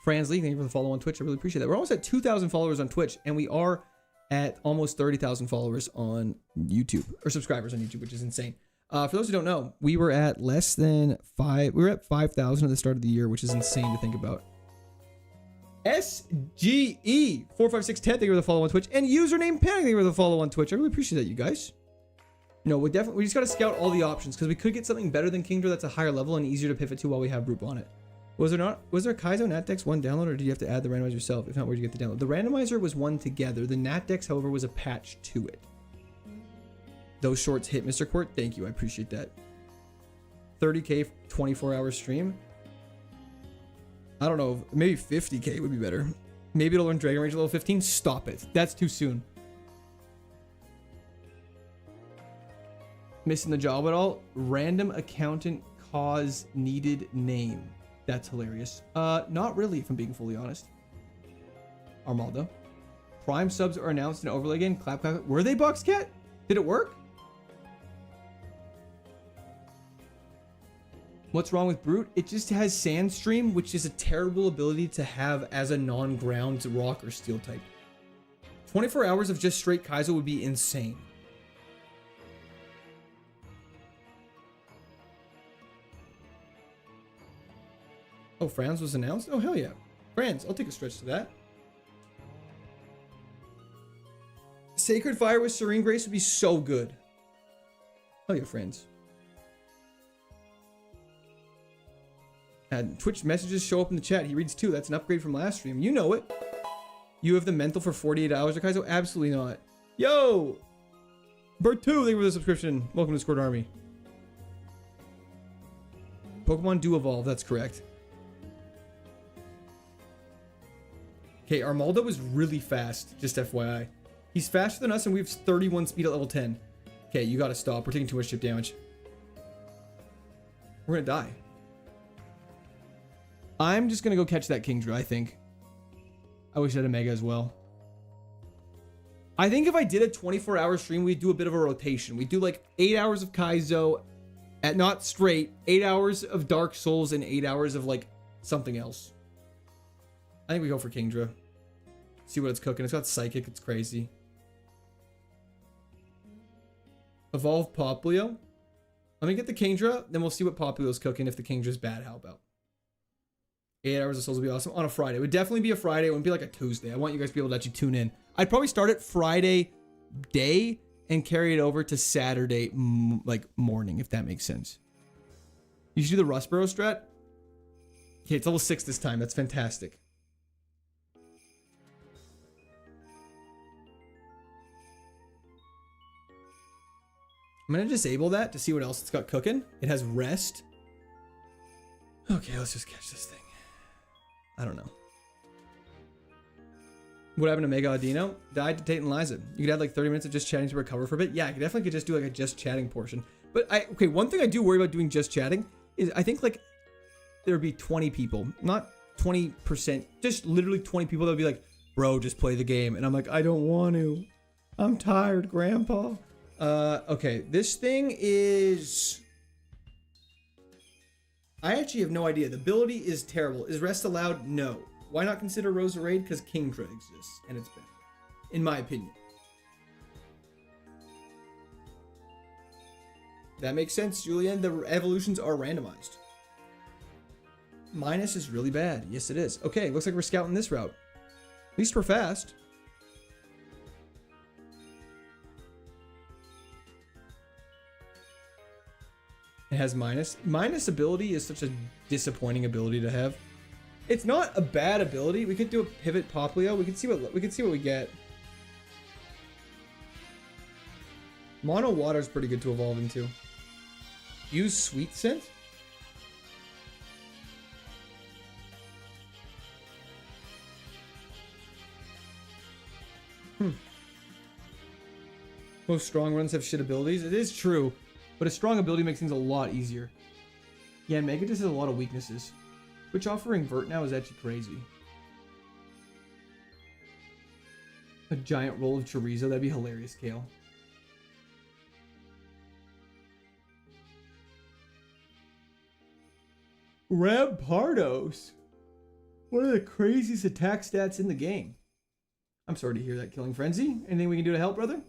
[SPEAKER 1] Franz Lee, thank you for the follow on Twitch. I really appreciate that. We're almost at 2,000 followers on Twitch, and we are at almost 30,000 followers on YouTube, or subscribers on YouTube, which is insane. For those who don't know, we were at less than 5. We were at 5,000 at the start of the year, which is insane to think about. SGE45610, thank you for the follow on Twitch, and username Panic, thank you for the follow on Twitch. I really appreciate that, you guys. You know, we just got to scout all the options because we could get something better than Kingdra that's a higher level and easier to pivot to while we have Broop on it. Was there KAIZO NatDex 1 download, or did you have to add the randomizer yourself? If not, where'd you get the download? The randomizer was one together. The NatDex, however, was a patch to it. Those shorts hit, Mr. Court. Thank you. I appreciate that. 30k 24-hour stream. I don't know. Maybe 50k would be better. Maybe it'll learn Dragon Rage level 15. Stop it. That's too soon. Missing the job at all? Random accountant cause needed name. That's hilarious. Not really, if I'm being fully honest. Armaldo. Prime subs are announced in overlay again. Clap, clap. Were they, Boxcat? Did it work? What's wrong with Brute? It just has Sandstream, which is a terrible ability to have as a non-ground rock or steel type. 24 hours of just straight KAIZO would be insane. Oh, Franz was announced? Oh, hell yeah. Franz, I'll take a stretch to that. Sacred Fire with Serene Grace would be so good. Hell yeah, Franz. And Twitch messages show up in the chat. He reads too. That's an upgrade from last stream. You know it. You have the mental for 48 hours, KAIZO? Absolutely not. Yo! Bert2, thank you for the subscription. Welcome to Squirt Army. Pokemon do evolve, that's correct. Okay, Armaldo is really fast, just FYI. He's faster than us and we have 31 speed at level 10. Okay, you gotta stop. We're taking too much chip damage. We're gonna die. I'm just gonna go catch that Kingdra, I think. I wish I had a Mega as well. I think if I did a 24-hour stream, we'd do a bit of a rotation. We'd do like 8 hours of Kaizo at not straight, 8 hours of Dark Souls, and 8 hours of like something else. I think we go for Kingdra. See what it's cooking. It's got Psychic. It's crazy. Evolve Poplio. Let me get the Kingdra, then we'll see what Poplio's cooking. If the Kingdra's bad, how about? 8 hours of Souls would be awesome on a Friday. It would definitely be a Friday. It wouldn't be like a Tuesday. I want you guys to be able to actually tune in. I'd probably start it Friday day and carry it over to Saturday like morning, if that makes sense. You should do the Rustboro strat. Okay, it's level 6 this time. That's fantastic. I'm gonna disable that to see what else it's got cooking. It has rest. Okay, let's just catch this thing. I don't know. What happened to Mega Audino? Died to Tate and Liza. You could have like 30 minutes of just chatting to recover for a bit. Yeah, I definitely could just do like a just chatting portion. But okay, one thing I do worry about doing just chatting is I think like there'd be 20 people, not 20%, just literally 20 people that would be like, bro, just play the game. And I'm like, I don't want to. I'm tired, Grandpa. Okay, this thing is... I actually have no idea. The ability is terrible. Is rest allowed? No. Why not consider Rosa Raid? Because Kingdra exists, and it's better, in my opinion. That makes sense, Julian. The evolutions are randomized. Minus is really bad. Yes, it is. Okay, looks like we're scouting this route. At least we're fast. It has minus. Minus ability is such a disappointing ability to have. It's not a bad ability. We could do a pivot Poplio. We could see what we get. Mono Water is pretty good to evolve into. Use Sweet Scent. Most strong runs have shit abilities. It is true. But a strong ability makes things a lot easier. Yeah, and Megatus has a lot of weaknesses. Which offering Vert now is actually crazy. A giant roll of chorizo, that'd be hilarious, Kale. Rampardos. One of the craziest attack stats in the game. I'm sorry to hear that, Killing Frenzy. Anything we can do to help, brother?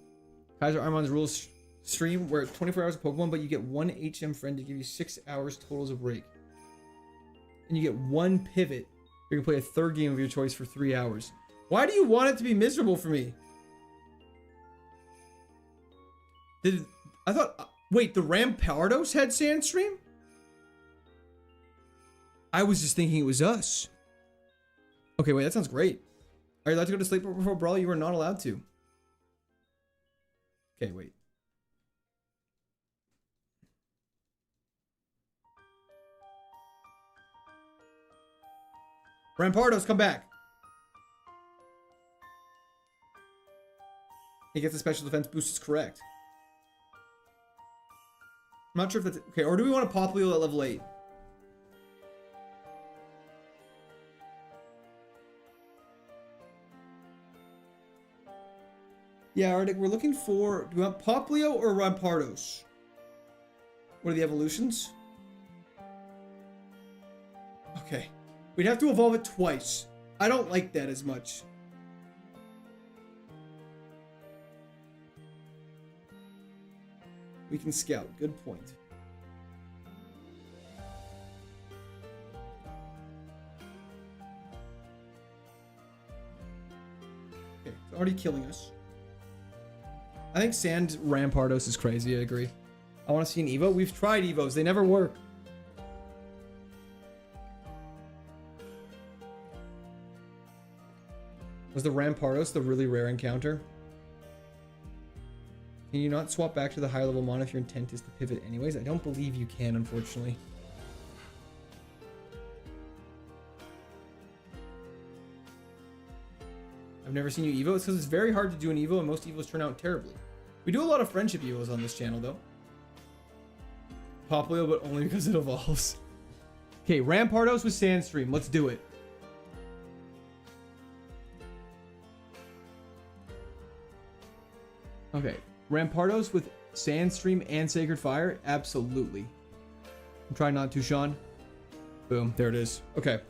[SPEAKER 1] Kaiser Armon's rules stream where it's 24 hours of Pokemon, but you get one HM friend to give you 6 hours totals of break. And you get one pivot. You can play a third game of your choice for 3 hours. Why do you want it to be miserable for me? Wait, the Rampardos had Sandstream? I was just thinking it was us. Okay, wait, that sounds great. Are you allowed to go to sleep before Brawl? You are not allowed to. Okay, wait. Rampardos, come back. He gets a special defense boost, is correct. I'm not sure if that's... Okay, or do we want to Poplio at level 8? Yeah, Arctic, we're looking for... Do we want Poplio or Rampardos? What are the evolutions? Okay. We'd have to evolve it twice. I don't like that as much. We can scout. Good point. Okay, it's already killing us. I think Sand Rampardos is crazy. I agree. I want to see an Evo. We've tried Evos. They never work. Was the Rampardos the really rare encounter? Can you not swap back to the higher level mon if your intent is to pivot anyways? I don't believe you can, unfortunately. I've never seen you Evo. It's because it's very hard to do an Evo and most Evos turn out terribly. We do a lot of friendship Evos on this channel though. Poplio, but only because it evolves. Okay, Rampardos with Sandstream. Let's do it. Okay. Rampardos with Sandstream and Sacred Fire? Absolutely. I'm trying not to, Sean. Boom. There it is. Okay.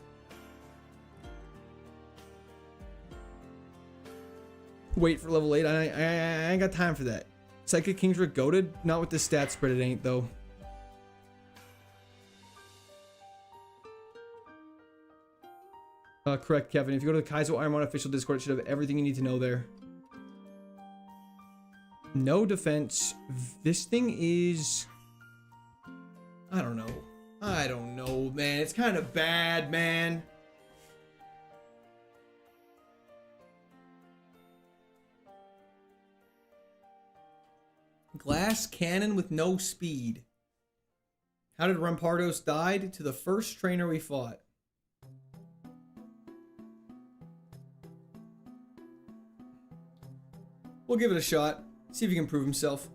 [SPEAKER 1] Wait for level 8. I ain't got time for that. Psychic Kings were goated? Not with the stat spread, it ain't, though. Correct, Kevin. If you go to the KAIZO IRONMON official Discord, it should have everything you need to know there. No defense. This thing is... I don't know. I don't know, man. It's kind of bad, man. Glass cannon with no speed. How did Rampardos died? To the first trainer we fought. We'll give it a shot. See if he can prove himself.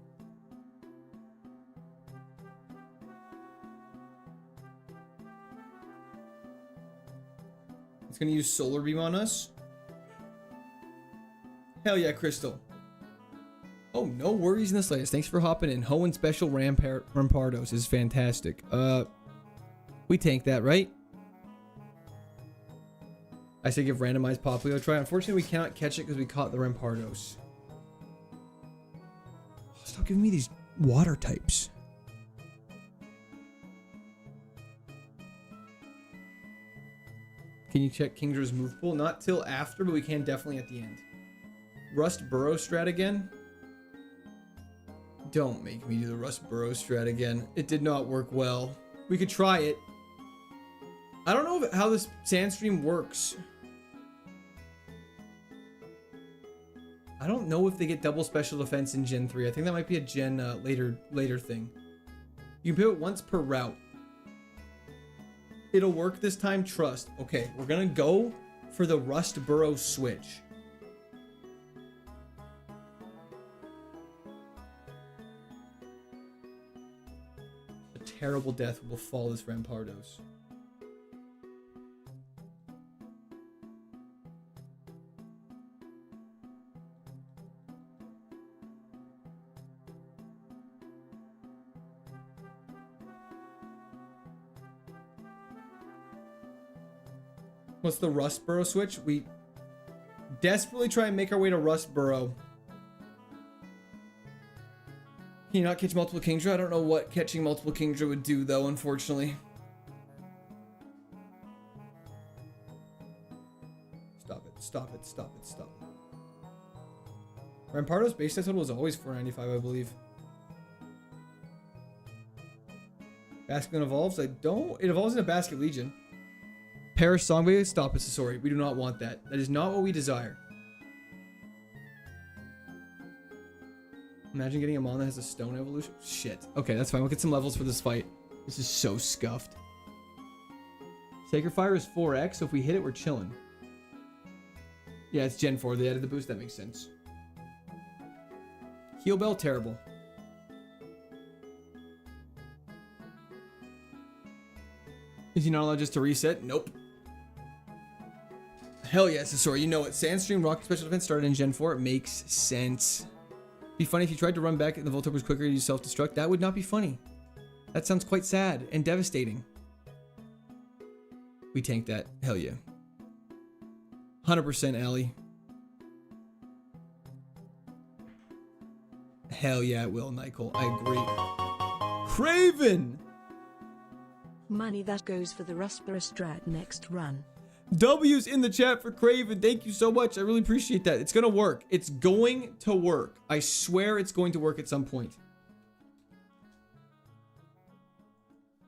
[SPEAKER 1] It's gonna use Solar Beam on us. Hell yeah, Crystal. Oh, no worries in the slightest. Thanks for hopping in. Hoenn Special Rampardos is fantastic. We tank that, right? I say give randomized Popplio a try. Unfortunately, we cannot catch it because we caught the Rampardos. Stop giving me these water types. Can you check Kingdra's move pool? Not till after, but we can definitely at the end. Rust Burrow strat again? Don't make me do the Rust Burrow strat again. It did not work well. We could try it. I don't know how this Sandstream works. I don't know if they get double special defense in Gen 3. I think that might be a Gen later thing. You can pivot once per route. It'll work this time, trust. Okay, we're gonna go for the Rust Burrow switch. A terrible death will fall this Rampardos. What's the Rust Burrow switch? We desperately try and make our way to Rust Burrow. Can you not catch multiple Kingdra? I don't know what catching multiple Kingdra would do, though, unfortunately. Stop it, stop it, stop it, stop it. Rampardos base total was always 495, I believe. Basket evolves? I don't. It evolves into Basket Legion. Paris Songway, stop it, Sasori. We do not want that. That is not what we desire. Imagine getting a mon that has a stone evolution. Shit. Okay, that's fine. We'll get some levels for this fight. This is so scuffed. Sacred Fire is 4x, so if we hit it, we're chilling. Yeah, it's Gen 4. They added the boost. That makes sense. Heal Bell, terrible. Is he not allowed just to reset? Nope. Hell yes, Sasori. You know it. Sandstream Rocket Special Defense started in Gen 4. It makes sense. Be funny if you tried to run back and the Voltorb was quicker, you self-destruct. That would not be funny. That sounds quite sad and devastating. We tanked that. Hell yeah. 100% Allie. Hell yeah, it will, Nicole. I agree. Craven!
[SPEAKER 2] Money that goes for the Rustborough strat next run.
[SPEAKER 1] W's in the chat for Craven. Thank you so much. I really appreciate that. It's going to work. It's going to work. I swear it's going to work at some point.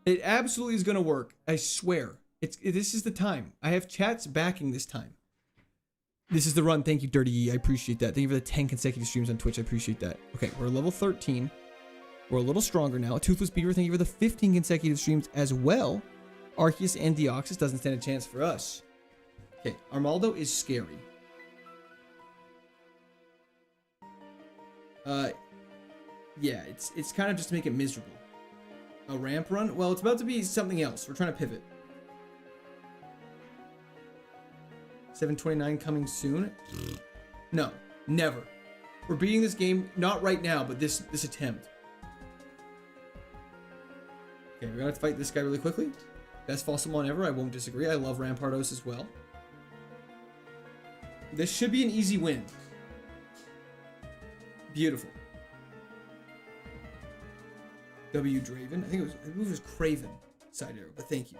[SPEAKER 1] It absolutely is going to work. I swear. This is the time. I have chats backing this time. This is the run. Thank you, Dirty E. I appreciate that. Thank you for the 10 consecutive streams on Twitch. I appreciate that. Okay, we're level 13. We're a little stronger now. Toothless Beaver, thank you for the 15 consecutive streams as well. Arceus and Deoxys doesn't stand a chance for us. Okay, Armaldo is scary. Yeah, it's kind of just to make it miserable. A ramp run? Well, it's about to be something else. We're trying to pivot. 729 coming soon? No, never. We're beating this game, not right now, but this attempt. Okay, we're gonna have to fight this guy really quickly. Best Fossilmon ever, I won't disagree. I love Rampardos as well. This should be an easy win. Beautiful. W. Draven. I believe it was Craven. Side arrow, but thank you.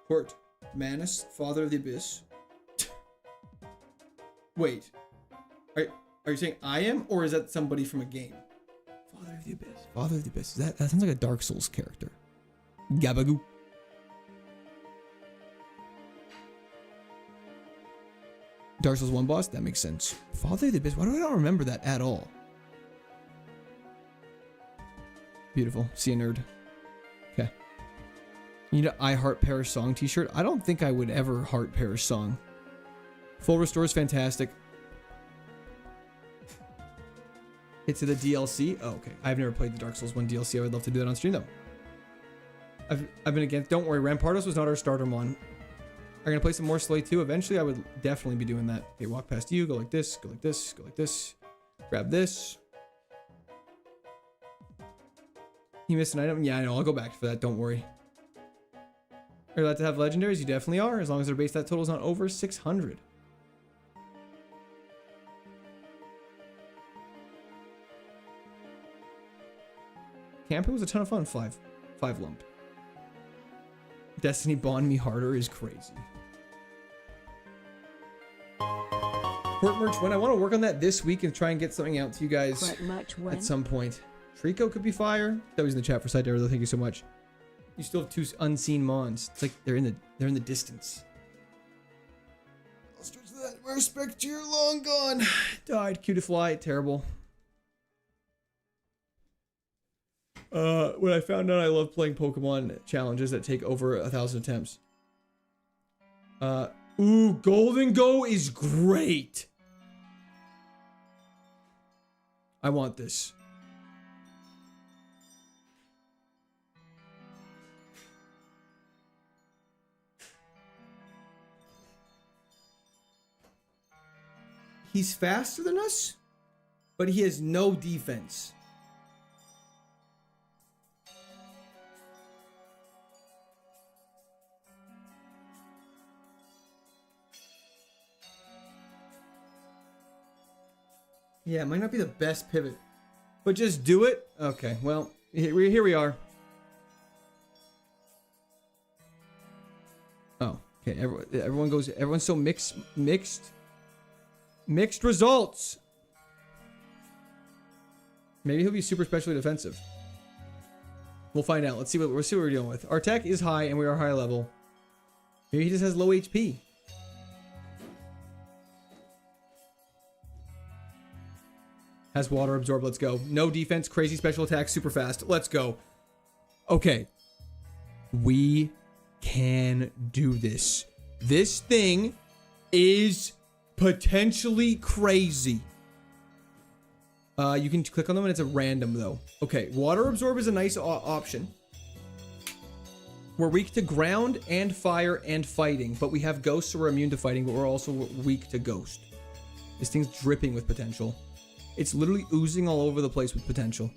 [SPEAKER 1] Port. Manus, Father of the Abyss. Wait. Are you saying I am, or is that somebody from a game? Father of the Abyss. Father of the Abyss. That sounds like a Dark Souls character. Gabagoo. Dark Souls 1 boss? That makes sense. Father of the Abyss? Why do I not remember that at all? Beautiful. See a nerd. Okay. You need an I Heart Perish Song t-shirt? I don't think I would ever heart Perish Song. Full Restore is fantastic. It's the DLC? Oh, okay. I've never played the Dark Souls 1 DLC. I would love to do that on stream, though. I've been against... Don't worry, Rampardos was not our starter mon. Are gonna play some more Slay 2? Eventually, I would definitely be doing that. Okay, walk past you, go like this, go like this, go like this. Grab this. You missed an item? Yeah, I know. I'll go back for that. Don't worry. Are you allowed to have legendaries? You definitely are, as long as their base stat total is not over 600. Camping was a ton of fun. Five lump. Destiny bond me harder is crazy. Port merch when I want to work on that this week and try and get something out to you guys at some point. Trico could be fire. That was in the chat for Side Arrow, though. Thank you so much. You still have 2 unseen mons. It's like they're in the distance. I'll stretch that. My respect to your long gone. Died. Cue to fly. Terrible. When I found out I love playing Pokemon challenges that take over 1,000 attempts. Ooh, Golden Go is great. I want this. He's faster than us, but he has no defense. Yeah, it might not be the best pivot, but just do it. Okay, well, here we are. Oh, okay. Everyone's so mixed results. Maybe he'll be super specially defensive. We'll find out. Let's see what we're dealing with. Our tech is high, and we are high level. Maybe he just has low HP. Has water absorb. Let's go. No defense. Crazy special attack. Super fast. Let's go. Okay. We can do this. This thing is potentially crazy. You can click on them and it's a random though. Okay. Water absorb is a nice option. We're weak to ground and fire and fighting, but we have ghosts, so we're immune to fighting, but we're also weak to ghost. This thing's dripping with potential. It's literally oozing all over the place with potential.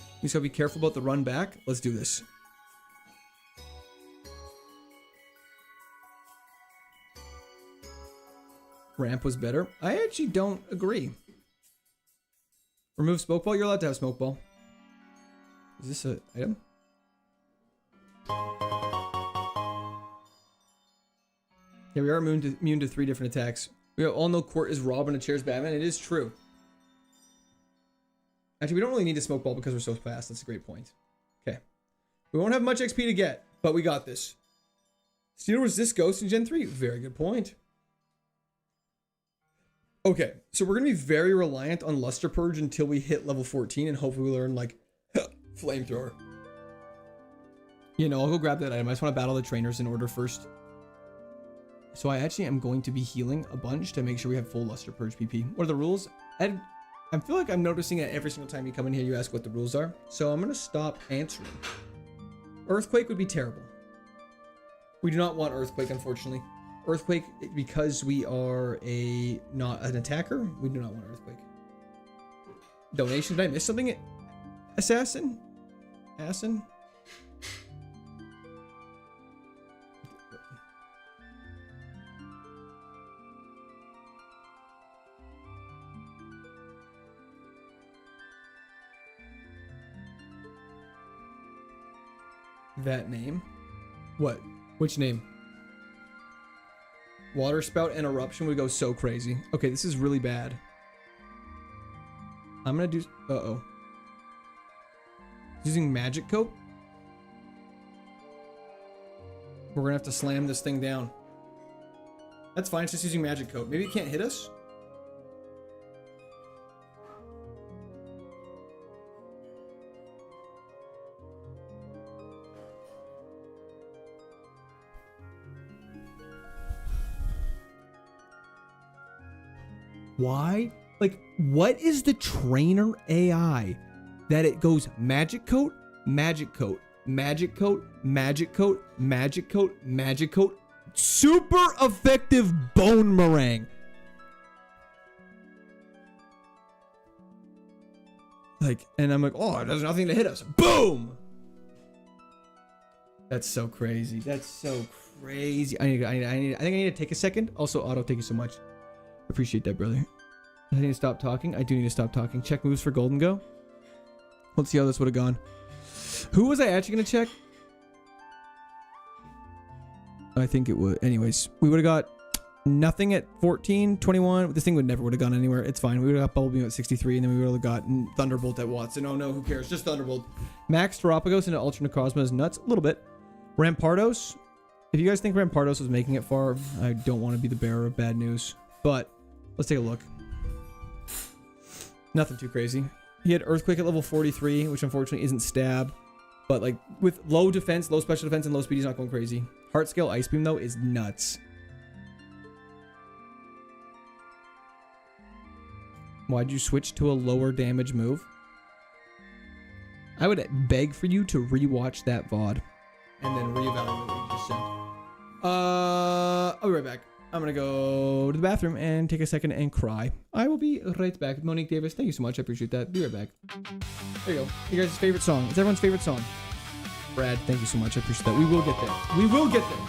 [SPEAKER 1] You just gotta be careful about the run back. Let's do this. Ramp was better. I actually don't agree. Remove smoke ball. You're allowed to have smoke ball. Is this an item? Yeah, we are immune to 3 different attacks. We all know Court is Robin and Chair's Batman. It is true. Actually, we don't really need a smoke ball because we're so fast. That's a great point. Okay. We won't have much XP to get, but we got this. Steel resist Ghost in Gen 3. Very good point. Okay, so we're going to be very reliant on Luster Purge until we hit level 14 and hopefully we learn, like, Flamethrower. You know, I'll go grab that item. I just want to battle the trainers in order first. So I actually am going to be healing a bunch to make sure we have full Luster Purge PP. What are the rules? I feel like I'm noticing that every single time you come in here, you ask what the rules are. So I'm going to stop answering. Earthquake would be terrible. We do not want Earthquake, unfortunately. Earthquake, because we are not an attacker, we do not want Earthquake. Donation, did I miss something? Assassin? That name? What? Which name? Water spout and eruption would go so crazy. Okay, this is really bad. I'm gonna do... Uh-oh. Using magic coat? We're gonna have to slam this thing down. That's fine, it's just using magic coat. Maybe it can't hit us? Why? Like, what is the trainer AI that it goes magic coat, magic coat, magic coat, magic coat, magic coat, magic coat, super effective bone meringue? Like, and I'm like, oh, there's nothing to hit us. Boom! That's so crazy. That's so crazy. I think I need to take a second. Also, Otto, thank you so much. Appreciate that, brother. I need to stop talking. I do need to stop talking. Check moves for Golden Go. Let's see how this would have gone. Who was I actually going to check? I think it would. Anyways, we would have got nothing at 14, 21. This thing would never would have gone anywhere. It's fine. We would have got Bubble Beam at 63, and then we would have gotten Thunderbolt at Watson. Oh no, who cares? Just Thunderbolt. Max Terapagos into Ultra Necrozma is nuts. A little bit. Rampardos. If you guys think Rampardos was making it far, I don't want to be the bearer of bad news. But let's take a look. Nothing too crazy. He had Earthquake at level 43, which unfortunately isn't stab. But like with low defense, low special defense, and low speed, he's not going crazy. Heart Scale Ice Beam though is nuts. Why'd you switch to a lower damage move? I would beg for you to rewatch that VOD and then reevaluate what you just said. I'll be right back. I'm gonna go to the bathroom and take a second and cry. I will be right back. Monique Davis, thank you so much. I appreciate that. Be right back. There you go. You guys' favorite song. It's everyone's favorite song. Brad, thank you so much. I appreciate that. We will get there. We will get there.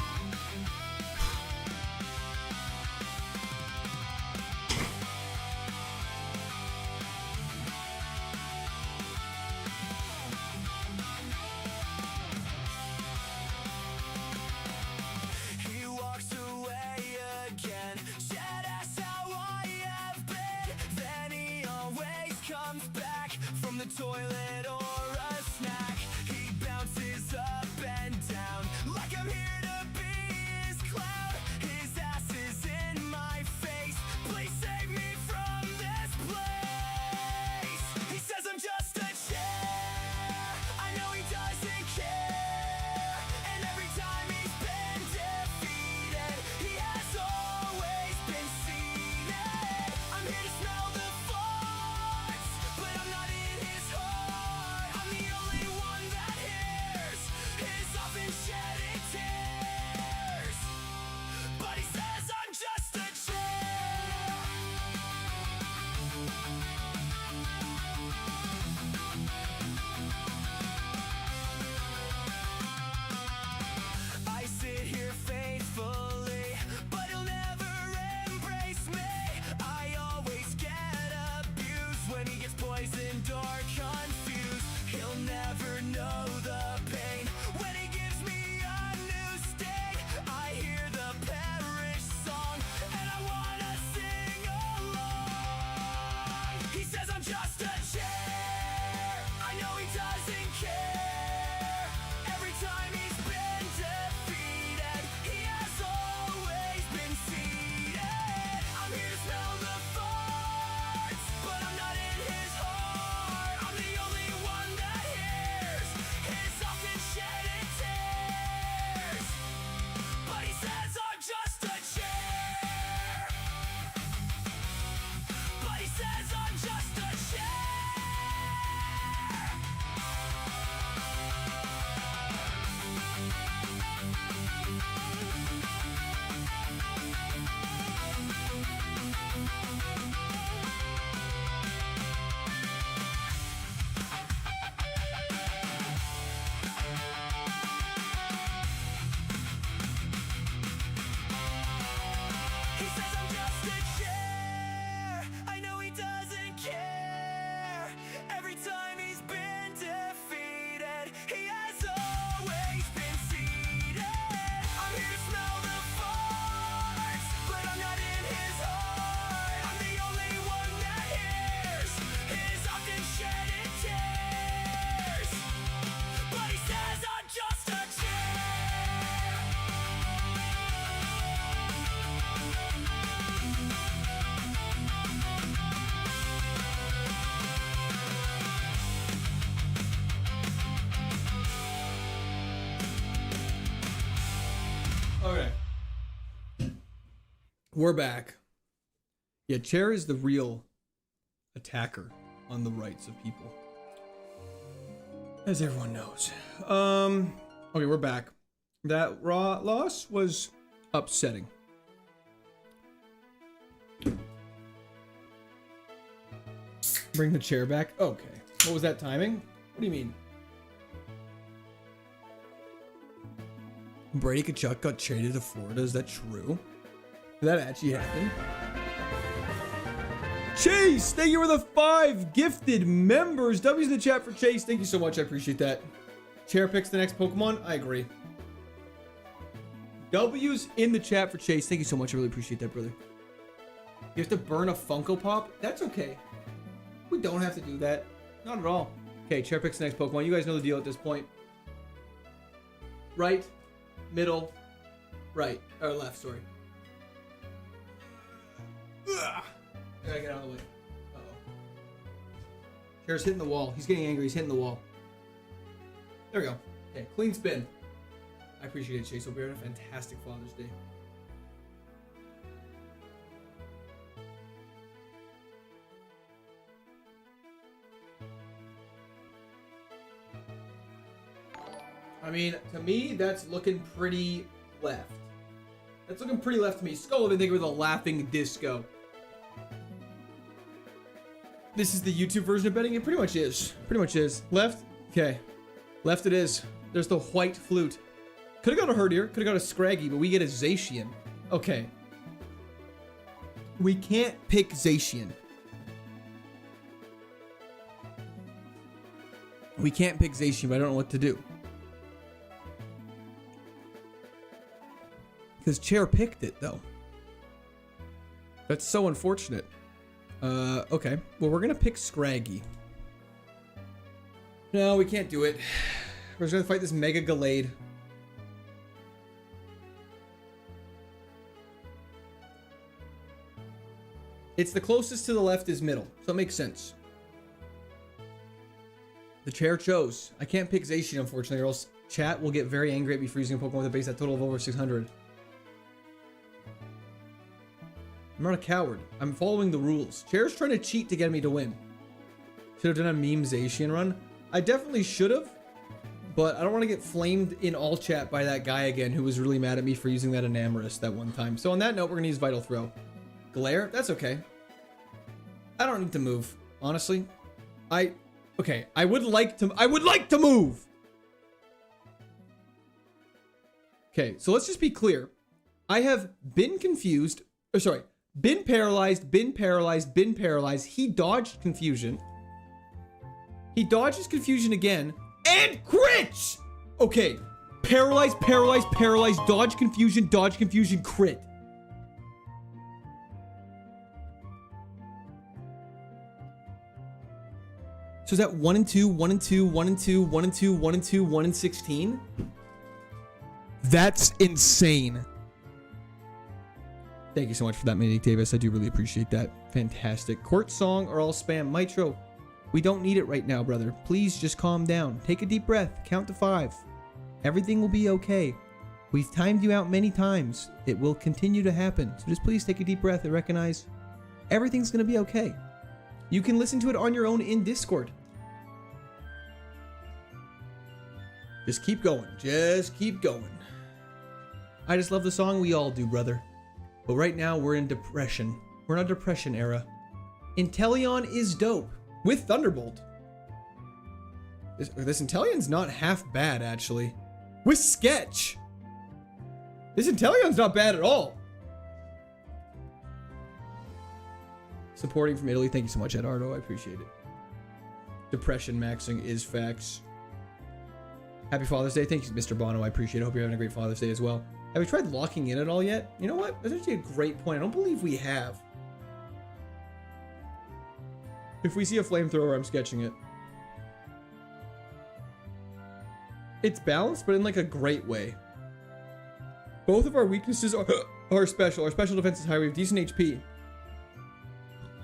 [SPEAKER 1] Okay. We're back. Yeah, Chair is the real attacker on the rights of people. As everyone knows. Okay, we're back. That raw loss was upsetting. Bring the chair back. Okay. What was that timing? What do you mean? Brady Kachuk got traded to Florida. Is that true? Did that actually happen? Chase, thank you for the 5 gifted members. W's in the chat for Chase. Thank you so much. I appreciate that. Chair picks the next Pokemon. I agree. W's in the chat for Chase. Thank you so much. I really appreciate that, brother. You have to burn a Funko Pop? That's okay. We don't have to do that. Not at all. Okay, Chair picks the next Pokemon. You guys know the deal at this point. Right, middle, right, or left, sorry. Ugh. I gotta get out of the way. Uh-oh. Chair's hitting the wall. He's getting angry. He's hitting the wall. There we go. Okay, clean spin. I appreciate it, Chase. Hope you're having a fantastic Father's Day. I mean, to me, that's looking pretty left. That's looking pretty left to me. Skull, I think with a laughing disco. This is the YouTube version of betting. It pretty much is. Pretty much is. Left? Okay. Left it is. There's the white flute. Could have got a Herdier. Could have got a Scraggy, but we get a Zacian. Okay. We can't pick Zacian. We can't pick Zacian, but I don't know what to do. Because Chair picked it, though. That's so unfortunate. Okay. Well, we're going to pick Scraggy. No, we can't do it. We're just going to fight this Mega Gallade. It's the closest to the left is middle, so it makes sense. The Chair chose. I can't pick Zacian, unfortunately, or else chat will get very angry at me for using a Pokemon with a base at total of over 600. I'm not a coward. I'm following the rules. Chair's trying to cheat to get me to win. Should have done a meme Zacian run. I definitely should have, but I don't want to get flamed in all chat by that guy again who was really mad at me for using that Enamorus that one time. So on that note, we're going to use Vital Throw. Glare? That's okay. I don't need to move, honestly. Okay, I would like to move! Okay, so let's just be clear. I have been confused, or sorry, been paralyzed, been paralyzed, been paralyzed. He dodged confusion. He dodges confusion again, and crits! Okay, paralyzed, paralyzed, paralyzed, dodge, confusion, crit. So is that 1 and 2, 1 and 2, 1 and 2, 1 and 2, 1 and 2, 1 and 16? That's insane. Thank you so much for that, Manic Davis. I do really appreciate that. Fantastic. Court song or all spam. Mitro, we don't need it right now, brother. Please just calm down. Take a deep breath. Count to 5. Everything will be okay. We've timed you out many times. It will continue to happen. So just please take a deep breath and recognize everything's going to be okay. You can listen to it on your own in Discord. Just keep going. Just keep going. I just love the song. We all do, brother. But right now, we're in depression. We're in a depression era. Inteleon is dope. With Thunderbolt. This Inteleon's not half bad, actually. With Sketch. This Inteleon's not bad at all. Supporting from Italy. Thank you so much, Eduardo. I appreciate it. Depression maxing is facts. Happy Father's Day. Thank you, Mr. Bono. I appreciate it. Hope you're having a great Father's Day as well. Have we tried locking in at all yet? You know what? That's actually a great point. I don't believe we have. If we see a flamethrower, I'm sketching it. It's balanced, but in like a great way. Both of our weaknesses are special. Our special defense is high. We have decent HP.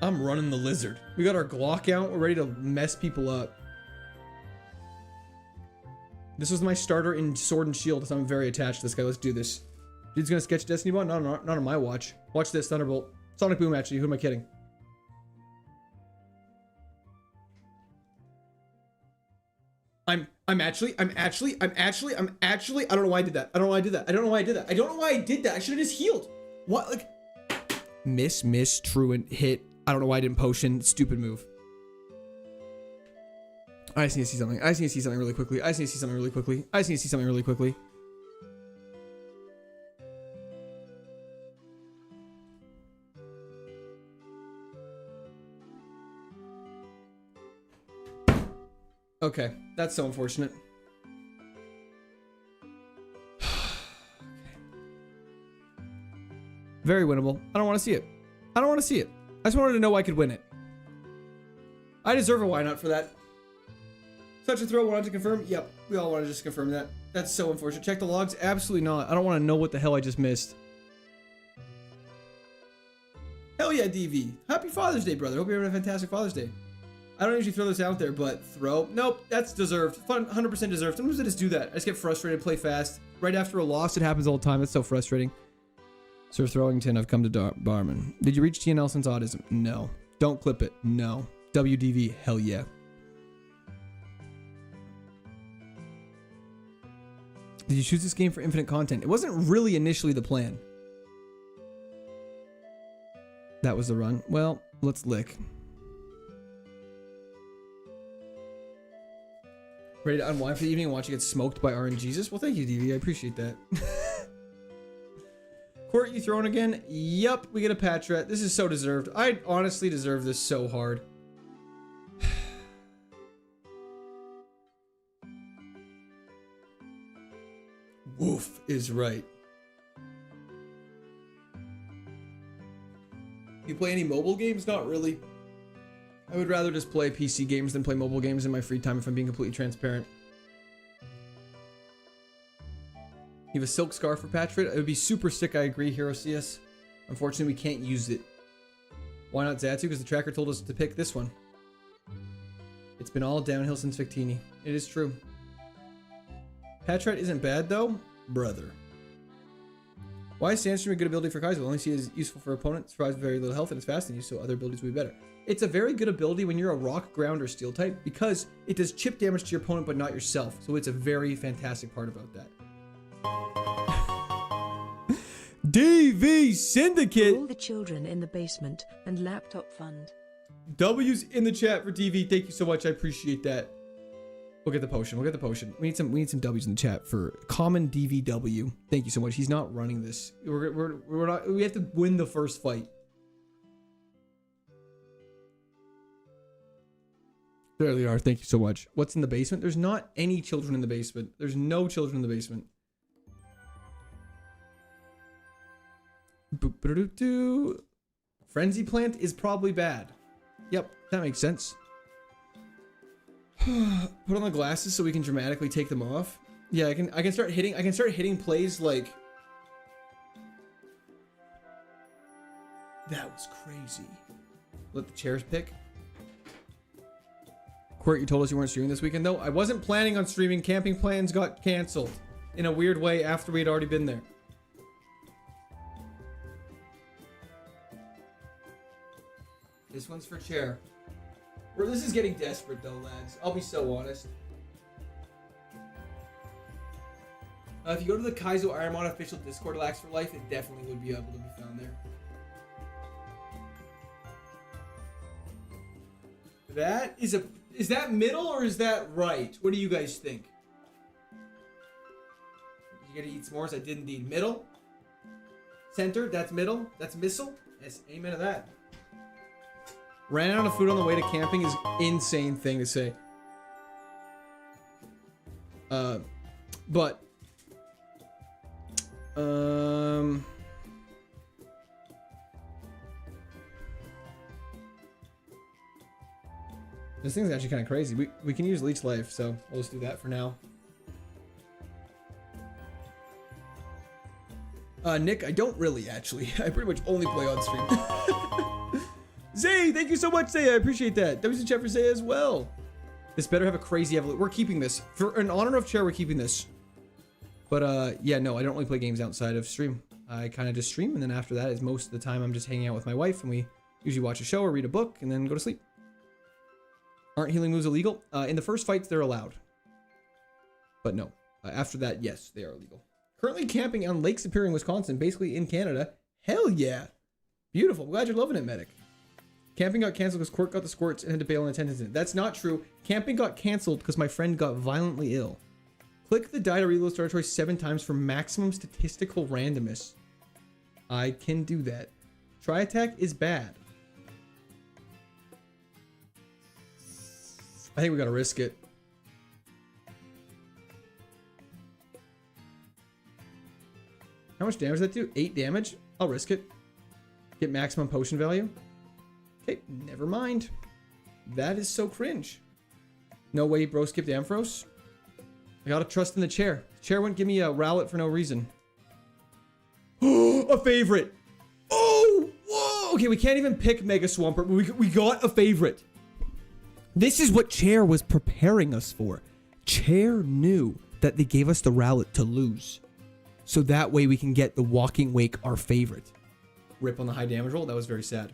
[SPEAKER 1] I'm running the lizard. We got our Glock out. We're ready to mess people up. This was my starter in Sword and Shield, so I'm very attached to this guy. Let's do this. Dude's gonna sketch Destiny bot? No, not on my watch. Watch this, Thunderbolt. Sonic Boom, actually. Who am I kidding? I'm actually, I don't know why I did that. I don't know why I did that. I don't know why I did that. I don't know why I did that. I should have just healed. What? Like, miss, truant, hit. I don't know why I didn't potion. Stupid move. I just need to see something. I just need to see something really quickly. I just need to see something really quickly. I just need to see something really quickly. Okay, that's so unfortunate. Very winnable. I don't want to see it. I don't want to see it. I just wanted to know I could win it. I deserve a why not for that. Such a throw, wanted to confirm? Yep, we all want to just confirm that. That's so unfortunate. Check the logs? Absolutely not. I don't want to know what the hell I just missed. Hell yeah, DV. Happy Father's Day, brother. Hope you're having a fantastic Father's Day. I don't usually throw this out there, but throw. Nope, that's deserved. Fun, 100% deserved. Sometimes I just do that. I just get frustrated, play fast. Right after a loss, it happens all the time. It's so frustrating. Sir Throwington, I've come to Barman. Did you reach TNL since autism? No. Don't clip it. No. WDV, hell yeah. Did you choose this game for infinite content? It wasn't really initially the plan. That was the run. Well, let's lick. Ready to unwind for the evening and watch you get smoked by RNGesus? Well, thank you, DV. I appreciate that. Court, you throwing again? Yup, we get a patch rat. This is so deserved. I honestly deserve this so hard. Woof is right. You play any mobile games? Not really. I would rather just play PC games than play mobile games in my free time if I'm being completely transparent. You have a silk scarf for patch rat? It would be super sick, I agree, HeroCS. Unfortunately, we can't use it. Why not Zatu? Because the tracker told us to pick this one. It's been all downhill since Victini. It is true. Patch rat isn't bad though, brother. Why is Sandstream a good ability for Kaizo? I only see it as useful for opponents, survives with very little health, and it's fast and used, so other abilities will be better. It's a very good ability when you're a rock, ground, or steel type because it does chip damage to your opponent but not yourself. So it's a very fantastic part about that. DV Syndicate!
[SPEAKER 2] All the children in the basement and laptop fund.
[SPEAKER 1] W's in the chat for DV. Thank you so much. I appreciate that. We'll get the potion. We'll get the potion. We need some W's in the chat for common DVW. Thank you so much. He's not running this. We're not. We have to win the first fight. There they are. Thank you so much. What's in the basement? There's not any children in the basement. There's no children in the basement. Boop-a-doo-doo. Frenzy plant is probably bad. Yep, that makes sense. Put on the glasses so we can dramatically take them off. Yeah, I can start hitting plays like that was crazy. Let the chairs pick. Court, you told us you weren't streaming this weekend though. I wasn't planning on streaming. Camping plans got canceled in a weird way after we had already been there. This one's for chair. Bro, this is getting desperate though, lads. I'll be so honest. If you go to the KAIZO IRONMON official Discord Lax for Life, it definitely would be able to be found there. That is is that middle or is that right? What do you guys think? You gotta eat s'mores? I did indeed. Middle? Center? That's middle? That's missile? Yes, amen to that. Ran out of food on the way to camping is insane thing to say. But this thing's actually kind of crazy. We can use Leech Life, so we'll just do that for now. Nick, I don't really actually. I pretty much only play on stream. Zay, thank you so much, Zay. I appreciate that. That was in chat for Zay as well. This better have a crazy evolution. We're keeping this. For in honor of chair, we're keeping this. But yeah, no, I don't really play games outside of stream. I kind of just stream, and then after that is most of the time I'm just hanging out with my wife, and we usually watch a show or read a book and then go to sleep. Aren't healing moves illegal? In the first fights, they're allowed. But no. After that, yes, they are illegal. Currently camping on Lake Superior, Wisconsin, basically in Canada. Hell yeah. Beautiful. I'm glad you're loving it, medic. Camping got canceled because Court got the squirts and had to bail on attendance. That's not true. Camping got canceled because my friend got violently ill. Click the die to reload star choice 7 times for maximum statistical randomness. I can do that. Try attack is bad. I think we gotta risk it. How much damage does that do? 8 damage? I'll risk it. Get maximum potion value. Okay, never mind. That is so cringe. No way bro skipped Ampharos. I gotta trust in the chair. The chair wouldn't give me a rowlet for no reason. A favorite. Oh, whoa. Okay, we can't even pick Mega Swampert. We got a favorite. This is what Chair was preparing us for. Chair knew that they gave us the rowlet to lose. So that way we can get the Walking Wake, our favorite. Rip on the high damage roll. That was very sad.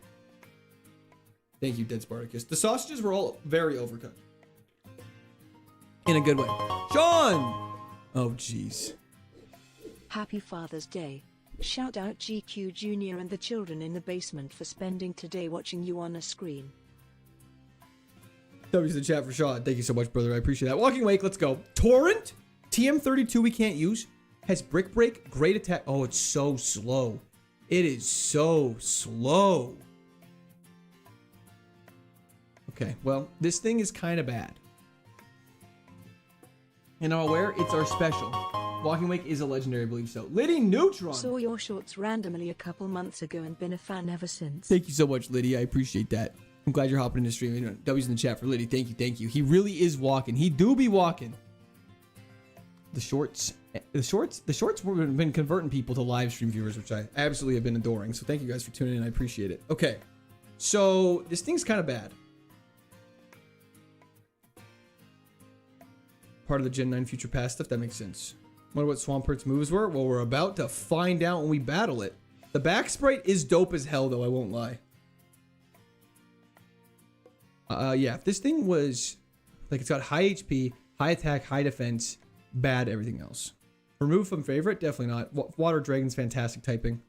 [SPEAKER 1] Thank you, Dead Spartacus. The sausages were all very overcooked. In a good way. Sean! Oh, jeez.
[SPEAKER 2] Happy Father's Day. Shout out GQ Jr. and the children in the basement for spending today watching you on a screen.
[SPEAKER 1] W's in the chat for Sean. Thank you so much, brother. I appreciate that. Walking Wake, let's go. Torrent? TM32 we can't use. Has Brick Break. Great attack. Oh, it's so slow. It is so slow. Okay, well, this thing is kind of bad. And I'm aware it's our special. Walking Wake is a legendary, I believe so. Liddy Neutron.
[SPEAKER 2] Saw your shorts randomly a couple months ago and been a fan ever since.
[SPEAKER 1] Thank you so much, Liddy. I appreciate that. I'm glad you're hopping in the stream. W's in the chat for Liddy. Thank you, thank you. He really is walking. He do be walking. The shorts have been converting people to live stream viewers, which I absolutely have been adoring. So thank you guys for tuning in. I appreciate it. Okay, so this thing's kind of bad. Part of the Gen 9 Future Past stuff. That makes sense. Wonder what Swampert's moves were? Well, we're about to find out when we battle it. The back sprite is dope as hell, though. I won't lie. Yeah, if this thing was like it's got high HP, high attack, high defense, bad everything else. Remove from favorite? Definitely not. Water Dragon's fantastic typing.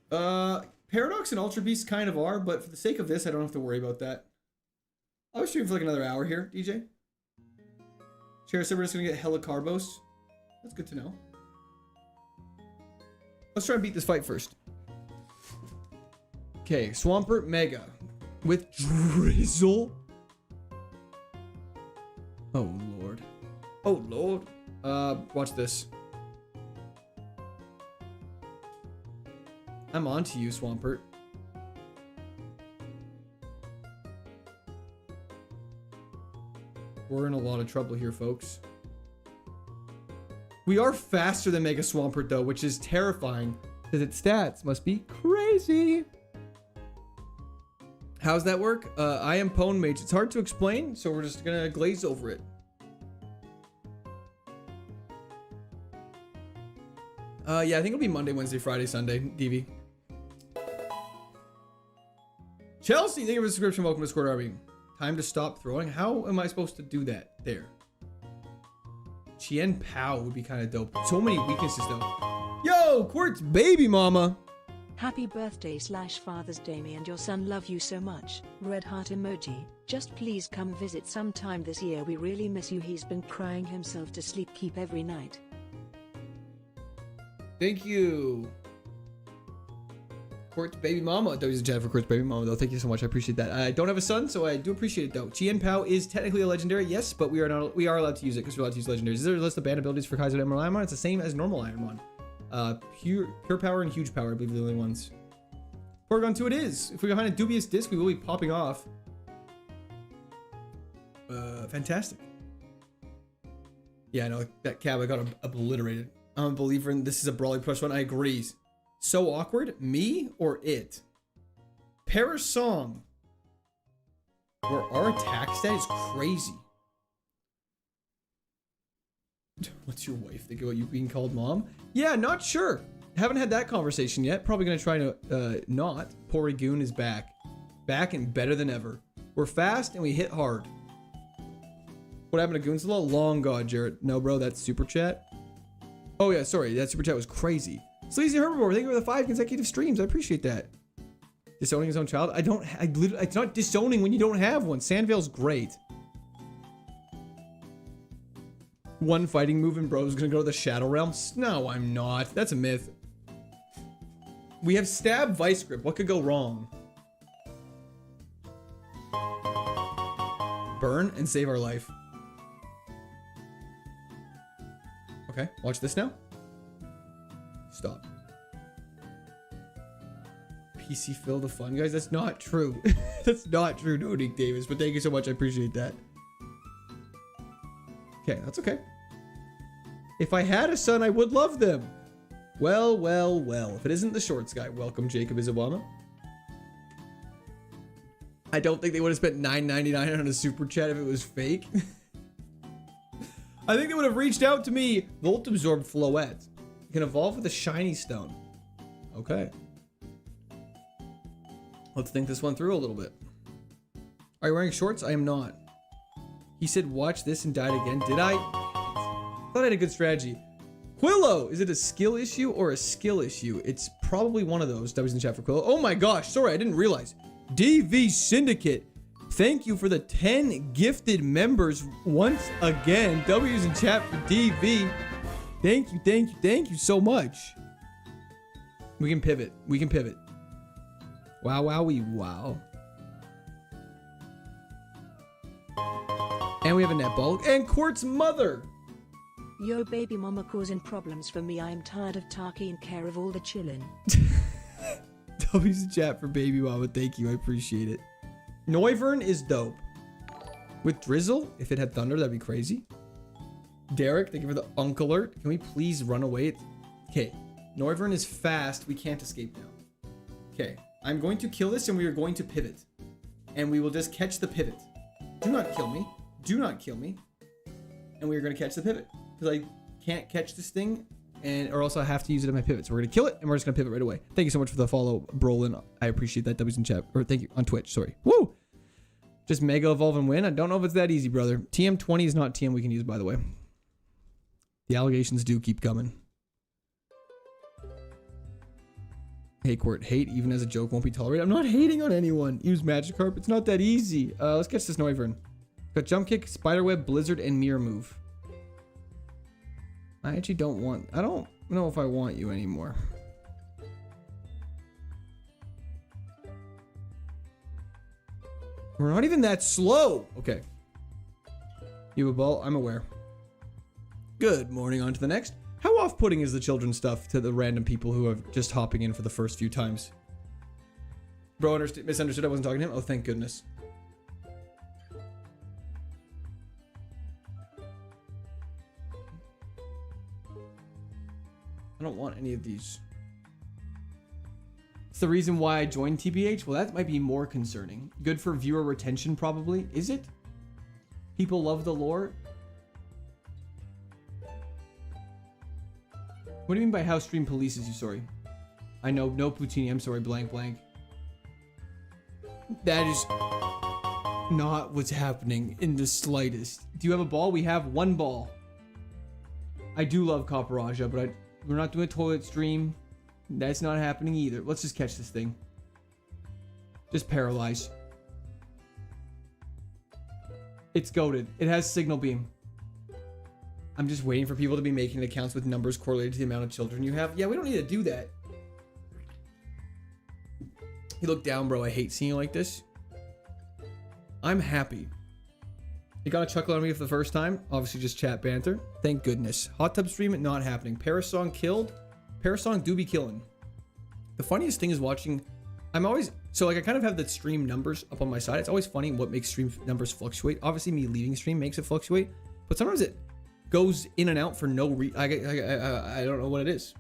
[SPEAKER 1] Paradox and Ultra Beast kind of are, but for the sake of this, I don't have to worry about that. I was streaming for like another hour here, DJ. Chair said we're just gonna get hella Carbos. That's good to know. Let's try and beat this fight first. Okay, Swampert Mega with Drizzle. Oh lord. Oh lord. Watch this. I'm on to you, Swampert. We're in a lot of trouble here, folks. We are faster than Mega Swampert, though, which is terrifying, because its stats must be crazy. How's that work? I am Pwn Mage. It's hard to explain, so we're just gonna glaze over it. Yeah, I think it'll be Monday, Wednesday, Friday, Sunday, DV. Chelsea, thank you for the subscription. Welcome to Discord Army. Time to stop throwing. How am I supposed to do that? There. Chien Pao would be kind of dope. So many weaknesses, though. Yo, Quartz baby mama.
[SPEAKER 2] Happy birthday / Father's Day, me and your son love you so much. Red heart emoji. Just please come visit sometime this year. We really miss you. He's been crying himself to sleep every night.
[SPEAKER 1] Thank you. Quartz baby mama. That was a chat for Quartz baby mama, though. Thank you so much. I appreciate that. I don't have a son, so I do appreciate it, though. Chien Pao is technically a legendary, yes, but we are allowed to use it because we're allowed to use legendaries. Is there a list of banned abilities for KAIZO Emerald Ironmon? It's the same as normal Ironmon. Pure power and huge power, I believe, are the only ones. Porygon 2 it is. If we find a dubious disc, we will be popping off. Fantastic. Yeah, I know that cab I got obliterated. I'm a believer in this is a Brawly Plus one. I agree. So awkward, me or it? Paris song. Where our attack stat is crazy. What's your wife think about you being called mom? Yeah, not sure. Haven't had that conversation yet. Probably gonna try to not. Porygoon is back. Back and better than ever. We're fast and we hit hard. What happened to Goonsla? Long god, Jarrett. No, bro, that's super chat. Oh yeah, sorry, that super chat was crazy. Sleazy Herbivore, thank you for the 5 consecutive streams. I appreciate that. Disowning his own child? It's not disowning when you don't have one. Sandvale's great. One fighting move and bro's gonna go to the Shadow Realm? No, I'm not. That's a myth. We have Stab Vice Grip. What could go wrong? Burn and save our life. Okay, watch this now. Stop. PC Phil the fun guys. That's not true. That's not true, no Nick Davis. But thank you so much. I appreciate that. Okay, that's okay. If I had a son, I would love them. Well, well, well. If it isn't the shorts guy, welcome Jacob Izabama. I don't think they would have spent $9.99 on a super chat if it was fake. I think they would have reached out to me. Volt Absorb Floette. You can evolve with a shiny stone. Okay. Let's think this one through a little bit. Are you wearing shorts? I am not. He said watch this and died again. Did I? Thought I had a good strategy. Quillo! Is it a skill issue or a skill issue? It's probably one of those. W's in chat for Quillo. Oh my gosh, sorry, I didn't realize. DV Syndicate. Thank you for the 10 gifted members once again. W's in chat for DV. Thank you, thank you, thank you so much. We can pivot. We can pivot. Wow, wowie, wow. And we have a netball. And Quartz Mother.
[SPEAKER 2] Yo, baby mama causing problems for me. I am tired of taking care of all the chillin'.
[SPEAKER 1] W's in chat for baby mama. Thank you. I appreciate it. Noivern is dope. With Drizzle, if it had thunder, that'd be crazy. Derek, thank you for the Unk Alert. Can we please run away? Okay. Noivern is fast. We can't escape now. Okay. I'm going to kill this and we are going to pivot. And we will just catch the pivot. Do not kill me. Do not kill me. And we are going to catch the pivot. Because I can't catch this thing. Or else I have to use it in my pivot. So we're going to kill it and we're just going to pivot right away. Thank you so much for the follow, Brolin. I appreciate that. W's in chat. Or thank you on Twitch. Sorry. Woo! Just mega evolve and win. I don't know if it's that easy, brother. TM20 is not TM we can use, by the way. The allegations do keep coming. Hey, Court. Hate, even as a joke, won't be tolerated. I'm not hating on anyone. Use Magikarp. It's not that easy. Let's catch this Noivern. Got Jump Kick, Spiderweb, Blizzard, and Mirror Move. I actually don't want... I don't know if I want you anymore. We're not even that slow. Okay. You have a ball? I'm aware. Good morning. On to the next. How off-putting is the children's stuff to the random people who are just hopping in for the first few times? Bro misunderstood. I wasn't talking to him. Oh, thank goodness. I don't want any of these. It's the reason why I joined TBH. Well, that might be more concerning. Good for viewer retention, probably. Is it? People love the lore. What do you mean by how stream polices you? Sorry. I know, no Poutini. I'm sorry, blank, blank. That is not what's happening in the slightest. Do you have a ball? We have one ball. I do love Copperaja, but we're not doing a toilet stream. That's not happening either. Let's just catch this thing. Just paralyze. It's goated. It has signal beam. I'm just waiting for people to be making accounts with numbers correlated to the amount of children you have. Yeah, we don't need to do that. You look down, bro. I hate seeing you like this. I'm happy. You got a chuckle on me for the first time. Obviously, just chat banter. Thank goodness. Hot tub stream, not happening. Parasong killed. Parasong do be killing. The funniest thing is watching. I'm always... So, like, I kind of have the stream numbers up on my side. It's always funny what makes stream numbers fluctuate. Obviously, me leaving stream makes it fluctuate. But sometimes it goes in and out for no reason. I don't know what it is.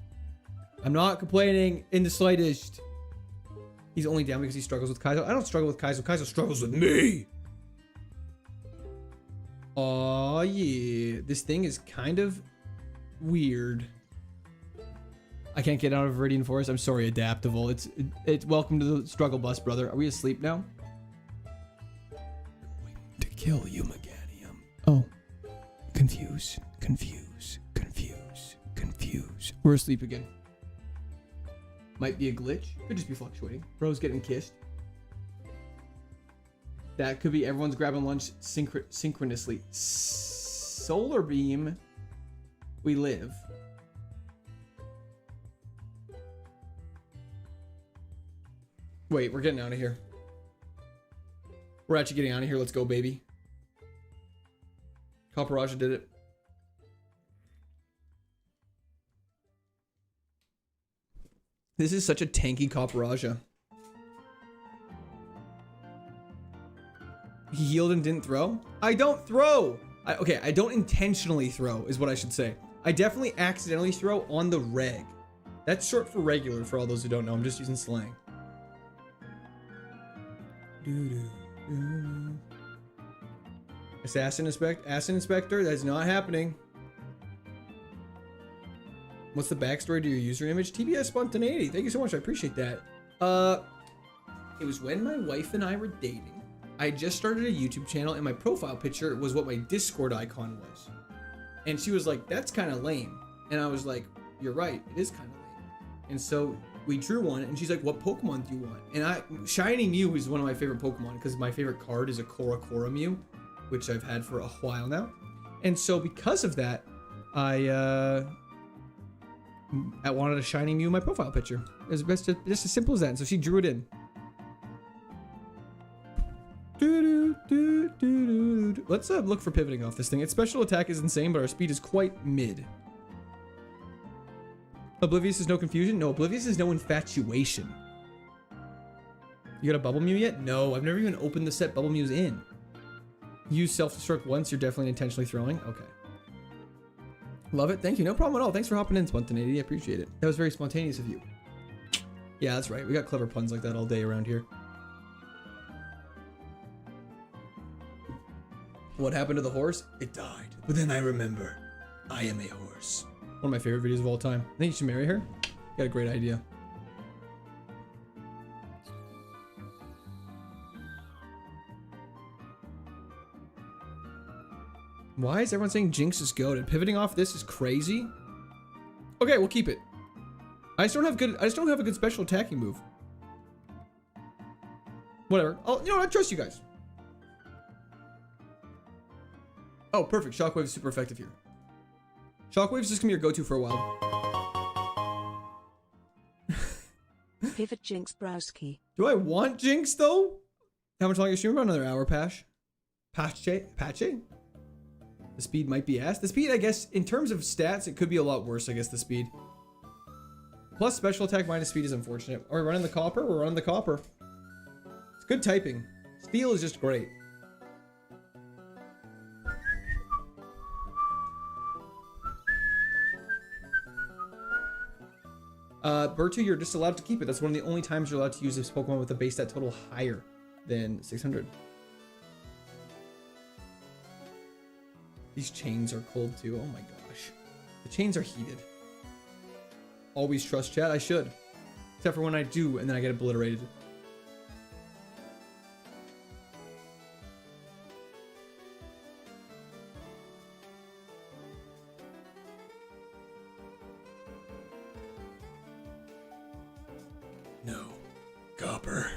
[SPEAKER 1] I'm not complaining in the slightest. He's only down because he struggles with Kaizo. I don't struggle with Kaizo. Kaizo struggles with me. Oh yeah, this thing is kind of weird. I can't get out of Viridian Forest. I'm sorry, Adaptable. It's welcome to the struggle bus, brother. Are we asleep now? Going to kill you, Meganium. Oh, confuse. We're asleep again. Might be a glitch. Could just be fluctuating. Bro's getting kissed. That could be everyone's grabbing lunch synchronously. Solar beam. We live. Wait, we're getting out of here. We're actually getting out of here. Let's go, baby. Kaparaja did it. This is such a tanky Kaparaja. He healed and didn't throw? I don't throw! Okay, I don't intentionally throw, is what I should say. I definitely accidentally throw on the reg. That's short for regular, for all those who don't know. I'm just using slang. Assassin Inspector? That's not happening. What's the backstory to your user image? TBS Spontaneity. Thank you so much. I appreciate that. It was when my wife and I were dating. I just started a YouTube channel and my profile picture was what my Discord icon was. And she was like, that's kind of lame. And I was like, you're right. It is kind of lame. And so we drew one and she's like, what Pokemon do you want? And Shiny Mew is one of my favorite Pokemon because my favorite card is a Kora Mew, which I've had for a while now. And so because of that, I wanted a Shiny Mew in my profile picture. It was just as simple as that. And so she drew it in. Let's look for pivoting off this thing. Its special attack is insane, but our speed is quite mid. Oblivious is no confusion? No, Oblivious is no infatuation. You got a Bubble Mew yet? No, I've never even opened the set Bubble Mew's in. Use self-destruct once, you're definitely intentionally throwing. Okay. Love it. Thank you. No problem at all. Thanks for hopping in, Spontaneity. I appreciate it. That was very spontaneous of you. Yeah, that's right. We got clever puns like that all day around here. What happened to the horse? It died. But then I remember, I am a horse. One of my favorite videos of all time. I think you should marry her. Got a great idea. Why is everyone saying Jinx is goated? Pivoting off this is crazy. Okay, we'll keep it. I just don't have a good special attacking move. Whatever. You know what? I trust you guys. Oh, perfect. Shockwave is super effective here. Shockwave's just gonna be your go-to for a while.
[SPEAKER 2] Pivot Jinx Browski.
[SPEAKER 1] Do I want Jinx though? How much longer is she? About another hour, Pache? The speed might be ass. The speed, I guess, in terms of stats, it could be a lot worse, I guess, the speed. Plus special attack minus speed is unfortunate. Are we running the copper? We're running the copper. It's good typing. Steel is just great. Bertu, you're just allowed to keep it. That's one of the only times you're allowed to use this Pokemon with a base stat total higher than 600. These chains are cold too. Oh my gosh. The chains are heated. Always trust chat. I should. Except for when I do and then I get obliterated. No. Copper.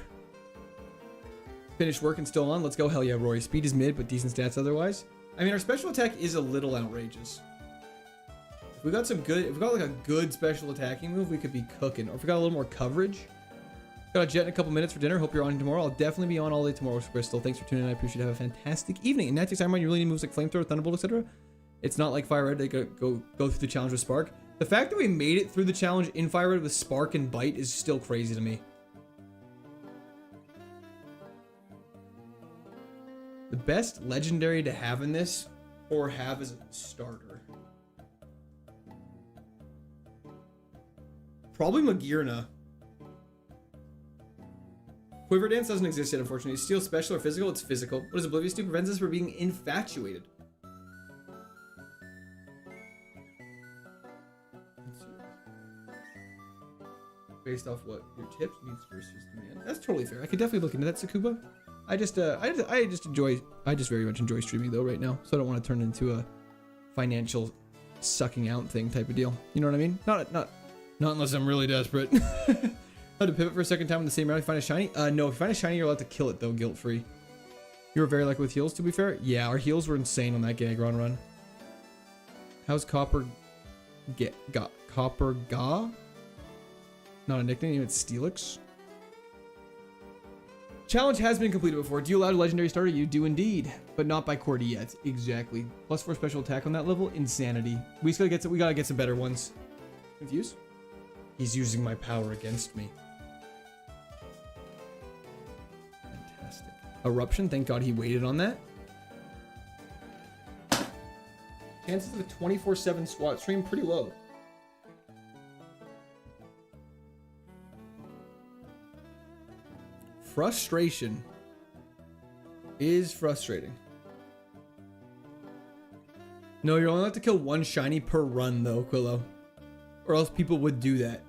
[SPEAKER 1] Finished work and still on. Let's go. Hell yeah, Rory. Speed is mid, but decent stats otherwise. I mean, our special attack is a little outrageous. If we got like a good special attacking move, we could be cooking. Or if we got a little more coverage. Got a jet in a couple minutes for dinner. Hope you're on tomorrow. I'll definitely be on all day tomorrow, Crystal. Thanks for tuning in. I appreciate it. Have a fantastic evening. In Niantic Iron, you really need moves like Flamethrower, Thunderbolt, etc. It's not like Fire Red. They go through the challenge with Spark. The fact that we made it through the challenge in Fire Red with Spark and Bite is still crazy to me. The best legendary to have in this, or have as a starter. Probably Magearna. Quiver Dance doesn't exist yet, unfortunately. Steel special or physical? It's physical. What does Oblivious do? Prevents us from being infatuated. based off what your tips means versus demand. That's totally fair. I could definitely look into that, Sakuba. I just very much enjoy streaming though right now, so I don't want to turn it into a financial sucking out thing type of deal. You know what I mean? Not unless I'm really desperate. How to pivot for a second time in the same round? Find a shiny? No. If you find a shiny, you're allowed to kill it though, guilt free. You were very lucky with heals, to be fair. Yeah, our heals were insane on that Gagron run. How's Copper Copper Ga? Not a nickname, it's Steelix. Challenge has been completed before. Do you allow a legendary starter? You do indeed, but not by Cordy yet. Exactly. +4 special attack on that level. Insanity. We gotta get some better ones. Confused? He's using my power against me. Fantastic. Eruption. Thank God he waited on that. Chances of a 24/7 SWAT stream pretty low. Frustration is frustrating. No, you're only allowed to kill one shiny per run though, Quillo. Or else people would do that.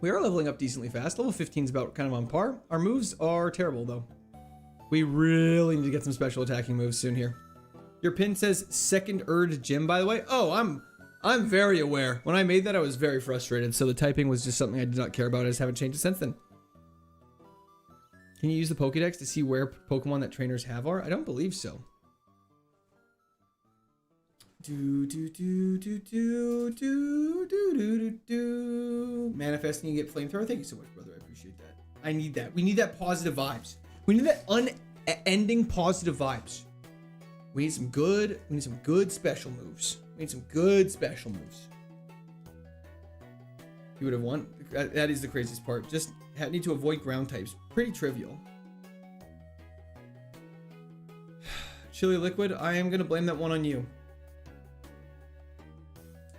[SPEAKER 1] We are leveling up decently fast. Level 15 is about kind of on par. Our moves are terrible though. We really need to get some special attacking moves soon here. Your pin says second urge gym, by the way. Oh, I'm very aware. When I made that, I was very frustrated. So the typing was just something I did not care about. I just haven't changed it since then. Can you use the Pokédex to see where Pokemon that trainers have are? I don't believe so. Manifesting, you get flamethrower. Thank you so much, brother. I appreciate that. I need that. We need that positive vibes. We need that unending positive vibes. We need some good special moves. We need some good special moves. You would have won. That is the craziest part. Just need to avoid ground types. Pretty trivial. Chili Liquid, I am going to blame that one on you.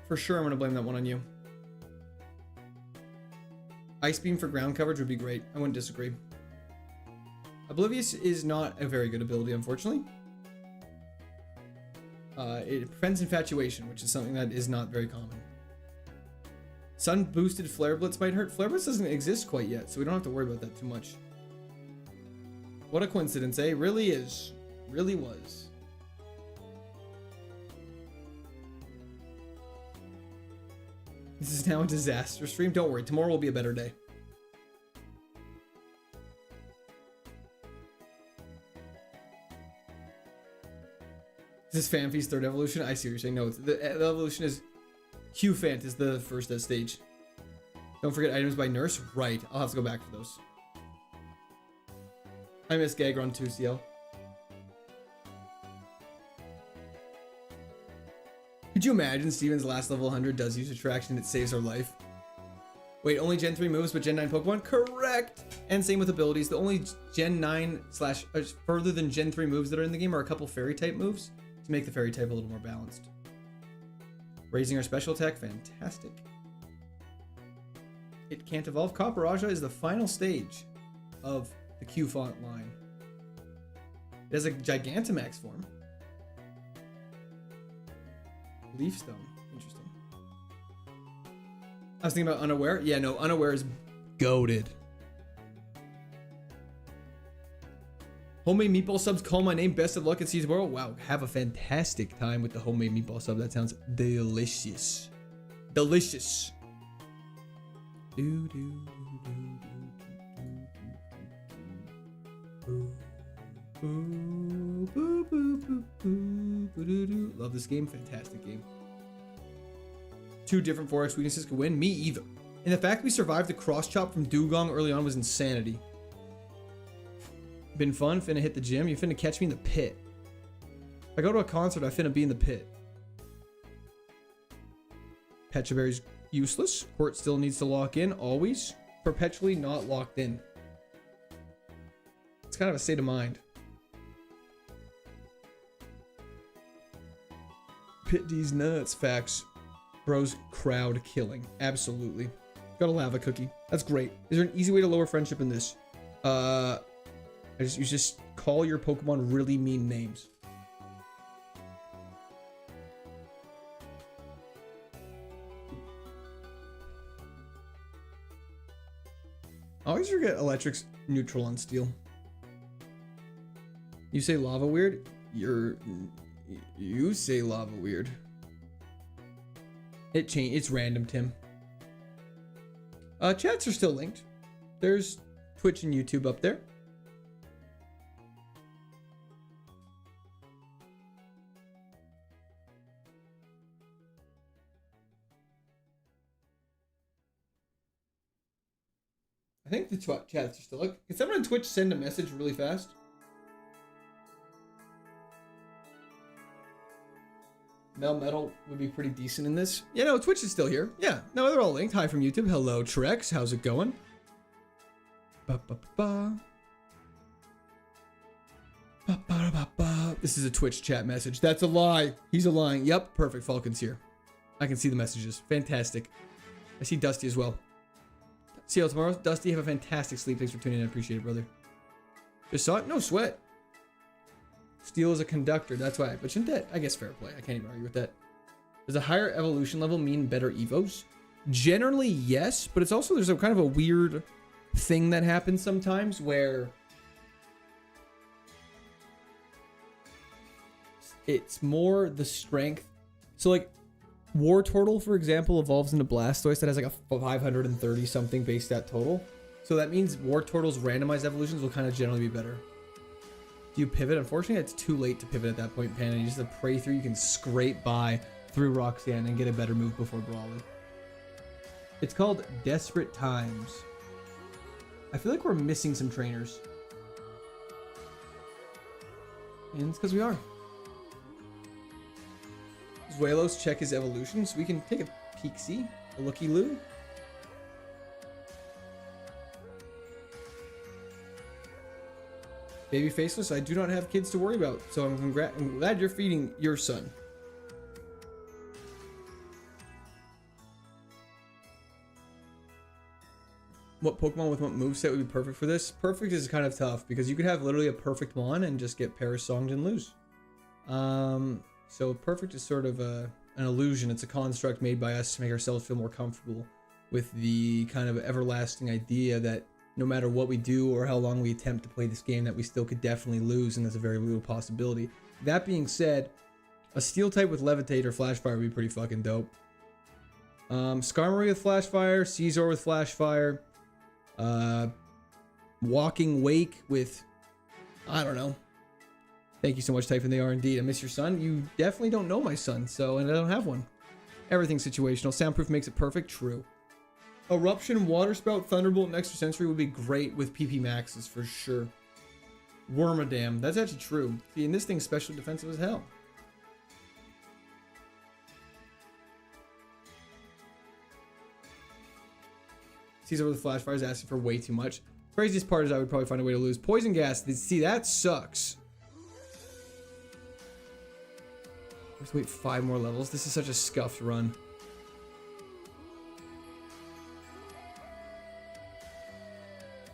[SPEAKER 1] For sure, I'm going to blame that one on you. Ice Beam for ground coverage would be great. I wouldn't disagree. Oblivious is not a very good ability, unfortunately. It prevents infatuation, which is something that is not very common. Sun boosted Flare Blitz might hurt. Flare Blitz doesn't exist quite yet, so we don't have to worry about that too much. What a coincidence, eh? Really is. Really was. This is now a disaster stream. Don't worry, tomorrow will be a better day. Is this Fanfi's third evolution? I see what you're saying. No, the evolution is Q-Fant is the first stage. Don't forget items by Nurse. Right, I'll have to go back for those. I miss Gagron too, CL. Could you imagine Steven's last level 100 does use attraction, it saves our life? Wait, only Gen 3 moves but Gen 9 Pokemon? Correct! And same with abilities. The only Gen 9 / further than Gen 3 moves that are in the game are a couple fairy type moves to make the fairy type a little more balanced. Raising our special attack, fantastic. It can't evolve. Copperaja is the final stage of the Q-Font line. It has a Gigantamax form. Leafstone, interesting. I was thinking about Unaware. Yeah, no, Unaware is goated. Homemade meatball subs, call my name. Best of luck at Seas World. Wow, have a fantastic time with the homemade meatball sub. That sounds delicious. Delicious. Love this game. Fantastic game. 2 different 4x weaknesses could win. Me either. And the fact we survived the cross chop from Dugong early on was insanity. Been fun. Finna hit the gym. You finna catch me in the pit. If I go to a concert, I finna be in the pit. Petraberry's useless. Court still needs to lock in. Always. Perpetually not locked in. It's kind of a state of mind. Pit D's nuts. Facts. Bros crowd killing. Absolutely. Got a lava cookie. That's great. Is there an easy way to lower friendship in this? You just call your Pokemon really mean names. always forget electric's neutral on steel. You say lava weird? You say lava weird. It's random, Tim. Chats are still linked. There's Twitch and YouTube up there. I think the chats are still up. Can someone on Twitch send a message really fast? Mel Metal would be pretty decent in this. Yeah, no, Twitch is still here. Yeah, no, they're all linked. Hi from YouTube. Hello, Trex. How's it going? Ba, ba, ba, ba. Ba, ba, ba, ba. This is a Twitch chat message. That's a lie. He's a lying. Yep, perfect. Falcon's here. I can see the messages. Fantastic. I see Dusty as well. See you all tomorrow. Dusty, have a fantastic sleep. Thanks for tuning in. I appreciate it, brother. Just saw it. No sweat. Steel is a conductor. That's why. But shouldn't that? I guess fair play. I can't even argue with that. Does a higher evolution level mean better evos? Generally, yes. But it's also, there's a kind of a weird thing that happens sometimes where it's more the strength. So like War Turtle, for example, evolves into Blastoise that has like a 530 something base stat total. So that means War Turtle's randomized evolutions will kind of generally be better. Do you pivot? Unfortunately, it's too late to pivot at that point, Panda. You just have to pray through. You can scrape by through Roxanne and get a better move before Brawly. It's called Desperate Times. I feel like we're missing some trainers. And it's because we are. Does Walos check his evolution so we can take a peek-see? A looky-loo? Baby Faceless, I do not have kids to worry about, so I'm glad you're feeding your son. What Pokemon with what moveset would be perfect for this? Perfect is kind of tough because you could have literally a perfect Mon and just get Parasonged and lose. So perfect is sort of an illusion. It's a construct made by us to make ourselves feel more comfortable with the kind of everlasting idea that no matter what we do or how long we attempt to play this game, that we still could definitely lose, and that's a very real possibility. That being said, a Steel type with Levitate or Flash Fire would be pretty fucking dope. Skarmory with Flash Fire, Caesar with Flash Fire, Walking Wake with, I don't know. Thank you so much, Typhon. They are indeed. I miss your son. You definitely don't know my son, so, and I don't have one. Everything's situational. Soundproof makes it perfect. True. Eruption, Water Spout, Thunderbolt, and Extra Sensory would be great with PP Maxes for sure. Wormadam. That's actually true. See, and this thing's specially defensive as hell. Caesar with Flash Fire is asking for way too much. Craziest part is I would probably find a way to lose. Poison Gas. See, that sucks. We have to wait 5 more levels. This is such a scuffed run.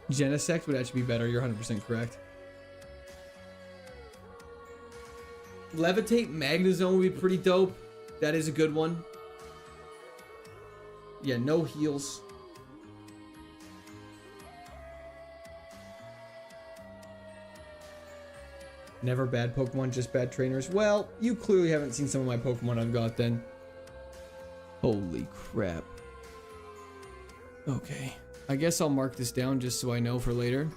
[SPEAKER 1] Genesect would actually be better. You're 100% correct. Levitate Magnezone would be pretty dope. That is a good one. Yeah, no heals. Never bad Pokemon, just bad trainers. Well, you clearly haven't seen some of my Pokemon I've got then. Holy crap. Okay. I guess I'll mark this down just so I know for later.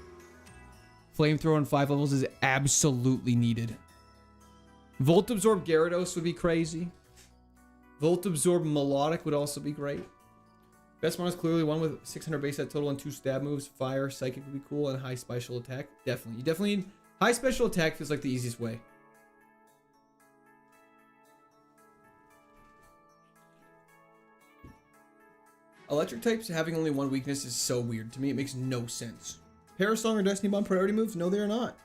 [SPEAKER 1] Flamethrower on 5 levels is absolutely needed. Volt Absorb Gyarados would be crazy. Volt Absorb Melodic would also be great. Best one is clearly one with 600 base set total and 2 stab moves. Fire, Psychic would be cool, and high special attack. Definitely. You definitely need high special attack. Feels like the easiest way. Electric types having only one weakness is so weird. To me, it makes no sense. Parasong or Destiny Bomb priority moves? No, they are not.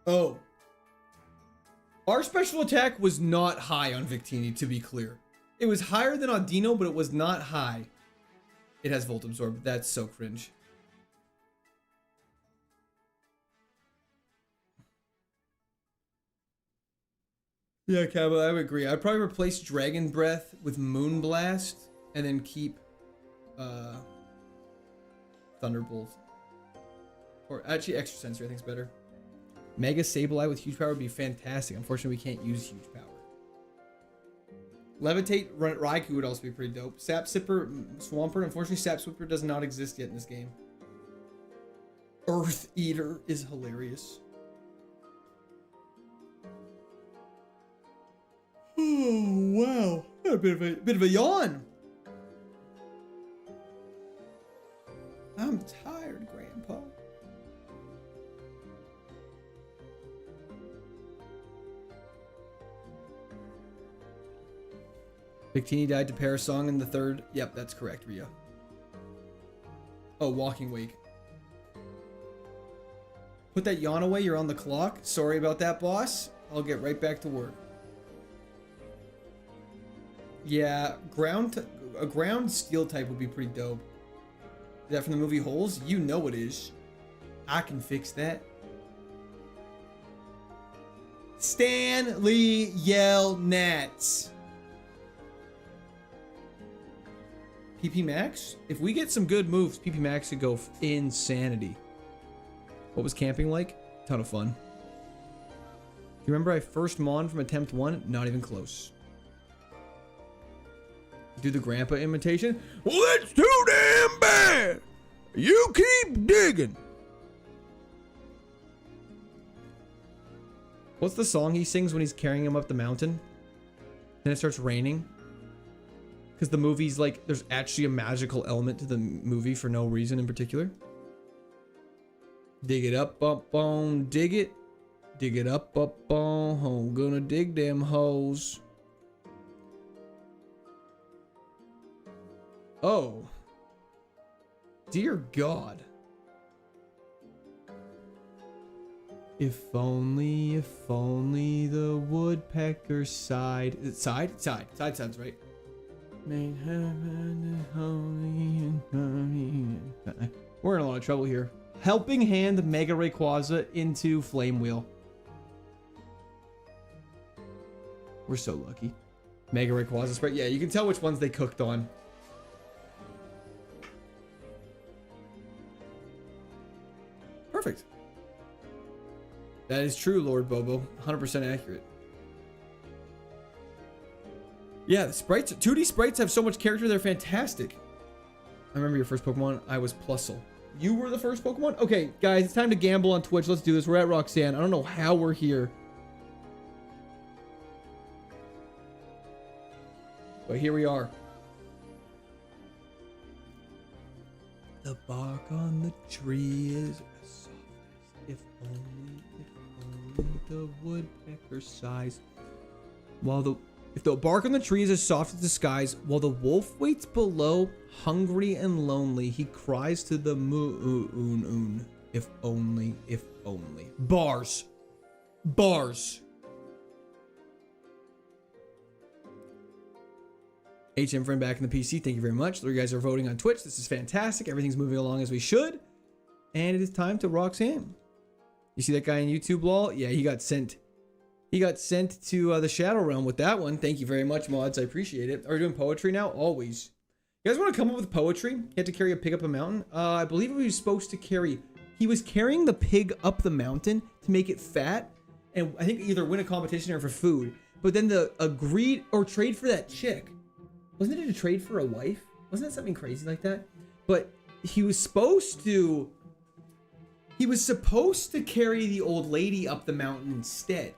[SPEAKER 1] Oh. Our special attack was not high on Victini, to be clear. It was higher than Audino, but it was not high. It has Volt Absorb. That's so cringe. Yeah, Cabo, I would agree. I'd probably replace Dragon Breath with Moonblast and then keep Thunderbolt. Or actually, Extrasensory I think is better. Mega Sableye with huge power would be fantastic. Unfortunately, we can't use huge power. Levitate Raikou would also be pretty dope. Sap Sipper, Swampert. Unfortunately, Sap Sipper does not exist yet in this game. Earth Eater is hilarious. Oh wow, a bit of a yawn. I'm tired, Grandpa. Victini died to Parasong in the third. Yep, that's correct, Ria. Oh, Walking Wake. Put that yawn away, you're on the clock. Sorry about that, boss. I'll get right back to work. Yeah, a ground steel type would be pretty dope. Is that from the movie Holes? You know it is. I can fix that. Stanley Yell Nats. PP Max? If we get some good moves, PP Max could go insanity. What was camping like? Ton of fun. You remember I first Mon from attempt 1? Not even close. Do the grandpa imitation? Well, that's too damn bad. You keep digging. What's the song he sings when he's carrying him up the mountain? Then it starts raining. Because the movie's like, there's actually a magical element to the movie for no reason in particular. Dig it up on, dig it. Dig it up on, I'm gonna dig them hoes. Oh. Dear God. If only the woodpecker sighed. Is it sighed? Sighed. Sighed sounds right. We're in a lot of trouble here. Helping Hand Mega Rayquaza into Flame Wheel. We're so lucky. Mega Rayquaza spread. Yeah, you can tell which ones they cooked on. Perfect. That is true, Lord Bobo. 100% accurate. Yeah, the sprites, 2D sprites have so much character, they're fantastic. I remember your first Pokemon, I was Plusle. You were the first Pokemon? Okay, guys, it's time to gamble on Twitch. Let's do this. We're at Roxanne. I don't know how we're here. But here we are. The bark on the tree is as soft as if only the woodpecker sighs. If the bark on the tree is as soft as the skies, while the wolf waits below, hungry and lonely, he cries to the moon. If only, if only. Bars. Bars. HM friend back in the PC, thank you very much. You guys are voting on Twitch. This is fantastic. Everything's moving along as we should. And it is time to Roxanne. You see that guy in YouTube, lol? Yeah, he got sent. He got sent to the Shadow Realm with that one. Thank you very much, mods. I appreciate it. Are we doing poetry now? Always. You guys want to come up with poetry? He had to carry a pig up a mountain. I believe he was supposed to carry... He was carrying the pig up the mountain to make it fat. And I think either win a competition or for food. But then the agreed or trade for that chick. Wasn't it a trade for a wife? Wasn't that something crazy like that? But he was supposed to... He was supposed to carry the old lady up the mountain instead.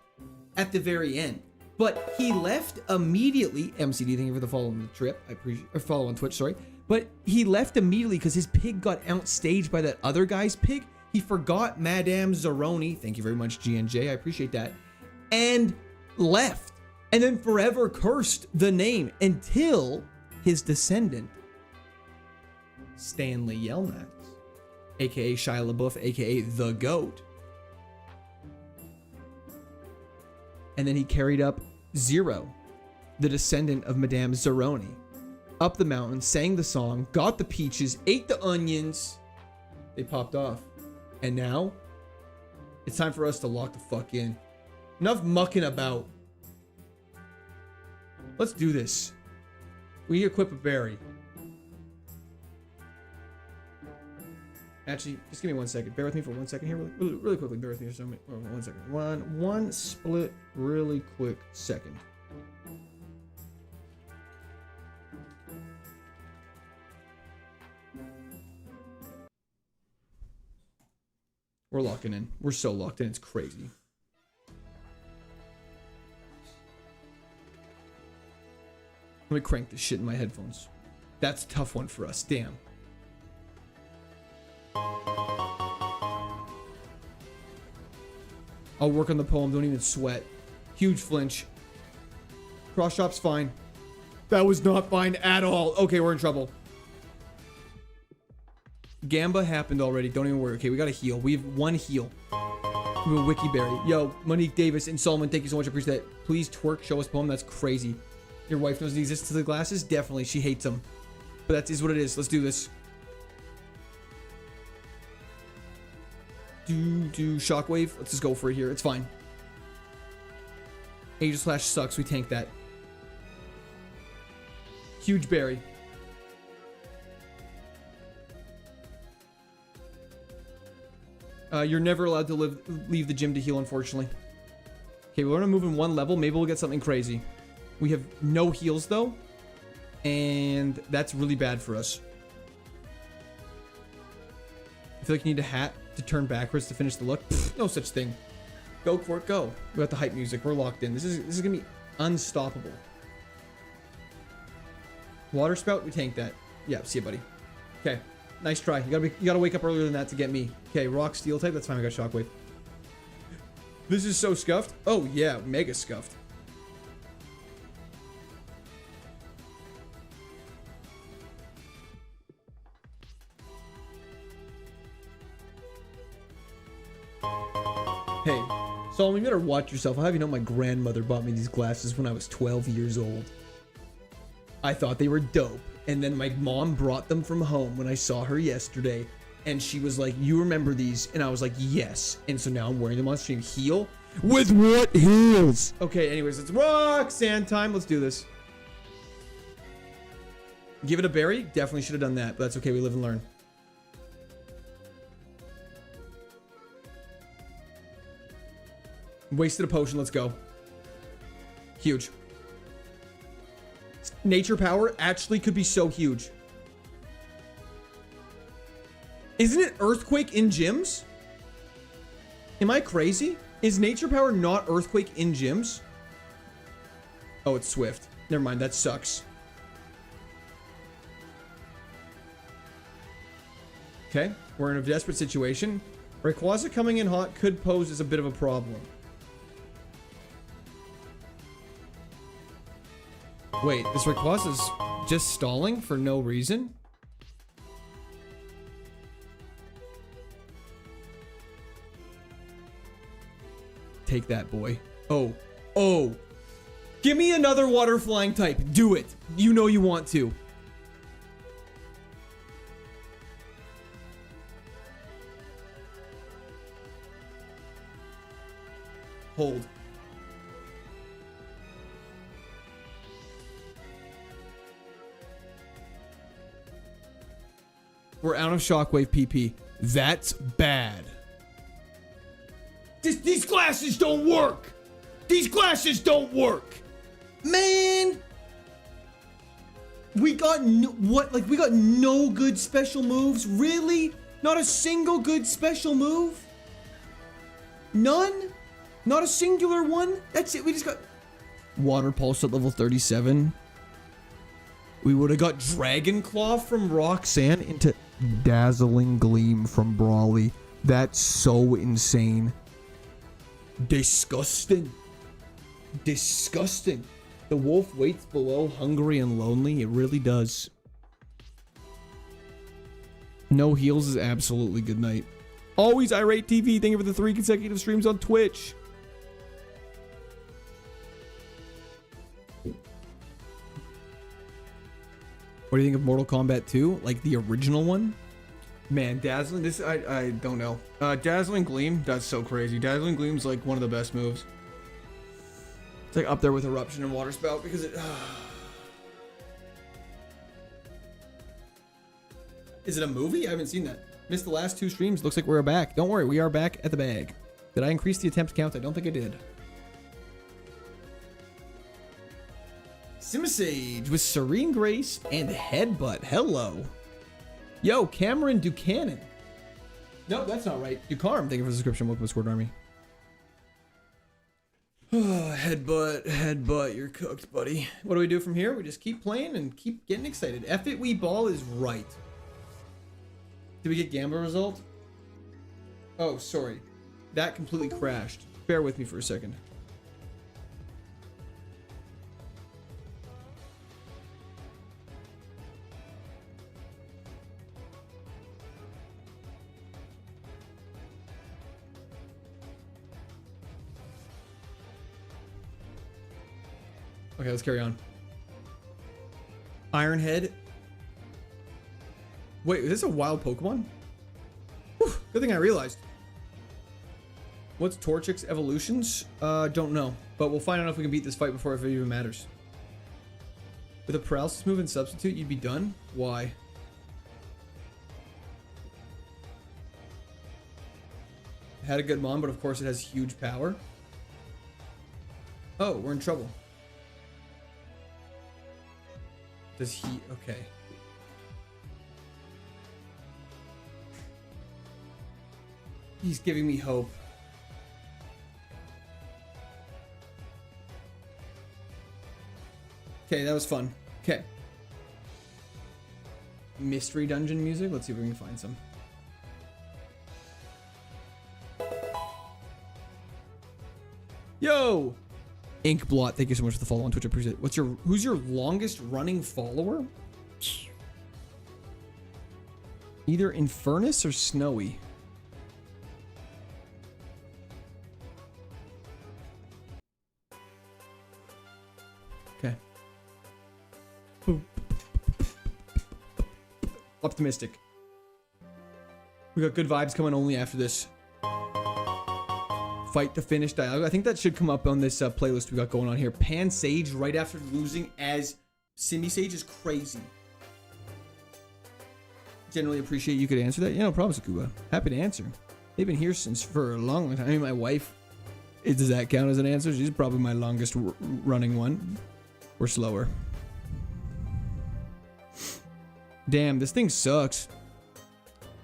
[SPEAKER 1] At the very end, but he left immediately. MCD, thank you for the follow on the trip. I appreciate, or follow on Twitch, sorry. But he left immediately because his pig got outstaged by that other guy's pig. He forgot Madame Zeroni. Thank you very much, GNJ. I appreciate that. And left, and then forever cursed the name until his descendant, Stanley Yelnax, aka Shia LaBeouf, aka the GOAT. And then he carried up Zero, the descendant of Madame Zeroni, up the mountain, sang the song, got the peaches, ate the onions. They popped off. And now, it's time for us to lock the fuck in. Enough mucking about. Let's do this. We equip a berry. Actually, just give me 1 second. Bear with me for 1 second here, really quickly. Bear with me for 1 second. One split, really quick second. We're locking in. We're so locked in. It's crazy. Let me crank this shit in my headphones. That's a tough one for us. Damn. I'll work on the poem. Don't even sweat. Huge flinch. Cross shop's fine. That was not fine at all. Okay, we're in trouble. Gamba happened already. Don't even worry. Okay, we got a heal. We have 1 heal. We have a Wiki Berry. Yo, Monique Davis and Solomon, thank you so much. I appreciate that. Please twerk. Show us poem. That's crazy. Your wife knows the existence of the glasses? Definitely. She hates them. But that is what it is. Let's do this. Do shockwave. Let's just go for it here. It's fine. Angel Slash sucks. We tank that. Huge berry. You're never allowed to leave the gym to heal, unfortunately. Okay, we're gonna move in 1 level. Maybe we'll get something crazy. We have no heals though, and that's really bad for us. I feel like you need a hat to turn backwards to finish the look. Pfft, no such thing. Go for it, go. We got the hype music. We're locked in. This is gonna be unstoppable. Water spout, we tank that. Yeah, see you, buddy. Okay, nice try. You gotta wake up earlier than that to get me. Okay, rock steel type. That's fine. I got shockwave. This is so scuffed. Oh yeah, mega scuffed. Hey, Solomon, you better watch yourself. I'll have you know my grandmother bought me these glasses when I was 12 years old. I thought they were dope. And then my mom brought them from home when I saw her yesterday. And she was like, you remember these? And I was like, yes. And so now I'm wearing them on stream. Heal? With what heels? Okay, anyways, it's Roxanne time. Let's do this. Give it a berry? Definitely should have done that. But that's okay. We live and learn. Wasted a potion. Let's go. Huge. Nature power actually could be so huge. Isn't it earthquake in gyms? Am I crazy? Is nature power not earthquake in gyms? Oh, it's swift. Never mind. That sucks. Okay. We're in a desperate situation. Rayquaza coming in hot could pose as a bit of a problem. Wait, this Rayquaza's just stalling for no reason? Take that, boy. Oh. Oh. Give me another water flying type. Do it. You know you want to. Hold. We're out of shockwave PP. That's bad. These glasses don't work. These glasses don't work. Man. We got we got no good special moves. Really? Not a single good special move? None? Not a singular one? That's it. We just got Water Pulse at level 37. We would have got Dragon Claw from Roxanne into Dazzling Gleam from Brawly. That's so insane. Disgusting. Disgusting. The wolf waits below, hungry and lonely. It really does. No heals is absolutely good night. Always Irate TV. Thank you for the 3 consecutive streams on Twitch. What do you think of Mortal Kombat 2? Like the original one? Man, Dazzling, this, I don't know. Dazzling Gleam, that's so crazy. Dazzling Gleam's like one of the best moves. It's like up there with Eruption and Water Spout because it... Is it a movie? I haven't seen that. Missed the last 2 streams. Looks like we're back. Don't worry, we are back at the bag. Did I increase the attempt count? I don't think I did. Simisage with Serene Grace and Headbutt. Hello. Yo, Cameron Buchanan. Nope, that's not right. Ducarm, thank you for the subscription. Welcome to Squad Army. Oh, headbutt, you're cooked, buddy. What do we do from here? We just keep playing and keep getting excited. F it, we ball is right. Did we get Gambler result? Oh, sorry. That completely crashed. Bear with me for a second. Okay, let's carry on. Ironhead. Wait, is this a wild Pokemon? Whew, good thing I realized. What's Torchic's evolutions? Don't know. But we'll find out if we can beat this fight before it even matters. With a paralysis move and substitute, you'd be done? Why? It had a good mom, but of course it has huge power. Oh, we're in trouble. Does he? Okay. He's giving me hope. Okay, that was fun. Okay. Mystery dungeon music. Let's see if we can find some. Yo! Inkblot, thank you so much for the follow on Twitch. I appreciate it. Who's your longest running follower? Either Infernus or Snowy. Okay. Optimistic. We got good vibes coming only after this. Fight to finish dialogue. I think that should come up on this playlist we got going on here. Pan Sage right after losing as Simisage is crazy. Generally appreciate you could answer that. Yeah, no problem, Sakuba. Happy to answer. They've been here since for a long time. I mean, my wife, does that count as an answer? She's probably my longest running one. Or slower. Damn, this thing sucks.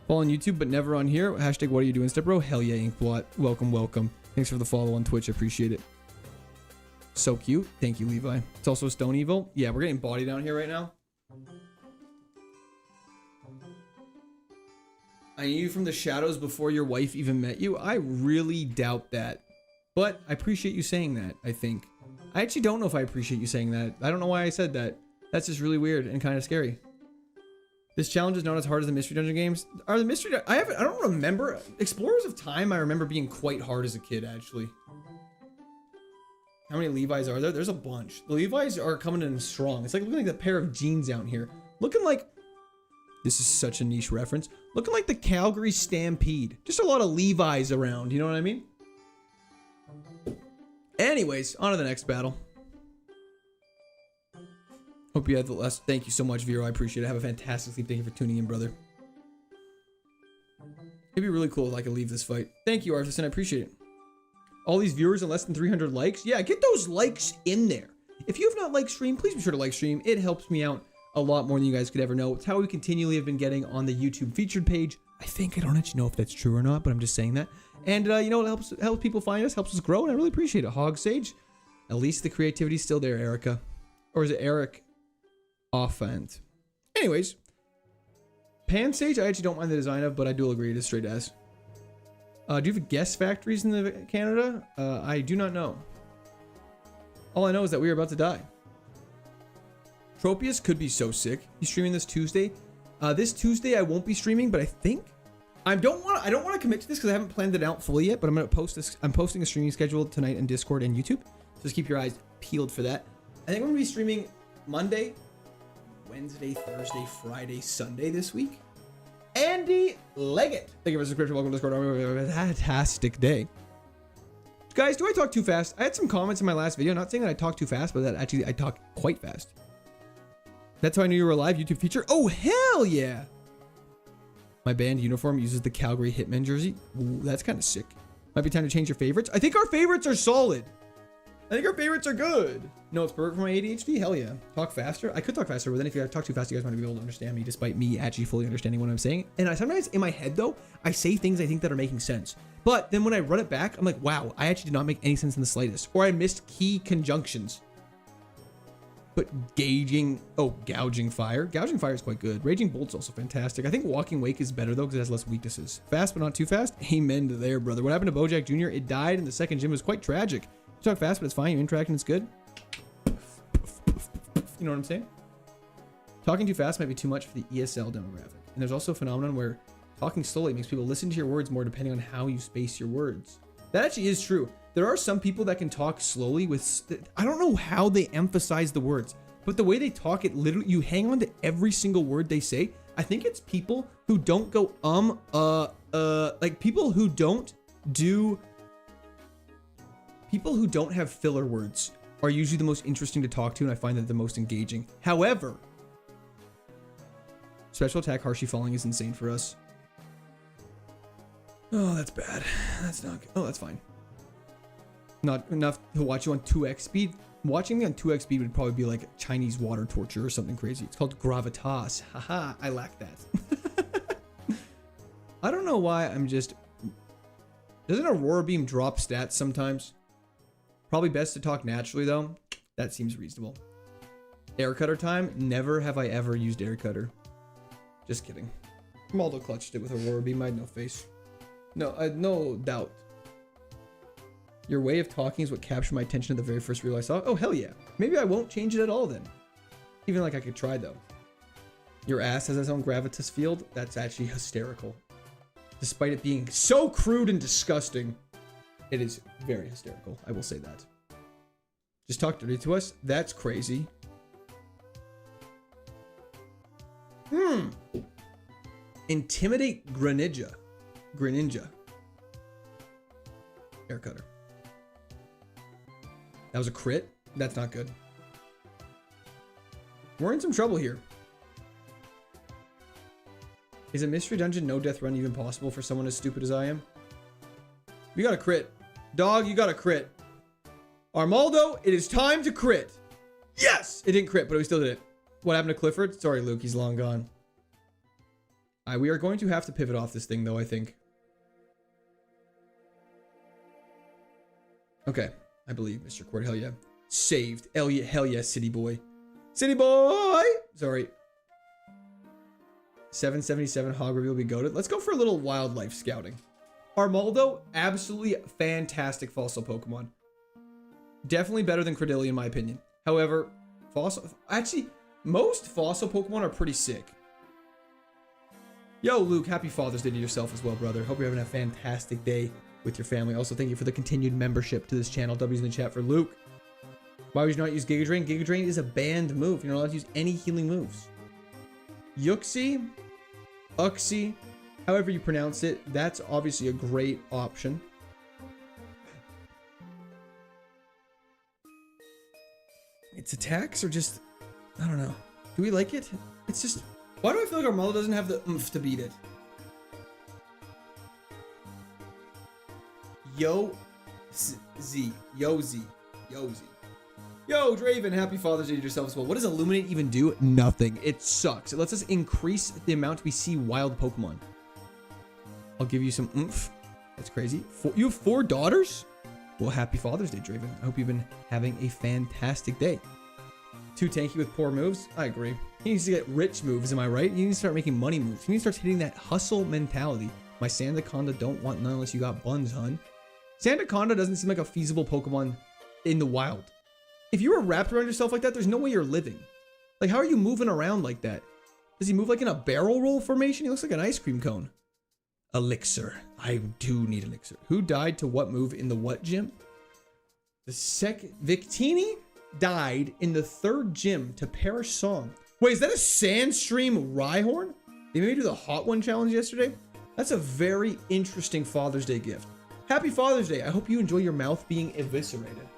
[SPEAKER 1] Follow on YouTube, but never on here. Hashtag what are you doing, step bro? Hell yeah, Inkblot. Welcome, welcome. Thanks for the follow on Twitch. I appreciate it. So cute. Thank you, Levi. It's also Stone Evil. Yeah, we're getting body down here right now. I knew you from the shadows before your wife even met you. I really doubt that. But I appreciate you saying that, I think. I actually don't know if I appreciate you saying that. I don't know why I said that. That's just really weird and kind of scary. This challenge is not as hard as the Mystery Dungeon games. Are the Mystery I don't remember. Explorers of Time, I remember being quite hard as a kid, actually. How many Levi's are there? There's a bunch. The Levi's are coming in strong. It's like looking like a pair of jeans out here. Looking like... This is such a niche reference. Looking like the Calgary Stampede. Just a lot of Levi's around, you know what I mean? Anyways, on to the next battle. Hope you had the last. Thank you so much, Vero. I appreciate it. Have a fantastic sleep. Thank you for tuning in, brother. It'd be really cool if I could leave this fight. Thank you, Artisan. I appreciate it. All these viewers and less than 300 likes. Yeah, get those likes in there. If you have not liked stream, please be sure to like stream. It helps me out a lot more than you guys could ever know. It's how we continually have been getting on the YouTube featured page. I think I don't actually know if that's true or not, but I'm just saying that. And you know, it helps people find us, helps us grow, and I really appreciate it. Hog Sage, at least the creativity's still there, Erica. Or is it Eric? Offhand. Anyways, Pan Sage, I actually don't mind the design of, but I do agree it is straight as. Do you have guest factories in Canada? I do not know. All I know is that we are about to die. Tropius could be so sick. He's streaming this Tuesday. This Tuesday I won't be streaming, but I think I don't want to commit to this because I haven't planned it out fully yet. But I'm gonna post this. I'm posting a streaming schedule tonight in Discord and YouTube. So just keep your eyes peeled for that. I think I'm gonna be streaming Monday, Wednesday, Thursday, Friday, Sunday this week. Andy Leggett, thank you for the subscription. Welcome to Discord. Have a fantastic day. Guys, do I talk too fast? I had some comments in my last video. Not saying that I talk too fast, but that actually I talk quite fast. That's how I knew you were a live YouTube feature. Oh, hell yeah. My band uniform uses the Calgary Hitmen jersey. Ooh, that's kind of sick. Might be time to change your favorites. I think our favorites are solid. I think our favorites are good. No, it's perfect for my ADHD. Hell yeah. Talk faster. I could talk faster, but then if I talk too fast, you guys might be able to understand me despite me actually fully understanding what I'm saying. And I sometimes in my head though, I say things I think that are making sense. But then when I run it back, I'm like, wow, I actually did not make any sense in the slightest. Or I missed key conjunctions. But gouging fire. Gouging fire is quite good. Raging bolt's also fantastic. I think walking wake is better though because it has less weaknesses. Fast but not too fast. Amen to there, brother. What happened to Bojack Jr.? It died in the second gym. It was quite tragic. You talk fast, but it's fine. You interact and it's good. You know what I'm saying? Talking too fast might be too much for the ESL demographic. And there's also a phenomenon where talking slowly makes people listen to your words more depending on how you space your words. That actually is true. There are some people that can talk slowly with, I don't know how they emphasize the words, but the way they talk, it literally, you hang on to every single word they say. I think it's people who don't go, like people who don't have filler words are usually the most interesting to talk to, and I find that the most engaging. However, special attack Harshy Falling is insane for us. Oh, that's bad. That's not good. Oh, that's fine. Not enough to watch you on 2x speed. Watching me on 2x speed would probably be like Chinese water torture or something crazy. It's called gravitas. Haha, I lack that. I don't know why I'm just... Doesn't Aurora Beam drop stats sometimes? Probably best to talk naturally though. That seems reasonable. Air cutter time. Never have I ever used air cutter. Just kidding. Maldo clutched it with Aurora Beam. I had no face. No, no doubt. Your way of talking is what captured my attention at the very first reel I saw. Oh, hell yeah. Maybe I won't change it at all then. Even like I could try though. Your ass has its own gravitas field. That's actually hysterical. Despite it being so crude and disgusting, it is very hysterical. I will say that. Just talk dirty to us? That's crazy. Intimidate Greninja. Air cutter. That was a crit? That's not good. We're in some trouble here. Is a mystery dungeon no death run even possible for someone as stupid as I am? You got a crit. Dog, you got a crit. Armaldo, it is time to crit. Yes! It didn't crit, but we still did it. What happened to Clifford? Sorry, Luke, he's long gone. We are going to have to pivot off this thing, though, I think. Okay, I believe, Mr. Cord. Hell yeah. Saved. Hell yeah, city boy. City boy! Sorry. 777 hog reveal be goated. Let's go for a little wildlife scouting. Armaldo, absolutely fantastic fossil Pokemon. Definitely better than Credillia in my opinion. However, most fossil Pokemon are pretty sick. Yo, Luke, happy Father's Day to yourself as well, brother. Hope you're having a fantastic day with your family. Also, thank you for the continued membership to this channel. W's in the chat for Luke. Why would you not use Giga Drain? Giga Drain is a banned move. You're not allowed to use any healing moves. Yuxi, Uxie, however you pronounce it, that's obviously a great option. Its attacks are just, I don't know. Do we like it? It's just, why do I feel like Armaldo doesn't have the oomph to beat it? Yo, Z. Yo, Draven, happy Father's Day to yourself as well. What does Illuminate even do? Nothing. It sucks. It lets us increase the amount we see wild Pokemon. I'll give you some oomph. That's crazy. You have 4 daughters? Well, happy Father's Day, Draven. I hope you've been having a fantastic day. Too tanky with poor moves? I agree. He needs to get rich moves, am I right? He needs to start making money moves. He needs to start hitting that hustle mentality. My Sandaconda don't want none unless you got buns, hun. Sandaconda doesn't seem like a feasible Pokemon in the wild. If you were wrapped around yourself like that, there's no way you're living. Like, how are you moving around like that? Does he move like in a barrel roll formation? He looks like an ice cream cone. Elixir. I do need Elixir. Who died to what move in the what gym? Victini died in the 3rd gym to Perish Song. Wait, is that a Sandstream Rhyhorn? They made me do the Hot One challenge yesterday? That's a very interesting Father's Day gift. Happy Father's Day. I hope you enjoy your mouth being eviscerated.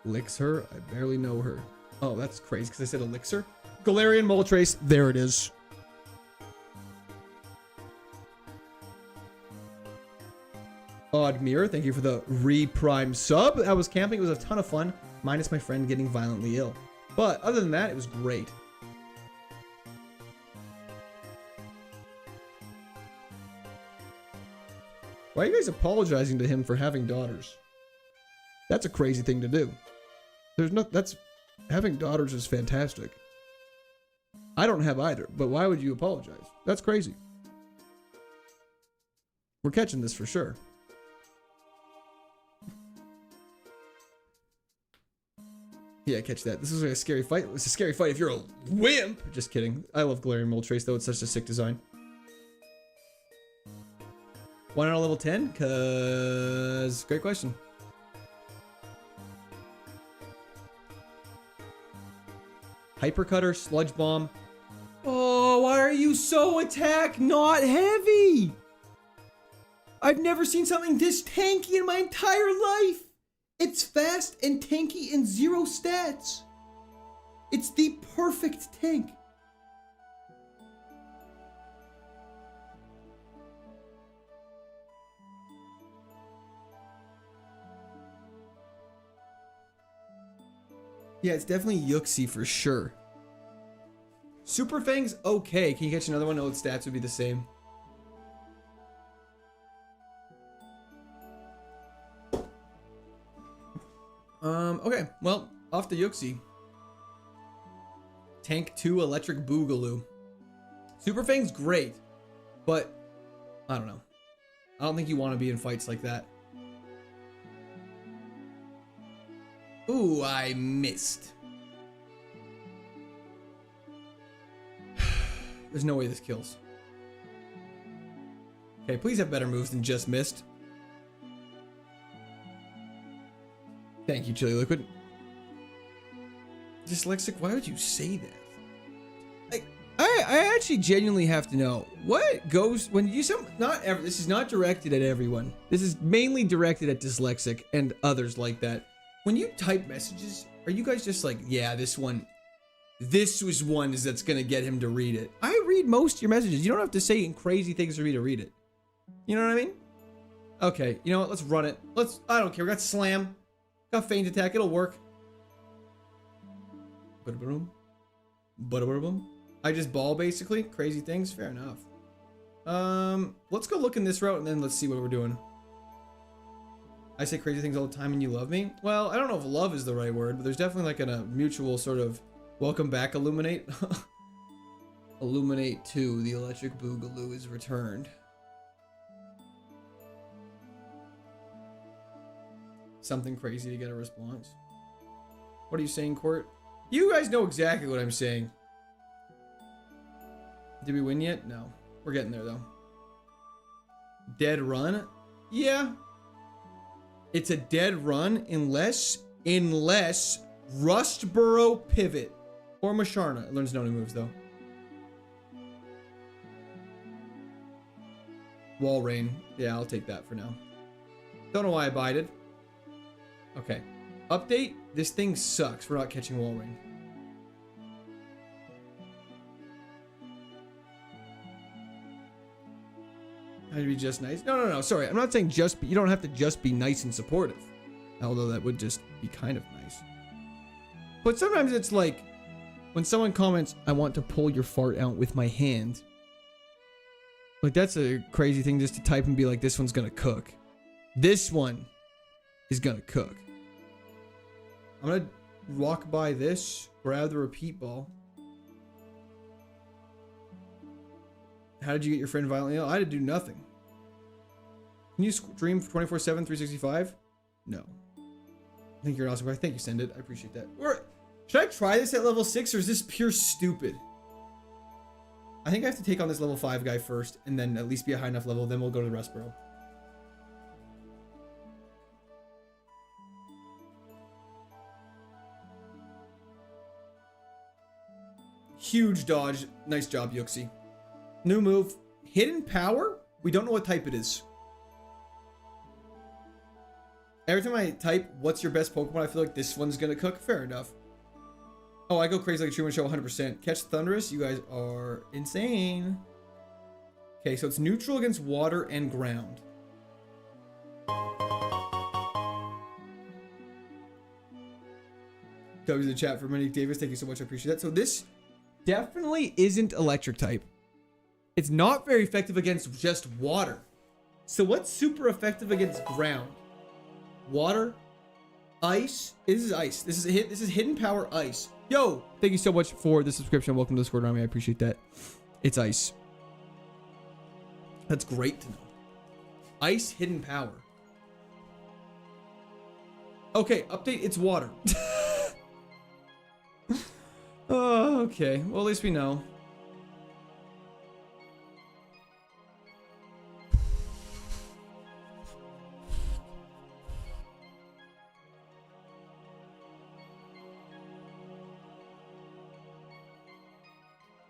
[SPEAKER 1] Licks her. I barely know her. Oh, that's crazy because I said elixir. Galarian Moltres. There it is. Odd Mirror, thank you for the re-prime sub. I was camping. It was a ton of fun, minus my friend getting violently ill. But other than that, it was great. Why are you guys apologizing to him for having daughters? That's a crazy thing to do. Having daughters is fantastic. I don't have either, but why would you apologize? That's crazy. We're catching this for sure. Yeah, catch that. This is like a scary fight. It's a scary fight if you're a wimp. Just kidding. I love Galarian Moltres though. It's such a sick design. Why not a level 10? Cause great question. Hypercutter, Sludge Bomb. Oh, why are you so attack not heavy? I've never seen something this tanky in my entire life. It's fast and tanky and 0 stats. It's the perfect tank. Yeah, it's definitely Yuxi for sure. Super Fang's okay. Can you catch another one? No, its stats would be the same. Okay, well, off to Yuxi. Tank 2 Electric Boogaloo. Super Fang's great, but I don't know. I don't think you want to be in fights like that. Ooh, I missed. There's no way this kills. Okay, please have better moves than just missed. Thank you, Chili Liquid. Dyslexic, why would you say that? I actually genuinely have to know what goes when you this is not directed at everyone. This is mainly directed at Dyslexic and others like that. When you type messages, are you guys just like, yeah, this was one that's gonna get him to read it? I read most of your messages. You don't have to say crazy things for me to read it. You know what I mean? Okay, you know what? Let's run it. I don't care. We got Slam. Got Feint Attack. It'll work. Ba-da-ba-boom. Ba-da-ba-boom. I just ball, basically. Crazy things. Fair enough. Let's go look in this route, and then let's see what we're doing. I say crazy things all the time, and you love me? Well, I don't know if love is the right word, but there's definitely like a mutual sort of welcome back Illuminate. Illuminate 2. The Electric Boogaloo is returned. Something crazy to get a response. What are you saying, Court? You guys know exactly what I'm saying. Did we win yet? No. We're getting there, though. Dead run? Yeah. It's a dead run unless Rustboro Pivot or Masharna. It learns no new moves, though. Wall Rain. Yeah, I'll take that for now. Don't know why I bided. Okay. Update. This thing sucks. We're not catching Wall Rain. I'd be just nice. No. Sorry. I'm not saying you don't have to just be nice and supportive. Although that would just be kind of nice. But sometimes it's like when someone comments, I want to pull your fart out with my hand. Like that's a crazy thing just to type and be like, this one's gonna cook. This one is gonna cook. I'm gonna walk by this, grab the repeat ball. How did you get your friend violently ill? I had to do nothing. Can you stream 24/7, 365? No. I think you're an awesome guy. Thank you, Send It. I appreciate that. Should I try this at level 6 or is this pure stupid? I think I have to take on this level 5 guy first and then at least be a high enough level. Then we'll go to the Rustboro. Huge dodge. Nice job, Yuxi. New move. Hidden Power? We don't know what type it is. Every time I type, what's your best Pokemon? I feel like this one's gonna cook. Fair enough. Oh, I go crazy like a Truman Show 100%. Catch Thunderous, you guys are insane. Okay, so it's neutral against water and ground. W the chat for Monique Davis. Thank you so much. I appreciate that. So this definitely isn't electric type. It's not very effective against just water. So what's super effective against ground? Water, ice. This is ice. This is hidden power ice. Yo, thank you so much for the subscription. Welcome to the Discord Army. I appreciate that. It's ice. That's great to know. Ice, hidden power. Okay, update. It's water. Oh, okay. Well, at least we know.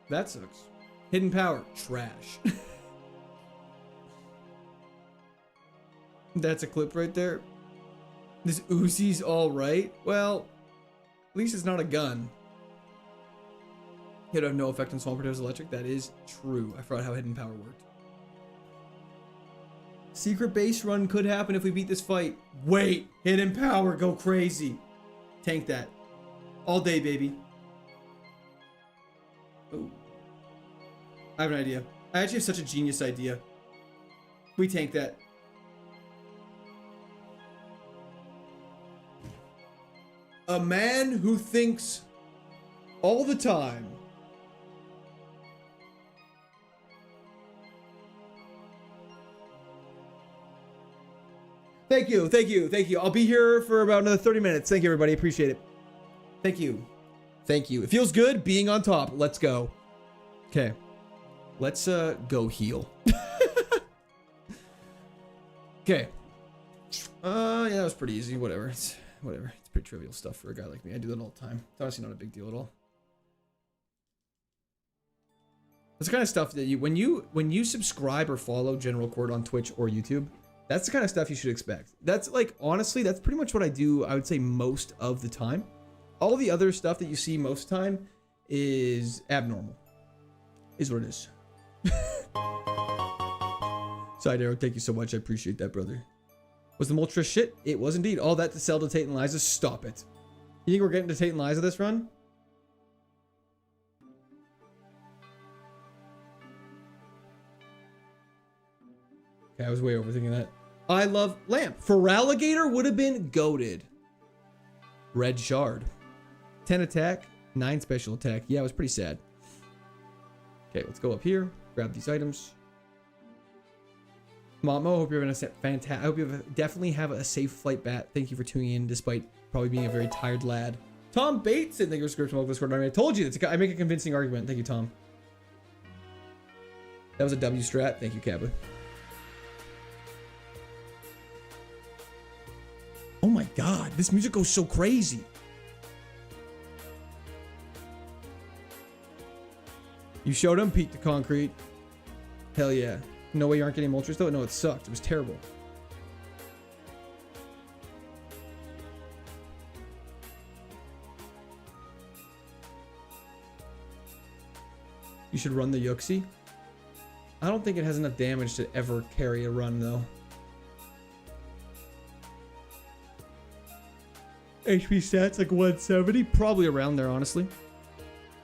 [SPEAKER 1] That sucks. Hidden power, trash. That's a clip right there. This Uzi's all right. Well, at least it's not a gun. It would have no effect on small particles electric. That is true. I forgot how hidden power worked. Secret base run could happen if we beat this fight. Wait, hidden power, go crazy. Tank that. All day, baby. Oh. I have an idea. I actually have such a genius idea. We tank that. A man who thinks all the time. Thank you, thank you, thank you. I'll be here for about another 30 minutes. Thank you, everybody. Appreciate it. Thank you. Thank you. It feels good being on top. Let's go. Okay. Let's go heal. Okay. Yeah, that was pretty easy. Whatever. It's pretty trivial stuff for a guy like me. I do that all the time. It's honestly not a big deal at all. That's the kind of stuff that when you subscribe or follow General Court on Twitch or YouTube, that's the kind of stuff you should expect. That's like, honestly, that's pretty much what I do, I would say, most of the time. All the other stuff that you see most of the time is abnormal. Is what it is. Side arrow, thank you so much. I appreciate that, brother. Was the Moltres shit? It was indeed. All that to sell to Tate and Liza. Stop it. You think we're getting to Tate and Liza this run? Okay, I was way overthinking that. I love Lamp. Feraligatr would have been goated. Red Shard. 10 attack, 9 special attack. Yeah, it was pretty sad. Okay, let's go up here. Grab these items. Mamo, hope you're having a fantastic. I hope you definitely have a safe flight bat. Thank you for tuning in, despite probably being a very tired lad. Tom Bates, thank you for subscribing to Discord Army. I told you, I make a convincing argument. Thank you, Tom. That was a W strat. Thank you, Kappa. Oh my god, this music goes so crazy. You showed him Pete the Concrete. Hell yeah. No way you aren't getting Moltres though? No, it sucked. It was terrible. You should run the Yuxi. I don't think it has enough damage to ever carry a run though. HP stats like 170, probably around there, honestly.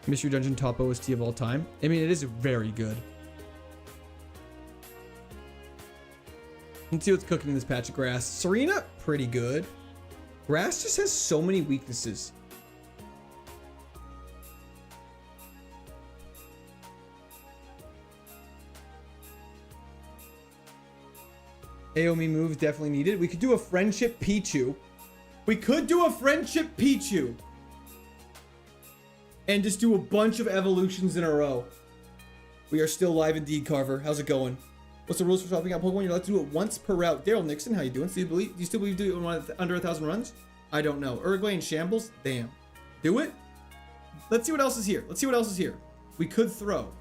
[SPEAKER 1] Mystery Dungeon top OST of all time. I mean, it is very good. Let's see what's cooking in this patch of grass. Serena, pretty good. Grass just has so many weaknesses. Aomi moves definitely needed. We could do a friendship Pichu. We could do a friendship Pichu. And just do a bunch of evolutions in a row. We are still live indeed, Carver. How's it going? What's the rules for swapping out Pokemon? You're allowed to do it once per route. Daryl Nixon, how you doing? Do you still believe doing it under 1,000 runs? I don't know. Urglay and Shambles? Damn. Do it? Let's see what else is here. Let's see what else is here. We could throw.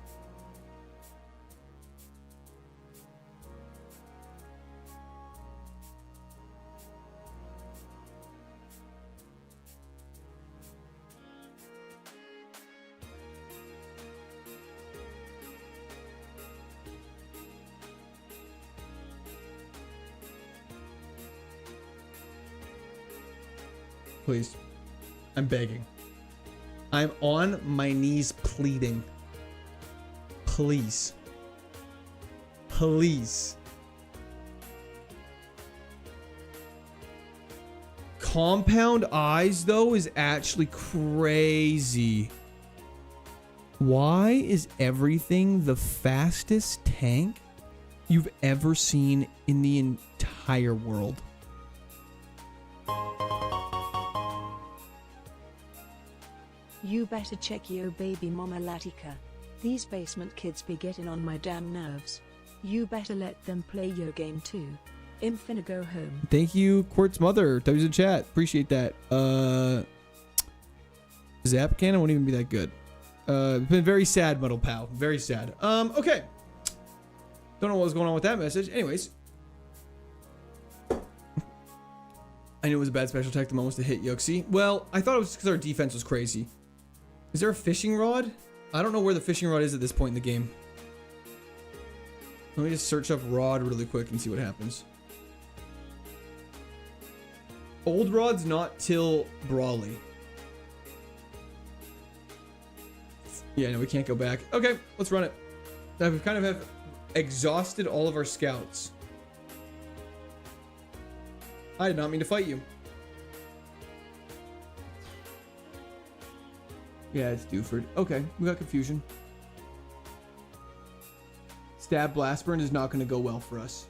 [SPEAKER 1] Please. I'm begging. I'm on my knees pleading. Please. Please. Compound eyes, though, is actually crazy. Why is everything the fastest tank you've ever seen in the entire world?
[SPEAKER 2] You better check yo baby mama Latika. These basement kids be getting on my damn nerves. You better let them play your game too. I'm finna go home.
[SPEAKER 1] Thank you, Quartz Mother. That was in chat. Appreciate that. Zap cannon won't even be that good. Been very sad, Muddle Pal. Very sad. Okay. Don't know what was going on with that message. Anyways. I knew it was a bad special attack the moment to hit Yuxi. Well, I thought it was because our defense was crazy. Is there a fishing rod? I don't know where the fishing rod is at this point in the game. Let me just search up rod really quick and see what happens. Old rod's not till Brawly. Yeah, no, we can't go back. Okay, let's run it. Now we kind of have exhausted all of our scouts. I did not mean to fight you. Yeah, it's Dewford. Okay, we got confusion. Stab Blastburn is not going to go well for us.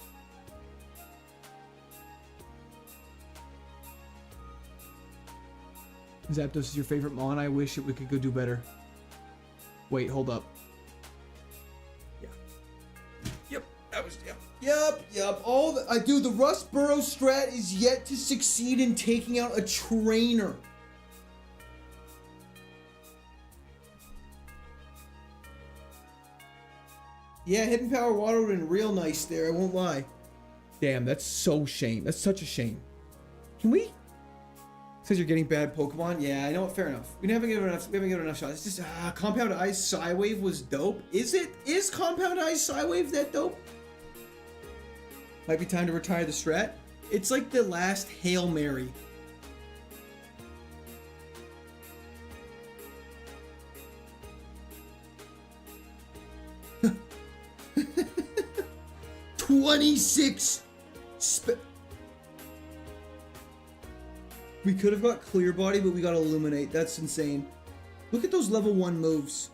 [SPEAKER 1] Zapdos is your favorite Mon. I wish we could go do better. Wait, hold up. Yeah. Yep, that was Yep. All the dude, the Rust Burrow strat is yet to succeed in taking out a trainer. Yeah, Hidden Power Water would have been real nice there, I won't lie. Damn, that's so shame. That's such a shame. Can we? Says you're getting bad Pokemon. Yeah, I know. Fair enough. We haven't given enough shots. It's just Compound Eyes Psywave was dope. Is Compound Eyes Psywave that dope? Might be time to retire the strat. It's like the last Hail Mary. We could have got Clear Body, but we got Illuminate. That's insane. Look at those level 1 moves.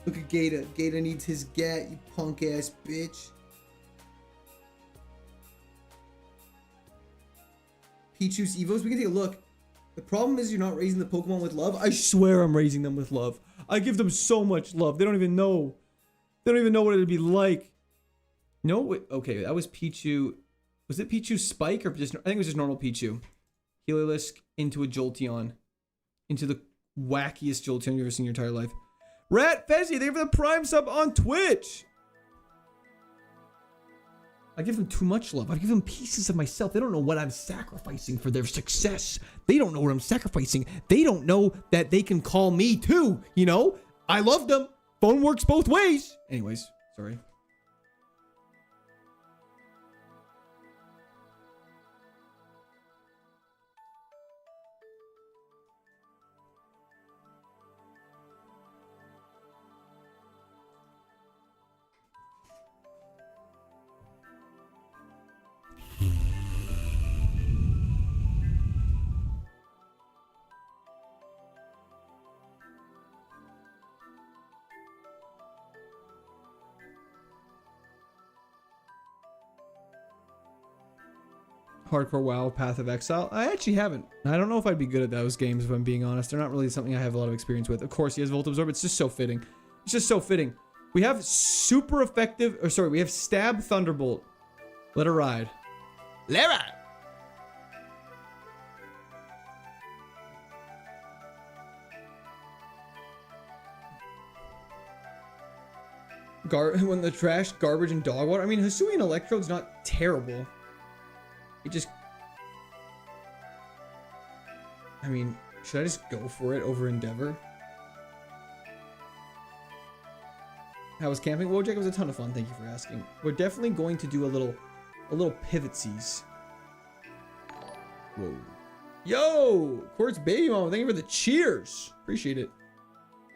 [SPEAKER 1] Look at Gata. Gata needs his gat, you punk ass bitch. Pichu's Evos. We can take a look. The problem is you're not raising the Pokemon with love. I swear I'm raising them with love. I give them so much love. They don't even know. They don't even know what it'd be like. No, okay, that was Pichu. Was it Pichu Spike or just? I think it was just normal Pichu. Heliolisk into a Jolteon, into the wackiest Jolteon you've ever seen in your entire life. Rat Fezzy, thank you for the Prime sub on Twitch. I give them too much love. I give them pieces of myself. They don't know what I'm sacrificing for their success. They don't know what I'm sacrificing. They don't know that they can call me too. You know, I love them. Phone works both ways. Anyways, sorry. Hardcore WoW, Path of Exile. I actually haven't. I don't know if I'd be good at those games if I'm being honest. They're not really something I have a lot of experience with. Of course, he has Volt Absorb. It's just so fitting. It's just so fitting. We have super effective, or sorry, we have Stab Thunderbolt. Let her ride. Let her ride. When the trash, garbage, and dog water. I mean, Hisuian Electrode's not terrible. It just... I mean, should I just go for it over Endeavor? How was camping? Wojak, it was a ton of fun. Thank you for asking. We're definitely going to do a little pivotsies. Whoa. Yo, Quartz Baby Mom, thank you for the cheers. Appreciate it.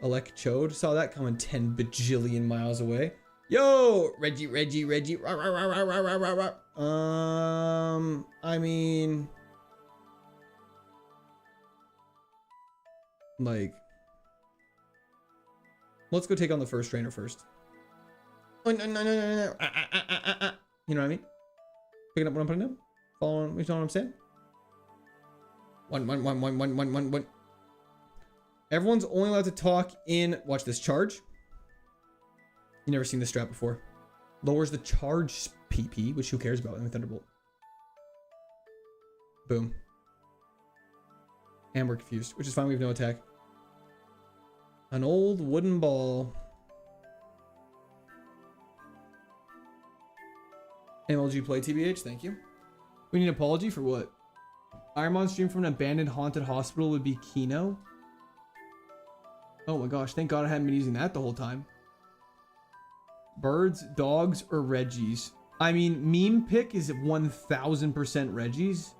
[SPEAKER 1] Alec Chode, saw that coming 10 bajillion miles away. Yo, Reggie. Rah, rah, rah, rah, rah, rah, rah, rah. I mean, like, let's go take on the first trainer first. Oh, no. You know what I mean? Picking up what I'm putting down? Following, you know what I'm saying? One. Everyone's only allowed to talk in, watch this, charge. You never seen this strat before. Lowers the charge PP, which who cares about in the Thunderbolt. Boom. And we're confused, which is fine, we have no attack. An old wooden ball. MLG play TBH, thank you. We need an apology for what? Ironmon stream from an abandoned haunted hospital would be Kino. Oh my gosh, thank God I hadn't been using that the whole time. Birds, dogs, or Reggies? I mean, meme pick is 1000% Reggies.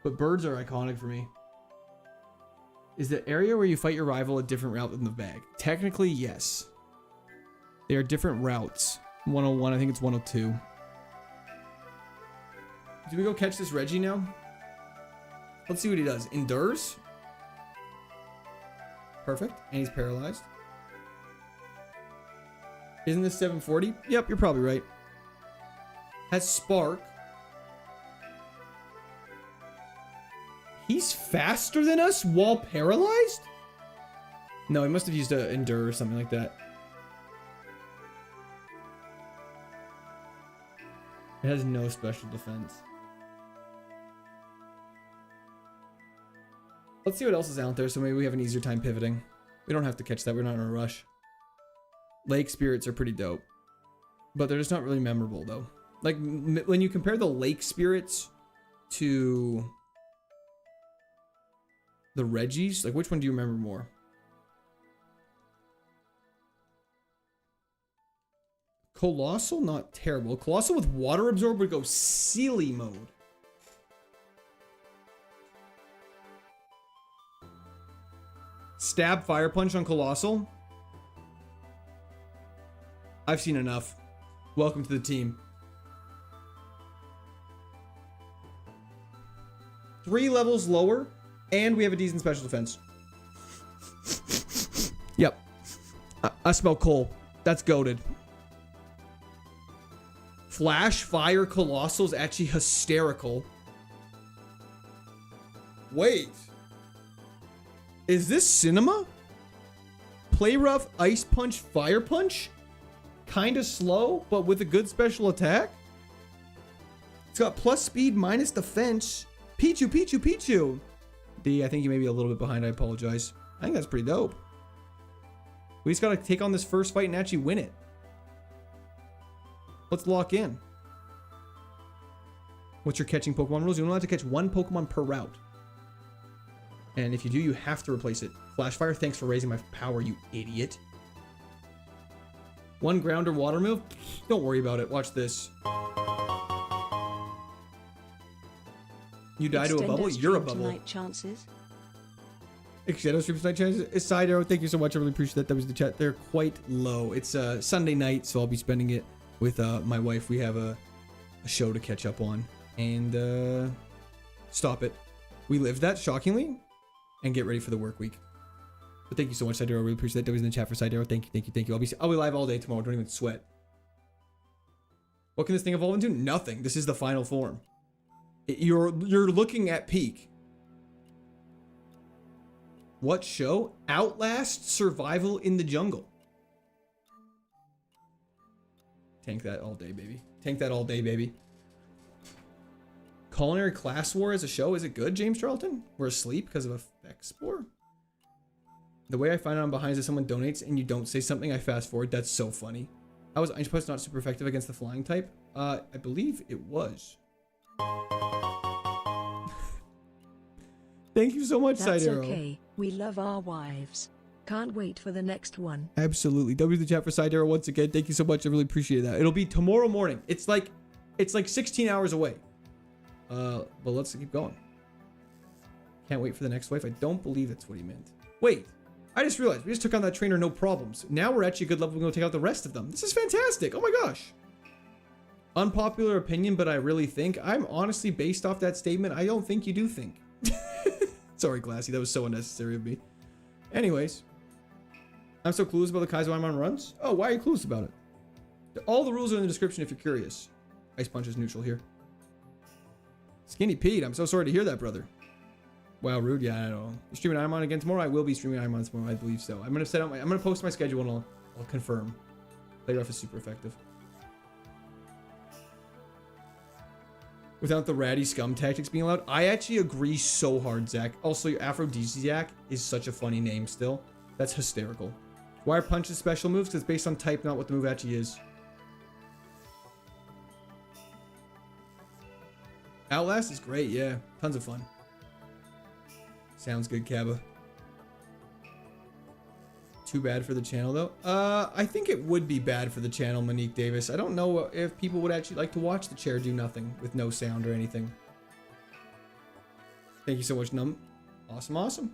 [SPEAKER 1] But birds are iconic for me. Is the area where you fight your rival a different route than the bag? Technically, yes. They are different routes. 101, I think it's 102. Do we go catch this Reggie now? Let's see what he does. Endures. Perfect. And he's paralyzed. Isn't this 740? Yep, you're probably right. Has Spark. He's faster than us while paralyzed? No, he must have used a Endure or something like that. It has no special defense. Let's see what else is out there, so maybe we have an easier time pivoting. We don't have to catch that, we're not in a rush. Lake Spirits are pretty dope. But they're just not really memorable, though. Like, when you compare the Lake Spirits to the Reggies, like, which one do you remember more? Colossal, not terrible. Colossal with Water Absorb would go Sealy mode. Stab Fire Punch on Colossal. I've seen enough. Welcome to the team. 3 levels lower, and we have a decent special defense. Yep. I smell coal. That's goated. Flash Fire Colossal is actually hysterical. Wait. Is this cinema? Play rough, Ice Punch, Fire Punch? Kinda slow, but with a good special attack? It's got plus speed, minus defense. Pichu. D, I think you may be a little bit behind, I apologize. I think that's pretty dope. We just gotta take on this first fight and actually win it. Let's lock in. What's your catching Pokemon rules? You're only allowed to catch 1 Pokemon per route. And if you do, you have to replace it. Flash Fire, thanks for raising my power, you idiot. 1 ground or water move? Don't worry about it. Watch this. You die to a bubble? You're a bubble.
[SPEAKER 2] Chances.
[SPEAKER 1] Extendo stream tonight chances. Side arrow, thank you so much. I really appreciate that. That was the chat. They're quite low. It's Sunday night, so I'll be spending it with my wife. We have a show to catch up on. And stop it. We lived that, shockingly. And get ready for the work week. But thank you so much, Sidero. I really appreciate that. That was in the chat for Sidero. Thank you. I'll be live all day tomorrow. Don't even sweat. What can this thing evolve into? Nothing. This is the final form. You're looking at peak. What show? Outlast Survival in the Jungle. Tank that all day, baby. Tank that all day, baby. Culinary Class War as a show, is it good, James Charlton? We're asleep because of a Fex Spore? The way I find out I'm behind is if someone donates and you don't say something, I fast forward. That's so funny. How was Ice Punch not super effective against the flying type? I believe it was. Thank you so much,
[SPEAKER 2] That's
[SPEAKER 1] Sidero.
[SPEAKER 2] okay. We love our wives. Can't wait for the next one.
[SPEAKER 1] Absolutely. W the chat for Sidero once again. Thank you so much. I really appreciate that. It'll be tomorrow morning. It's like 16 hours away. But let's keep going. Can't wait for the next wife. I don't believe that's what he meant. Wait, I just realized we just took on that trainer, no problems. Now we're actually a good level. We're going to take out the rest of them. This is fantastic. Oh my gosh. Unpopular opinion, but I really think. I'm honestly, based off that statement, I don't think you do think. Sorry, Glassy. That was so unnecessary of me. Anyways. I'm so clueless about the KAIZO Ironmon runs. Oh, why are you clueless about it? All the rules are in the description if you're curious. Ice Punch is neutral here. Skinny Pete, I'm so sorry to hear that, brother. Wow, rude. Yeah, I don't know. You're streaming Ironmon again tomorrow? I will be streaming Ironmon tomorrow. I believe so. I'm gonna post my schedule and I'll confirm. Play rough is super effective. Without the ratty scum tactics being allowed, I actually agree so hard, Zach. Also, your Aphrodisiac is such a funny name still. That's hysterical. Why are punches special moves? Because it's based on type, not what the move actually is. Outlast is great, yeah. Tons of fun. Sounds good, Kaba. Too bad for the channel, though. I think it would be bad for the channel, Monique Davis. I don't know if people would actually like to watch the chair do nothing with no sound or anything. Thank you so much, Num. Awesome, awesome.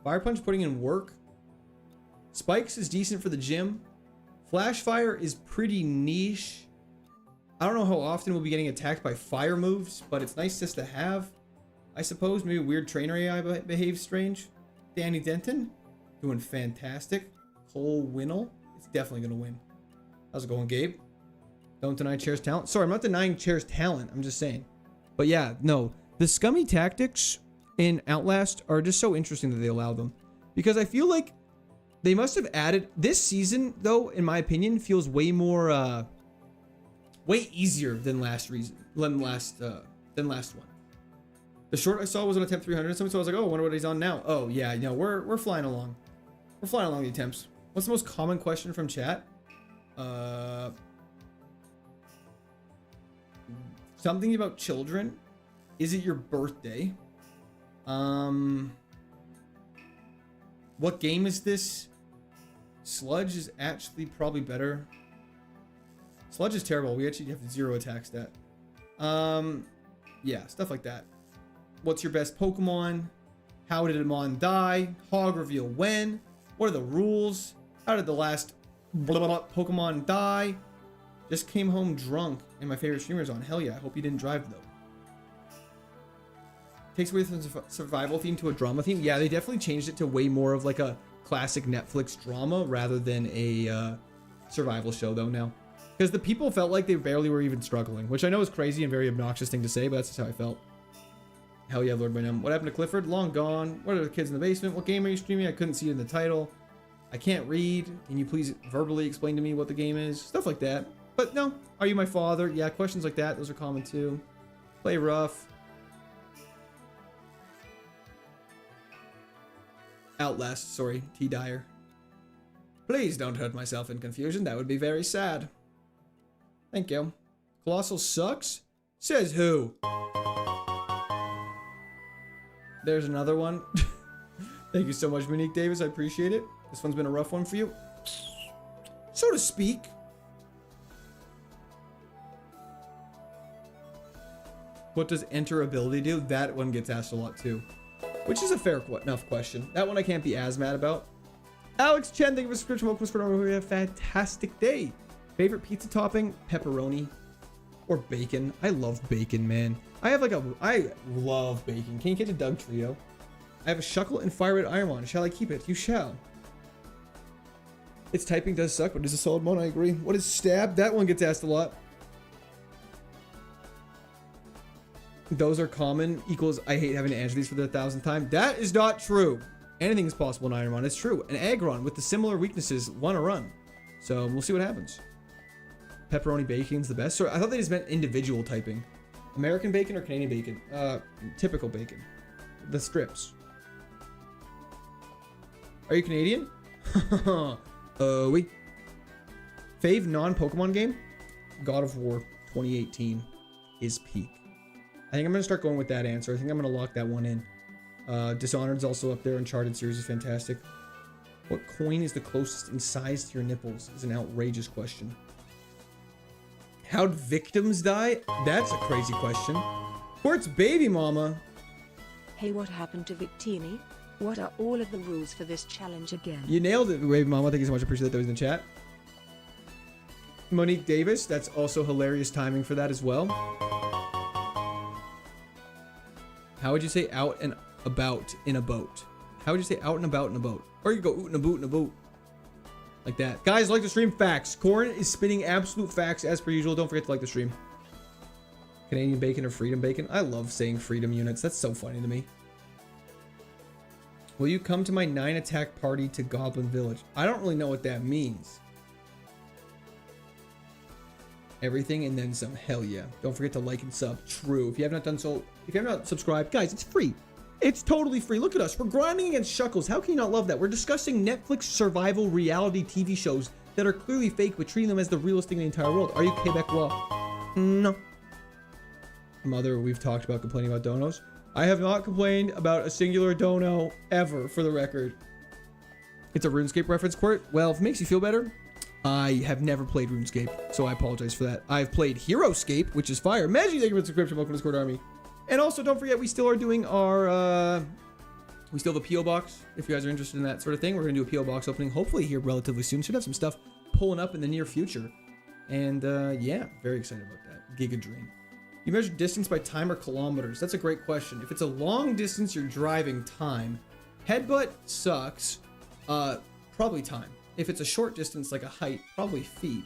[SPEAKER 1] Fire Punch putting in work. Spikes is decent for the gym. Flash Fire is pretty niche. I don't know how often we'll be getting attacked by fire moves, but it's nice just to have. I suppose maybe weird trainer AI behaves strange. Danny Denton doing fantastic. Cole Winnell is definitely going to win. How's it going, Gabe? Don't deny Chair's talent. Sorry, I'm not denying Chair's talent. I'm just saying. But yeah, no. The scummy tactics in Outlast are just so interesting that they allow them. Because I feel like they must have added... This season, though, in my opinion, feels way more... way easier than last one. The short I saw was on attempt 300 or something, so I was like, oh, I wonder what he's on now. Oh, yeah, no, we're flying along. We're flying along the attempts. What's the most common question from chat? Something about children. Is it your birthday? What game is this? Sludge is actually probably better. Sludge is terrible. We actually have 0 attack stat. Yeah, stuff like that. What's your best Pokemon? How did Amon die? Hog reveal when? What are the rules? How did the last blah, blah, blah, Pokemon die? Just came home drunk and my favorite streamer's on. Hell yeah, I hope you didn't drive though. Takes away from the survival theme to a drama theme. Yeah, they definitely changed it to way more of like a classic Netflix drama rather than a survival show though now. Because the people felt like they barely were even struggling, which I know is crazy and very obnoxious thing to say, but that's just how I felt. Hell yeah, Lord Benham. What happened to Clifford? Long gone. What are the kids in the basement? What game are you streaming? I couldn't see it in the title. I can't read. Can you please verbally explain to me what the game is? Stuff like that. But no. Are you my father? Yeah, questions like that. Those are common too. Play rough. Outlast. Sorry. T. Dyer. Please don't hurt myself in confusion. That would be very sad. Thank you. Colossal sucks? Says who? There's another one. Thank you so much, Monique Davis. I appreciate it. This one's been a rough one for you. So to speak. What does enter ability do? That one gets asked a lot too. Which is a fair enough question. That one I can't be as mad about. Alex Chen, thank you for the subscription. Welcome to we have a fantastic day. Favorite pizza topping? Pepperoni or bacon? I love bacon, man. I love bacon. Can you get a Doug Trio? I have a Shuckle and Fire Red Ironmon. Shall I keep it? You shall. Its typing does suck, but it's a solid mon. I agree. What is stab? That one gets asked a lot. Those are common equals I hate having to answer these for the 1,000th time. That is not true. Anything is possible in Ironmon. It's true. An Aggron with the similar weaknesses want to run. So we'll see what happens. Pepperoni bacon's the best. So I thought they just meant individual typing. American bacon or Canadian bacon? Typical bacon. The strips. Are you Canadian? Oui. Fave non-Pokemon game? God of War 2018 is peak. I think I'm going to start going with that answer. I think I'm going to lock that one in. Dishonored's also up there. Uncharted series is fantastic. What coin is the closest in size to your nipples? Is an outrageous question. How'd victims die? That's a crazy question. Quartz baby mama.
[SPEAKER 2] Hey, what happened to Victini? What are all of the rules for this challenge again?
[SPEAKER 1] You nailed it, Raven Mama. Thank you so much. I appreciate that was in the chat. Monique Davis, that's also hilarious timing for that as well. How would you say out and about in a boat? How would you say out and about in a boat? Or you go oot and a boot in a boat. Like that. Guys, like the stream. Facts. Corn is spitting absolute facts as per usual. Don't forget to like the stream. Canadian bacon or freedom bacon? I love saying freedom units. That's so funny to me. Will you come to my 9 attack party to Goblin Village? I don't really know what that means. Everything and then some. Hell yeah. Don't forget to like and sub. True. If you have not done so, if you have not subscribed, guys, it's free. It's totally free. Look at us. We're grinding against Shuckles. How can you not love that? We're discussing Netflix survival reality TV shows that are clearly fake, but treating them as the realest thing in the entire world. Are you Quebecois? No. Mother, we've talked about complaining about donos. I have not complained about a singular dono ever, for the record. It's a RuneScape reference, Court. Well, if it makes you feel better, I have never played RuneScape, so I apologize for that. I've played HeroScape, which is fire. Maggie, thank you for the subscription. Welcome to Discord Army. And also, don't forget, we still are doing our, we still have a P.O. box. If you guys are interested in that sort of thing, we're going to do a P.O. box opening, hopefully here relatively soon. Should have some stuff pulling up in the near future. And, yeah, very excited about that. Giga Dream. You measure distance by time or kilometers? That's a great question. If it's a long distance, you're driving time. Headbutt sucks. Probably time. If it's a short distance, like a height, probably feet.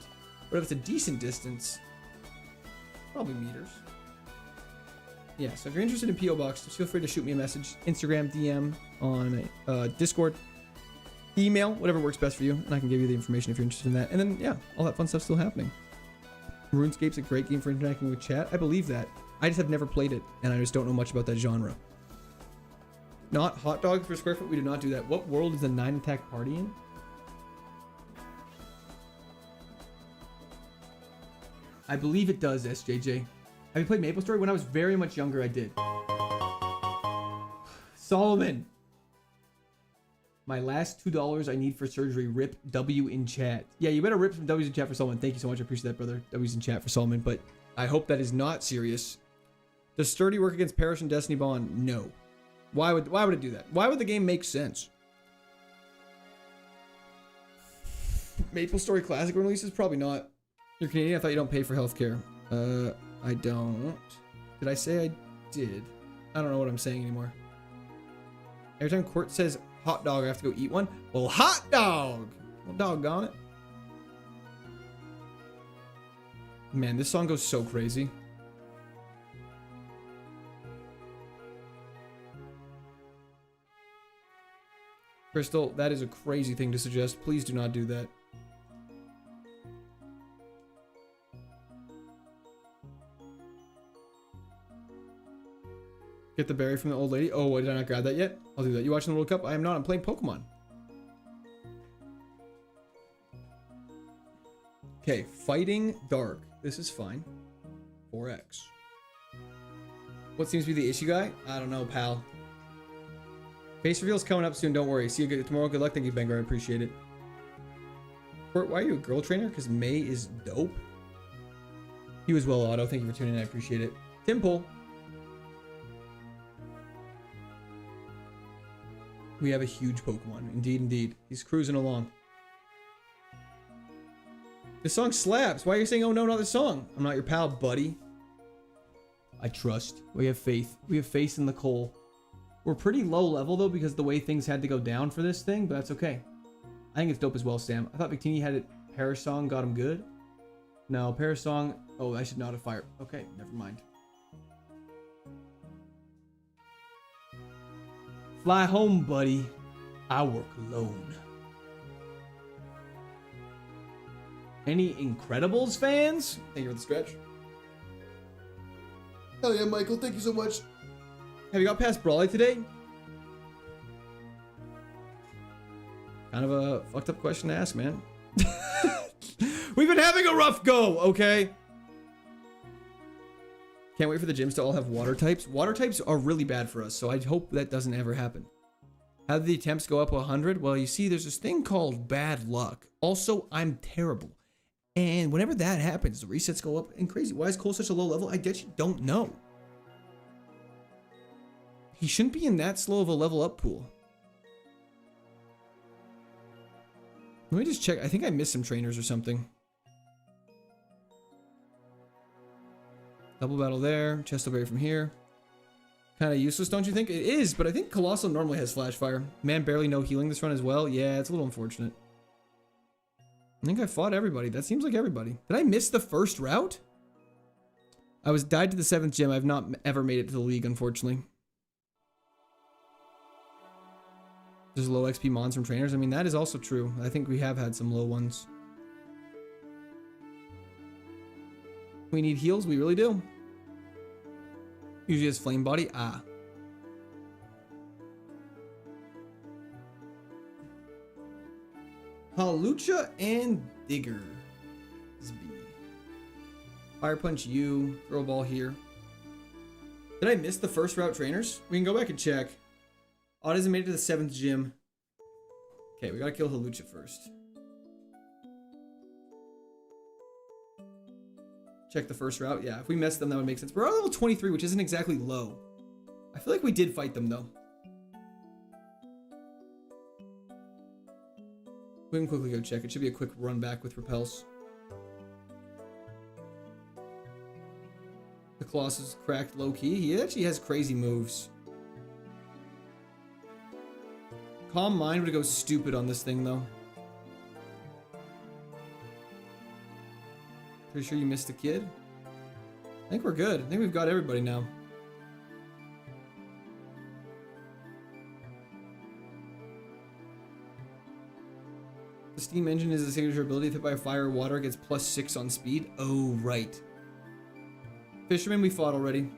[SPEAKER 1] But if it's a decent distance, probably meters. Yeah, so if you're interested in P.O. Box, just feel free to shoot me a message. Instagram, DM, on Discord, email, whatever works best for you. And I can give you the information if you're interested in that. And then, yeah, all that fun stuff's still happening. RuneScape's a great game for interacting with chat. I believe that. I just have never played it, and I just don't know much about that genre. Not hot dogs per square foot. We do not do that. What world is the 9 attack party in? I believe it does, SJJ. Have you played MapleStory? When I was very much younger, I did. Solomon. My last $2 I need for surgery. Rip W in chat. Yeah, you better rip some W's in chat for Solomon. Thank you so much. I appreciate that, brother. W's in chat for Solomon, but I hope that is not serious. Does Sturdy work against Parish and Destiny Bond? No. Why would it do that? Why would the game make sense? MapleStory Classic releases? Probably not. You're Canadian? I thought you don't pay for healthcare. I don't. Did I say I did? I don't know what I'm saying anymore. Every time Court says hot dog, I have to go eat one. Well, hot dog! Well, doggone it. Man, this song goes so crazy. Crystal, that is a crazy thing to suggest. Please do not do that. Get the berry from the old lady. Oh, did I not grab that yet? I'll do that. You watching the World Cup? I am not. I'm playing Pokemon. Okay, fighting dark. This is fine. 4x. What seems to be the issue, guy? I don't know, pal. Face reveal's coming up soon. Don't worry. See you tomorrow. Good luck. Thank you, Bengar. I appreciate it. Why are you a girl trainer? Because May is dope. He was well, Otto. Thank you for tuning in. I appreciate it. Timple. We have a huge Pokemon. Indeed, indeed. He's cruising along. This song slaps. Why are you saying, oh no, not this song? I'm not your pal, buddy. I trust. We have faith. We have faith in the coal. We're pretty low level, though, because the way things had to go down for this thing, but that's okay. I think it's dope as well, Sam. I thought Victini had it. Parish Song got him good. No, Parish Song. Oh, I should not have fired. Okay, never mind. Fly home, buddy. I work alone. Any Incredibles fans? Thank you for the stretch. Hell yeah, Michael. Thank you so much. Have you got past Brawley today? Kind of a fucked up question to ask, man. We've been having a rough go, okay? Can't wait for the gyms to all have water types. Water types are really bad for us, so I hope that doesn't ever happen. How did the attempts go up 100? Well, you see, there's this thing called bad luck. Also, I'm terrible. And whenever that happens, the resets go up and crazy. Why is Cole such a low level? I guess you don't know. He shouldn't be in that slow of a level up pool. Let me just check. I think I missed some trainers or something. Double battle there. Chestoberry from here. Kind of useless, don't you think? It is, but I think Colossal normally has Flash Fire. Man, barely no healing this run as well. Yeah, it's a little unfortunate. I think I fought everybody. That seems like everybody. Did I miss the first route? I was died to the 7th gym. I've not ever made it to the league, unfortunately. There's low XP mons from trainers. I mean, that is also true. I think we have had some low ones. We need heals. We really do. Usually has flame body. Ah. Halucha and Digger. Zb. Fire punch you. Throw a ball here. Did I miss the first route trainers? We can go back and check. Odd hasn't made it to the 7th gym. Okay, we gotta kill Halucha first. Check the first route. Yeah, if we missed them, that would make sense. We're on level 23, which isn't exactly low. I feel like we did fight them, though. We can quickly go check. It should be a quick run back with repels. The Colossus is cracked low-key. He actually has crazy moves. Calm Mind would go stupid on this thing, though. Pretty sure you missed the kid? I think we're good. I think we've got everybody now. The steam engine is a signature ability. If hit by fire or water, it gets +6 on speed. Oh, right. Fisherman we fought already.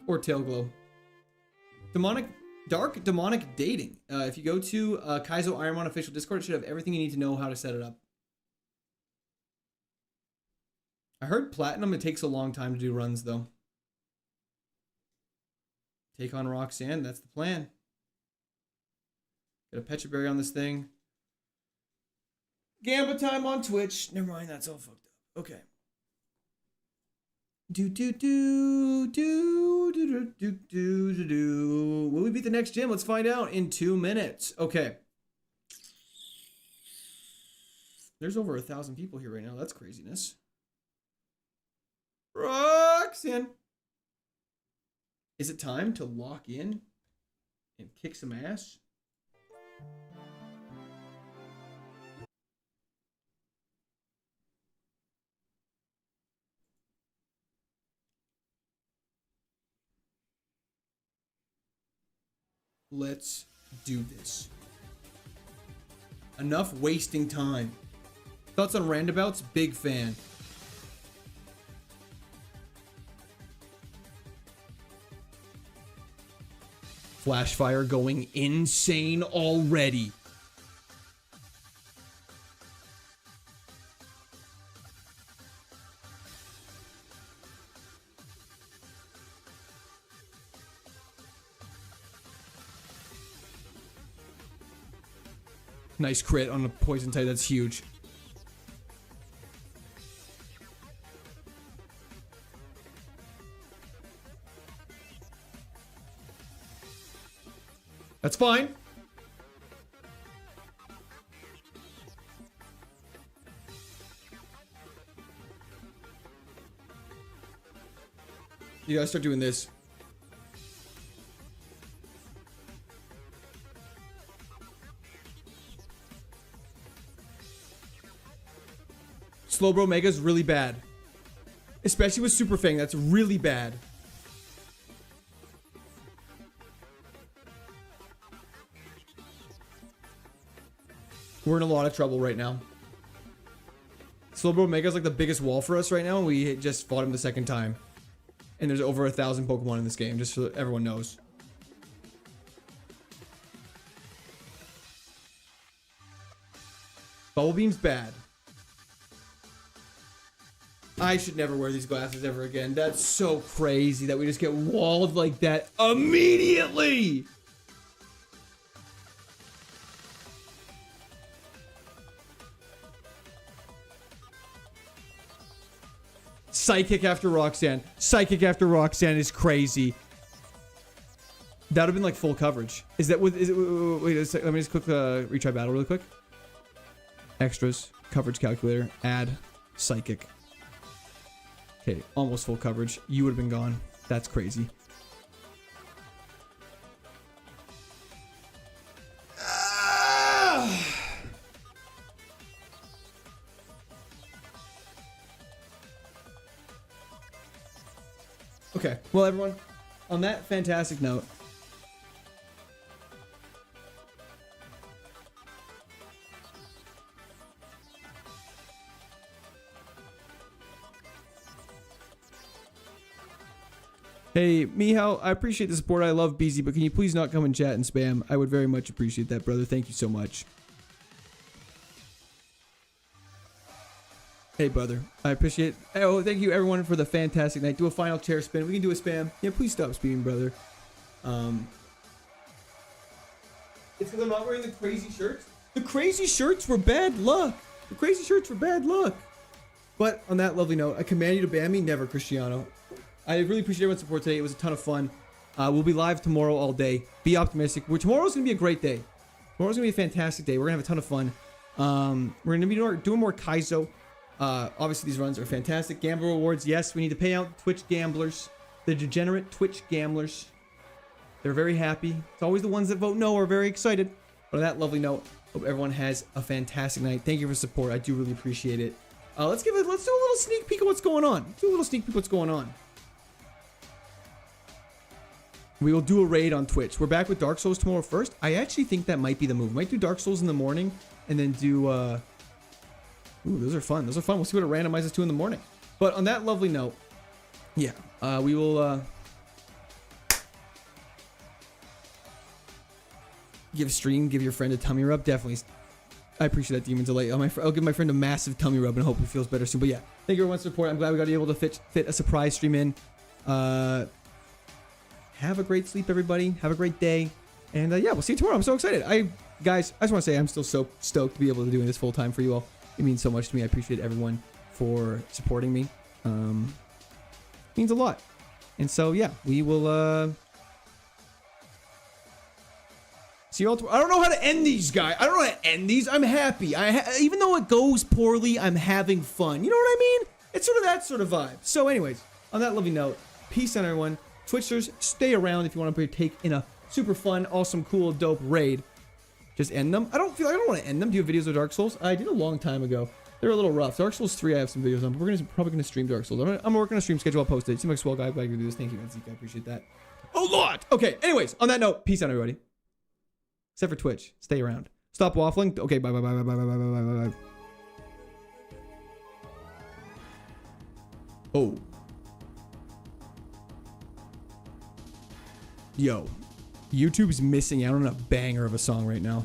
[SPEAKER 1] Or Tail Glow. Dark Demonic Dating. If you go to KAIZO IRONMON official Discord, it should have everything you need to know how to set it up. I heard Platinum, it takes a long time to do runs, though. Take on Roxanne, that's the plan. Get a Pecha Berry on this thing. Gamba time on Twitch. Never mind, that's all fucked up. Okay. Will we beat the next gym? Let's find out in 2 minutes. Okay. There's over 1,000 people here right now. That's craziness. Roxanne. Is it time to lock in and kick some ass? Let's do this. Enough wasting time. Thoughts on roundabouts? Big fan. Flash fire going insane already. Nice crit on a poison type. That's huge. That's fine. You gotta start doing this. Slowbro Mega is really bad. Especially with Super Fang, that's really bad. We're in a lot of trouble right now. Slowbro Mega is like the biggest wall for us right now, and we just fought him the second time. And there's over 1,000 Pokemon in this game, just so that everyone knows. Bubble Beam's bad. I should never wear these glasses ever again. That's so crazy that we just get walled like that immediately. Psychic after Roxanne. Psychic after Roxanne is crazy. That would have been like full coverage. Is that with? Is it? Wait a second. Let me just click retry battle really quick. Extras, coverage calculator, add, psychic. Okay, almost full coverage. You would have been gone. That's crazy. Okay, well everyone, on that fantastic note, hey, Mihal, I appreciate the support. I love BZ, but can you please not come and chat and spam? I would very much appreciate that, brother. Thank you so much. Hey, brother. I appreciate... Oh, thank you, everyone, for the fantastic night. Do a final chair spin. We can do a spam. Yeah, please stop spamming, brother. It's because I'm not wearing the crazy shirts. The crazy shirts were bad luck. The crazy shirts were bad luck. But on that lovely note, I command you to ban me. Never, Cristiano. I really appreciate everyone's support today. It was a ton of fun. We'll be live tomorrow all day. Be optimistic. Tomorrow's going to be a great day. Tomorrow's going to be a fantastic day. We're going to have a ton of fun. We're going to be doing more Kaizo. Obviously, these runs are fantastic. Gambler rewards. Yes, we need to pay out Twitch gamblers. The degenerate Twitch gamblers. They're very happy. It's always the ones that vote no are very excited. But on that lovely note, hope everyone has a fantastic night. Thank you for support. I do really appreciate it. Let's do a little sneak peek of what's going on. Let's do a little sneak peek of what's going on. We will do a raid on Twitch. We're back with Dark Souls tomorrow first. I actually think that might be the move. We might do Dark Souls in the morning and then do... Ooh, those are fun. Those are fun. We'll see what it randomizes to in the morning. But on that lovely note, yeah, we will give your friend a tummy rub. Definitely. I appreciate that, Demon Delay. I'll give my friend a massive tummy rub and hope he feels better soon. But yeah, thank you everyone for support. I'm glad we got able to fit a surprise stream in. Have a great sleep, everybody. Have a great day. And yeah, we'll see you tomorrow. I'm so excited. Guys, I just want to say I'm still so stoked to be able to do this full time for you all. It means so much to me. I appreciate everyone for supporting me. It means a lot. And so, yeah, we will see you all tomorrow. I don't know how to end these, guys. I don't know how to end these. I'm happy. Even though it goes poorly, I'm having fun. You know what I mean? It's sort of that sort of vibe. So anyways, on that lovely note, peace on everyone. Twitchers, stay around if you want to partake in a super fun, awesome, cool, dope raid. Just end them. I don't want to end them. Do you have videos of Dark Souls? I did a long time ago. They're a little rough. Dark Souls 3, I have some videos on. But we're probably gonna stream Dark Souls. I'm working on a stream schedule. I'll post it. Seems like a swell guy. Glad you do this. Thank you, Zeke. I appreciate that. Oh Lord. Okay. Anyways, on that note, peace out, everybody. Except for Twitch. Stay around. Stop waffling. Okay. Bye. Bye. Bye. Bye. Bye. Bye. Bye. Bye. Bye. Oh. Yo. YouTube's missing out on a banger of a song right now.